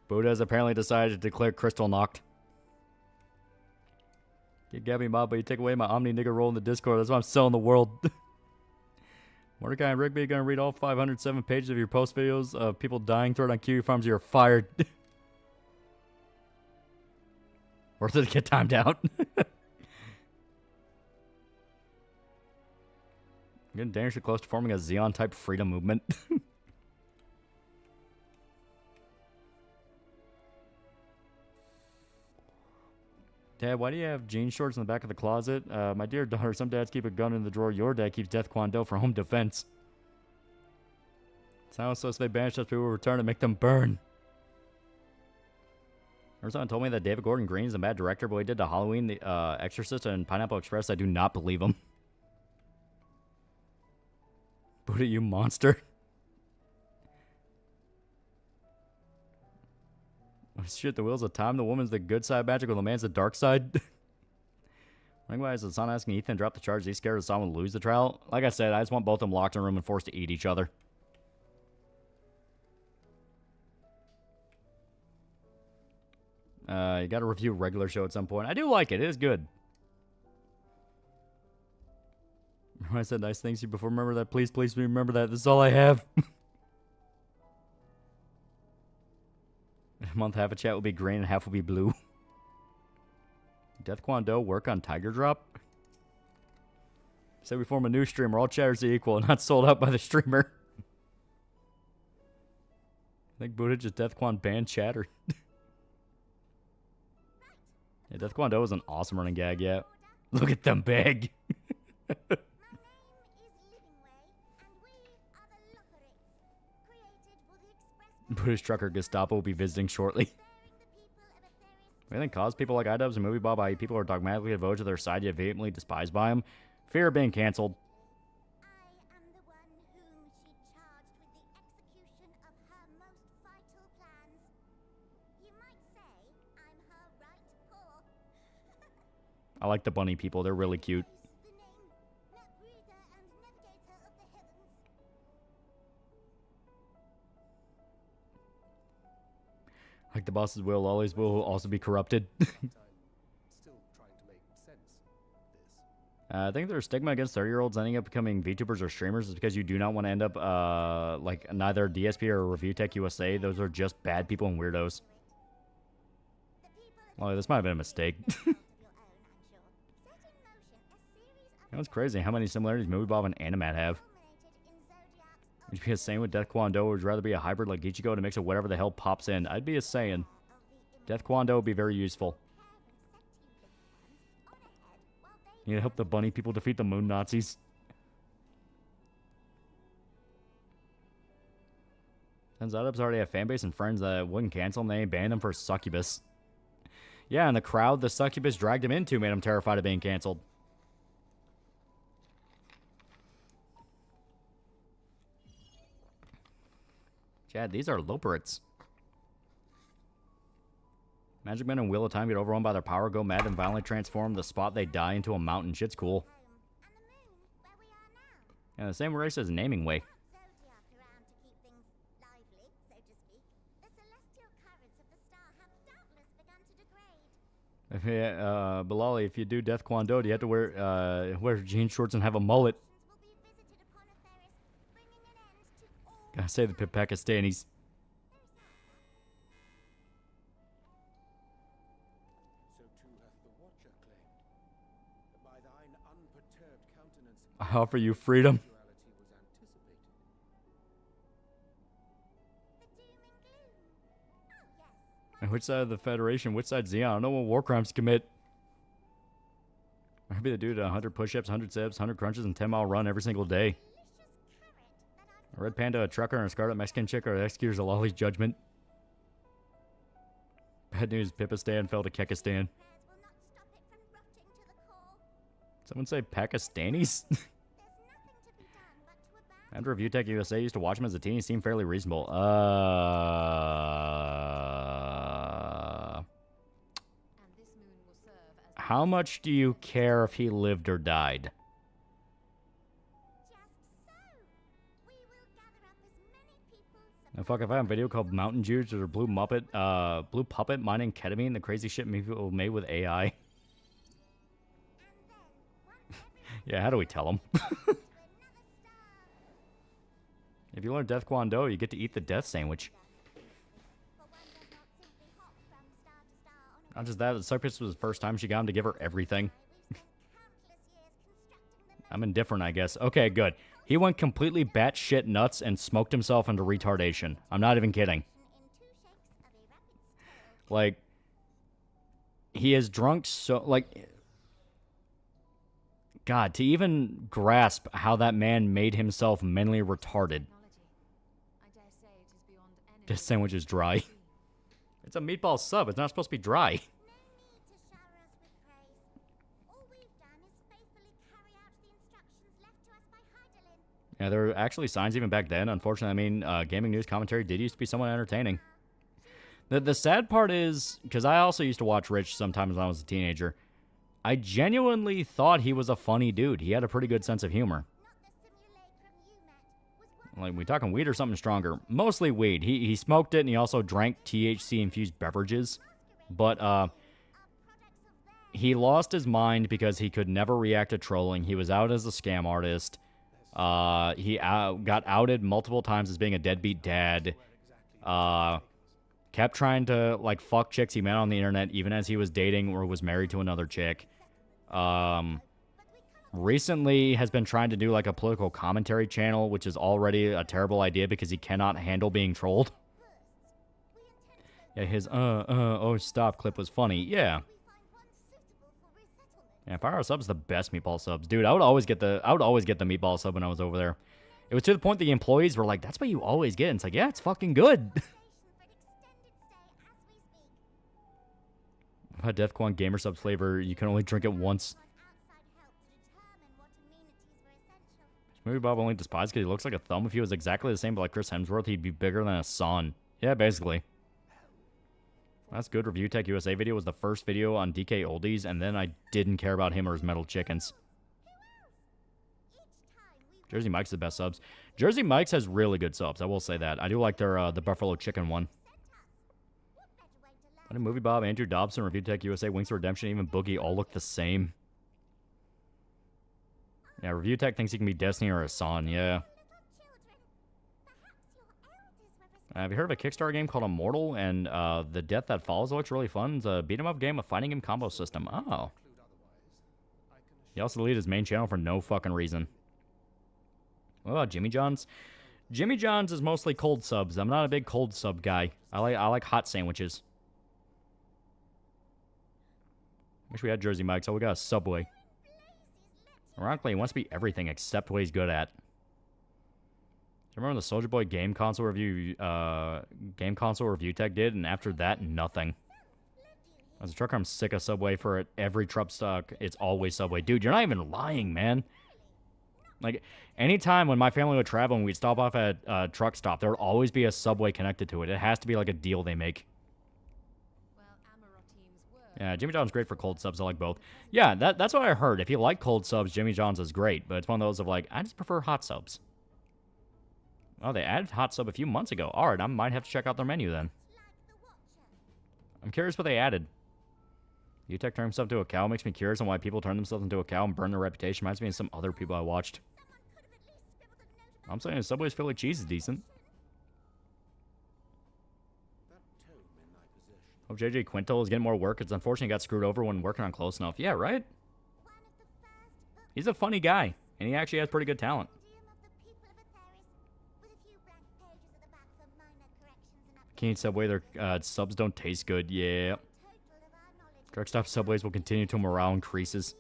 Buddha has apparently decided to declare Crystal knocked. You get me, mob, but you take away my Omni nigga role in the Discord. That's why I'm selling the world. Mordecai and Rigby are going to read all 507 pages of your post videos of people dying, throw it on Kiwi Farms. You're fired. Worth it to get timed out. Getting dangerously close to forming a Xeon-type freedom movement. Dad, why do you have jean shorts in the back of the closet? My dear daughter, some dads keep a gun in the drawer. Your dad keeps Death Kwon Do for home defense. Sounds so if they banish us, people will return and make them burn. Remember someone told me that David Gordon Green is a bad director, but he did the Halloween, the Exorcist, and Pineapple Express. I do not believe him. Buddha, you monster. Oh, shit, the wheels of time. The woman's the good side magic, or the man's the dark side. Likewise, the son asking Ethan to drop the charge. He's scared the son will lose the trial. Like I said, I just want both of them locked in a room and forced to eat each other. You gotta review a regular show at some point. I do like it. It is good. Remember I said nice things to you before? Remember that? Please, please remember that. This is all I have. A month, half a chat will be green and half will be blue. Death Kwon Do work on Tiger Drop? Say we form a new streamer. All chatters are equal, not sold out by the streamer. I think Buddha just Death Kwon banned chatter. Yeah, Death Kwon Do was an awesome running gag, yeah. Look at them beg. British trucker Gestapo will be visiting shortly. I think cause people like iDubbbz and Movie Bob, i.e. people are dogmatically devoted to their side yet vehemently despised by him. Fear of being cancelled. I like the bunny people. They're really cute. Like the boss's will, Loli's will also be corrupted. I think there's stigma against 30-year-olds ending up becoming VTubers or streamers is because you do not want to end up like neither DSP or Review Tech USA. Those are just bad people and weirdos. Well, this might have been a mistake. You know, it's crazy how many similarities Movie Bob and Animat have. Would you be a Saiyan with Death Kwon Do, or would you rather be a hybrid like Ichigo to mix of whatever the hell pops in? I'd be a Saiyan. Death Kwon Do would be very useful. You need to help the bunny people defeat the moon Nazis. Turns out iDubbbz already have fanbase and friends that wouldn't cancel him. They ain't banned him for succubus. Yeah, and the crowd the succubus dragged him into made him terrified of being canceled. Chad, these are Loperits. Magic Men and Wheel of Time get overwhelmed by their power, go mad, and violently transform the spot they die into a mountain. Shit's cool. Yeah, the same race as Naming Way. Yeah, Bilali, if you do Death Kwon Do, do you have to wear jean shorts and have a mullet? Gotta say the Pakistanis. I offer you freedom. And which side of the Federation? Which side's Xeon? I don't know what war crimes to commit. I'd be the dude at 100 push-ups, 100 sit-ups, 100 crunches, and 10-mile run every single day. A red panda, a trucker, and a scarlet Mexican chick are the executors of Loli's judgment. Bad news, Pipistan fell to Kekistan. Someone say Pakistanis? After Review Tech USA used to watch him as a teen, he seemed fairly reasonable. How much do you care if he lived or died? Now, fuck, if I have a video called Mountain Juice or Blue Puppet mining ketamine, the crazy shit people made with AI. Yeah, how do we tell him? If you learn Death Kwon Do, you get to eat the death sandwich. Not just that, the Circus was the first time she got him to give her everything. I'm indifferent, I guess. Okay, good. He went completely batshit nuts and smoked himself into retardation. I'm not even kidding. Like, he is drunk so... Like, God, to even grasp how that man made himself mentally retarded. This sandwich is dry. It's a meatball sub. It's not supposed to be dry. Yeah, there were actually signs even back then. Unfortunately, I mean, gaming news commentary did used to be somewhat entertaining. The sad part is, because I also used to watch Rich sometimes when I was a teenager, I genuinely thought he was a funny dude. He had a pretty good sense of humor. Like, we talking weed or something stronger? Mostly weed. He smoked it, and he also drank THC-infused beverages. But, he lost his mind because he could never react to trolling. He was out as a scam artist. He got outed multiple times as being a deadbeat dad. Kept trying to, like, fuck chicks he met on the internet, even as he was dating or was married to another chick. Recently has been trying to do, like, a political commentary channel, which is already a terrible idea because he cannot handle being trolled. Yeah, his, oh, stop clip was funny. Yeah. Yeah, Fire Sub's the best meatball subs. Dude, I would always get the meatball sub when I was over there. It was to the point the employees were like, that's what you always get. And it's like, yeah, it's fucking good. Death Kwon Gamer Subs flavor, you can only drink it once. Movie Bob only despised because he looks like a thumb. If he was exactly the same but like Chris Hemsworth, he'd be bigger than a son. Yeah, basically. That's good. Review Tech USA video was the first video on DK Oldies, and then I didn't care about him or his metal chickens. Jersey Mike's the best subs. Jersey Mike's has really good subs. I will say that. I do like their the Buffalo Chicken one. What a Movie Bob, Andrew Dobson, Review Tech USA, Wings of Redemption, even Boogie all look the same. Yeah, Review Tech thinks he can be Destiny or Hassan, yeah. Have you heard of a Kickstarter game called Immortal? And The Death That Follows looks really fun. It's a beat-em-up game with fighting game combo system. Oh. He also deleted his main channel for no fucking reason. What about Jimmy John's? Jimmy John's is mostly cold subs. I'm not a big cold sub guy. I like hot sandwiches. Wish we had Jersey Mike's. Oh, we got a Subway. Ironically, he wants to be everything except what he's good at. Remember the Soulja Boy game console review tech did, and after that, nothing. As a trucker, I'm sick of Subway. For it. Every truck stock, it's always Subway. Dude, you're not even lying, man. Like, anytime when my family would travel and we'd stop off at a truck stop, there would always be a Subway connected to it. It has to be like a deal they make. Yeah, Jimmy John's great for cold subs. I like both. Yeah, that's what I heard. If you like cold subs, Jimmy John's is great. But it's one of those of like, I just prefer hot subs. Oh, they added hot sub a few months ago. Alright, I might have to check out their menu then. I'm curious what they added. UTech turned himself into a cow. Makes me curious on why people turn themselves into a cow and burn their reputation. Reminds me of some other people I watched. I'm saying Subway's Philly cheese is decent. Hope JJ Quintel is getting more work. It's unfortunate he got screwed over when working on Close Enough. Yeah, right? He's a funny guy, and he actually has pretty good talent. Can't eat Subway. Their subs don't taste good. Yeah. Truck stop Subways will continue till morale increases.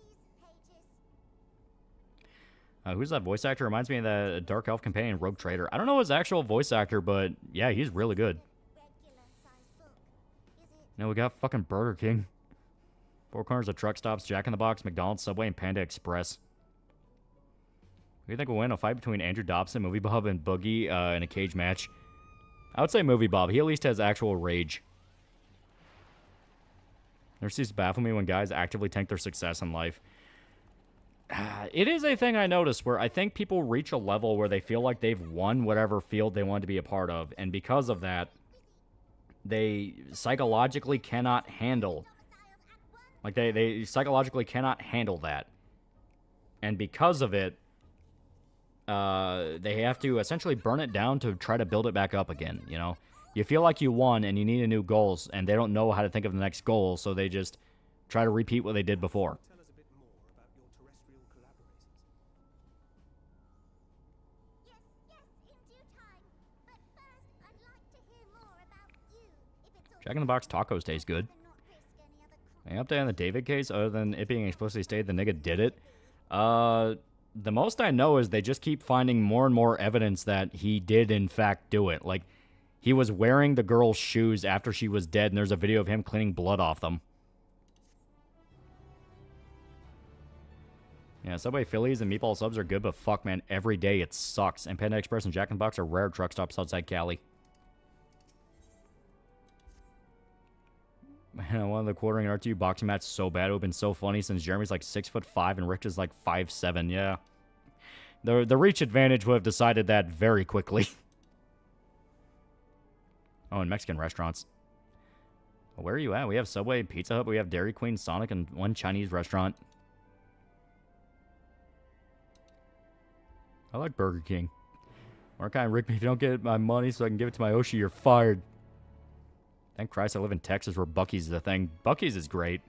Who's that voice actor? Reminds me of that Dark Elf companion, Rogue Trader. I don't know his actual voice actor, but yeah, he's really good. Now we got fucking Burger King. Four Corners of truck stops, Jack in the Box, McDonald's, Subway, and Panda Express. Who do you think will win? A fight between Andrew Dobson, Movie Bob, and Boogie in a cage match? I would say Movie Bob. He at least has actual rage. Never ceases to baffle me when guys actively tank their success in life. It is a thing I notice where I think people reach a level where they feel like they've won whatever field they want to be a part of. And because of that, they psychologically cannot handle. Like, they psychologically cannot handle that. And because of it, they have to essentially burn it down to try to build it back up again, you know? You feel like you won and you need a new goal, and they don't know how to think of the next goal, so they just try to repeat what they did before. Tell us a bit more about your terrestrial collaborators. Yes, in due time. But first, I'd like to hear more about you, if it's all Jack in the Box tacos taste good. and not risk any other Any update on the David case other than it being explicitly stated the nigga did it? The most I know is they just keep finding more and more evidence that he did in fact do it. Like, he was wearing the girl's shoes after she was dead, and there's a video of him cleaning blood off them. Yeah, Subway Phillies and meatball subs are good, but fuck, man, every day it sucks. And Panda Express and Jack in the Box are rare truck stops outside Cali. Man, I wanted the quartering an R2 boxing match so bad. It would have been so funny since Jeremy's like 6'5" and Rich is like 5'7". Yeah. The reach advantage would have decided that very quickly. Oh, and Mexican restaurants. Well, where are you at? We have Subway, Pizza Hut, we have Dairy Queen, Sonic, and one Chinese restaurant. I like Burger King. Markai and Rigby, if you don't get my money so I can give it to my Oshi, you're fired. Thank Christ I live in Texas where Buc-ee's is a thing. Buc-ee's is great.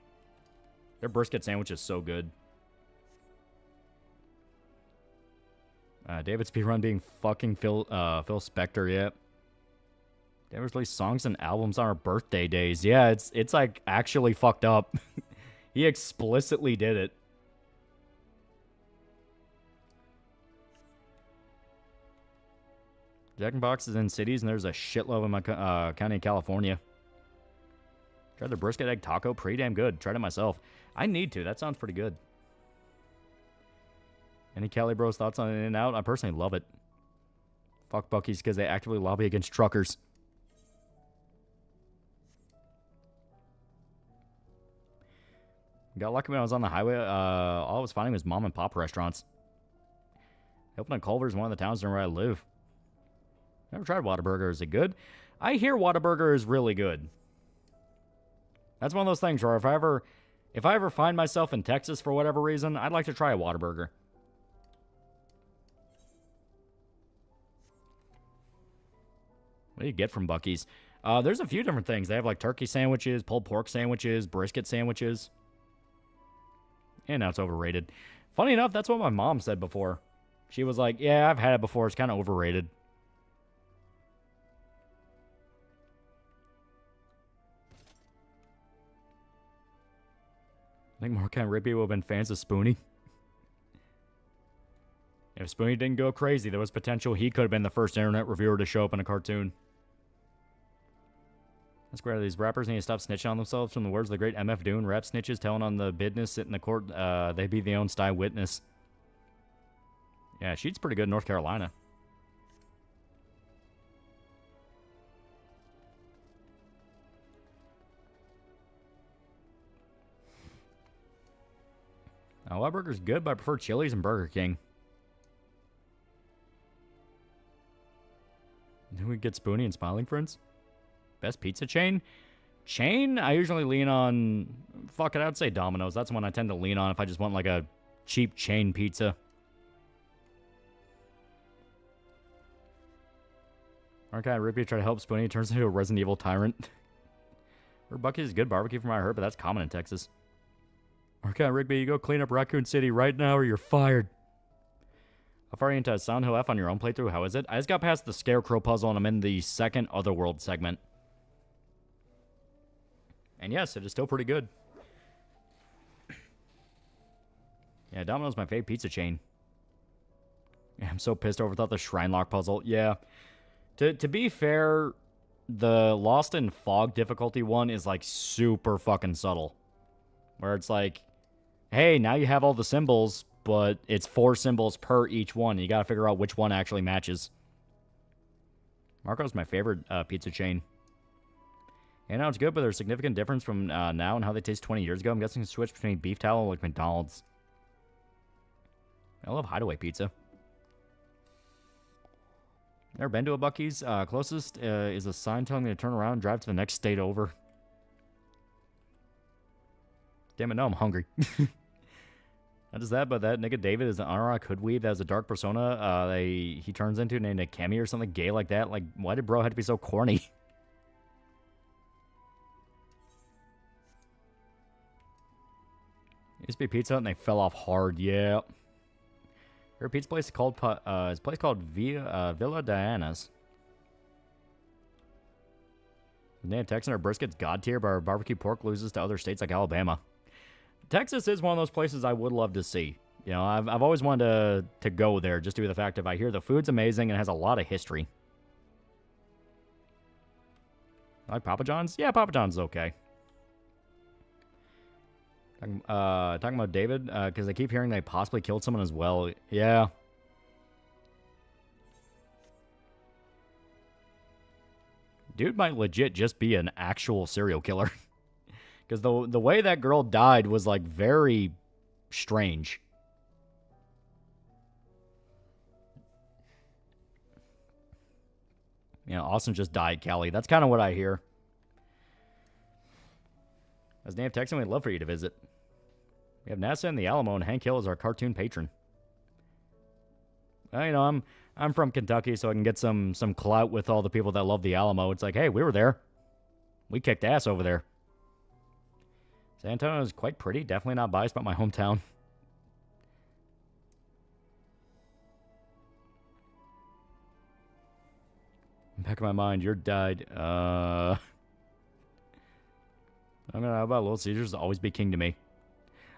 Their brisket sandwich is so good. David Speedrun being fucking Phil Spector, yeah. David's released songs and albums on our birthday days. Yeah, it's like actually fucked up. He explicitly did it. Jack in the Box is in cities, and there's a shitload in my county in California. Tried the brisket egg taco. Pretty damn good. Tried it myself. I need to. That sounds pretty good. Any Cali Bros thoughts on In-N-Out? I personally love it. Fuck Buc-ee's because they actively lobby against truckers. Got lucky when I was on the highway. All I was finding was mom and pop restaurants. They opened in Culver's, one of the towns near where I live. Never tried Whataburger. Is it good? I hear Whataburger is really good. That's one of those things where if I ever find myself in Texas for whatever reason, I'd like to try a Whataburger. What do you get from Buc-ee's? There's a few different things. They have like turkey sandwiches, pulled pork sandwiches, brisket sandwiches. And now it's overrated. Funny enough, that's what my mom said before. She was like, yeah, I've had it before. It's kind of overrated. I think Mark and Rippy would have been fans of Spoonie. If Spoonie didn't go crazy, there was potential he could have been the first internet reviewer to show up in a cartoon. That's where these rappers need to stop snitching on themselves. From the words of the great MF Doom, rap snitches telling on the business, sit in the court, they be the own style witness. Yeah, she's pretty good in North Carolina. Whataburger's good, but I prefer Chili's and Burger King. Then we get Spoonie and Smiling Friends. Best pizza chain? Chain? I usually lean on... Fuck it, I'd say Domino's. That's one I tend to lean on if I just want like a cheap chain pizza. Archive Rippy try to help Spoonie. Turns into a Resident Evil tyrant. Her Buc-ee's is good barbecue from what I heard, but that's common in Texas. Archive Rigby, you go clean up Raccoon City right now or you're fired. How far are you into Silent Hill F on your own playthrough? How is it? I just got past the Scarecrow puzzle and I'm in the second Otherworld segment. And yes, it is still pretty good. Yeah, Domino's my favorite pizza chain. Yeah, I'm so pissed over without the Shrine Lock puzzle. Yeah. To be fair, the Lost in Fog difficulty one is like super fucking subtle. where it's like, hey, now you have all the symbols, but it's 4 symbols per each one. You got to figure out which one actually matches. Marco's my favorite pizza chain. And now it's good, but there's a significant difference from now and how they taste 20 years ago. I'm guessing it's switch between beef tallow and like McDonald's. I love Hideaway Pizza. Never been to a Buc-ee's. Closest is a sign telling me to turn around and drive to the next state over. Damn it, now I'm hungry. Not just that, but that nigga David is an Anorak hoodweeb that has a dark persona he turns into named a Kemi or something gay like that. Like, why did bro have to be so corny? Used to be Pizza Hut and they fell off hard, yeah. Your pizza place called is a place called Villa Diana's. The name of Texan, our brisket's god tier, but our barbecue pork loses to other states like Alabama. Texas is one of those places I would love to see. You know, I've always wanted to go there just due to the fact that I hear the food's amazing and has a lot of history. Like Papa John's? Yeah, Papa John's is okay. Talking about David, because I keep hearing they possibly killed someone as well. Yeah. Dude might legit just be an actual serial killer. Because the way that girl died was, like, very strange. You know, Austin just died, Callie. That's kind of what I hear. As Dave Texan, we'd love for you to visit. We have NASA and the Alamo, and Hank Hill is our cartoon patron. You know, I'm from Kentucky, so I can get some clout with all the people that love the Alamo. It's like, hey, we were there. We kicked ass over there. San Antonio is quite pretty. Definitely not biased about my hometown. Back in my mind, you're died. I'm gonna know about Little Caesars always be king to me.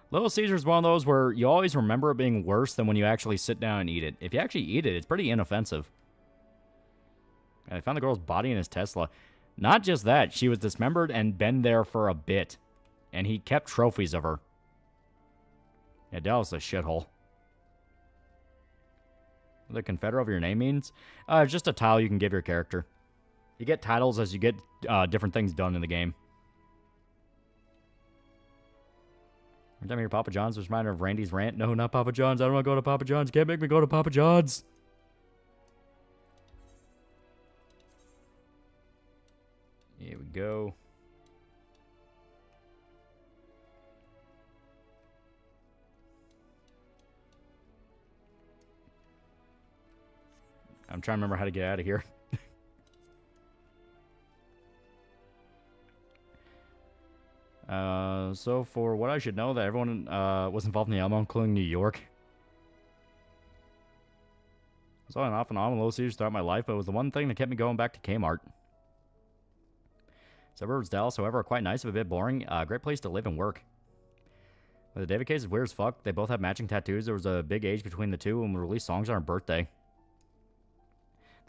Little Caesars is one of those where you always remember it being worse than when you actually sit down and eat it. If you actually eat it, it's pretty inoffensive. And I found the girl's body in his Tesla. Not just that, she was dismembered and been there for a bit. And he kept trophies of her. Yeah, Dallas is a shithole. What the Confederate of your name means? It's just a title you can give your character. You get titles as you get different things done in the game. Every time I hear Papa John's, it's a reminder of Randy's rant. No, not Papa John's. I don't want to go to Papa John's. Can't make me go to Papa John's. Here we go. I'm trying to remember how to get out of here. So for what I should know, that everyone was involved in the Alamo, including New York. I was on and off and on with Little Caesars throughout my life, but it was the one thing that kept me going back to Kmart. Suburbs Dallas, however, are quite nice, but a bit boring. Great place to live and work. But the David case is weird as fuck. They both have matching tattoos. There was a big age between the two, and we released songs on our birthday.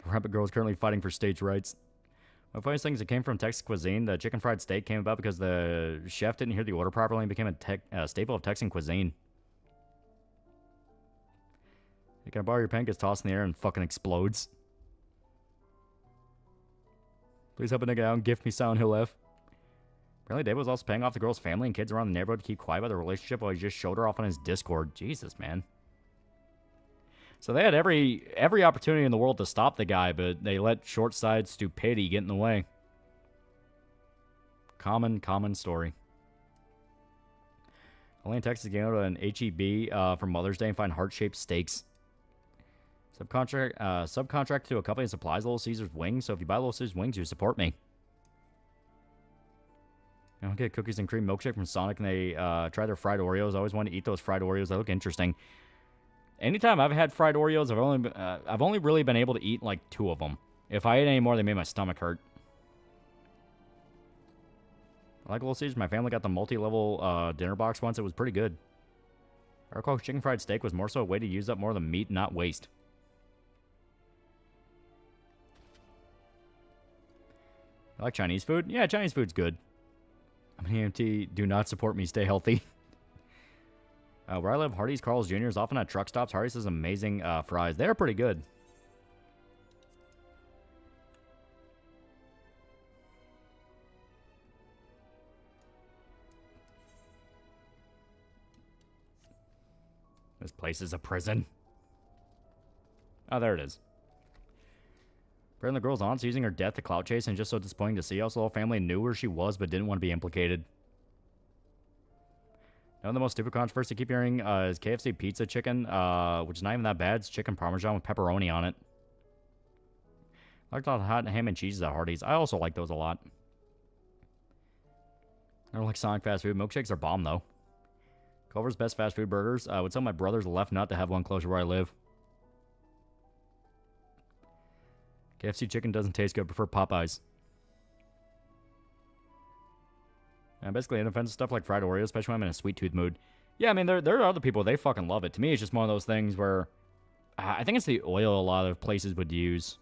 The Rabbit Girl is currently fighting for states' rights. One of the funniest things that came from Texas cuisine, the chicken fried steak came about because the chef didn't hear the order properly and became a staple of Texan cuisine. You can borrow your pen, gets tossed in the air and fucking explodes. Please help a nigga out and gift me Silent Hill F. Apparently David was also paying off the girl's family and kids around the neighborhood to keep quiet about their relationship while he just showed her off on his Discord. Jesus, man. So they had every opportunity in the world to stop the guy, but they let short-sighted stupidity get in the way. Common story. Only in Texas, you can go to an HEB for Mother's Day and find heart-shaped steaks. Subcontract to a company that supplies Little Caesars wings, so if you buy Little Caesars wings, you support me. I don't get cookies and cream milkshake from Sonic, and they try their fried Oreos. I always want to eat those fried Oreos. They look interesting. Anytime I've had fried Oreos, I've only really been able to eat like 2 of them. If I ate any more, they made my stomach hurt. I like Little Caesars. My family got the multi-level dinner box once. It was pretty good. I recall chicken fried steak was more so a way to use up more of the meat, not waste. I like Chinese food. Yeah, Chinese food's good. I'm an EMT. Do not support me. Stay healthy. Where I live, Hardee's Carl's Jr. is often at truck stops. Hardee's has amazing fries. They're pretty good. This place is a prison. Oh, there it is. Apparently the girl's aunt's using her death to clout chase and just so disappointing to see. Also, the whole family knew where she was but didn't want to be implicated. Now, the most stupid controversy I keep hearing is KFC pizza chicken, which is not even that bad. It's chicken parmesan with pepperoni on it. I like the hot ham and cheeses at Hardee's. I also like those a lot. I don't like Sonic fast food. Milkshakes are bomb, though. Culver's best fast food burgers. I would tell my brother's left nut to have one closer where I live. KFC chicken doesn't taste good. Prefer Popeyes. And basically, inoffensive stuff like fried Oreos, especially when I'm in a sweet tooth mood. Yeah, I mean, there are other people, they fucking love it. To me, it's just one of those things where I think it's the oil a lot of places would use.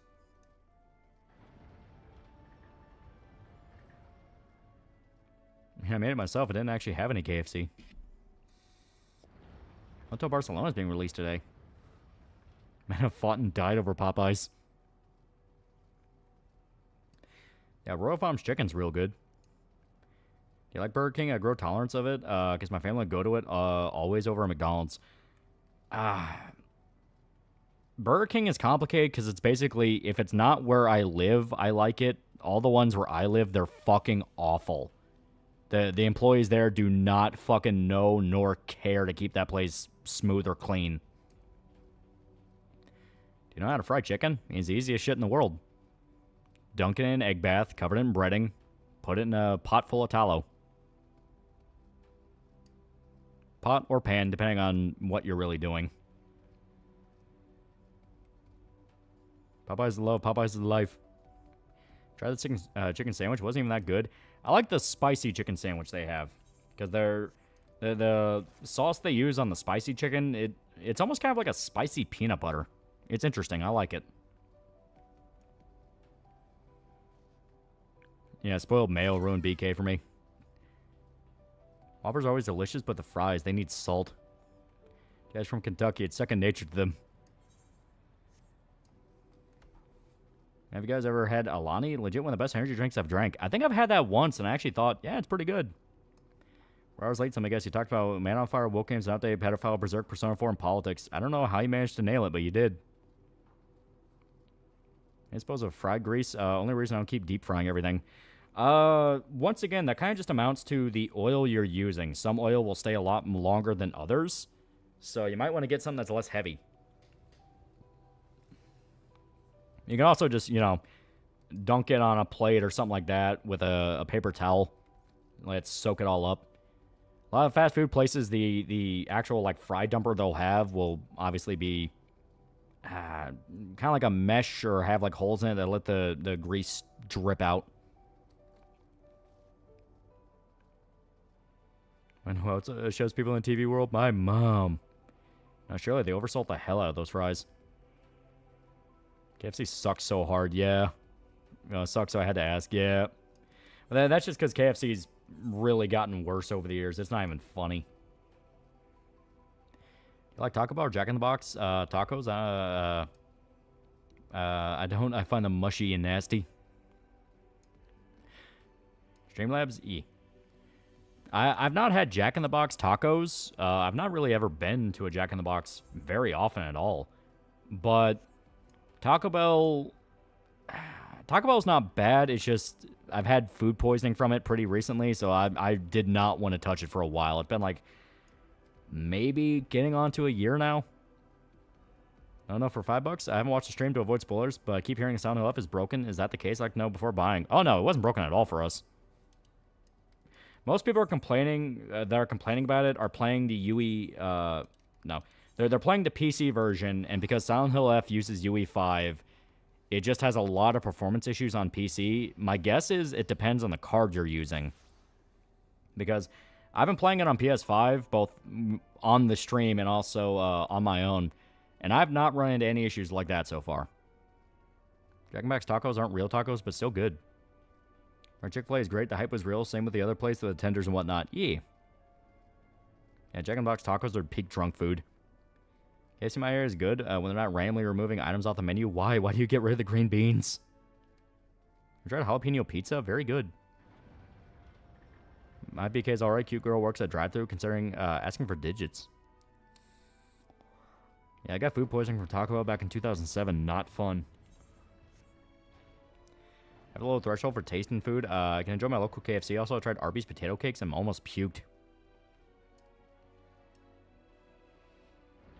Yeah, I made it myself. I didn't actually have any KFC. Until Barcelona's being released today. Men have fought and died over Popeyes. Yeah, Royal Farms chicken's real good. Do you like Burger King? I grow tolerance of it because my family would go to it always over at McDonald's. Burger King is complicated because it's basically, if it's not where I live, I like it. All the ones where I live, they're fucking awful. The employees there do not fucking know nor care to keep that place smooth or clean. Do you know how to fry chicken? It's the easiest shit in the world. Dunk it in an egg bath, cover it in breading, put it in a pot full of tallow. Pot or pan, depending on what you're really doing. Popeyes is the love, Popeyes is the life. Try the chicken sandwich, wasn't even that good. I like the spicy chicken sandwich they have. Because the sauce they use on the spicy chicken, it's almost kind of like a spicy peanut butter. It's interesting, I like it. Yeah, spoiled mayo ruined BK for me. Whoppers are always delicious, but the fries, they need salt. Guys from Kentucky, it's second nature to them. Have you guys ever had Alani? Legit one of the best energy drinks I've drank. I think I've had that once, and I actually thought, yeah, it's pretty good. 4 hours late, I guess you talked about Man on Fire, Will Games, Update, Pedophile, Berserk, Persona 4, and Politics. I don't know how you managed to nail it, but you did. I suppose of fried grease. Only reason I don't keep deep frying everything. Once again, that kind of just amounts to the oil you're using. Some oil will stay a lot longer than others, so you might want to get something that's less heavy. You can also just, you know, dunk it on a plate or something like that with a paper towel. Let's soak it all up. A lot of fast food places, the actual, like, fry dumper they'll have will obviously be kind of like a mesh or have, like, holes in it that let the grease drip out. And who else shows people in the TV world? My mom. Now, surely they oversalt the hell out of those fries. KFC sucks so hard, yeah. Sucks, so I had to ask, yeah. But that's just because KFC's really gotten worse over the years. It's not even funny. You like Taco Bell or Jack in the Box tacos? I don't. I find them mushy and nasty. Streamlabs, E. I've not had Jack in the Box tacos. I've not really ever been to a Jack in the Box very often at all. But Taco Bell's not bad. It's just I've had food poisoning from it pretty recently, so I did not want to touch it for a while. It's been like maybe getting on to a year now. I don't know, for $5. I haven't watched the stream to avoid spoilers, but I keep hearing the Sound Up is broken. Is that the case? Like, no, before buying. Oh, no, it wasn't broken at all for us. Most people are complaining that are complaining about it are playing the UE. No, they're playing the PC version, and because Silent Hill F uses UE 5, it just has a lot of performance issues on PC. My guess is it depends on the card you're using, because I've been playing it on PS5 both on the stream and also on my own, and I've not run into any issues like that so far. Jack and Max tacos aren't real tacos, but still good. Our Chick-fil-A is great. The hype was real. Same with the other place with the tenders and whatnot. Yeah. Yeah, Jack in the Box tacos are peak drunk food. KFC my area is good when they're not randomly removing items off the menu. Why? Why do you get rid of the green beans? I tried jalapeno pizza. Very good. My BK is alright. Cute girl works at drive-thru considering asking for digits. Yeah, I got food poisoning from Taco Bell back in 2007. Not fun. I have a low threshold for tasting food. I can enjoy my local KFC. Also, I tried Arby's potato cakes and almost puked.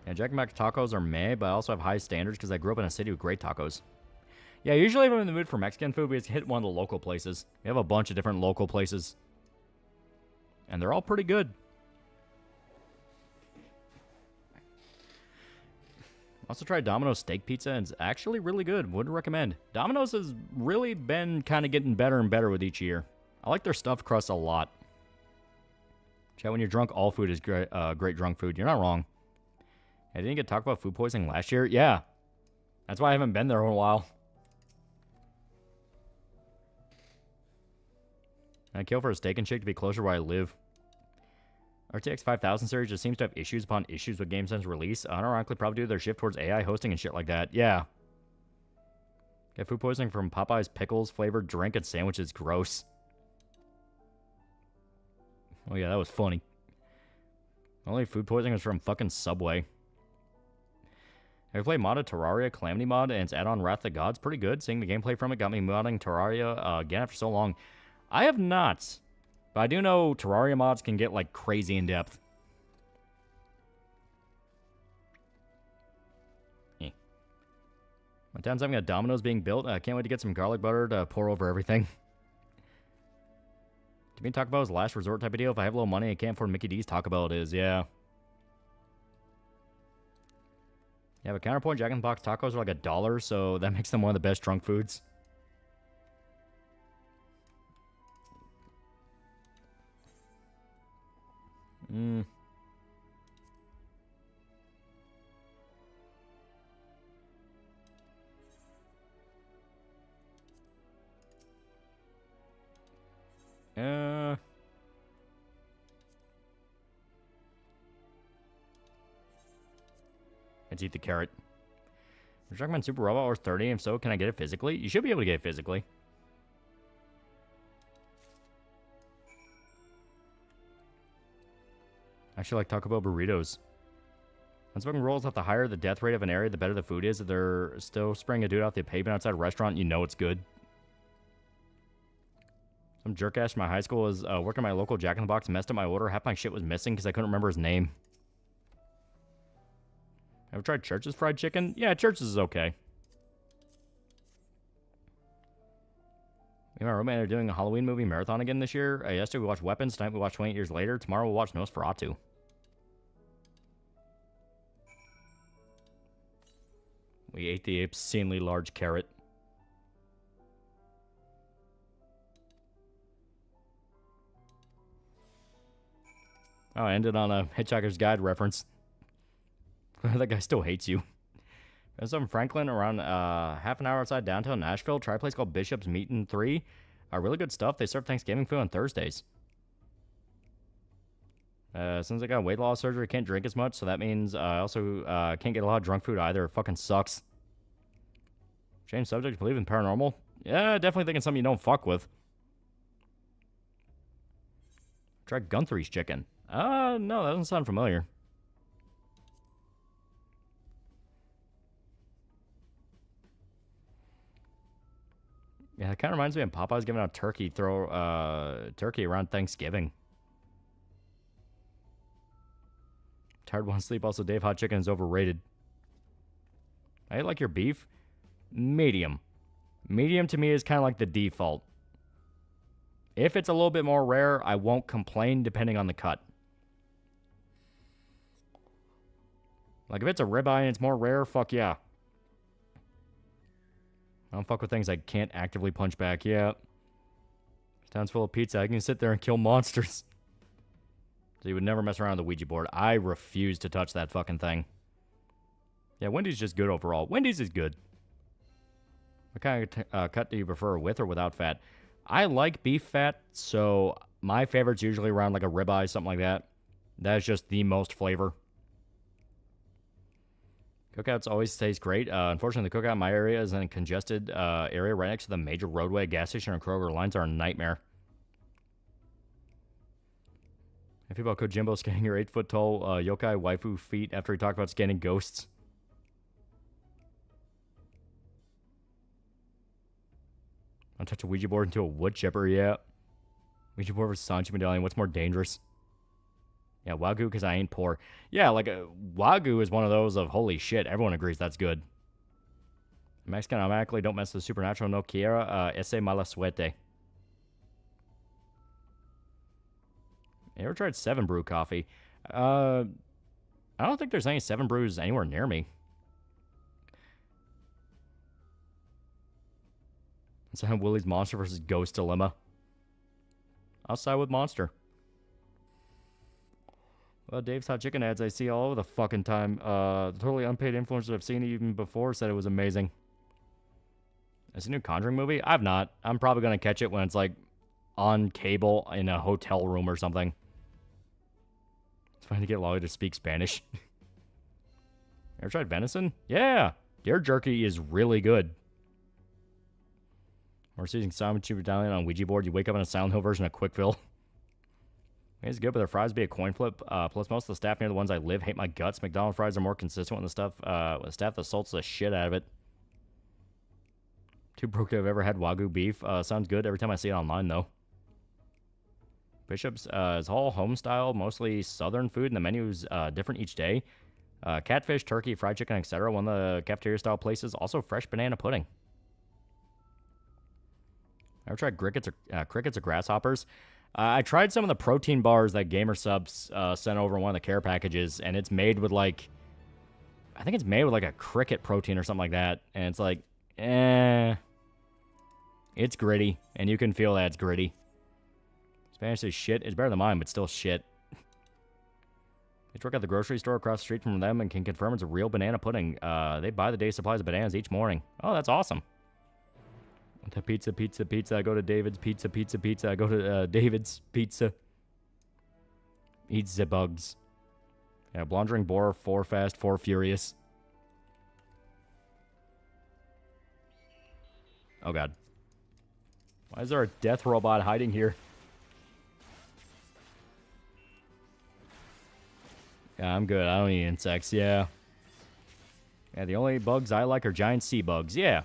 Yeah, Jack and Box tacos are meh, but I also have high standards because I grew up in a city with great tacos. Yeah, usually if I'm in the mood for Mexican food, we just hit one of the local places. We have a bunch of different local places. And they're all pretty good. Also tried Domino's steak pizza, and it's actually really good. Would recommend. Domino's has really been kind of getting better and better with each year. I like their stuffed crust a lot. Chat, when you're drunk, all food is great, great drunk food. You're not wrong. I didn't get talked about food poisoning last year. Yeah. That's why I haven't been there in a while. I'd kill for a steak and shake to be closer where I live. RTX 5000 series just seems to have issues upon issues with games since release. Unironically probably due to their shift towards AI hosting and shit like that. Yeah. Get food poisoning from Popeye's pickles flavored drink and sandwiches. Gross. Oh yeah, that was funny. Only food poisoning was from fucking Subway. I played modded Terraria Calamity mod and its add-on Wrath of the Gods. Pretty good. Seeing the gameplay from it got me modding Terraria again after so long. I have not. But I do know Terraria mods can get, like, crazy in depth. Eh. My town's having a Domino's being built. I can't wait to get some garlic butter to pour over everything. To me, Taco Bell is the last resort type of deal. If I have a little money, I can't afford Mickey D's. Taco Bell it is, yeah. Yeah, but counterpoint, Jack in the Box tacos are like $1, so that makes them one of the best drunk foods. Hmm. Let's eat the carrot. Is Rockman Super Robot or 30? If so, can I get it physically? You should be able to get it physically. I actually like Taco Bell burritos. Unspoken rules that the higher the death rate of an area, the better the food is. If they're still spraying a dude out the pavement outside a restaurant, you know it's good. Some jerk-ass from my high school was working at my local Jack in the Box, messed up my order. Half my shit was missing because I couldn't remember his name. Ever tried Church's fried chicken? Yeah, Church's is okay. Me and my roommate are doing a Halloween movie marathon again this year. Yesterday we watched Weapons. Tonight we watched 28 Years Later. Tomorrow we'll watch Nosferatu. We ate the obscenely large carrot. Oh, I ended on a Hitchhiker's Guide reference. That guy still hates you. There's some Franklin around half an hour outside downtown Nashville. Try a place called Bishop's Meat & 3. Really good stuff. They serve Thanksgiving food on Thursdays. Since I got weight loss surgery, I can't drink as much, so that means I also can't get a lot of drunk food either. It fucking sucks. Change subject, believe in paranormal? Yeah, definitely thinking something you don't fuck with. Try Guthrie's chicken. No, that doesn't sound familiar. Yeah, it kind of reminds me of Popeye's giving out turkey around Thanksgiving. Tired, want to sleep. Also, Dave, hot chicken is overrated. I like your beef. Medium. Medium to me is kind of like the default. If it's a little bit more rare, I won't complain depending on the cut. Like if it's a ribeye and it's more rare, fuck yeah. I don't fuck with things I can't actively punch back. Yeah. This town's full of pizza. I can sit there and kill monsters. So you would never mess around with the Ouija board. I refuse to touch that fucking thing. Yeah, Wendy's just good overall. Wendy's is good. What kind of cut do you prefer, with or without fat? I like beef fat, so my favorite's usually around like a ribeye, something like that. That's just the most flavor. Cookouts always taste great. Unfortunately, the cookout in my area is in a congested area right next to the major roadway. Gas station and Kroger lines are a nightmare. If people could Jimbo scanning your 8-foot-tall yokai waifu feet after he talked about scanning ghosts. I'll touch a Ouija board into a wood chipper, yeah. Ouija board versus Sanchi medallion. What's more dangerous? Yeah, Wagyu because I ain't poor. Yeah, like Wagyu is one of those of holy shit. Everyone agrees that's good. Mexican automatically don't mess with the supernatural. No quiera. Ese mala suerte. You ever tried 7 Brew coffee? I don't think there's any 7 Brews anywhere near me. It's Willie's Monster versus Ghost Dilemma. I'll side with Monster. Well, Dave's Hot Chicken ads I see all over the fucking time. The totally unpaid influencers I've seen even before said it was amazing. Is it a new Conjuring movie? I've not. I'm probably going to catch it when it's like on cable in a hotel room or something. It's fine to get Lolly to speak Spanish. Ever tried venison? Yeah. Deer jerky is really good. We're using Silent Chew Medallion on Ouija board. You wake up in a Silent Hill version of Quickfill. It's good, but their fries be a coin flip. Plus, most of the staff near the ones I live hate my guts. McDonald's fries are more consistent with the stuff. With the staff that salts the shit out of it. Too broke to have ever had Wagyu beef. Sounds good every time I see it online, though. Bishop's is all home style, mostly southern food, and the menu is different each day. Catfish, turkey, fried chicken, etc. One of the cafeteria style places. Also, fresh banana pudding. Ever tried crickets or grasshoppers? I tried some of the protein bars that Gamer Subs sent over in one of the care packages, and it's made with like, I think it's made with like a cricket protein or something like that, and it's like, it's gritty, and you can feel that it's gritty. Spanish is shit. It's better than mine, but still shit. I work at the grocery store across the street from them and can confirm it's a real banana pudding. They buy the day's supplies of bananas each morning. Oh, that's awesome. To pizza. I go to David's pizza. I go to David's pizza. Eat the bugs. Yeah, Blondering Boar, 4 Fast, 4 Furious. Oh, God. Why is there a death robot hiding here? Yeah, I'm good. I don't eat insects, yeah. Yeah, the only bugs I like are giant sea bugs, yeah.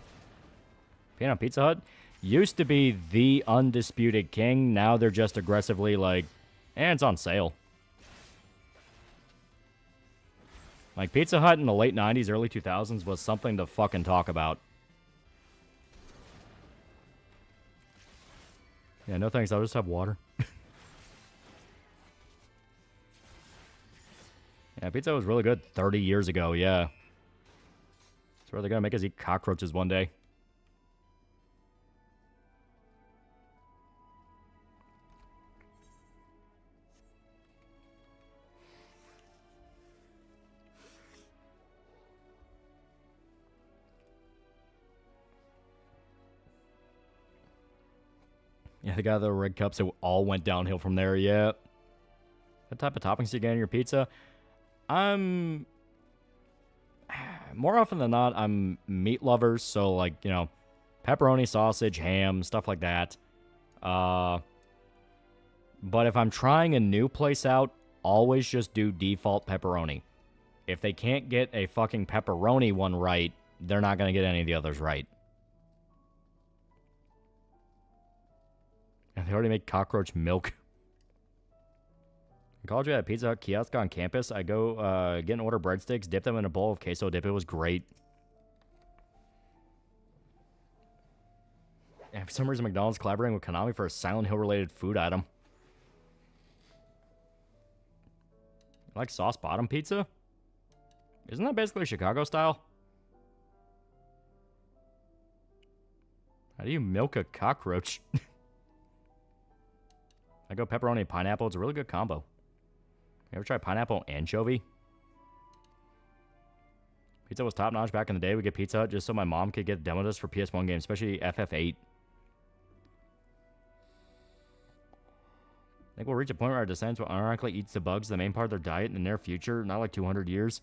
Peanut Pizza Hut used to be the undisputed king. Now they're just aggressively like, it's on sale. Like, Pizza Hut in the late 90s, early 2000s was something to fucking talk about. Yeah, no thanks. I'll just have water. Yeah, pizza was really good 30 years ago, yeah. So are they going to make us eat cockroaches one day? Yeah, they got the red cups. It all went downhill from there. Yeah. What type of toppings do you get in your pizza? I'm more often than not, I'm meat lovers. So like, you know, pepperoni, sausage, ham, stuff like that. But if I'm trying a new place out, always just do default pepperoni. If they can't get a fucking pepperoni one right, they're not going to get any of the others right. And they already make cockroach milk. In college, we had a Pizza Hut kiosk on campus. I go get an order breadsticks, dip them in a bowl of queso dip. It was great. And for some reason, McDonald's collaborating with Konami for a Silent Hill-related food item. You like sauce bottom pizza? Isn't that basically Chicago style? How do you milk a cockroach? I go pepperoni and pineapple. It's a really good combo. You ever try pineapple and anchovy? Pizza was top notch back in the day. We get Pizza Hut just so my mom could get demo discs for PS1 games, especially FF8. I think we'll reach a point where our descendants will unironically eat the bugs, the main part of their diet in the near future, not like 200 years.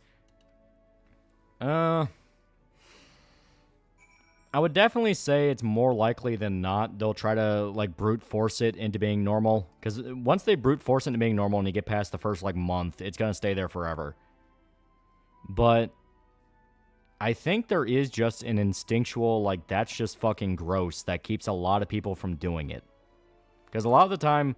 I would definitely say it's more likely than not they'll try to, like, brute force it into being normal. Because once they brute force it into being normal and you get past the first, like, month, it's going to stay there forever. But I think there is just an instinctual, like, that's just fucking gross that keeps a lot of people from doing it. Because a lot of the time,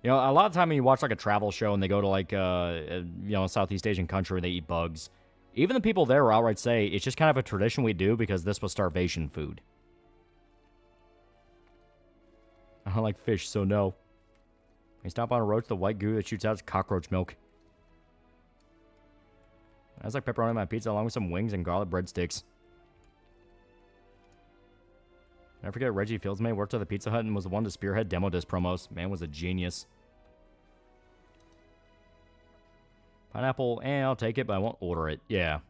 you know, a lot of the time when you watch, like, a travel show and they go to, like, you know, a Southeast Asian country where they eat bugs, even the people there will outright say, it's just kind of a tradition we do because this was starvation food. I don't like fish, so no. You stop on a roach, the white goo that shoots out is cockroach milk. That's like pepperoni on my pizza along with some wings and garlic breadsticks. Never forget Reggie Fieldsmay worked at the Pizza Hut and was the one to spearhead demo disc promos. Man was a genius. Pineapple, I'll take it, but I won't order it. Yeah.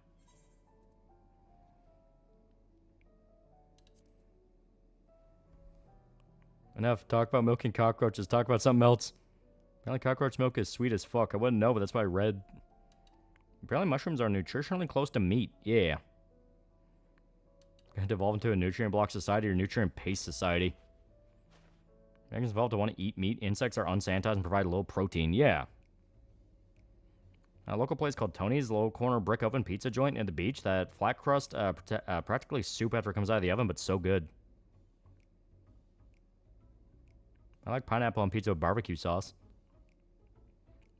Enough. Talk about milk and cockroaches. Talk about something else. Apparently cockroach milk is sweet as fuck. I wouldn't know, but that's what I read. Apparently mushrooms are nutritionally close to meat. Yeah. Going to evolve into a nutrient block society or nutrient paste society. Dragons evolved to want to eat meat. Insects are unsanitized and provide low protein. Yeah. A local place called Tony's, a low corner brick oven pizza joint at the beach. That flat crust, practically soup after it comes out of the oven, but so good. I like pineapple on pizza with barbecue sauce.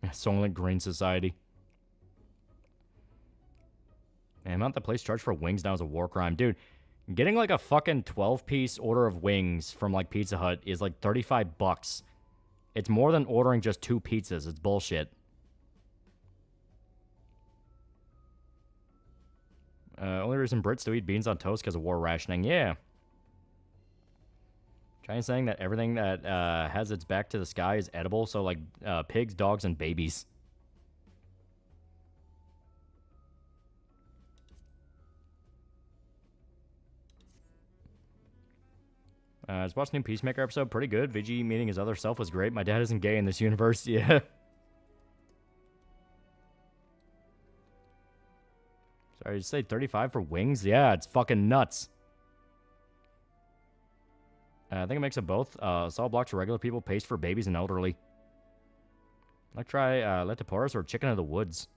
Soylent Green Society. Man, the amount the place charged for wings now is a war crime. Dude, getting like a fucking 12-piece order of wings from like Pizza Hut is like $35. It's more than ordering just 2 pizzas. It's bullshit. Only reason Brits do eat beans on toast because of war rationing. Yeah. China's saying that everything that has its back to the sky is edible. So, like, pigs, dogs, and babies. I was watching the new Peacemaker episode. Pretty good. VG meeting his other self was great. My dad isn't gay in this universe. Yeah. Sorry, did you say 35 for wings? Yeah, it's fucking nuts. I think it makes it both. Solid blocks for regular people, paste for babies and elderly. I'd try letoporus or chicken of the woods.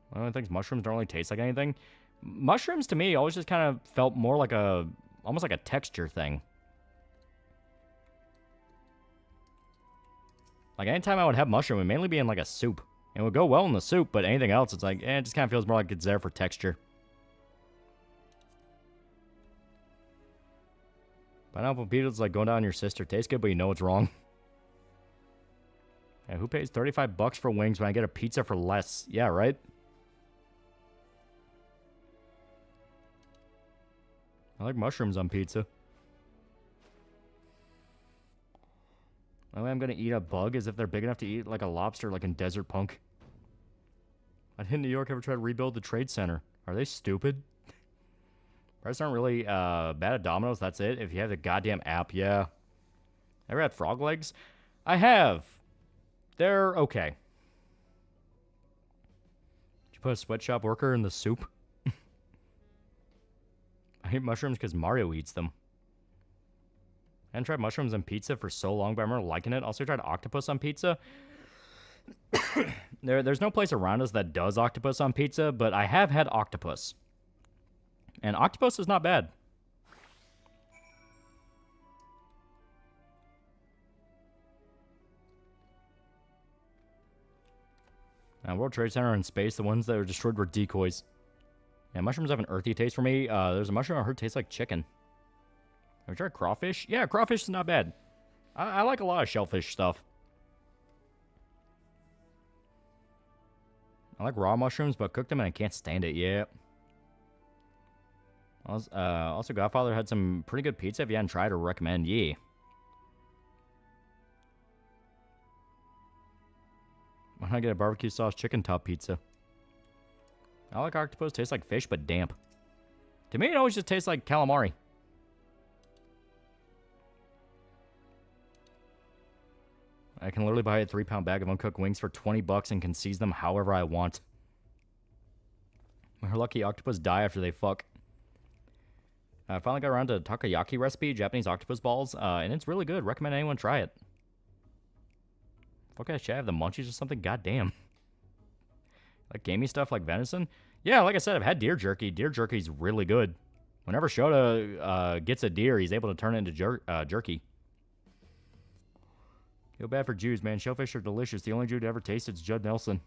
One of the things, mushrooms don't really taste like anything. Mushrooms, to me, always just kind of felt more like almost like a texture thing. Like, anytime I would have mushroom, it would mainly be in, like, a soup. It would go well in the soup, but anything else, it's like, it just kind of feels more like it's there for texture. Pineapple pizza's like going down on your sister. Tastes good, but you know it's wrong. Yeah, who pays $35 for wings when I get a pizza for less? Yeah, right? I like mushrooms on pizza. The only way I'm going to eat a bug is if they're big enough to eat like a lobster, like in Desert Punk. I didn't New York ever try to rebuild the Trade Center. Are they stupid? Prices aren't really bad at Domino's. That's it. If you have the goddamn app, yeah. Ever had frog legs? I have. They're okay. Did you put a sweatshop worker in the soup? I hate mushrooms because Mario eats them. I hadn't tried mushrooms on pizza for so long, but I remember liking it. Also tried octopus on pizza. There's no place around us that does octopus on pizza, but I have had octopus. And octopus is not bad. World Trade Center and space, the ones that were destroyed were decoys. Yeah, mushrooms have an earthy taste for me. There's a mushroom I heard tastes like chicken. Have you tried crawfish? Yeah, crawfish is not bad. I like a lot of shellfish stuff. I like raw mushrooms, but cook them and I can't stand it. Yeah. Also, Godfather had some pretty good pizza. If you hadn't tried or recommend, yeah. Why not get a barbecue sauce chicken top pizza? I like octopus. Tastes like fish, but damp. To me, it always just tastes like calamari. I can literally buy a 3-pound bag of uncooked wings for 20 bucks and can seize them however I want. Her lucky octopus die after they fuck. I finally got around to takoyaki recipe, Japanese octopus balls, and it's really good. Recommend anyone try it. Fuck, should I have the munchies or something? Goddamn. Like gamey stuff like venison? Yeah, like I said, I've had deer jerky. Deer jerky's really good. Whenever Shota gets a deer, he's able to turn it into jerky. Feel bad for Jews, man. Shellfish are delicious. The only Jew to ever taste it's Judd Nelson.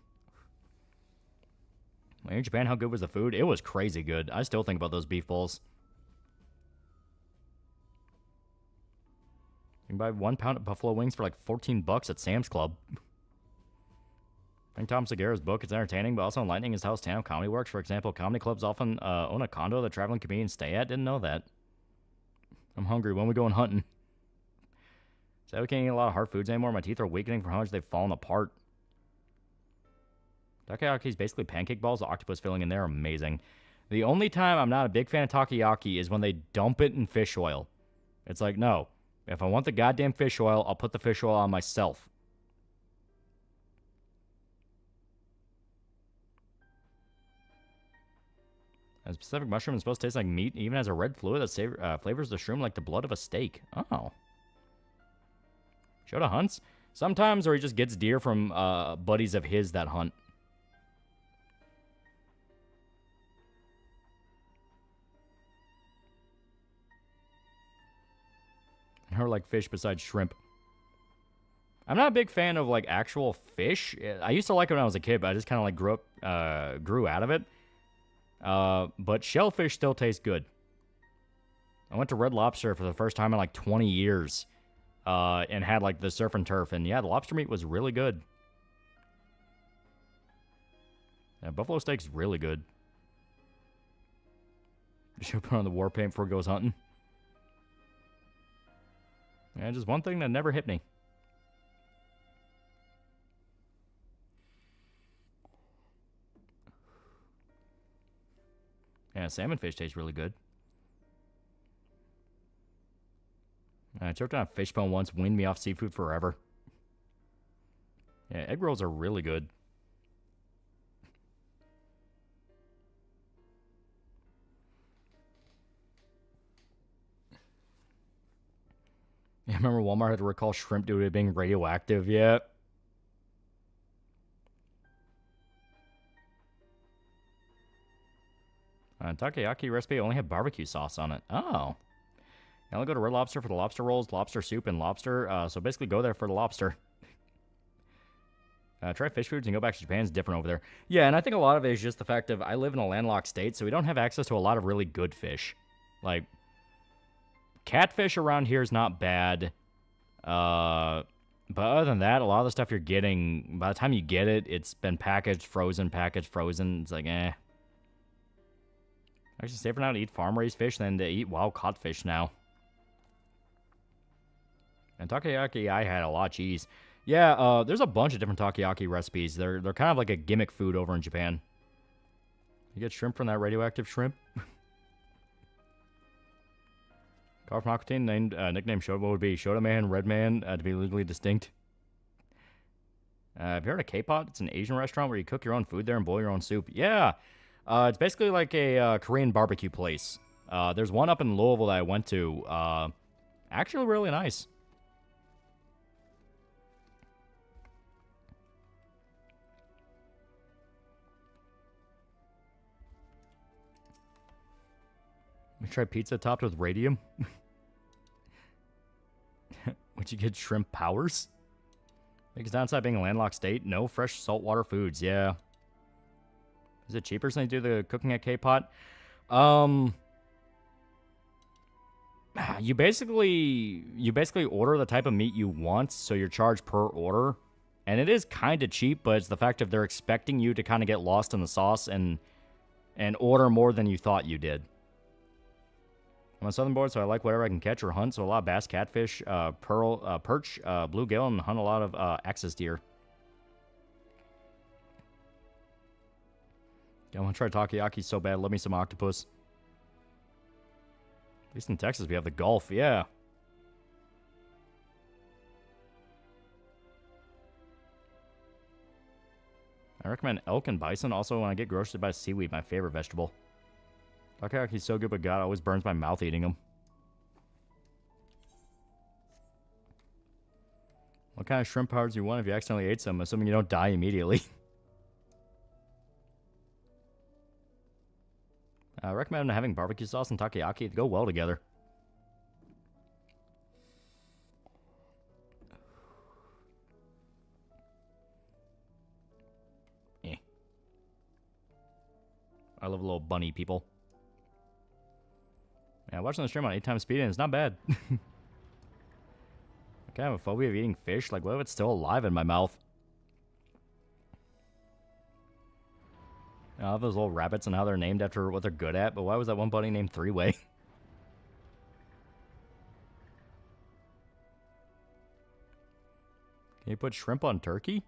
When you're in Japan, how good was the food? It was crazy good. I still think about those beef bowls. You can buy 1 pound of buffalo wings for like 14 bucks at Sam's Club. I think Tom Segura's book is entertaining, but also enlightening as how stand-up comedy works. For example, comedy clubs often own a condo that traveling comedians stay at. Didn't know that. I'm hungry. When we going hunting? So we can't eat a lot of hard foods anymore. My teeth are weakening from how much they've fallen apart. Takoyaki is basically pancake balls. The octopus filling in there are amazing. The only time I'm not a big fan of takoyaki is when they dump it in fish oil. It's like, no. If I want the goddamn fish oil, I'll put the fish oil on myself. A specific mushroom is supposed to taste like meat, even has a red fluid that flavors the shroom like the blood of a steak. Oh. Shota hunts? Sometimes, or he just gets deer from buddies of his that hunt. And her like fish besides shrimp. I'm not a big fan of like actual fish. I used to like it when I was a kid, but I just kind of like grew out of it. But shellfish still tastes good. I went to Red Lobster for the first time in like 20 years. And had like the surf and turf. And yeah, the lobster meat was really good. Yeah, buffalo steak's really good. Should put on the war paint before it goes hunting. Yeah, just one thing that never hit me. Yeah, salmon fish tastes really good. I choked on a fish bone once, weaned me off seafood forever. Yeah, egg rolls are really good. Yeah, I remember Walmart had to recall shrimp due to it being radioactive. Yeah. Takoyaki recipe only had barbecue sauce on it. Oh. I only go to Red Lobster for the lobster rolls, lobster soup, and lobster. So basically go there for the lobster. Try fish foods and go back to Japan is different over there. Yeah, and I think a lot of it is just the fact of I live in a landlocked state, so we don't have access to a lot of really good fish. Like, catfish around here is not bad. But other than that, a lot of the stuff you're getting, by the time you get it, it's been packaged, frozen. It's like, eh. Actually, safer now to eat farm-raised fish than to eat wild-caught fish now. And takoyaki, I had a lot of cheese. Yeah, there's a bunch of different takoyaki recipes. They're kind of like a gimmick food over in Japan. You get shrimp from that radioactive shrimp. Carl from Aquatine, nickname Shota would be Shota Man, Red Man, to be legally distinct. Have you heard of K-Pot? It's an Asian restaurant where you cook your own food there and boil your own soup. Yeah, it's basically like a Korean barbecue place. There's one up in Louisville that I went to. Actually really nice. We try pizza topped with radium. Would you get shrimp powers? Because downside being a landlocked state, no fresh saltwater foods. Yeah. Is it cheaper since they do the cooking at K-Pot? You basically order the type of meat you want, so you're charged per order. And it is kind of cheap, but it's the fact of they're expecting you to kind of get lost in the sauce and order more than you thought you did. I'm on southern board, so I like whatever I can catch or hunt. So a lot of bass, catfish, perch, bluegill, and hunt a lot of axis deer. I want to try takoyaki so bad. Love me some octopus. At least in Texas, we have the Gulf. Yeah. I recommend elk and bison. Also, when I get groceries, by seaweed, my favorite vegetable. Takoyaki's so good, but God, it always burns my mouth eating them. What kind of shrimp powders do you want if you accidentally ate some, assuming you don't die immediately? I recommend having barbecue sauce and takoyaki to go well together. I love little bunny people. Yeah, watching the stream on 8 times speed and it's not bad. I have a phobia of eating fish. Like, what if it's still alive in my mouth? I love those little rabbits and how they're named after what they're good at, but why was that one bunny named Three-Way? Can you put shrimp on turkey?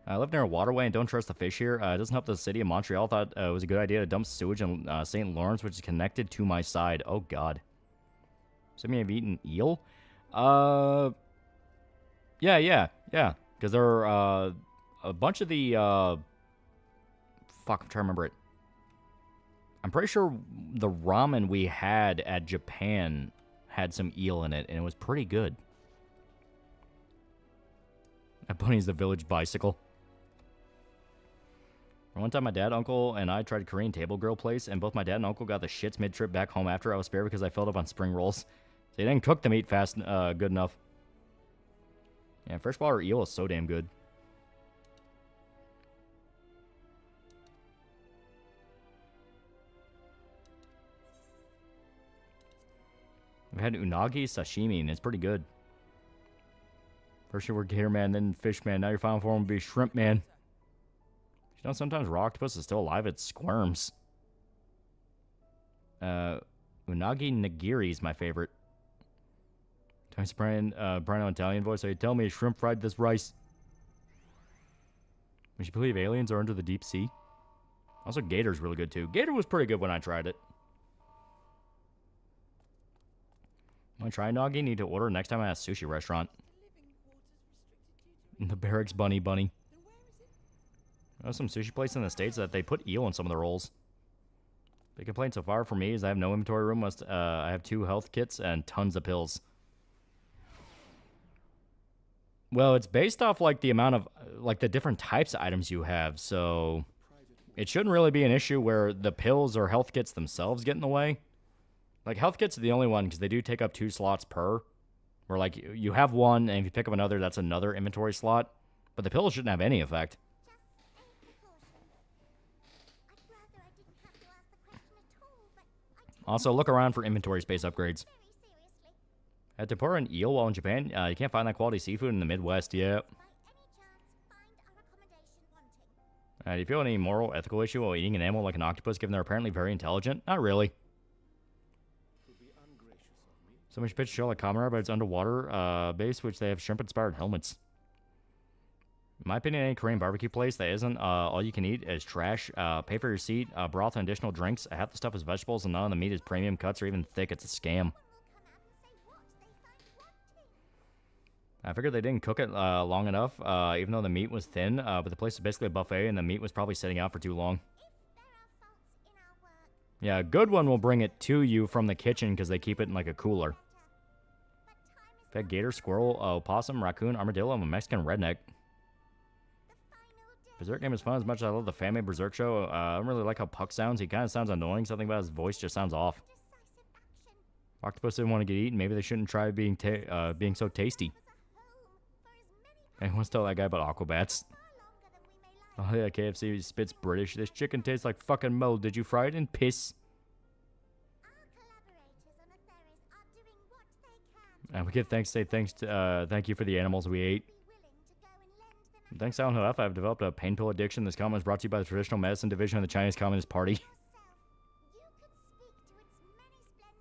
I live near a waterway and don't trust the fish here. It doesn't help the city of Montreal. Thought it was a good idea to dump sewage in St. Lawrence, which is connected to my side. Oh, God. So me have eaten eel? Yeah. Because there are a bunch of the... fuck, I'm trying to remember it. I'm pretty sure the ramen we had at Japan had some eel in it, and it was pretty good. That bunny's the village bicycle. One time my dad, uncle, and I tried a Korean table grill place, and both my dad and uncle got the shits mid-trip back home after I was spared because I filled up on spring rolls. They didn't cook the meat fast good enough. Yeah, freshwater eel is so damn good. I've had unagi sashimi, and it's pretty good. First you were gator man, then fish man. Now your final form will be shrimp man. You know, sometimes raw octopus is still alive. It squirms. Unagi nigiri is my favorite. Tony's Brian Italian voice. So you tell me shrimp fried this rice. Would you believe aliens are under the deep sea? Also, gator's really good too. Gator was pretty good when I tried it. Want to try nagi? Need to order next time at a sushi restaurant. The barracks bunny. There's some sushi places in the States that they put eel in some of the rolls. The complaint so far for me is I have no inventory room. I have 2 health kits and tons of pills. Well, it's based off like the amount of like the different types of items you have, so it shouldn't really be an issue where the pills or health kits themselves get in the way. Like health kits are the only one because they do take up 2 slots per. Where like you have one, and if you pick up another, that's another inventory slot. But the pills shouldn't have any effect. Also, look around for inventory space upgrades. At Tempura and eel while in Japan, you can't find that quality seafood in the Midwest yet. Do you feel any moral, ethical issue while eating an animal like an octopus, given they're apparently very intelligent? Not really. Someone should pitch a show like Kamen Rider, but it's underwater base, which they have shrimp-inspired helmets. In my opinion, any Korean barbecue place that isn't all you can eat is trash. Pay for your seat, broth, and additional drinks. Half the stuff is vegetables, and none of the meat is premium cuts or even thick. It's a scam. I figured they didn't cook it long enough, even though the meat was thin. But the place is basically a buffet, and the meat was probably sitting out for too long. Yeah, a good one will bring it to you from the kitchen because they keep it in like a cooler. I've had gator, squirrel, opossum, raccoon, armadillo, and a Mexican redneck. Berserk game is fun as much as I love the fan-made Berserk show. I don't really like how Puck sounds. He kind of sounds annoying. Something about his voice just sounds off. Octopus didn't want to get eaten. Maybe they shouldn't try being so tasty. Hey, wants to tell that guy about aquabats. Oh yeah, KFC spits British. This chicken tastes like fucking mold. Did you fry it in piss? We give thanks. Say thanks to thank you for the animals we ate. Thanks, Silent Hill F. I've developed a pain pill addiction. This comment is brought to you by the Traditional Medicine Division of the Chinese Communist Party.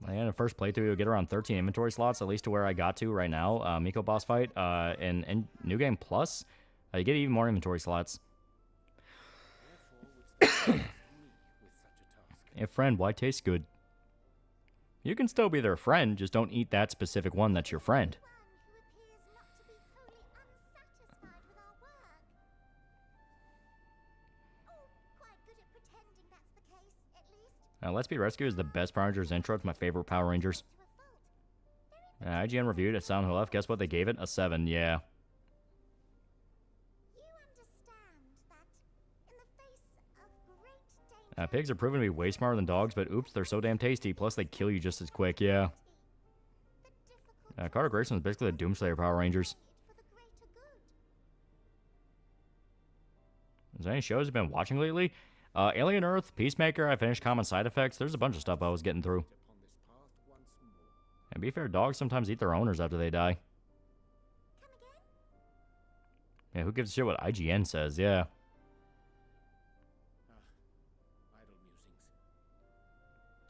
In the first playthrough, you'll get around 13 inventory slots, at least to where I got to right now. Miko boss fight. And New Game Plus, you get even more inventory slots. Hey, friend, why taste good? You can still be their friend, just don't eat that specific one that's your friend. Let's Be Rescue is the best Power Rangers intro. It's my favorite Power Rangers. IGN reviewed it. Sound Who Left. Guess what they gave it? A 7. Yeah. You understand that in the face of great danger, Pigs are proven to be way smarter than dogs, but oops, they're so damn tasty. Plus, they kill you just as quick. Yeah. Carter Grayson is basically the Doomslayer Power Rangers. for the greater good. Is there any shows you've been watching lately? Alien Earth, Peacemaker, I finished Common Side Effects. There's a bunch of stuff I was getting through. And be fair, dogs sometimes eat their owners after they die. Come again? Yeah, who gives a shit what IGN says? Yeah. Idle musings.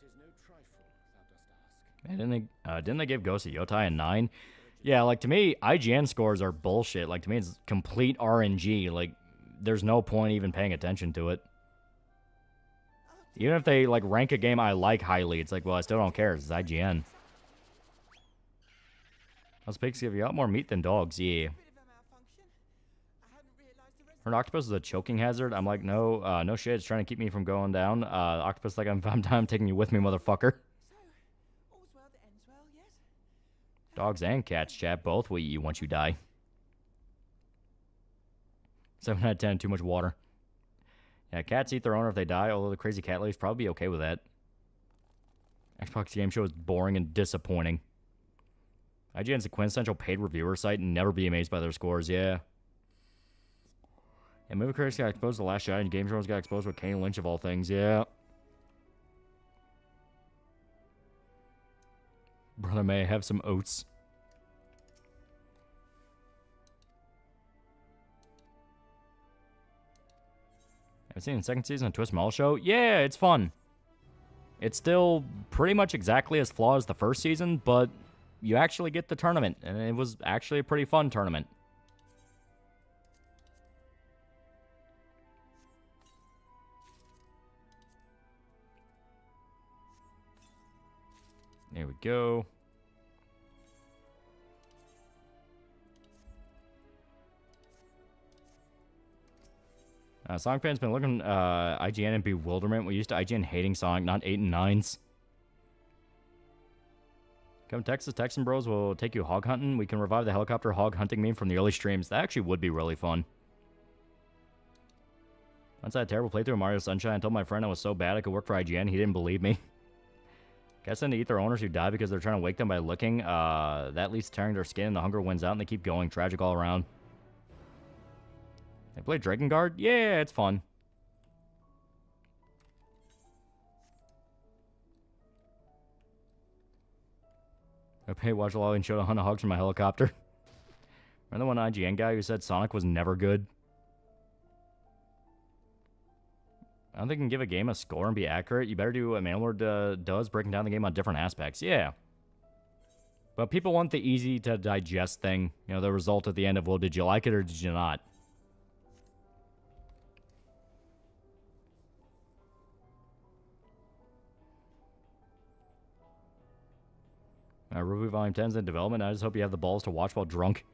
'Tis no trifle, thou dost ask. And didn't they give Ghost of Yotai a 9? Yeah, like to me, IGN scores are bullshit. Like to me, it's complete RNG. Like there's no point even paying attention to it. Even if they like rank a game I like highly, it's like, well, I still don't care. It's IGN. Those pigs give you a lot more meat than dogs. Yeah. Bit of a malfunction. I hadn't realized the rest. Her octopus is a choking hazard. I'm like, no, no shit. It's trying to keep me from going down. Octopus, like, I'm done. I'm taking you with me, motherfucker. So, all's well that ends well, yes? Dogs and cats, chat, both will eat you once you die. 7 out of 10, too much water. Yeah, cats eat their owner if they die, although the crazy cat lady's probably okay with that. Xbox Game Show is boring and disappointing. IGN's a quintessential paid reviewer site and never be amazed by their scores, yeah. And movie critics got exposed to The Last Jedi, and game journals got exposed with Kane Lynch of all things, yeah. Brother May have some oats. I've seen the second season of Twist Mall Show. Yeah, it's fun. It's still pretty much exactly as flawed as the first season, but you actually get the tournament, and it was actually a pretty fun tournament. There we go. Sonic fans been looking IGN in bewilderment. We used to IGN hating Sonic, not 8 and 9s. Come Texas, Texan Bros will take you hog hunting. We can revive the helicopter hog hunting meme from the early streams. That actually would be really fun. Once I had a terrible playthrough of Mario Sunshine, I told my friend I was so bad I could work for IGN. He didn't believe me. Guess then to eat their owners who die because they're trying to wake them by licking. That leads to tearing their skin and the hunger wins out and they keep going. Tragic all around. They play Drakengard? Yeah, it's fun. I paid watch a lot and showed a hunt of hogs from my helicopter. Remember the one IGN guy who said Sonic was never good? I don't think you can give a game a score and be accurate. You better do what Manlord does, breaking down the game on different aspects. Yeah. But people want the easy to digest thing. You know, the result at the end of, well, did you like it or did you not? Ruby Volume 10's in development. I just hope you have the balls to watch while drunk.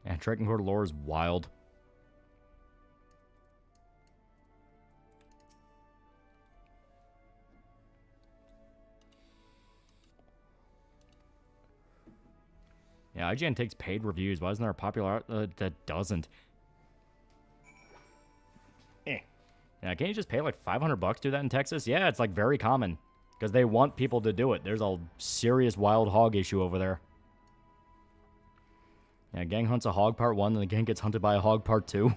And Drakengard lore is wild. Yeah, IGN takes paid reviews. Why isn't there a popular that doesn't? Yeah, can't you just pay like $500 to do that in Texas? Yeah, it's like very common. Because they want people to do it. There's a serious wild hog issue over there. Yeah, gang hunts a hog part 1, and the gang gets hunted by a hog part 2.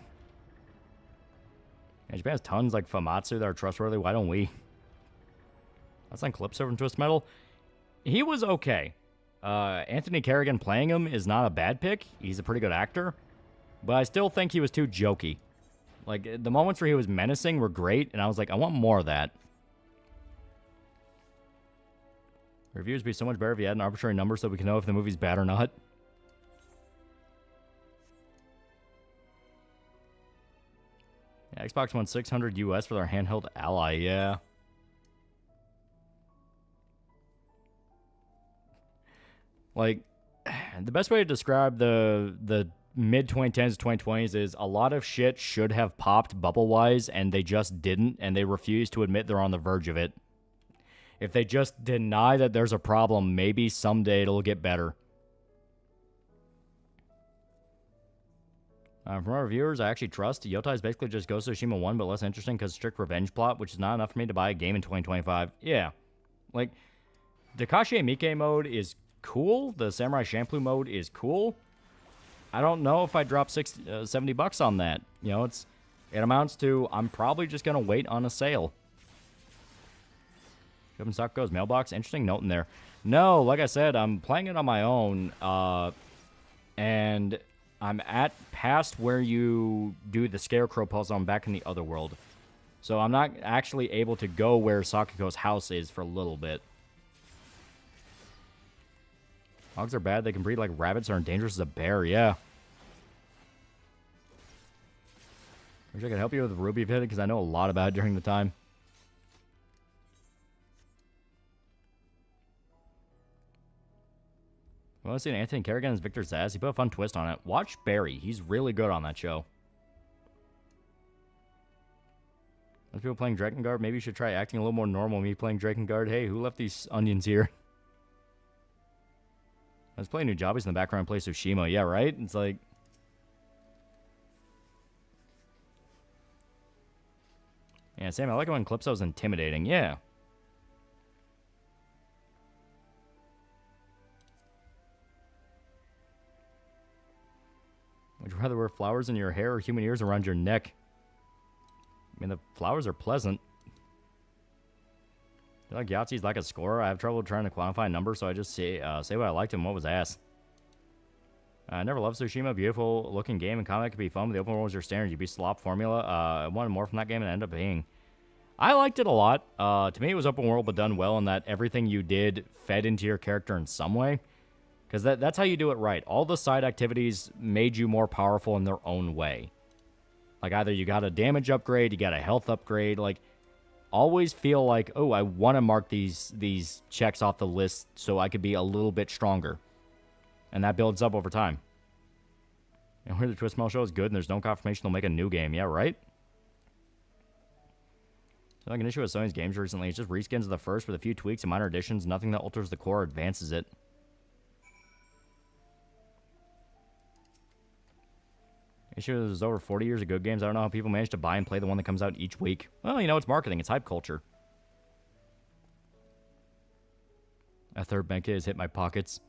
Yeah, Japan has tons like Famatsu that are trustworthy. Why don't we? That's on Calypso from Twist Metal. He was okay. Anthony Kerrigan playing him is not a bad pick. He's a pretty good actor. But I still think he was too jokey. Like, the moments where he was menacing were great, and I was like, I want more of that. Reviews would be so much better if you had an arbitrary number so we can know if the movie's bad or not. Yeah, Xbox won $600 US for their handheld Ally, yeah. Like, the best way to describe the mid 2010s, 2020s is a lot of shit should have popped bubble-wise, and they just didn't, and they refuse to admit they're on the verge of it. If they just deny that there's a problem, maybe someday it'll get better. From our reviewers, I actually trust. Yotai is basically just Ghost of Tsushima 1, but less interesting because strict revenge plot, which is not enough for me to buy a game in 2025. Yeah. Like, Takashi Miike mode is cool. The Samurai Champloo mode is cool. I don't know if I drop $70 on that. You know, it amounts to I'm probably just going to wait on a sale. Open stock goes. Mailbox. Interesting note in there. No, like I said, I'm playing it on my own. And I'm past where you do the Scarecrow puzzle. I'm back in the other world. So I'm not actually able to go where Sakiko's house is for a little bit. Hogs are bad. They can breed like rabbits or are dangerous as a bear. Yeah. Wish I could help you with Ruby Pit because I know a lot about it during the time. I want to see Anthony Kerrigan as Victor Zsasz. He put a fun twist on it. Watch Barry. He's really good on that show. As people playing Drakengard, maybe you should try acting a little more normal. Me playing Drakengard. Hey, who left these onions here? I was playing Nujabi's in the background. Play Tsushima. Yeah, right? It's like... Yeah, Sam, I like it when Calypso's intimidating. Yeah. Would you rather wear flowers in your hair or human ears around your neck? I mean, the flowers are pleasant. I feel like Yahtzee's like a score. I have trouble trying to quantify a number, so I just say what I liked and what was asked. I never loved Tsushima. Beautiful looking game and combat could be fun, but the open world was your standard. You'd be slop formula. I wanted more from that game and it ended up being. I liked it a lot. To me, it was open world, but done well in that everything you did fed into your character in some way. Because that's how you do it right. All the side activities made you more powerful in their own way. Like, either you got a damage upgrade, you got a health upgrade. Like, always feel like, oh, I want to mark these checks off the list so I could be a little bit stronger. And that builds up over time. And where the Twist Smell show is good and there's no confirmation they'll make a new game. Yeah, right? So like an issue with Sony's games recently, it's just reskins of the first with a few tweaks and minor additions. Nothing that alters the core or advances it. Issue is over 40 years of good games. I don't know how people manage to buy and play the one that comes out each week. Well, you know, it's marketing. It's hype culture. A third bank has hit my pockets.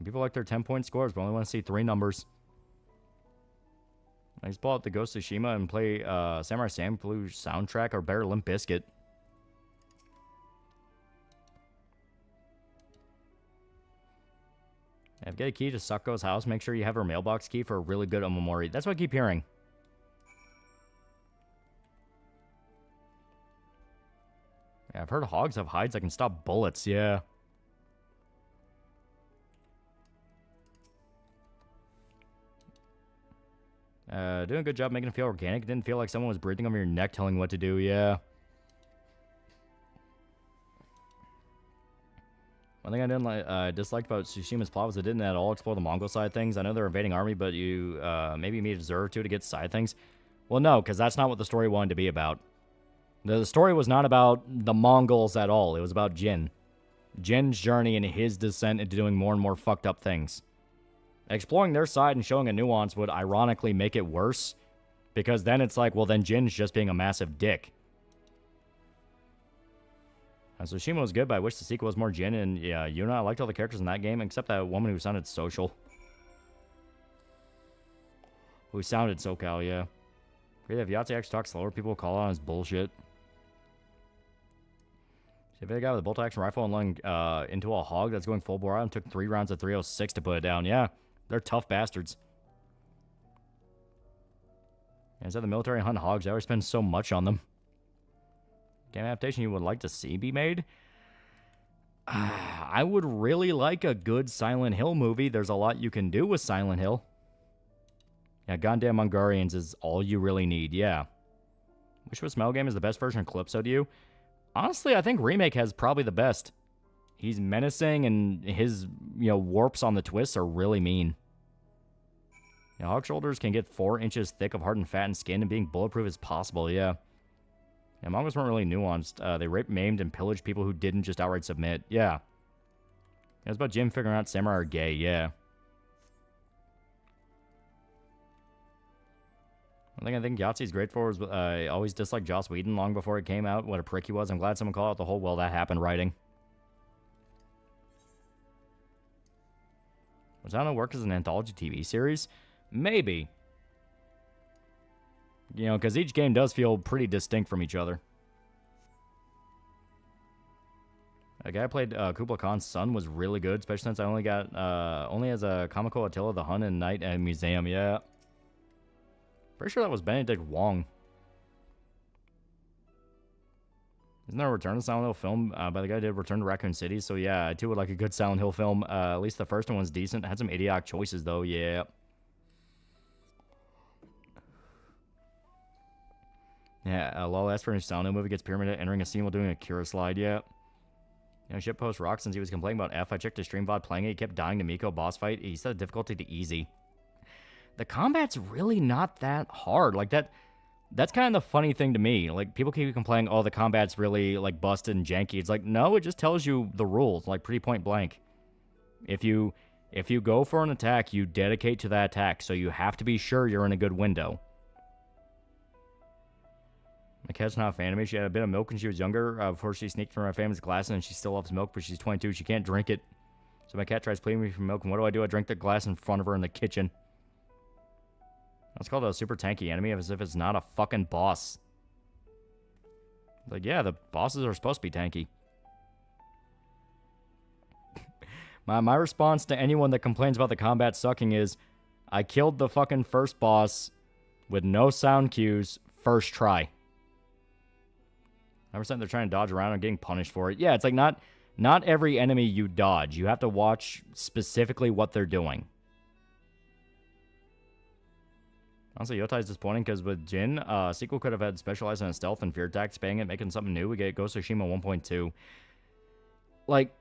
People like their 10-point scores, but only want to see 3 numbers. I just pull out the Ghost of Tsushima and play Samurai Champloo soundtrack or better Limp Bizkit. If you get a key to Sako's house, make sure you have her mailbox key for a really good Omamori. That's what I keep hearing. Yeah, I've heard hogs have hides that can stop bullets, yeah. Doing a good job making it feel organic. Didn't feel like someone was breathing over your neck telling you what to do, yeah. One thing I disliked about Tsushima's plot was it didn't at all explore the Mongol side of things. I know they're invading army, but you maybe need a deserve or two to get side things. Well, no, because that's not what the story wanted to be about. The story was not about the Mongols at all. It was about Jin. Jin's journey and his descent into doing more and more fucked up things. Exploring their side and showing a nuance would ironically make it worse, because then it's like, well, then Jin's just being a massive dick. Tsushima was good, but I wish the sequel was more Jin, and yeah, Yuna, I liked all the characters in that game, except that woman who sounded social. Who sounded SoCal, yeah. If Yahtzee actually talks slower, people will call on his bullshit. See, if they got with a bolt-action rifle and lung into a hog that's going full bore out and took 3 rounds of 306 to put it down, yeah. They're tough bastards. Yeah, instead of the military hunt hogs, I always spend so much on them. Game adaptation you would like to see be made? I would really like a good Silent Hill movie. There's a lot you can do with Silent Hill. Yeah, goddamn Mongolians is all you really need, yeah. Wish Smell Game is the best version of Calypso to you? Honestly, I think Remake has probably the best. He's menacing, and his, warps on the twists are really mean. Hog shoulders can get 4 inches thick of hardened fat and skin, and being bulletproof is possible, yeah. Mongols weren't really nuanced. They raped, maimed, and pillaged people who didn't just outright submit. Yeah. It's about Jim figuring out samurai are gay, yeah. One thing I think Yahtzee's great for is I always disliked Joss Whedon long before it came out. What a prick he was. I'm glad someone called out the whole well that happened writing. Was that going to work as an anthology TV series? Maybe. Because each game does feel pretty distinct from each other. A guy who played Kublai Khan's son was really good, especially since I only as a comical Attila the Hun and Night at Museum, yeah. Pretty sure that was Benedict Wong. Isn't there a Return to Silent Hill film by the guy who did Return to Raccoon City? So yeah, I too would like a good Silent Hill film. At least the first one was decent. Had some idiotic choices though, yeah. Yeah, Lol asked for a new Silent Hill movie, gets Pyramid entering a scene while doing a Cura slide, yeah. Shitpost rocks since he was complaining about F. I checked his stream VOD playing it. He kept dying to Miko boss fight. He set the difficulty to easy. The combat's really not that hard. Like, that's kind of the funny thing to me. Like, people keep complaining, oh, the combat's really, like, busted and janky. It's like, no, it just tells you the rules, like, pretty point blank. If you go for an attack, you dedicate to that attack, so you have to be sure you're in a good window. My cat's not a fan of me. She had a bit of milk when she was younger before she sneaked from her family's glass, and she still loves milk, but she's 22. She can't drink it. So my cat tries pleading me for milk, and what do? I drink the glass in front of her in the kitchen. That's called a super tanky enemy, as if it's not a fucking boss. Like, yeah, the bosses are supposed to be tanky. My response to anyone that complains about the combat sucking is, I killed the fucking first boss with no sound cues, first try. 100% they're trying to dodge around and getting punished for it. Yeah, it's like not every enemy you dodge. You have to watch specifically what they're doing. Honestly, Yotai is disappointing because with Jin, sequel could have had specialized in stealth and fear attack, spanning it, making something new. We get Ghost of Tsushima 1.2. Like,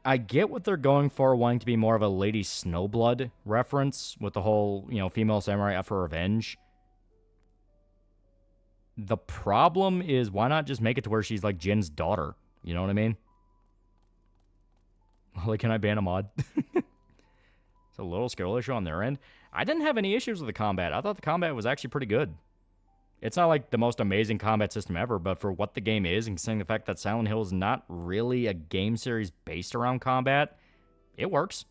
I get what they're going for, wanting to be more of a Lady Snowblood reference with the whole, female samurai out for revenge. The problem is, why not just make it to where she's like Jin's daughter? You know what I mean? Like, can I ban a mod? It's a little skill issue on their end. I didn't have any issues with the combat. I thought the combat was actually pretty good. It's not like the most amazing combat system ever, but for what the game is, and considering the fact that Silent Hill is not really a game series based around combat, it works.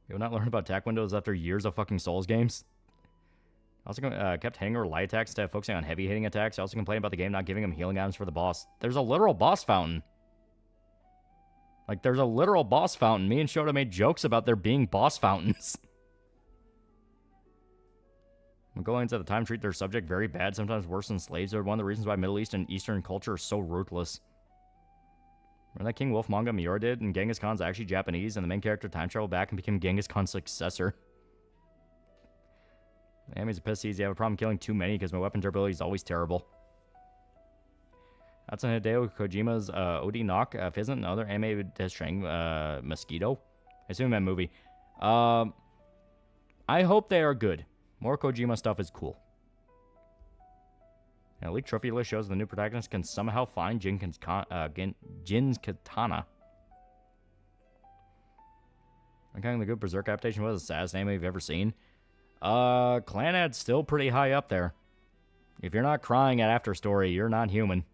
You'll not learn about attack windows after years of fucking Souls games. I also kept hanger light attacks instead of focusing on heavy hitting attacks. I also complained about the game not giving him healing items for the boss. There's a literal boss fountain. Like, there's a literal boss fountain. Me and Shota made jokes about there being boss fountains. Mongolians at the time treat their subject very bad, sometimes worse than slaves. They're one of the reasons why Middle East and Eastern culture is so ruthless. Remember that King Wolf manga Miura did? And Genghis Khan's actually Japanese, and the main character time traveled back and became Genghis Khan's successor. The enemies are piss easy. I have a problem killing too many because my weapon durability is always terrible. That's an Hideo Kojima's Odi Knock, Fizzant, and other anime with Death Stranding, Mosquito. I assume that movie. I hope they are good. More Kojima stuff is cool. A leaked trophy list shows the new protagonist can somehow find Jin's katana. I'm kind of the good Berserk adaptation was the saddest anime you've ever seen. Clanad's still pretty high up there. If you're not crying at After Story, you're not human.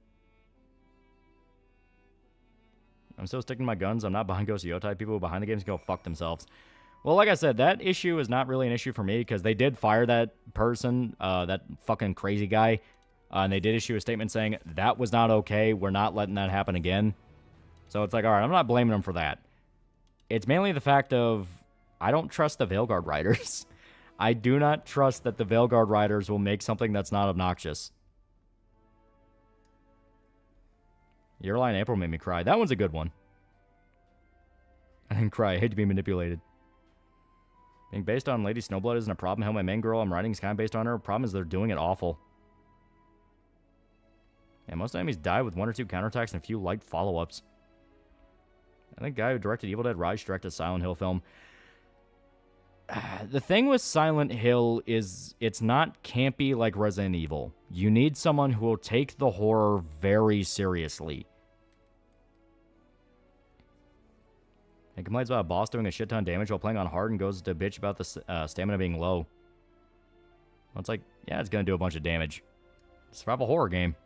I'm still sticking to my guns. I'm not behind Ghost of Yotai. People behind the games can go fuck themselves. Well, like I said, that issue is not really an issue for me because they did fire that person, that fucking crazy guy. And they did issue a statement saying that was not okay. We're not letting that happen again. So it's like, all right, I'm not blaming them for that. It's mainly the fact of I don't trust the Veilguard writers. I do not trust that the Veilguard writers will make something that's not obnoxious. Your Lie in April made me cry. That one's a good one. I didn't cry. I hate to be manipulated. Being based on Lady Snowblood isn't a problem. Hell, my main girl I'm writing is kind of based on her. Problem is they're doing it awful. Yeah, most enemies die with 1 or 2 counterattacks and a few light follow-ups. I think the guy who directed Evil Dead Rise directed a Silent Hill film. The thing with Silent Hill is it's not campy like Resident Evil. You need someone who will take the horror very seriously. He complains about a boss doing a shit ton of damage while playing on hard and goes to bitch about the stamina being low. Well, it's like, yeah, it's going to do a bunch of damage. Survival horror game.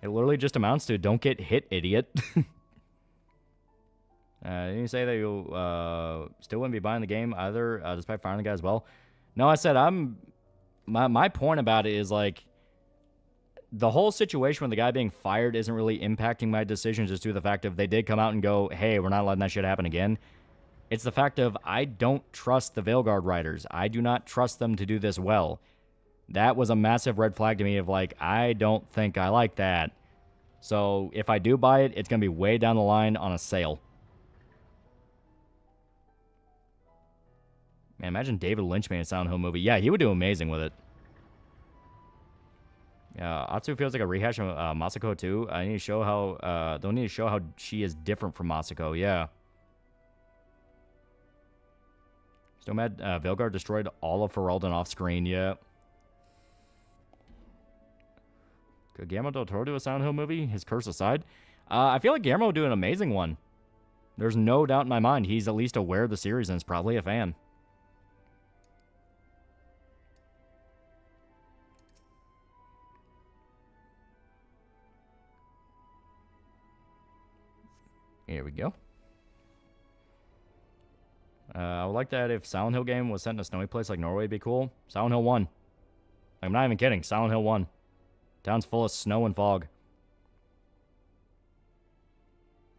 It literally just amounts to don't get hit, idiot. Didn't you say that you still wouldn't be buying the game either, despite firing the guy as well? No, I said my point about it is like the whole situation with the guy being fired isn't really impacting my decisions just due to the fact of they did come out and go, hey, we're not letting that shit happen again. It's the fact of I don't trust the Veilguard writers. I do not trust them to do this well. That was a massive red flag to me of like, I don't think I like that. So if I do buy it, it's going to be way down the line on a sale. Man, imagine David Lynch made a Silent Hill movie. Yeah, he would do amazing with it. Atsu feels like a rehash of Masako too. I need to show how. Don't need to show how she is different from Masako. Yeah. Still mad. Veilguard destroyed all of Ferelden off screen. Yeah. Could Guillermo del Toro do a Silent Hill movie? His curse aside, I feel like Guillermo would do an amazing one. There's no doubt in my mind he's at least aware of the series and is probably a fan. Here we go. I would like that if Silent Hill game was set in a snowy place like Norway, it'd be cool. Silent Hill 1. I'm not even kidding. Silent Hill 1. Town's full of snow and fog.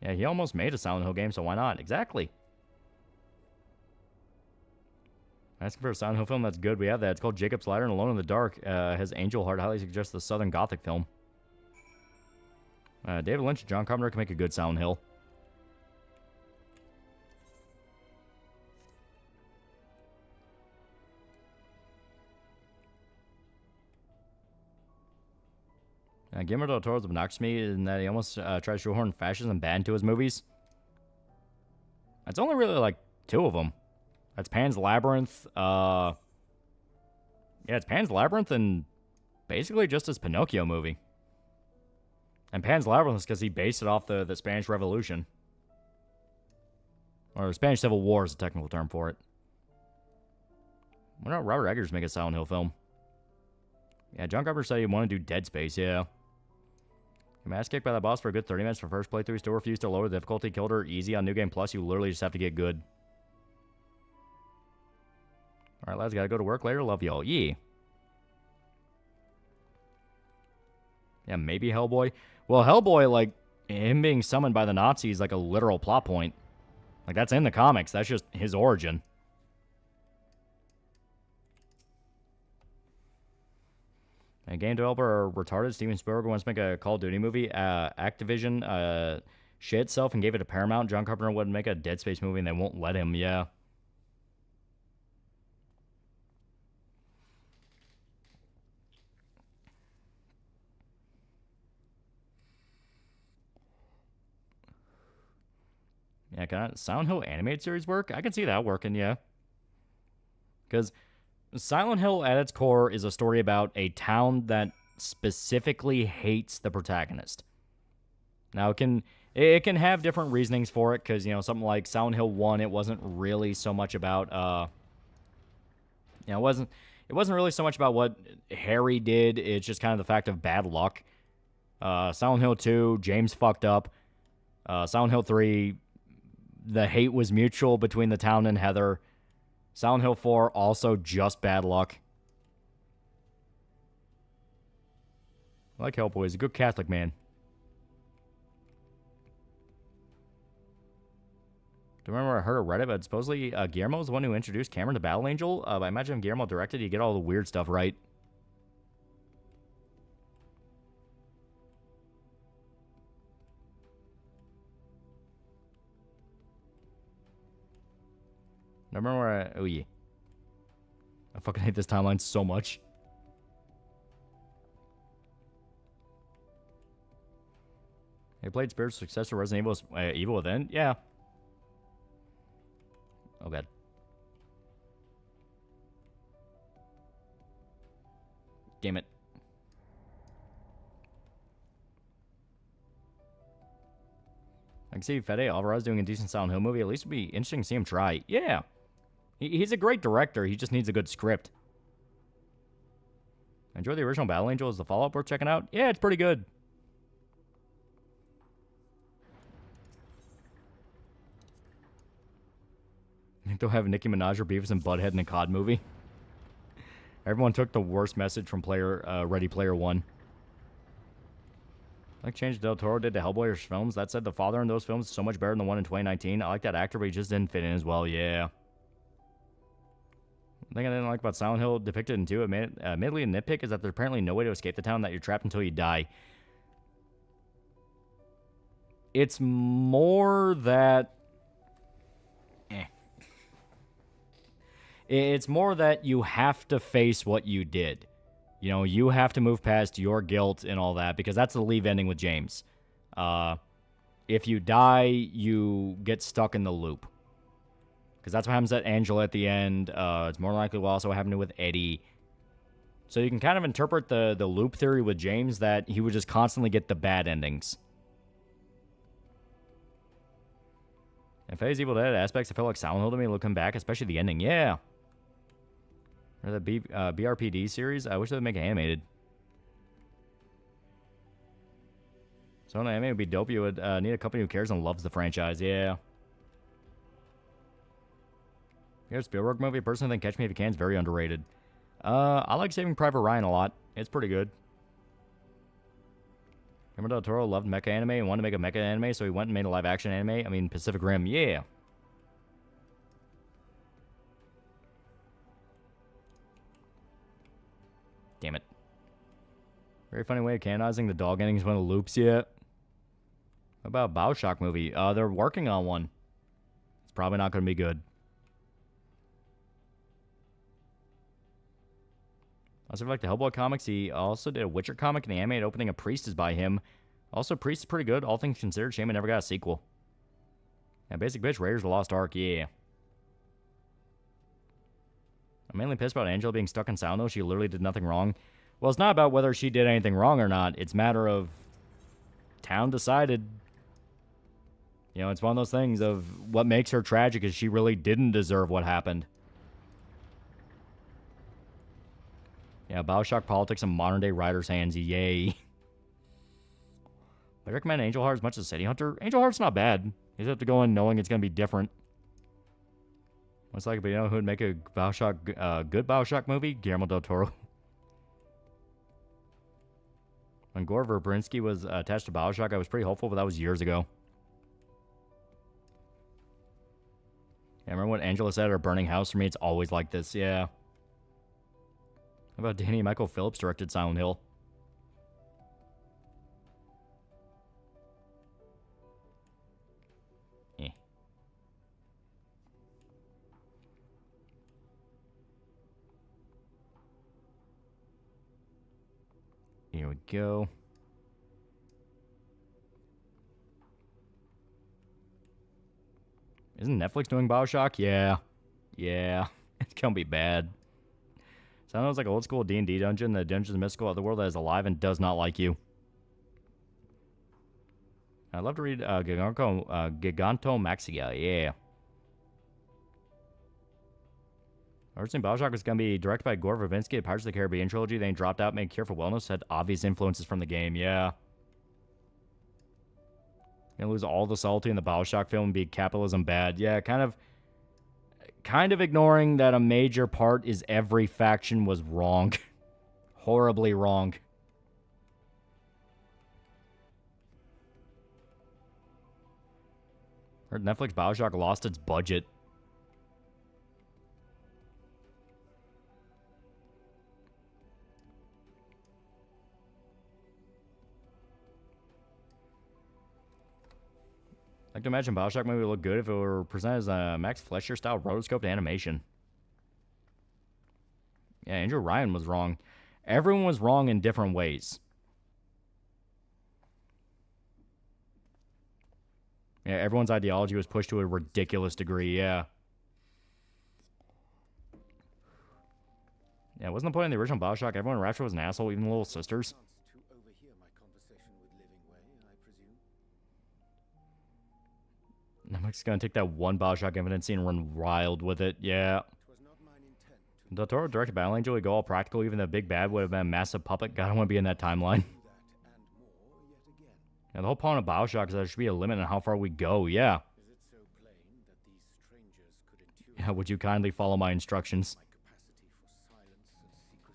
Yeah, he almost made a Silent Hill game, so why not? Exactly. Asking for a Silent Hill film that's good. We have that. It's called Jacob's Ladder and Alone in the Dark. Has Angel Heart. Highly suggests the Southern Gothic film. David Lynch and John Carpenter can make a good Silent Hill. Guillermo del Toro's obnoxious to me in that he almost tries to shoehorn fascism bad into his movies. It's only really like 2 of them. That's Pan's Labyrinth. Yeah, it's Pan's Labyrinth and basically just his Pinocchio movie. And Pan's Labyrinth is because he based it off the Spanish Revolution. Or the Spanish Civil War is the technical term for it. Why not Robert Eggers make a Silent Hill film? Yeah, John Carpenter said he wanted to do Dead Space, yeah. Your ass kicked by the boss for a good 30 minutes for first playthrough. Still refused to lower the difficulty. Killed her easy on New Game Plus. You literally just have to get good. Alright, lads, gotta go to work later. Love y'all. Yeah. Yeah, maybe Hellboy. Well, Hellboy, like, him being summoned by the Nazis, like a literal plot point. Like, that's in the comics. That's just his origin. A game developer are retarded. Steven Spielberg wants to make a Call of Duty movie. Activision shit itself and gave it to Paramount. John Carpenter wouldn't make a Dead Space movie and they won't let him. Yeah. Yeah, can Silent Hill animated series work? I can see that working, yeah. Because Silent Hill at its core is a story about a town that specifically hates the protagonist. Now, it can have different reasonings for it, because, you know, something like Silent Hill 1, it wasn't really so much about, it wasn't really so much about what Harry did. It's just kind of the fact of bad luck. Silent Hill 2, James fucked up. Silent Hill 3, the hate was mutual between the town and Heather. Silent Hill 4, also just bad luck. I like Hellboy. He's a good Catholic man. Do you remember I heard a Reddit, but supposedly Guillermo was the one who introduced Cameron to Battle Angel? I imagine if Guillermo directed, you get all the weird stuff right. I remember where oh yeah. I fucking hate this timeline so much. They played Spirit's successor Resident Evil Within? Yeah. Oh, God. Damn it. I can see Fede Alvarez doing a decent Silent Hill movie. At least it'd be interesting to see him try. Yeah. He's a great director. He just needs a good script. Enjoy the original Battle Angel. Is the follow-up worth checking out? Yeah, it's pretty good. I think they'll have Nicki Minaj or Beavis and Butthead in the COD movie. Everyone took the worst message from Ready Player One. Like change Del Toro did to Hellboy's films. That said, the father in those films is so much better than the one in 2019. I like that actor, but he just didn't fit in as well. Yeah. The thing I didn't like about Silent Hill depicted in 2, admittedly a nitpick, is that there's apparently no way to escape the town, that you're trapped until you die. It's more that... It's more that you have to face what you did. You know, you have to move past your guilt and all that, because that's the leave ending with James. If you die, you get stuck in the loop. Because that's what happens at Angela at the end. It's more likely what also happened with Eddie. So you can kind of interpret the loop theory with James, that he would just constantly get the bad endings. And Faye's Evil Dead aspects, I feel like Silent Hill to me looking back, especially the ending. Yeah. Or the BRPD series. I wish they would make it animated. So an anime would be dope. You would need a company who cares and loves the franchise. Yeah. Here's a Spielberg movie. Personally, I think Catch Me If You Can is very underrated. I like Saving Private Ryan a lot. It's pretty good. Guillermo del Toro loved mecha anime and wanted to make a mecha anime, so he went and made a live action anime. I mean, Pacific Rim. Yeah. Damn it. Very funny way of canonizing the dog endings when it loops yet. What about a Bioshock movie? They're working on one. It's probably not going to be good. Also, if you like the Hellboy comics, he also did a Witcher comic, and the animated opening of Priest is by him. Also, Priest is pretty good. All things considered, shame I never got a sequel. And Basic Bitch, Raiders of the Lost Ark, yeah. I'm mainly pissed about Angela being stuck in Silent Hill. She literally did nothing wrong. Well, it's not about whether she did anything wrong or not. It's a matter of town decided. You know, it's one of those things of what makes her tragic is she really didn't deserve what happened. Yeah, Bioshock politics in modern-day writers' hands. Yay. I recommend Angel Heart as much as City Hunter. Angel Heart's not bad. You just have to go in knowing it's going to be different. Most likely, but you know who would make a Bioshock, good Bioshock movie? Guillermo del Toro. When Gore Verbinski was attached to Bioshock, I was pretty hopeful, but that was years ago. Yeah, remember what Angela said at her burning house? For me, it's always like this. Yeah. How about Danny and Michael Phillips directed Silent Hill? Here we go. Isn't Netflix doing Bioshock? Yeah. Yeah. It's gonna be bad. Sounds like an old school D&D dungeon. The dungeon is mystical otherworld that is alive and does not like you. I'd love to read Gigantomaxia. Yeah. Originally, Bioshock was going to be directed by Gore Verbinski, the Pirates of the Caribbean trilogy. Then he dropped out, made Cure for Wellness, had obvious influences from the game. Yeah. Gonna lose all the subtlety in the Bioshock film and be capitalism bad. Yeah, kind of ignoring that a major part is every faction was wrong. Horribly wrong. Heard Netflix Bioshock lost its budget. I like to imagine Bioshock movie would look good if it were presented as a Max Fleischer style rotoscoped animation. Yeah, Andrew Ryan was wrong. Everyone was wrong in different ways. Yeah, everyone's ideology was pushed to a ridiculous degree, yeah. Yeah, wasn't the point in the original Bioshock everyone in Rapture was an asshole, even the little sisters? To overhear my conversation with Living Way, I presume. I'm just gonna take that one Bioshock Infinite scene and run wild with it, yeah. Twas not mine intent to Del Toro directed Battle Angel, we go all practical, even the big bad would have been a massive puppet. God, I want to be in that timeline. do that and more yet again. Yeah, the whole point of Bioshock is that there should be a limit on how far we go, yeah. Is it so plain that these strangers could intuit Yeah, would you kindly follow my instructions? my capacity for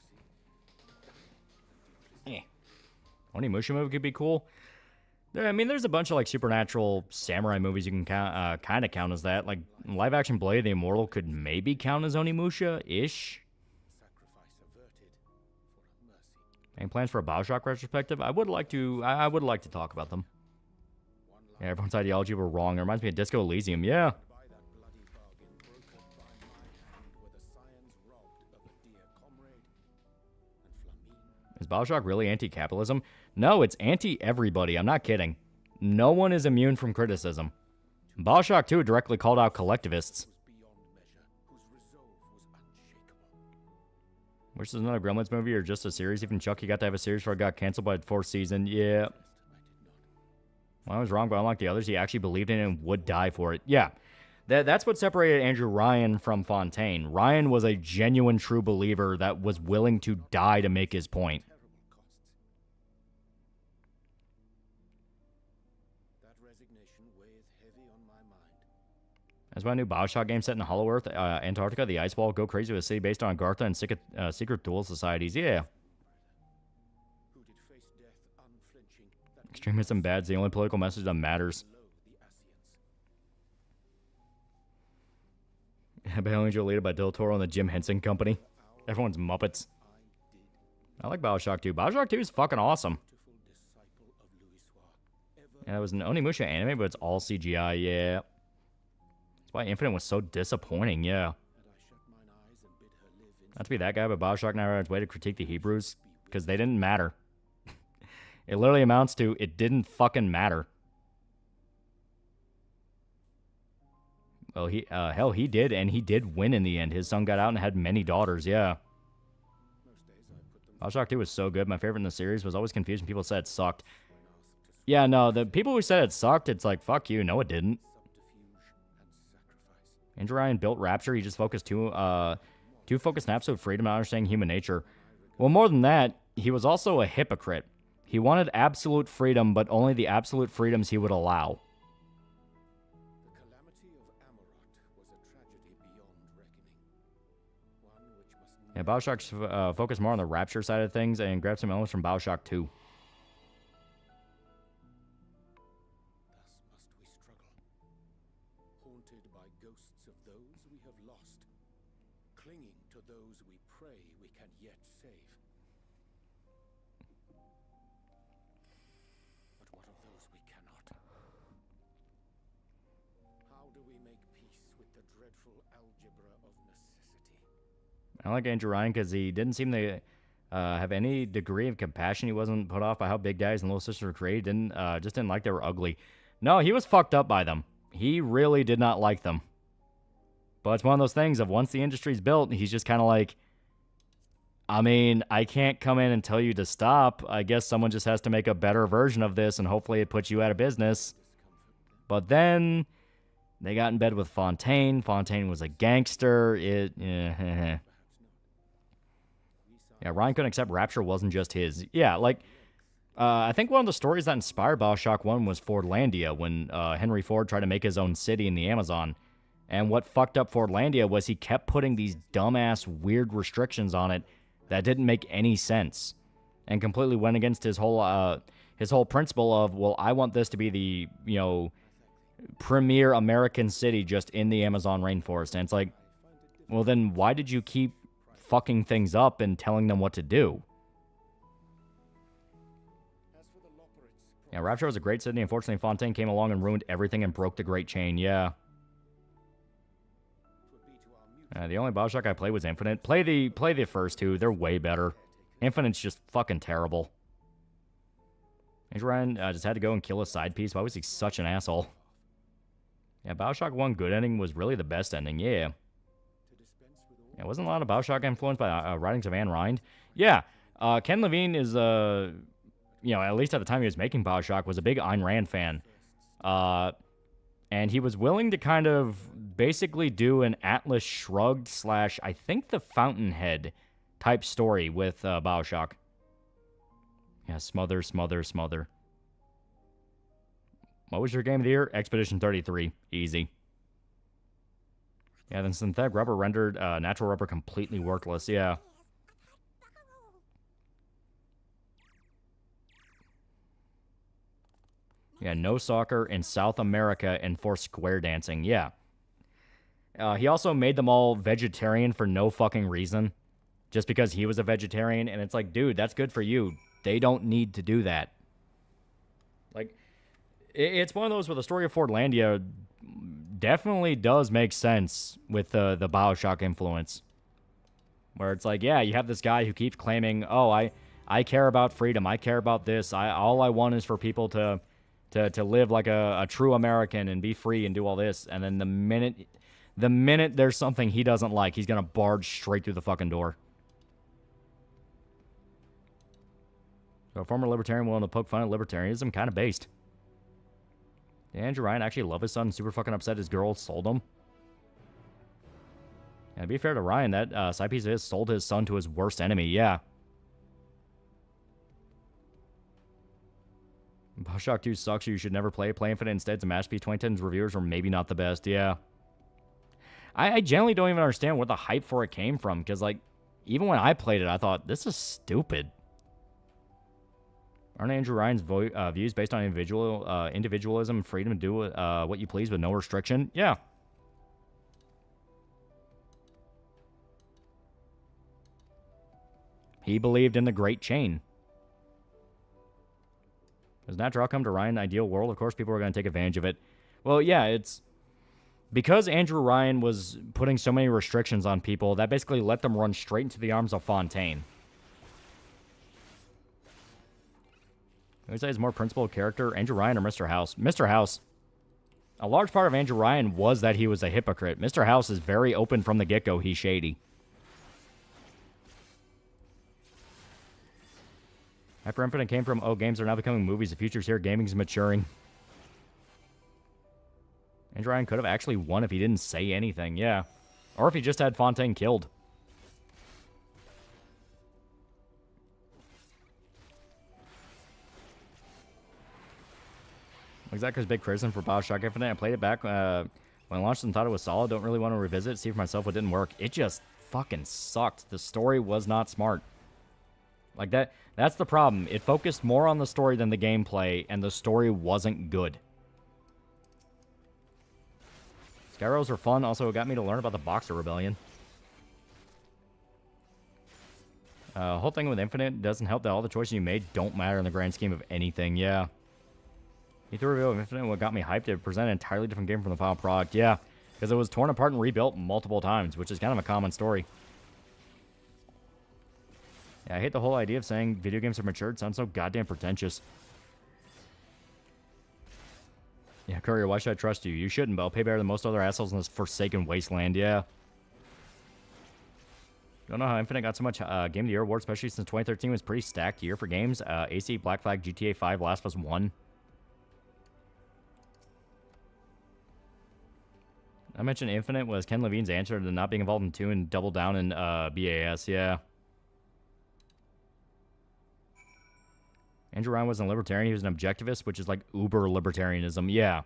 silence and secrecy? Onimusha movie could be cool. I mean, there's a bunch of like supernatural samurai movies you can count, kind of count as that. Like live action Blade the Immortal could maybe count as Onimusha-ish. Sacrifice averted for mercy. Any plans for a Bioshock retrospective? I would like to. I would like to talk about them. Yeah, everyone's ideology were wrong. It reminds me of Disco Elysium. Yeah. By that bloody bargain brokered by my hand were the scions robbed of a dear comrade and Flamine. Is Bioshock really anti-capitalism? No, it's anti-everybody. I'm not kidding. No one is immune from criticism. Bioshock 2 directly called out collectivists. Was beyond measure, whose resolve was unshakable. Wish there's another Gremlins movie or just a series. Even Chucky got to have a series before it got canceled by the fourth season. Yeah. I did not. Well, I was wrong, but unlike the others, he actually believed in it and would die for it. Yeah. That's what separated Andrew Ryan from Fontaine. Ryan was a genuine true believer that was willing to die to make his point. Terrible costs. That resignation weigheth heavy on my mind. As my new Bioshock game set in Hollow Earth, Antarctica, the Ice Wall, go crazy with a city based on Agartha and secret dual societies. Yeah. Who did face death unflinching, that Extremism bad's the only political message that matters. below the Asians. Battle Angel leaded by Del Toro and the Jim Henson Company. Everyone's Muppets. I like Bioshock 2. Bioshock 2 is fucking awesome. Dutiful disciple of Louis Soir, ever Yeah, it was an Onimusha anime, but it's all CGI, yeah. That's why Infinite was so disappointing, yeah. had I shut mine eyes and bid her live in Not to be that guy, but Bioshock never had its way to critique the Hebrews, because they didn't matter. It literally amounts to, it didn't fucking matter. Well, hell, he did, and he did win in the end. His son got out and had many daughters, yeah. most days I put them Bioshock 2 was so good. My favorite in the series was always confused when people said it sucked. Yeah, no, the people who said it sucked, it's like, fuck you. No, it didn't. subterfuge and sacrifice. Andrew Ryan built Rapture. He just focused too focused on absolute freedom, not understanding human nature. Well, more than that, he was also a hypocrite. He wanted absolute freedom, but only the absolute freedoms he would allow. The calamity of Amarat was a tragedy beyond reckoning. One which must Yeah, Bioshock's focused more on the Rapture side of things and grabbed some elements from Bioshock 2. Thus must we struggle, haunted by ghosts of those we have lost, clinging to those we pray we can yet save. But what of those we cannot? How do we make peace with the dreadful algebra of necessity? I like Andrew Ryan because he didn't seem to have any degree of compassion. He wasn't put off by how Big Daddies and Little Sisters were created. Just didn't like they were ugly. No, he was fucked up by them. He really did not like them. But it's one of those things of once the industry's built, he's just kind of like, I mean, I can't come in and tell you to stop. I guess someone just has to make a better version of this, and hopefully it puts you out of business. But then they got in bed with Fontaine. Fontaine was a gangster. Yeah, Ryan couldn't accept Rapture wasn't just his. Yeah, like, I think one of the stories that inspired Bioshock 1 was Fordlandia, when Henry Ford tried to make his own city in the Amazon. And what fucked up Fordlandia was he kept putting these dumbass, weird restrictions on it that didn't make any sense. And completely went against his whole principle of, well, I want this to be the, premier American city just in the Amazon rainforest. And it's like, well, then why did you keep fucking things up and telling them what to do? Yeah, Rapture was a great city. Unfortunately, Fontaine came along and ruined everything and broke the Great Chain. Yeah. The only Bioshock I played was Infinite. Play the first two. They're way better. Infinite's just fucking terrible. Andrew Ryan just had to go and kill a side piece. Why was he such an asshole? Yeah, Bioshock 1 good ending was really the best ending. Yeah. Yeah, wasn't a lot of Bioshock influenced by writings of Anne Rind. Yeah. Ken Levine is, at least at the time he was making Bioshock, was a big Ayn Rand fan. And he was willing to kind of basically do an Atlas Shrugged / I think the Fountainhead type story with Bioshock. Yeah, smother. What was your game of the year? Expedition 33. Easy. Yeah, then synthetic rubber rendered natural rubber completely worthless. Yeah. Yeah, no soccer in South America and for square dancing. Yeah. He also made them all vegetarian for no fucking reason. Just because he was a vegetarian. And it's like, dude, that's good for you. They don't need to do that. Like, it's one of those where the story of Fordlandia definitely does make sense with the Bioshock influence. Where it's like, yeah, you have this guy who keeps claiming, oh, I care about freedom. I care about this. All I want is for people to live like a true American and be free and do all this. And then the minute there's something he doesn't like, he's going to barge straight through the fucking door. So a former libertarian willing to poke fun at libertarianism, kind of based. Did Andrew Ryan actually love his son, super fucking upset his girl sold him? And to be fair to Ryan, that side piece of his sold his son to his worst enemy, yeah. Bioshock 2 sucks, you should never play Infinite instead. It's a masterpiece. 2010's reviewers were maybe not the best, yeah. I generally don't even understand where the hype for it came from, because, like, even when I played it, I thought, this is stupid. Aren't Andrew Ryan's views based on individualism and freedom to do what you please with no restriction? Yeah. He believed in the Great Chain. As a natural outcome to Ryan's ideal world, of course, people are going to take advantage of it. Well, yeah, it's because Andrew Ryan was putting so many restrictions on people, that basically let them run straight into the arms of Fontaine. I would say he's more principled character, Andrew Ryan or Mr. House? Mr. House. A large part of Andrew Ryan was that he was a hypocrite. Mr. House is very open from the get-go. He's shady. Hyper Infinite came from, games are now becoming movies. The future's here. Gaming's maturing. Andrew Ryan could have actually won if he didn't say anything, yeah. Or if he just had Fontaine killed. Exactly, big criticism for Bioshock Infinite. I played it back when I launched and thought it was solid. Don't really want to revisit it, see for myself what didn't work. It just fucking sucked. The story was not smart. Like, that's the problem. It focused more on the story than the gameplay, and the story wasn't good. Skyros are fun. Also, it got me to learn about the Boxer Rebellion. Whole thing with Infinite doesn't help that all the choices you made don't matter in the grand scheme of anything. Yeah. E3 reveal of Infinite, what got me hyped, it presented an entirely different game from the final product. Yeah, because it was torn apart and rebuilt multiple times, which is kind of a common story. Yeah, I hate the whole idea of saying video games are matured. It sounds so goddamn pretentious. Yeah, Courier, why should I trust you? You shouldn't, but I'll pay better than most other assholes in this forsaken wasteland, yeah. Don't know how Infinite got so much Game of the Year award, especially since 2013 was a pretty stacked year for games. AC, Black Flag, GTA 5, Last of Us 1. I mentioned Infinite was Ken Levine's answer to not being involved in 2 and double down in BAS, yeah. Andrew Ryan wasn't a libertarian, he was an objectivist, which is like uber libertarianism, yeah.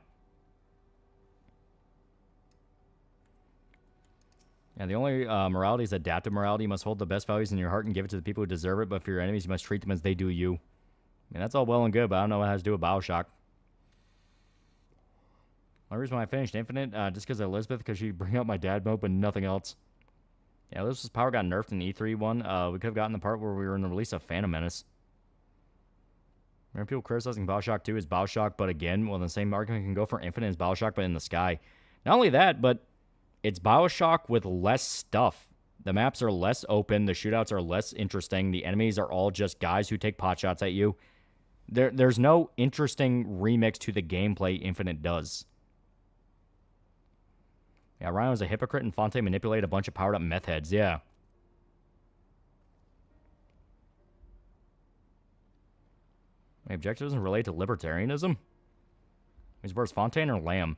Yeah, the only morality is adaptive morality. You must hold the best values in your heart and give it to the people who deserve it, but for your enemies, you must treat them as they do you. I mean, that's all well and good, but I don't know what it has to do with Bioshock. The reason why I finished Infinite, just because of Elizabeth, because she bring up my dad mode, but nothing else. Yeah, Elizabeth's power got nerfed in the E3 one. We could have gotten the part where we were in the release of Phantom Menace. Remember people criticizing Bioshock 2 as Bioshock, but again, well, the same argument can go for Infinite as Bioshock, but in the sky. Not only that, but It's Bioshock with less stuff. The maps are less open. The shootouts are less interesting. The enemies are all just guys who take potshots at you. There's no interesting remix to the gameplay Infinite does. Yeah, Ryan was a hypocrite and Fontaine manipulated a bunch of powered up meth heads. Yeah. My objective doesn't relate to libertarianism. Is versus Fontaine or Lamb?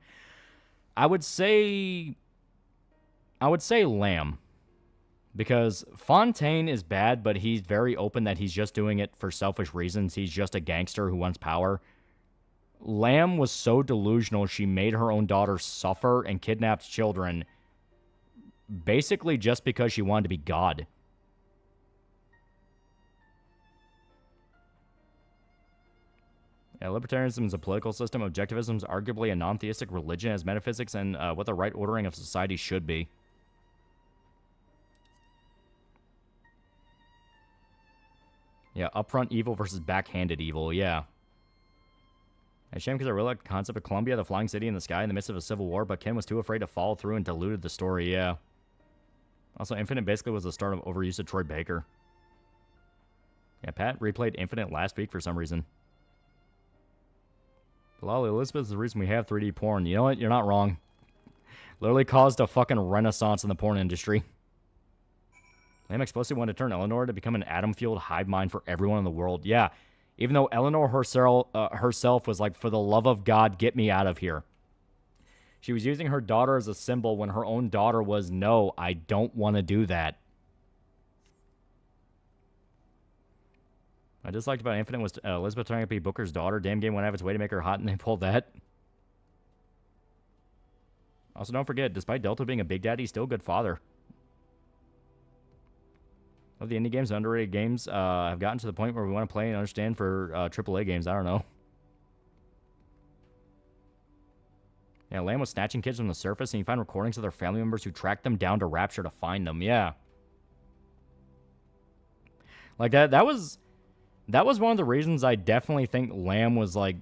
I would say Lamb. Because Fontaine is bad, but he's very open that he's just doing it for selfish reasons. He's just a gangster who wants power. Lamb was so delusional, she made her own daughter suffer and kidnapped children basically just because she wanted to be God. Yeah, libertarianism is a political system. Objectivism is arguably a non-theistic religion as metaphysics and what the right ordering of society should be. Yeah, upfront evil versus backhanded evil, yeah. A shame because I really like the concept of Columbia, the flying city in the sky in the midst of a civil war, but Ken was too afraid to follow through and diluted the story, yeah. Also, Infinite basically was the start of overuse of Troy Baker. Yeah, Pat replayed Infinite last week for some reason. Loli, Elizabeth is the reason we have 3D porn. You know what? You're not wrong. Literally caused a fucking renaissance in the porn industry. Lamb explicitly wanted to turn Eleanor to become an atom-fueled hive mind for everyone in the world. Yeah, even though Eleanor herself was like, for the love of God, get me out of here. She was using her daughter as a symbol when her own daughter was, no, I don't want to do that. I disliked about Infinite was Elizabeth trying to be Booker's daughter. Damn game went out of its way to make her hot, and they pulled that. Also, don't forget, despite Delta being a big daddy, he's still a good father. Of the indie games, underrated games have gotten to the point where we want to play and understand for AAA games. I don't know. Yeah, Lamb was snatching kids from the surface, and you find recordings of their family members who tracked them down to Rapture to find them. Yeah. Like, that was one of the reasons I definitely think Lamb was, like,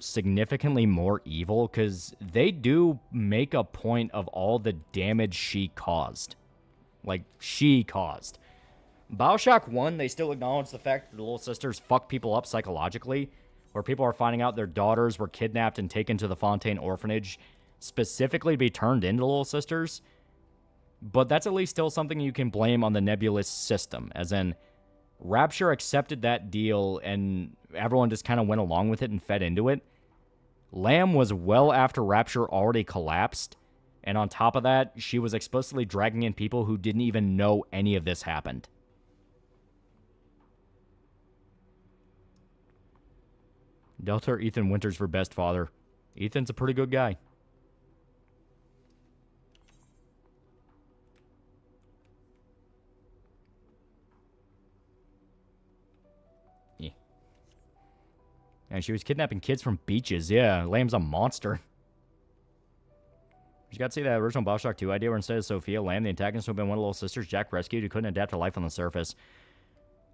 significantly more evil, because they do make a point of all the damage she caused. Like, she caused. Bioshock 1, they still acknowledge the fact that the little sisters fuck people up psychologically, where people are finding out their daughters were kidnapped and taken to the Fontaine orphanage, specifically to be turned into little sisters. But that's at least still something you can blame on the Nebulous system, as in, Rapture accepted that deal and everyone just kind of went along with it and fed into it. Lamb was well after Rapture already collapsed, and on top of that, she was explicitly dragging in people who didn't even know any of this happened. Delta or Ethan Winters for best father. Ethan's a pretty good guy. Yeah. And she was kidnapping kids from beaches. Yeah, Lamb's a monster. You got to see that original Bioshock 2 idea where instead of Sophia, Lamb, the antagonist, would have been one of the little sisters Jack rescued who couldn't adapt to life on the surface.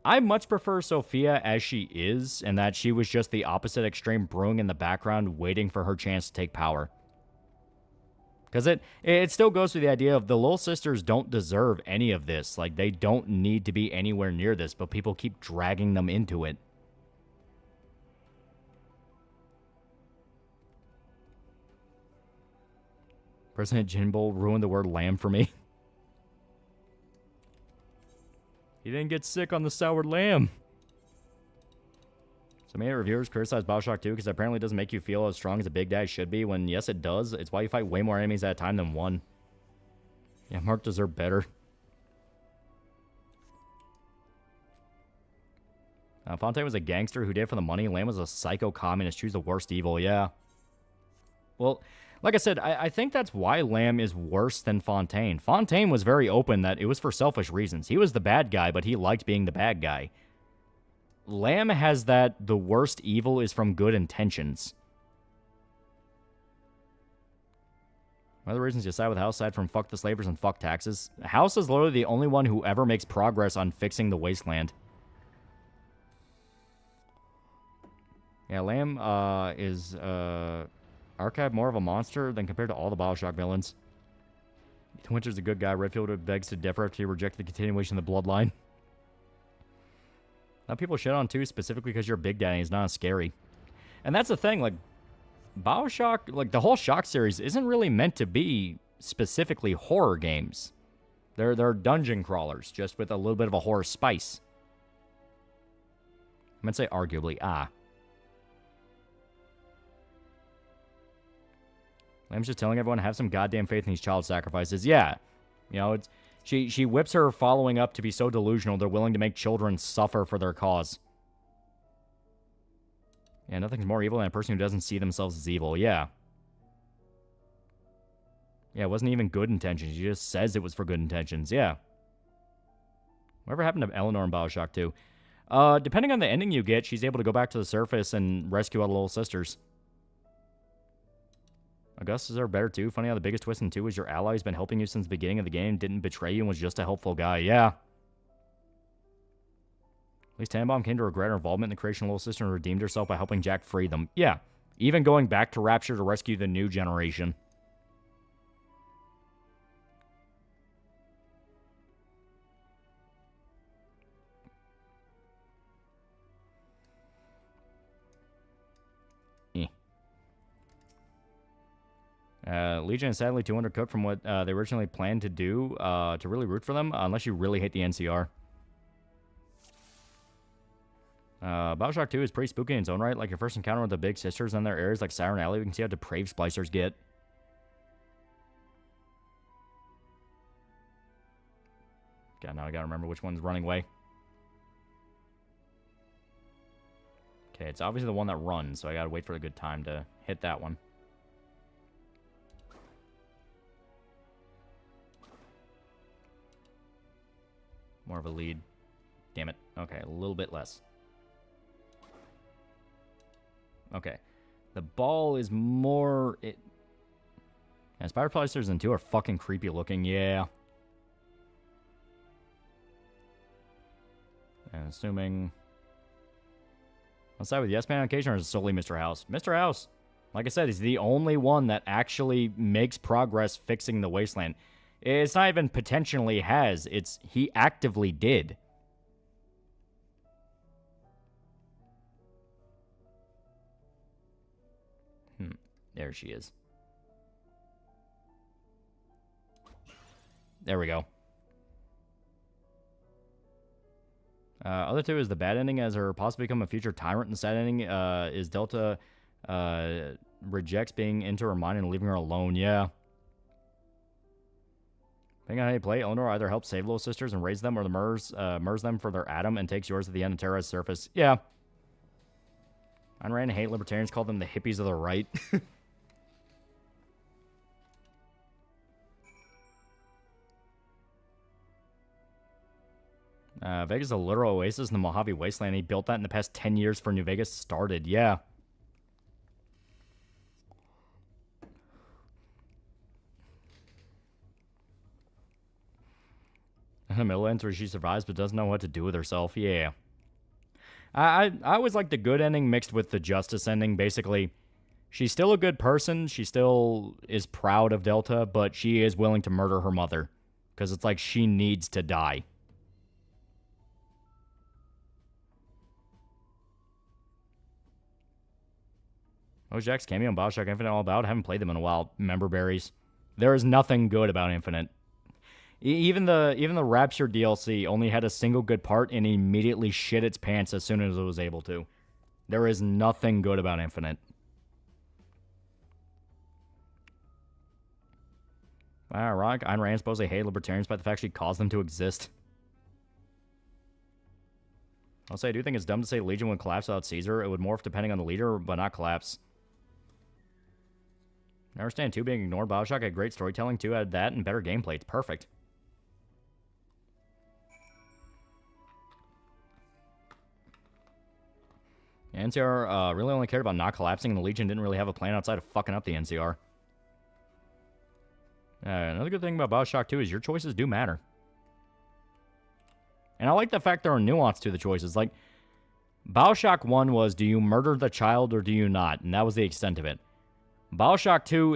I much prefer Sophia as she is, and that she was just the opposite extreme brewing in the background, waiting for her chance to take power. Because it still goes to the idea of the little sisters don't deserve any of this. Like, they don't need to be anywhere near this, but people keep dragging them into it. President Jinbul ruined the word lamb for me. He didn't get sick on the soured lamb. So many reviewers criticize Bioshock 2 because it apparently doesn't make you feel as strong as a big dad should be, when yes it does. It's why you fight way more enemies at a time than one. Yeah, Mark deserved better. Fontaine was a gangster who did it for the money. Lamb was a psycho communist. Choose the worst evil, yeah. Well, like I said, I think that's why Lamb is worse than Fontaine. Fontaine was very open that it was for selfish reasons. He was the bad guy, but he liked being the bad guy. Lamb has that the worst evil is from good intentions. One of the reasons you side with House, aside from fuck the slavers and fuck taxes, House is literally the only one who ever makes progress on fixing the wasteland. Yeah, Lamb is... Archive more of a monster than compared to all the Bioshock villains. Ethan Winters a good guy. Redfield begs to differ after he rejected the continuation of the bloodline. Now people shit on too, specifically because you're Big Daddy is not as scary. And that's the thing, like, BioShock, like, the whole Shock series isn't really meant to be specifically horror games. They're dungeon crawlers, just with a little bit of a horror spice. I'm going to say arguably, I'm just telling everyone, have some goddamn faith in these child sacrifices. Yeah. You know, it's she whips her following up to be so delusional, they're willing to make children suffer for their cause. Yeah, nothing's more evil than a person who doesn't see themselves as evil. Yeah. Yeah, it wasn't even good intentions. She just says it was for good intentions. Yeah. Whatever happened to Eleanor in BioShock 2? Depending on the ending you get, she's able to go back to the surface and rescue all the little sisters. Augustus are better too. Funny how the biggest twist in 2 is your ally who's been helping you since the beginning of the game, didn't betray you, and was just a helpful guy. Yeah. At least Tannenbaum came to regret her involvement in the creation of Little Sister and redeemed herself by helping Jack free them. Yeah. Even going back to Rapture to rescue the new generation. Legion is sadly too undercooked from what they originally planned to do to really root for them, unless you really hate the NCR. BioShock 2 is pretty spooky in its own right. Like your first encounter with the big sisters and their heirs, like Siren Alley, we can see how depraved splicers get. God, now I gotta remember which one's running away. Okay, it's obviously the one that runs, so I gotta wait for a good time to hit that one. More of a lead. Damn it. Okay, a little bit less. Okay. The ball is more... Yeah, Spider Splicers and 2 are fucking creepy looking, yeah. And assuming... I'll side with Yes Man on occasion, or is it solely Mr. House? Mr. House! Like I said, he's the only one that actually makes progress fixing the wasteland. It's not even potentially has, it's he actively did. There she is. There we go. Other 2 is the bad ending, as her possibly become a future tyrant. And the sad ending is Delta rejects being into her mind and leaving her alone. Yeah. Depending on how you play, Eleanor either helps save little sisters and raise them, or the murs them for their atom and takes yours at the end and terrorize surface. Yeah. Ayn Rand hate libertarians, call them the hippies of the right. Vegas is a literal oasis in the Mojave Wasteland. He built that in the past 10 years for New Vegas started. Yeah. In the middle ends where she survives but doesn't know what to do with herself. Yeah. I always like the good ending mixed with the justice ending. Basically, she's still a good person. She still is proud of Delta, but she is willing to murder her mother. Because it's like she needs to die. What was Jack's cameo in BioShock Infinite all about? I haven't played them in a while. Member berries. There is nothing good about Infinite. Even the Rapture DLC only had a single good part and immediately shit its pants as soon as it was able to. There is nothing good about Infinite. Ironic, Ayn Rand supposedly hated libertarians by the fact she caused them to exist. I'll say I do think it's dumb to say Legion would collapse without Caesar. It would morph depending on the leader, but not collapse. I understand 2 being ignored. BioShock had great storytelling. 2 had that and better gameplay. It's perfect. NCR really only cared about not collapsing, and the Legion didn't really have a plan outside of fucking up the NCR. Another good thing about BioShock 2 is your choices do matter. And I like the fact there are nuance to the choices. Like, BioShock 1 was, do you murder the child or do you not? And that was the extent of it. Bioshock 2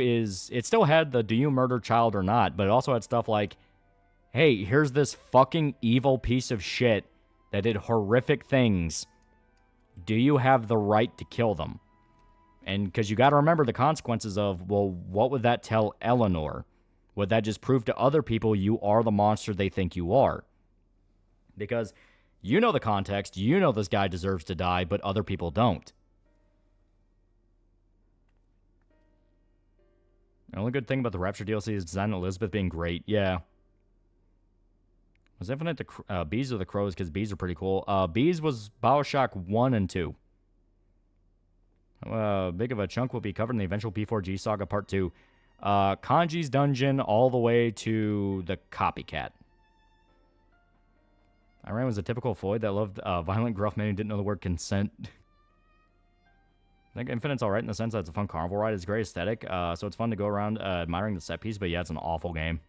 it still had the do you murder child or not, but it also had stuff like, hey, here's this fucking evil piece of shit that did horrific things. Do you have the right to kill them? And because you got to remember the consequences of, well, what would that tell Eleanor? Would that just prove to other people you are the monster they think you are? Because you know the context, you know this guy deserves to die, but other people don't. The only good thing about the Rapture DLC is design Elizabeth being great. Yeah. Was Infinite the Bees or the Crows? Because Bees are pretty cool. Bees was Bioshock 1 and 2. Big of a chunk will be covered in the eventual P4G Saga Part 2. Kanji's Dungeon all the way to the Copycat. Iran was a typical Floyd that loved violent, gruff men who didn't know the word consent. I think Infinite's alright in the sense that it's a fun carnival ride. It's great aesthetic, so it's fun to go around admiring the set piece, but yeah, it's an awful game.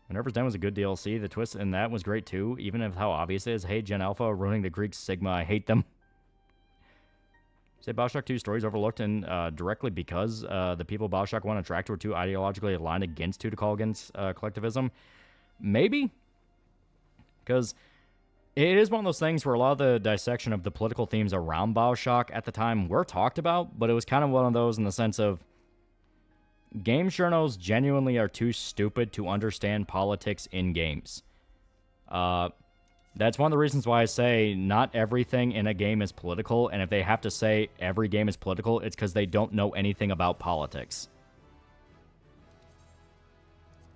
Whenever's Den was a good DLC. The twist in that was great too, even if how obvious it is. Hey, Gen Alpha ruining the Greek Sigma. I hate them. Say Bioshock 2 stories overlooked and directly because the people Bioshock 1 attract were too ideologically aligned against 2 to call against collectivism. Maybe. Because it is one of those things where a lot of the dissection of the political themes around Bioshock at the time were talked about, but it was kind of one of those in the sense of game journals genuinely are too stupid to understand politics in games. That's one of the reasons why I say not everything in a game is political, and if they have to say every game is political, it's because they don't know anything about politics.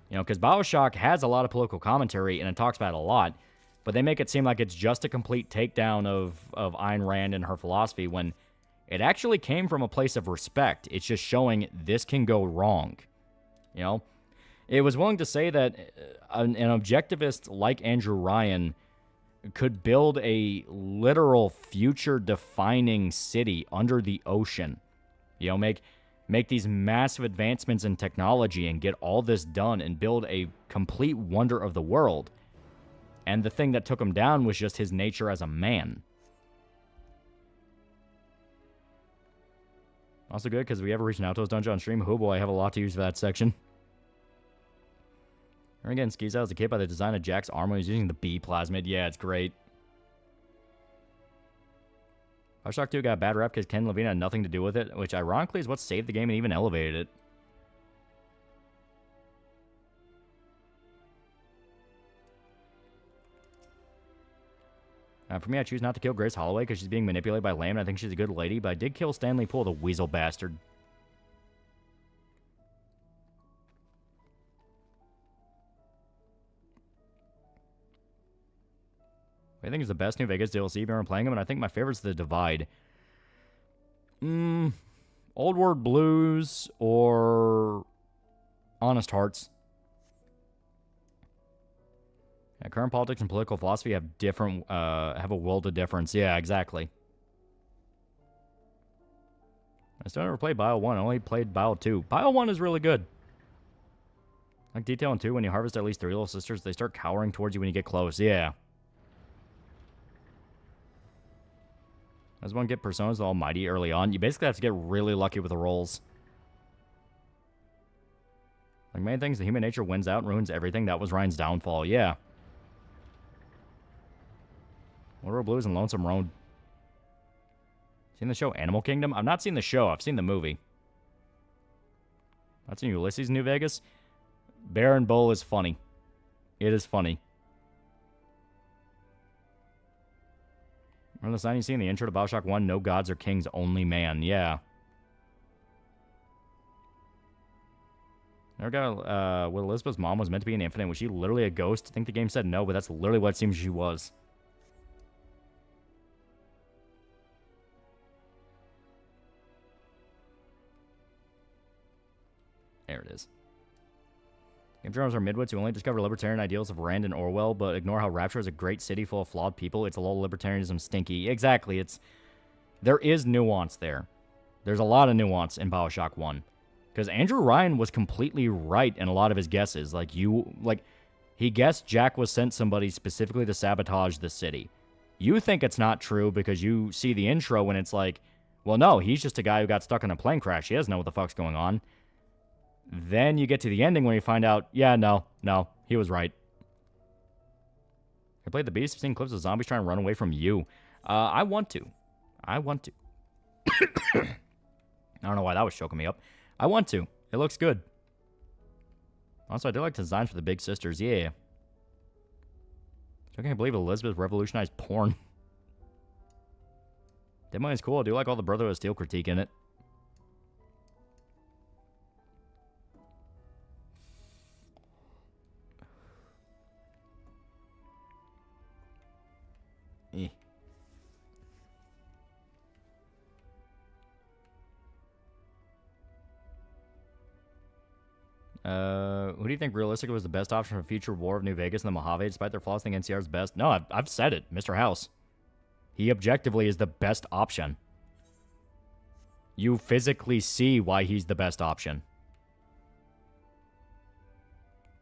You know, because Bioshock has a lot of political commentary, and it talks about it a lot, but they make it seem like it's just a complete takedown of Ayn Rand and her philosophy, when it actually came from a place of respect. It's just showing this can go wrong. You know? It was willing to say that an objectivist like Andrew Ryan could build a literal future-defining city under the ocean. You know, make these massive advancements in technology and get all this done and build a complete wonder of the world. And the thing that took him down was just his nature as a man. Also good, because if we ever reach an Altos dungeon on stream, oh boy, I have a lot to use for that section. And again, skis out as a kid by the design of Jack's armor. He's using the B plasmid. Yeah, it's great. Bioshock 2 got a bad rep because Ken Levine had nothing to do with it, which ironically is what saved the game and even elevated it. For me, I choose not to kill Grace Holloway because she's being manipulated by Lamb, and I think she's a good lady, but I did kill Stanley Poole, the weasel bastard. I think it's the best New Vegas DLC you've been playing them, and I think my favorite's The Divide. Old World Blues or Honest Hearts. Yeah, current politics and political philosophy have different, have a world of difference. Yeah, exactly. I still never played Bio 1. I only played Bio 2. Bio 1 is really good. Like Detail in 2, when you harvest at least 3 little sisters, they start cowering towards you when you get close. Yeah. As one get Personas the Almighty early on, you basically have to get really lucky with the rolls. Like, main things, the human nature wins out and ruins everything. That was Ryan's downfall. Yeah. Water Blues and Lonesome Road. Seen the show Animal Kingdom? I've not seen the show. I've seen the movie. I've seen Ulysses in New Vegas. Bear and Bull is funny. It is funny. Remember the sign you see in the intro to Bioshock 1? No gods or kings, only man. Yeah. Never got what Elizabeth's mom was meant to be in Infinite. Was she literally a ghost? I think the game said no, but that's literally what it seems she was. There it is. Game journals are midwits who only discover libertarian ideals of Rand and Orwell, but ignore how Rapture is a great city full of flawed people. It's a little libertarianism stinky. Exactly. There is nuance there. There's a lot of nuance in Bioshock 1. Because Andrew Ryan was completely right in a lot of his guesses. He guessed Jack was sent somebody specifically to sabotage the city. You think it's not true because you see the intro and it's like, Well, no, he's just a guy who got stuck in a plane crash. He doesn't know what the fuck's going on. Then you get to the ending where you find out, yeah, no, he was right. I played the Beast. I've seen clips of zombies trying to run away from you. I want to. I don't know why that was choking me up. I want to. It looks good. Also, I do like designs for the big sisters. Yeah. I can't believe Elizabeth revolutionized porn. That mine's cool. I do like all the Brotherhood of Steel critique in it. Who do you think realistically was the best option for future War of New Vegas and the Mojave, despite their flaws? Think NCR is best? No, I've said it. Mr. House. He objectively is the best option. You physically see why he's the best option.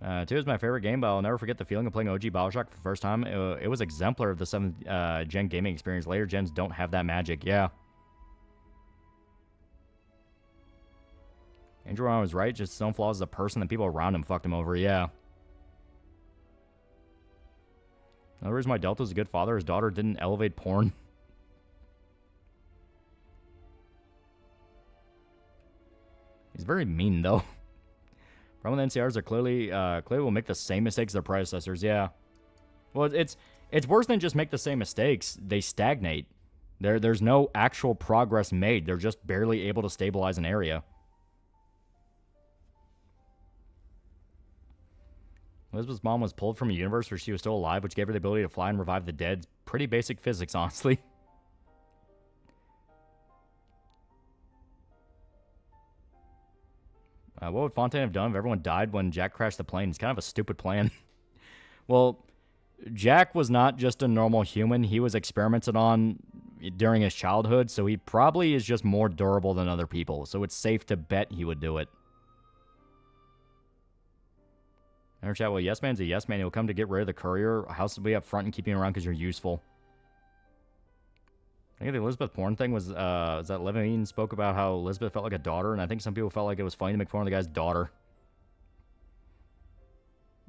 2 is my favorite game, but I'll never forget the feeling of playing OG Bioshock for the first time. It was exemplar of the 7th gen gaming experience. Later gens don't have that magic. Yeah. Andrew Ryan was right. Just his own flaws as a person, and people around him fucked him over. Yeah. Another reason why Delta was a good father, his daughter didn't elevate porn. He's very mean, though. Problem with NCRs are clearly will make the same mistakes as their predecessors. Yeah. Well, it's worse than just make the same mistakes. They stagnate. There's no actual progress made. They're just barely able to stabilize an area. Elizabeth's mom was pulled from a universe where she was still alive, which gave her the ability to fly and revive the dead. Pretty basic physics, honestly. What would Fontaine have done if everyone died when Jack crashed the plane? It's kind of a stupid plan. Well, Jack was not just a normal human. He was experimented on during his childhood, so he probably is just more durable than other people. So it's safe to bet he would do it. Never chat, well, Yes Man's a yes man. He'll come to get rid of the courier. House will be up front and keep you around because you're useful. I think the Elizabeth porn thing was that Levine spoke about how Elizabeth felt like a daughter, and I think some people felt like it was funny to make fun of the guy's daughter.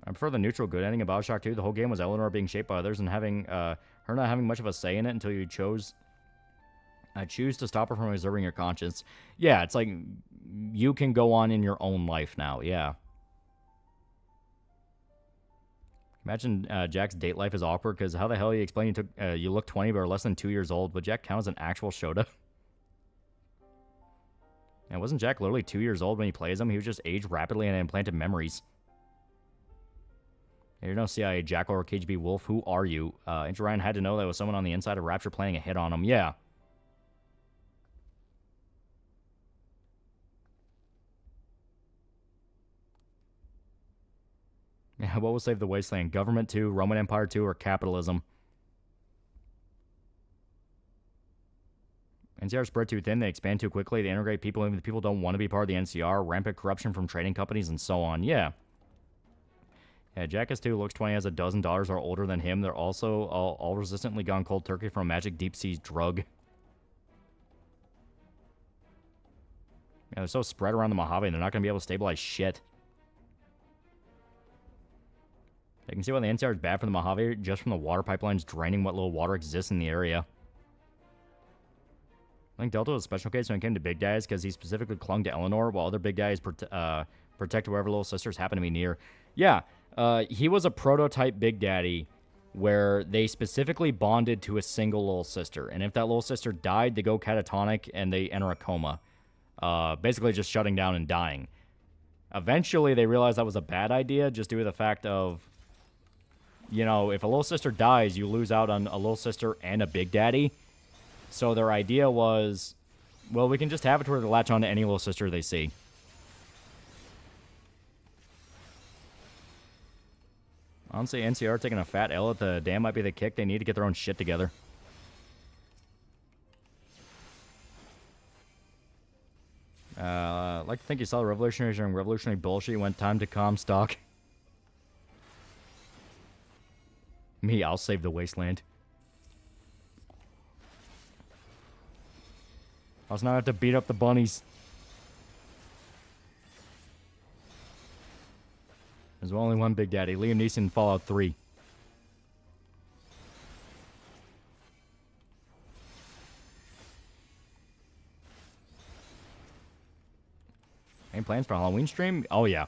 I prefer the neutral good ending of Bioshock 2. The whole game was Eleanor being shaped by others and having her not having much of a say in it until you choose to stop her from exerting your conscience. Yeah, it's like you can go on in your own life now. Yeah. Imagine Jack's date life is awkward because how the hell you explain you look 20 but are less than 2 years old? Would Jack count as an actual Shota? And wasn't Jack literally 2 years old when he plays him? He was just aged rapidly and implanted memories. You're no CIA Jackal or KGB Wolf. Who are you? Andrew Ryan had to know that was someone on the inside of Rapture planning a hit on him. Yeah. Yeah, what will save the wasteland? Government 2, Roman Empire 2, or capitalism? NCR spread too thin, they expand too quickly, they integrate people, even if people don't want to be part of the NCR, rampant corruption from trading companies, and so on. Yeah. Yeah, Jackass 2 looks 20, has a dozen daughters are older than him. They're also all resistantly gone cold turkey from a magic deep sea drug. Yeah, they're so spread around the Mojave, they're not going to be able to stabilize shit. I can see why the NCR is bad for the Mojave, just from the water pipelines draining what little water exists in the area. I think Delta was a special case when it came to Big Daddies because he specifically clung to Eleanor, while other Big Daddies protect whoever little sisters happen to be near. Yeah, he was a prototype Big Daddy where they specifically bonded to a single little sister. And if that little sister died, they go catatonic and they enter a coma. Basically just shutting down and dying. Eventually, they realized that was a bad idea just due to the fact of, you know, if a little sister dies, you lose out on a little sister and a Big Daddy. So their idea was, well, we can just have it to where they latch on to any little sister they see. Honestly, NCR taking a fat L at the dam might be the kick. They need to get their own shit together. I'd like to think you saw the revolutionaries during revolutionary bullshit. Went time to Comstock. Me, I'll save the wasteland. Also now I have to beat up the bunnies. There's only one Big Daddy. Liam Neeson in Fallout 3. Any plans for a Halloween stream? Oh, yeah.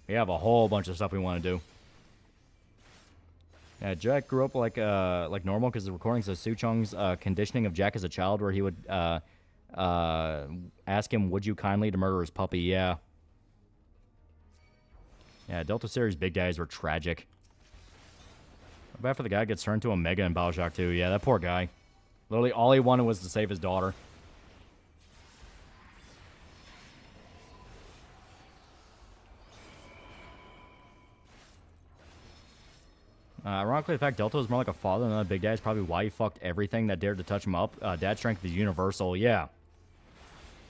We have a whole bunch of stuff we want to do. Yeah, Jack grew up like normal because the recordings of Soo Chung's conditioning of Jack as a child where he would ask him, would you kindly to murder his puppy? Yeah. Yeah, Delta Series big guys were tragic. Bad for the guy who gets turned to a Mega in Bioshock 2. Yeah, that poor guy. Literally all he wanted was to save his daughter. Ironically, the fact Delta was more like a father than a big guy is probably why he fucked everything that dared to touch him up. Dad's strength is universal. Yeah.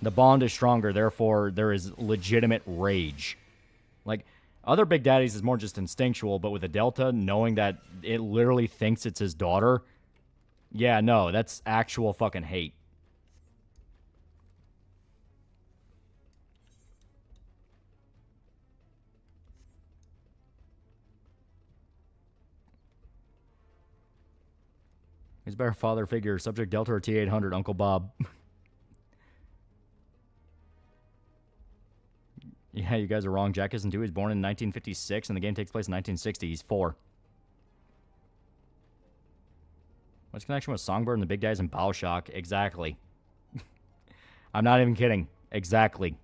The bond is stronger, therefore there is legitimate rage. Like, other Big Daddies is more just instinctual, but with a Delta, knowing that it literally thinks it's his daughter, yeah, no, that's actual fucking hate. He's a better father figure. Subject Delta or T-800, Uncle Bob. Yeah, you guys are wrong. Jack isn't 2. He's born in 1956, and the game takes place in 1960. He's 4. What's the connection with Songbird and the big guys in Bioshock? Exactly. I'm not even kidding. Exactly.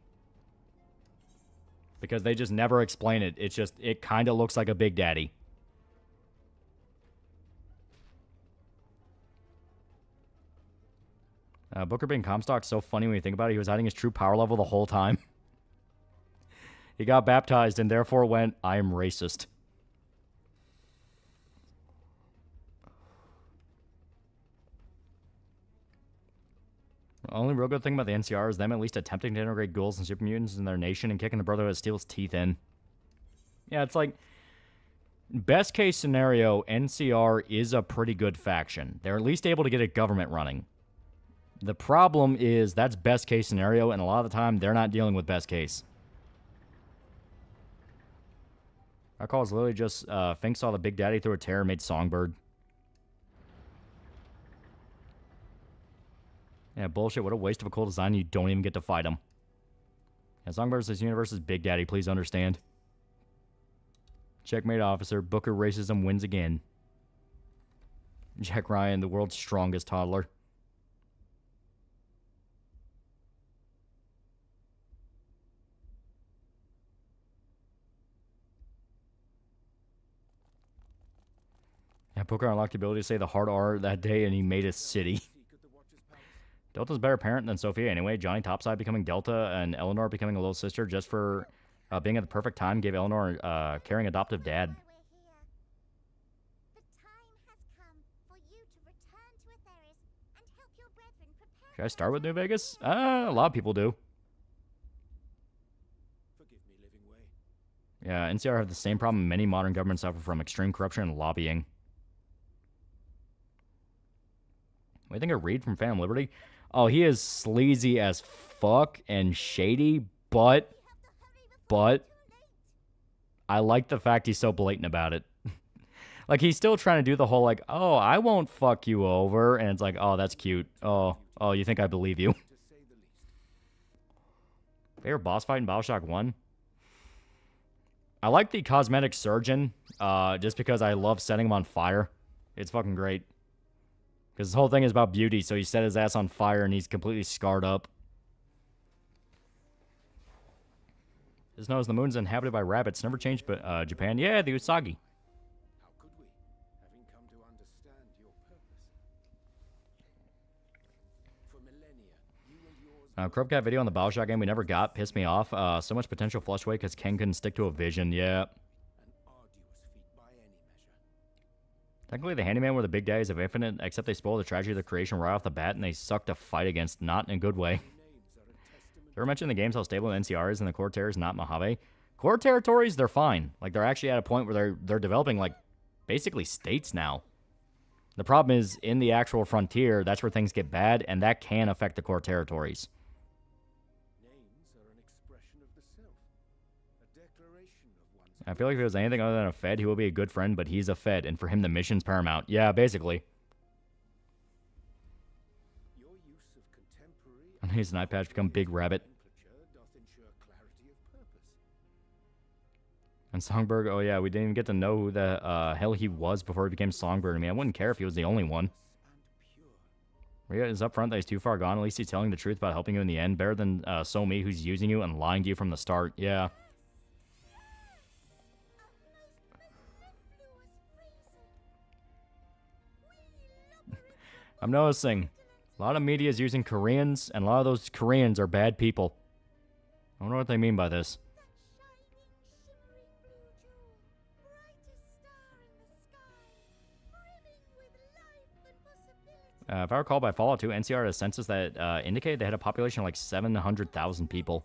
Because they just never explain it. It's just, it kind of looks like a Big Daddy. Booker being Comstock's so funny when you think about it. He was hiding his true power level the whole time. He got baptized and therefore went, I am racist. The only real good thing about the NCR is them at least attempting to integrate ghouls and super mutants in their nation and kicking the Brotherhood of Steel's teeth in. Yeah, it's like, best case scenario, NCR is a pretty good faction. They're at least able to get a government running. The problem is that's best case scenario, and a lot of the time they're not dealing with best case. Our call is literally just Fink saw the Big Daddy through a tear and made Songbird. Yeah, bullshit. What a waste of a cool design. You don't even get to fight him. Yeah, Songbird says universe's Big Daddy. Please understand. Checkmate officer. Booker racism wins again. Jack Ryan, the world's strongest toddler. Yeah, Booker unlocked the ability to say the hard R that day, and he made a city. Delta's a better parent than Sophia anyway. Johnny Topside becoming Delta and Eleanor becoming a little sister just for being at the perfect time gave Eleanor a caring adoptive dad. Should I start with New Vegas? A lot of people do. Yeah, NCR have the same problem many modern governments suffer from: extreme corruption and lobbying. What do you think of Reed from Phantom Liberty? Oh, he is sleazy as fuck and shady, but I like the fact he's so blatant about it. Like, he's still trying to do the whole, like, oh, I won't fuck you over, and it's like, oh, that's cute. Oh, you think I believe you? Favorite boss fight in Bioshock 1? I like the cosmetic surgeon, just because I love setting him on fire. It's fucking great. Because this whole thing is about beauty, so he set his ass on fire and he's completely scarred up. This knows the moon's inhabited by rabbits. Never changed, but Japan. Yeah, the Usagi. How could we, having come to understand your purpose? For millennia, you and yours... Krupcat video on the Bioshock game we never got pissed me off. So much potential flushway because Ken couldn't stick to a vision. Yeah. Technically, the Handyman were the Big Daddies of Infinite, except they spoiled the tragedy of the creation right off the bat, and they suck to fight against, not in a good way. Ever mentioned the games how stable the NCR is and the core territories not Mojave? Core territories, they're fine. Like, they're actually at a point where they're developing, like, basically states now. The problem is, in the actual frontier, that's where things get bad, and that can affect the core territories. Names are an expression of the self, a declaration of one's. I feel like if it was anything other than a Fed, he will be a good friend, but he's a Fed, and for him, the mission's paramount. Yeah, basically. Your use of contemporary And he's an eye patch become Big Rabbit. nomenclature doth ensure clarity of purpose. And Songbird, oh yeah, we didn't even get to know who the hell he was before he became Songbird. I mean, I wouldn't care if he was the only one. Rhea is upfront that he's too far gone. At least he's telling the truth about helping you in the end. Better than So Me, who's using you and lying to you from the start. Yeah. I'm noticing a lot of media is using Koreans, and a lot of those Koreans are bad people. I don't know what they mean by this. If I recall, by Fallout 2, NCR had a census that indicated they had a population of like 700,000 people.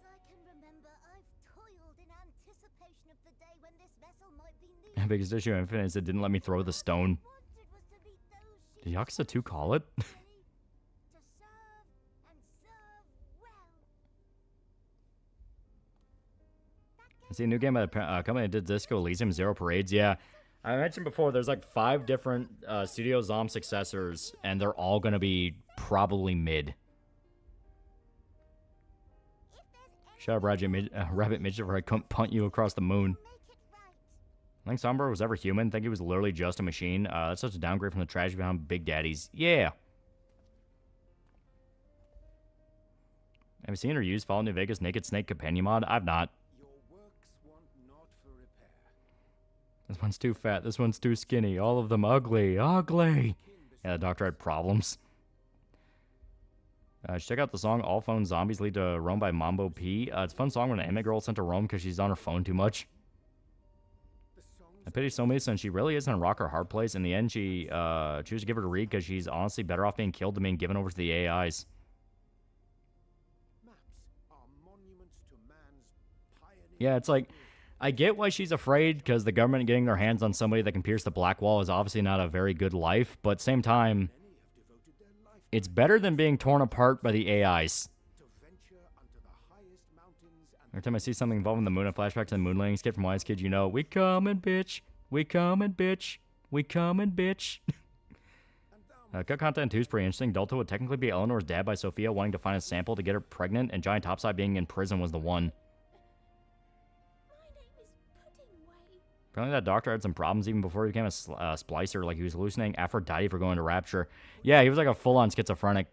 The biggest issue in Infinite is it didn't let me throw the stone. Did Yakuza 2 call it? I see a new game by the company that did Disco Elysium, Zero Parades. Yeah. I mentioned before, there's like 5 different Studio Zom successors, and they're all going to be probably mid. Shut up, Rabbit Midget, or I couldn't punt you across the moon. I think Sombra was ever human. I think he was literally just a machine. That's such a downgrade from the tragedy behind Big Daddies. Yeah. Have you seen or used Fallout New Vegas Naked Snake Companion mod? I've not. This one's too fat. This one's too skinny. All of them ugly. Ugly. Yeah, the doctor had problems. Check out the song All Phone Zombies Lead to Rome by Mambo P. It's a fun song when an anime girl is sent to Rome because she's on her phone too much. I pity Somi since she really is in a rock or hard place. In the end, she chooses to give her to read because she's honestly better off being killed than being given over to the AIs. Yeah, it's like, I get why she's afraid, because the government getting their hands on somebody that can pierce the black wall is obviously not a very good life, but at the same time, it's better than being torn apart by the AIs. Every time I see something involving the moon, a flashback to the moon landing skit from Wise Kid, you know, we coming, bitch. We coming, bitch. We coming, bitch. Cut content 2 is pretty interesting. Delta would technically be Eleanor's dad by Sophia wanting to find a sample to get her pregnant, and Giant Topside being in prison was the one. Apparently that doctor had some problems even before he became a splicer. Like, he was hallucinating Aphrodite for going to Rapture. Yeah, he was like a full-on schizophrenic.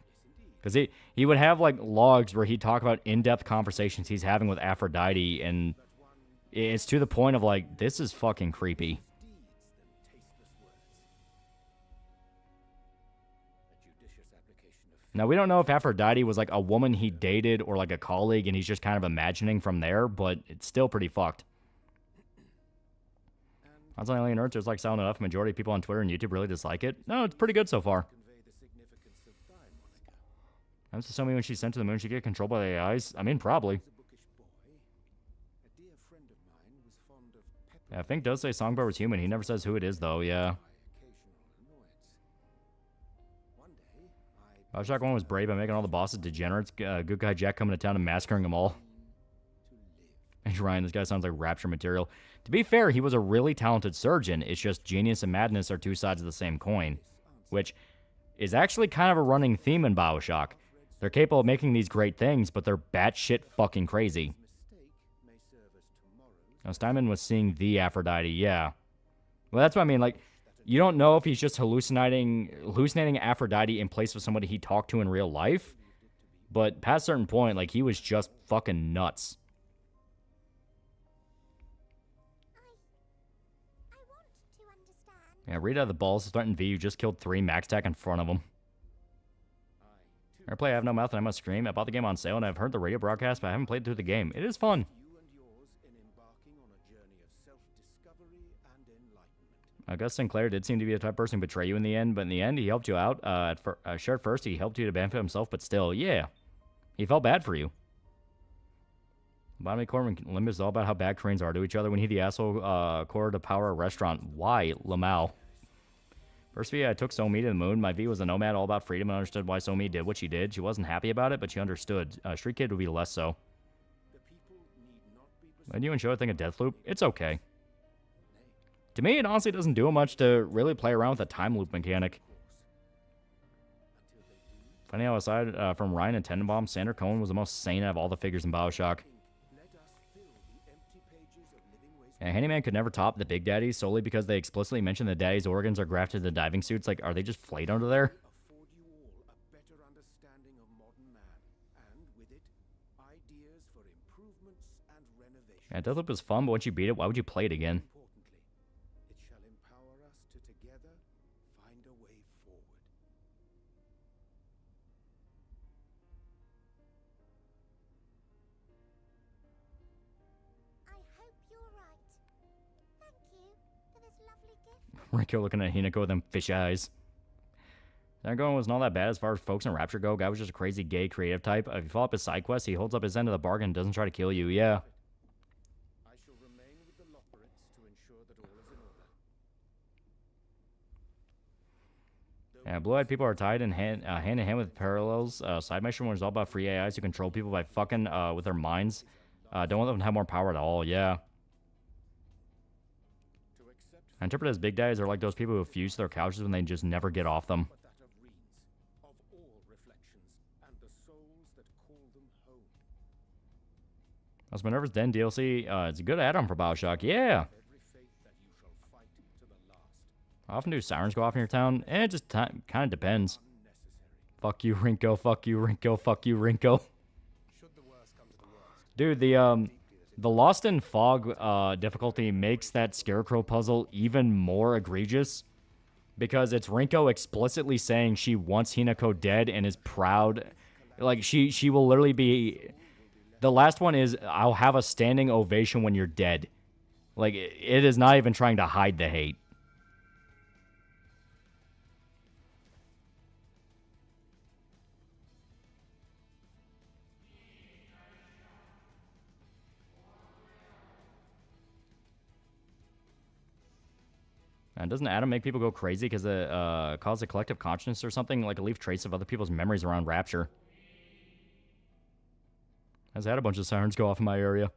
Because he would have, like, logs where he'd talk about in-depth conversations he's having with Aphrodite, and it's to the point of, like, this is fucking creepy. Now, we don't know if Aphrodite was, like, a woman he dated or, like, a colleague, and he's just kind of imagining from there, but it's still pretty fucked. On Alien Earth, there's like sound enough. Majority of people on Twitter and YouTube really dislike it. No, it's pretty good so far. I'm just assuming when she's sent to the moon, she get controlled by the AIs. I mean, probably. Yeah, Fink does say Songbird was human. He never says who it is, though. Yeah. Bioshock 1 was brave by making all the bosses degenerates. Good guy Jack coming to town and massacring them all. And Ryan, this guy sounds like Rapture material. To be fair, he was a really talented surgeon. It's just genius and madness are two sides of the same coin. Which is actually kind of a running theme in Bioshock. They're capable of making these great things, but they're batshit fucking crazy. Now, Steinman was seeing the Aphrodite, yeah. Well, that's what I mean, like, you don't know if he's just hallucinating Aphrodite in place of somebody he talked to in real life. But past a certain point, like, he was just fucking nuts. Yeah, read out of the balls. Threatened V, you just killed 3 max attack in front of him. Airplay, I have no mouth and I must scream. I bought the game on sale and I've heard the radio broadcast, but I haven't played through the game. It is fun. Gus Sinclair did seem to be the type of person to betray you in the end, but in the end, he helped you out. Sure, at first, he helped you to benefit himself, but still, yeah. He felt bad for you. Bottom Corbin Limit is all about how bad Koreans are to each other. When he the asshole core to power a restaurant. Why, Lamau? First V, I took Somi to the moon. My V was a nomad all about freedom and understood why Somi did what she did. She wasn't happy about it, but she understood. Street Kid would be less so. When you and Show think of Deathloop, it's okay. To me, it honestly doesn't do much to really play around with the time loop mechanic. Funny how aside from Ryan and Tenenbaum, Sander Cohen was the most sane out of all the figures in Bioshock. And Handyman could never top the Big Daddies solely because they explicitly mention the Daddy's organs are grafted to diving suits. Like, are they just flayed under there? Yeah, Deathloop is fun, but once you beat it, why would you play it again? It shall empower us to together find a way forward. I hope you're right. Thank you for this lovely gift. Rico looking at Hinako with them fish eyes. That going wasn't all that bad as far as folks in Rapture go. Guy was just a crazy gay creative type. If you follow up his side quest, he holds up his end of the bargain and doesn't try to kill you. Yeah. I shall remain with the Lockerites to ensure that all is in order. Yeah, blue-eyed people are tied in hand in hand with parallels. Side mission was all about free AIs who control people by fucking with their minds. Don't want them to have more power at all. Yeah. I interpret it as big guys are like those people who fuse their couches when they just never get off them. Of all reflections and the souls that call them home. That's Minerva's Den DLC. It's a good add-on for Bioshock. Yeah. Every fate that you shall fight to the last. How often do sirens go off in your town? It just kind of depends. Fuck you, Rinko. Fuck you, Rinko. Fuck you, Rinko. Dude, the Lost in Fog difficulty makes that Scarecrow puzzle even more egregious because it's Rinko explicitly saying she wants Hinako dead and is proud. Like, she will literally be... The last one is, I'll have a standing ovation when you're dead. Like, it is not even trying to hide the hate. Doesn't Adam make people go crazy because it causes a collective consciousness or something? Like, leave trace of other people's memories around Rapture. I've had a bunch of sirens go off in my area.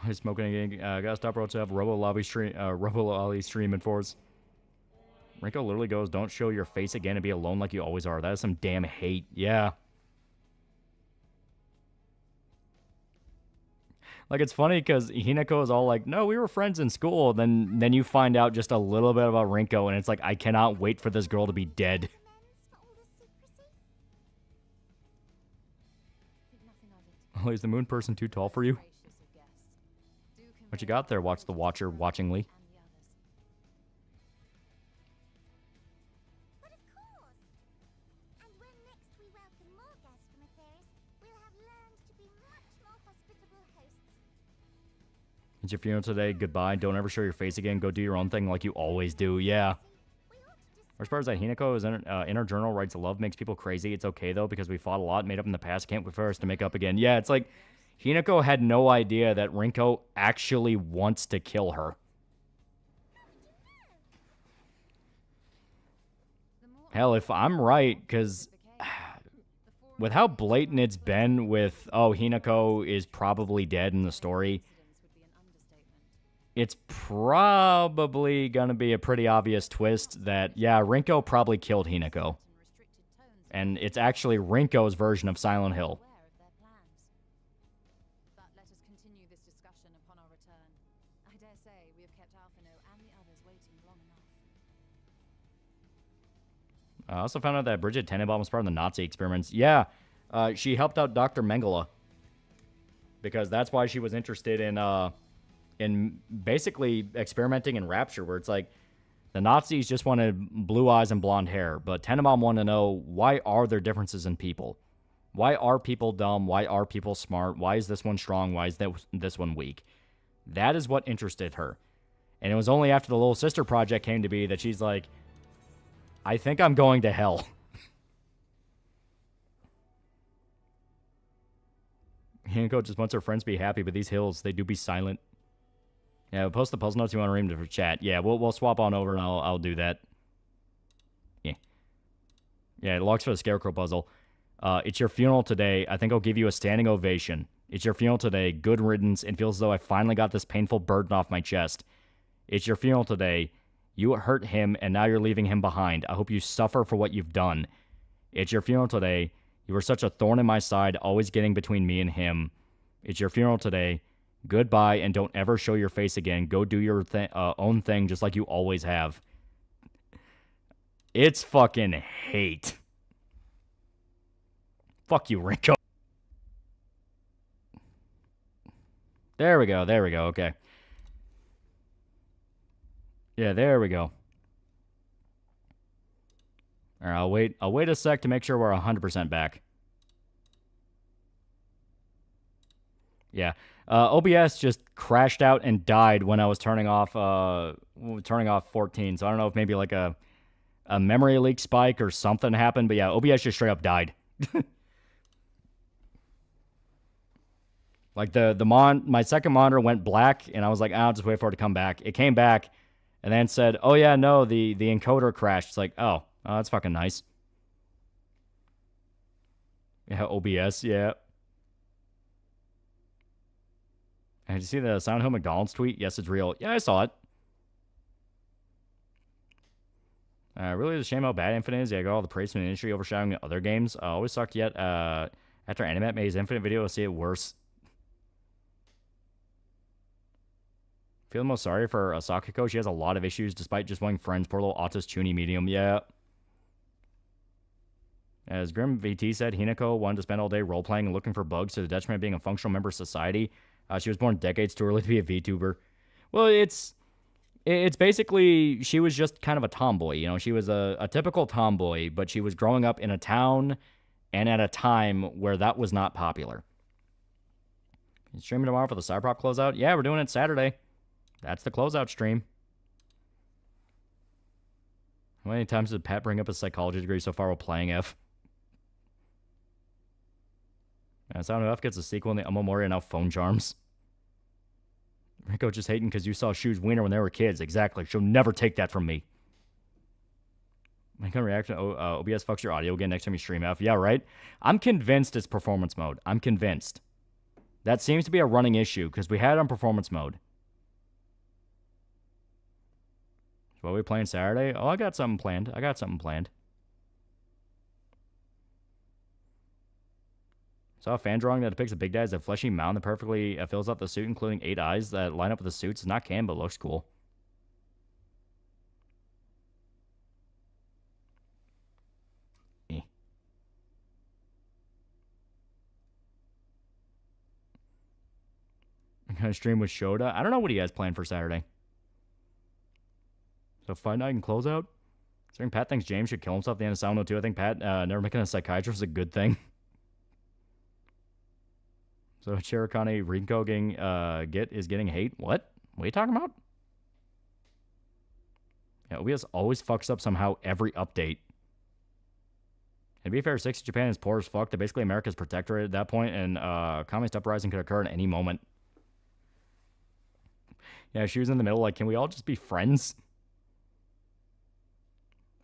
He's smoking again. Gotta stop Roach to have Robo-Lolly stream in force. Rinko literally goes, don't show your face again and be alone like you always are. That is some damn hate. Yeah. Like, it's funny because Hinako is all like, no, we were friends in school. Then you find out just a little bit about Rinko, and it's like, I cannot wait for this girl to be dead. Oh, is the moon person too tall for you? What you got there? Watch the Watcher watchingly. But of course. And when next we welcome more guests from Atheris, we'll have learned to be much more hospitable hosts. It's your funeral today. Goodbye. Don't ever show your face again. Go do your own thing like you always do. Yeah. As far as that, Hinako is in her journal, writes love makes people crazy. It's okay, though, because we fought a lot, made up in the past. Can't wait for us to make up again. Yeah, it's like... Hinako had no idea that Rinko actually wants to kill her. Hell, if I'm right, because with how blatant it's been with, oh, Hinako is probably dead in the story, it's probably going to be a pretty obvious twist that, yeah, Rinko probably killed Hinako. And it's actually Rinko's version of Silent Hill. I also found out that Bridget Tenenbaum was part of the Nazi experiments. Yeah, she helped out Dr. Mengele. Because that's why she was interested in basically experimenting in Rapture, where it's like, the Nazis just wanted blue eyes and blonde hair, but Tenenbaum wanted to know, why are there differences in people? Why are people dumb? Why are people smart? Why is this one strong? Why is this one weak? That is what interested her. And it was only after the little sister project came to be that she's like, I think I'm going to hell. Hinako just wants her friends to be happy, but these hills, they do be silent. Yeah, we'll post the puzzle notes you want to read them for chat. Yeah, we'll swap on over and I'll do that. Yeah. Yeah, it locks for the scarecrow puzzle. It's your funeral today. I think I'll give you a standing ovation. It's your funeral today. Good riddance. It feels as though I finally got this painful burden off my chest. It's your funeral today. You hurt him, and now you're leaving him behind. I hope you suffer for what you've done. It's your funeral today. You were such a thorn in my side, always getting between me and him. It's your funeral today. Goodbye, and don't ever show your face again. Go do your own thing just like you always have. It's fucking hate. Fuck you, Rinko. There we go, okay. Yeah, there we go. All right, I'll wait a sec to make sure we're 100% back. Yeah. OBS just crashed out and died when I was turning off 14. So I don't know if maybe like a memory leak spike or something happened, but yeah, OBS just straight up died. Like my second monitor went black, and I was like, I'll just wait for it to come back. It came back, and then said, oh yeah, no, the encoder crashed. It's like, oh, that's fucking nice. Yeah, OBS, yeah. And did you see the Silent Hill McDonald's tweet? Yes, it's real. Yeah, I saw it. Really, the shame how bad Infinite is. Yeah, I got all the praise from the industry overshadowing other games. Always sucked yet. After Animat made his Infinite video, I'll see it worse. Feel the most sorry for Asakiko. She has a lot of issues despite just wanting friends. Poor little autist Chuny medium. Yeah. As Grim VT said, Hinako wanted to spend all day role-playing and looking for bugs to the detriment of being a functional member of society. She was born decades too early to be a VTuber. Well, it's basically, she was just kind of a tomboy. You know, she was a typical tomboy, but she was growing up in a town and at a time where that was not popular. You streaming tomorrow for the Cyberpunk closeout? Yeah, we're doing it Saturday. That's the closeout stream. How many times did Pat bring up his psychology degree so far while playing F? Sound of F gets a sequel in the Moria now phone charms. Rico just hating because you saw Shu's wiener when they were kids. Exactly. She'll never take that from me. My kind of reaction, OBS fucks your audio again next time you stream F. Yeah, right? I'm convinced it's performance mode. I'm convinced. That seems to be a running issue because we had it on performance mode. So what are we playing Saturday? Oh, I got something planned. Saw a fan drawing that depicts a Big Dad as a fleshy mound that perfectly fills out the suit, including 8 eyes that line up with the suits. It's not canon, but looks cool. I'm going to stream with Shoda. I don't know what he has planned for Saturday. So Fight Night and Closeout? Considering Pat thinks James should kill himself at the end of Sound 2, I think Pat never making a psychiatrist is a good thing. So Cherikani Rinko is getting hate? What? What are you talking about? Yeah, OBS always fucks up somehow every update. And to be fair, 60 Japan is poor as fuck. They're basically America's protectorate at that point, and communist uprising could occur at any moment. Yeah, she was in the middle, like, can we all just be friends?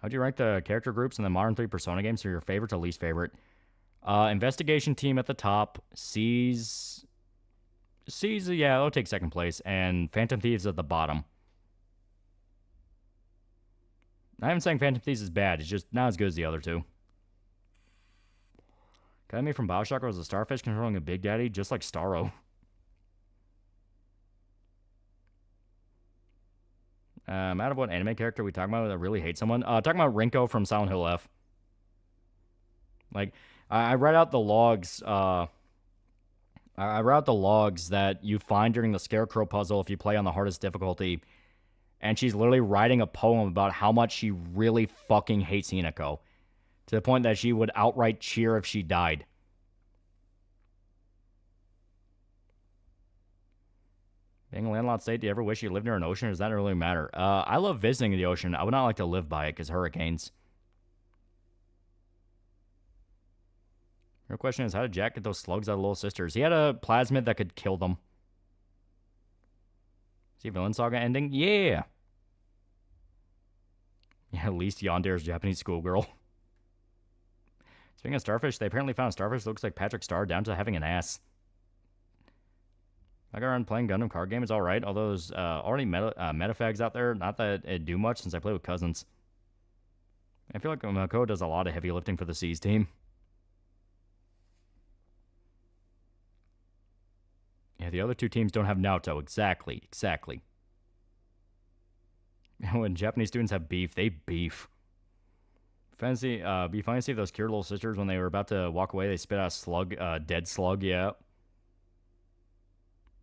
How do you rank the character groups in the modern 3 Persona games from your favorite to least favorite? Investigation team at the top. C's, yeah, it'll take second place. And Phantom Thieves at the bottom. I am saying Phantom Thieves is bad. It's just not as good as the other two. Kaimi from Bioshock was a starfish controlling a Big Daddy, just like Starro. Out of what anime character we talking about that really hates someone? Talking about Rinko from Silent Hill F. Like, I read out the logs. I read out the logs that you find during the Scarecrow puzzle if you play on the hardest difficulty. And she's literally writing a poem about how much she really fucking hates Hinako. To the point that she would outright cheer if she died. Being a landlocked state, do you ever wish you lived near an ocean, or does that really matter? I love visiting the ocean. I would not like to live by it because hurricanes. Your question is, how did Jack get those slugs out of Little Sisters? He had a plasmid that could kill them. See Villain Saga ending? Yeah! Yeah, at least Yandere's Japanese schoolgirl. Speaking of starfish, they apparently found a starfish that looks like Patrick Star down to having an ass. I got around playing Gundam card game is alright, although there's already metafags out there. Not that it do much since I play with cousins. I feel like Mako does a lot of heavy lifting for the Seas team. Yeah, the other two teams don't have Naoto. Exactly. When Japanese students have beef, they beef. Fancy, be funny to see if those cured Little Sisters, when they were about to walk away, they spit out a slug, dead slug, yeah.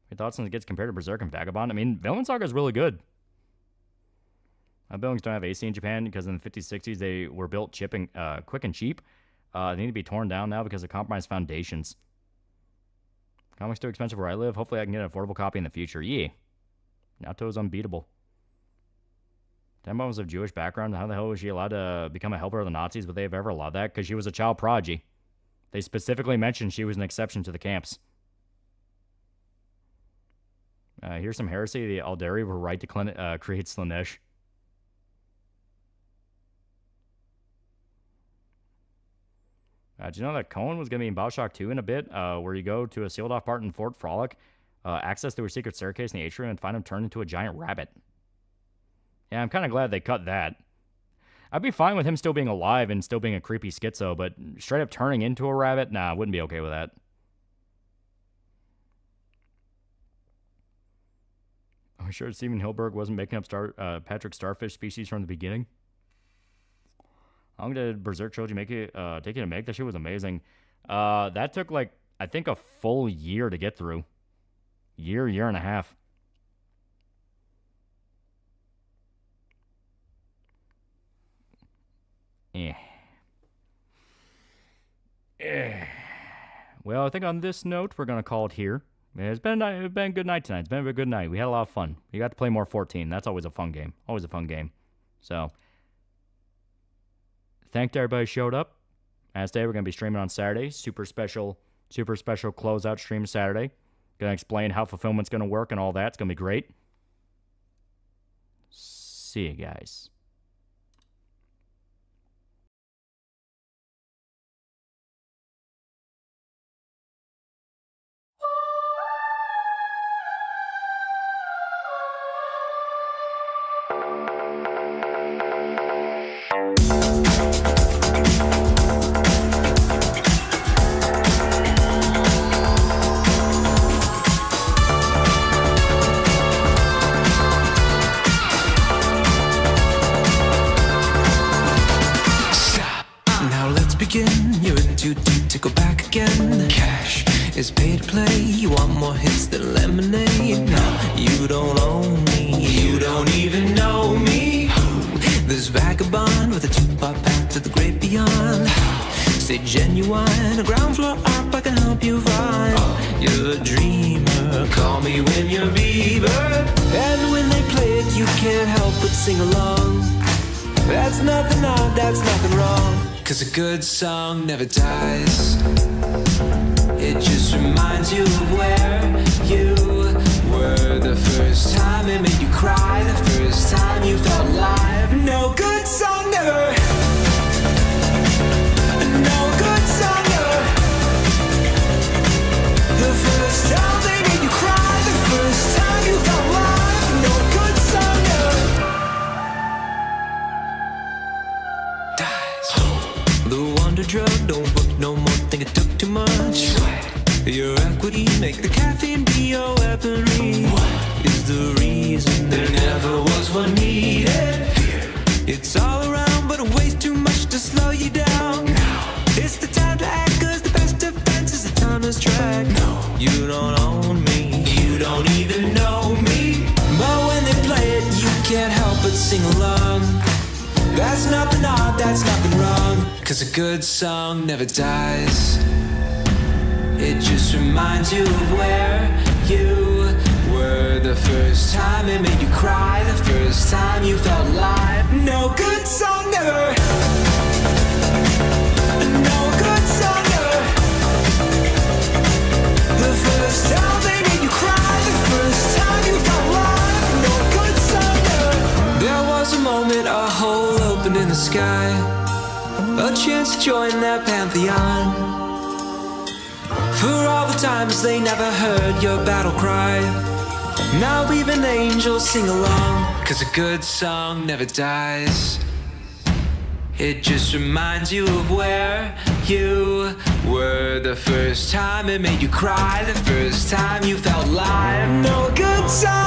Your thoughts on it gets compared to Berserk and Vagabond? I mean, Villain Saga is really good. Buildings don't have AC in Japan because in the 50s, 60s, they were built quick and cheap. They need to be torn down now because of compromised foundations. Comics too expensive where I live. Hopefully I can get an affordable copy in the future. Yeah. Naoto is unbeatable. Tenma was of Jewish background. How the hell was she allowed to become a helper of the Nazis? Would they have ever allowed that? Because she was a child prodigy. They specifically mentioned she was an exception to the camps. Here's some heresy. The Aldari were right to create Slanesh. Do you know that Cohen was going to be in Bioshock 2 in a bit, where you go to a sealed-off part in Fort Frolic, access through a secret staircase in the atrium, and find him turned into a giant rabbit? Yeah, I'm kind of glad they cut that. I'd be fine with him still being alive and still being a creepy schizo, but straight up turning into a rabbit? Nah, I wouldn't be okay with that. Are we sure Steven Hilberg wasn't making up Patrick Starfish species from the beginning? How long did Berserk Trilogy take you to make? That shit was amazing. That took, like, I think a full year to get through. Year and a half. Well, I think on this note, we're going to call it here. It's been a good night tonight. It's been a good night. We had a lot of fun. We got to play more 14. That's always a fun game. Always a fun game. So, thanked everybody who showed up. As today, we're going to be streaming on Saturday. Super special closeout stream Saturday. Going to explain how fulfillment's going to work and all that. It's going to be great. See you guys. You're in too deep to go back again. Cash is pay to play. You want more hits than lemonade. No, you don't own me. You don't even know me. This vagabond with a two-pop path to the great beyond. Say genuine, a ground floor up I can help you find. You're a dreamer, call me when you're Bieber. And when they play it, you can't help but sing along. That's nothing odd, that's nothing wrong. 'Cause a good song never dies. It just reminds you of where you were the first time it made you cry, the first time you felt alive. No good song never. No good song never. The first time they made you cry, the first time you felt alive. No good song never. The wonder drug don't work no more, think it took too much. Your equity, make the caffeine be your weaponry. What is the reason there never was one needed? It's all around, but it weighs too much to slow you down. It's the time to act, 'cause the best defense is the timeless track. You don't own me, you don't even know me. But when they play it, you can't help but sing along. That's nothing odd, that's nothing wrong. 'Cause a good song never dies. It just reminds you of where you were the first time it made you cry, the first time you felt alive. No good song ever. No good song ever. The first time they made you cry, the first time you felt alive. No good song ever. There was a moment, a hole opened in the sky, a chance to join their pantheon. For all the times they never heard your battle cry, now even angels sing along. 'Cause a good song never dies. It just reminds you of where you were the first time it made you cry, the first time you felt alive. No good song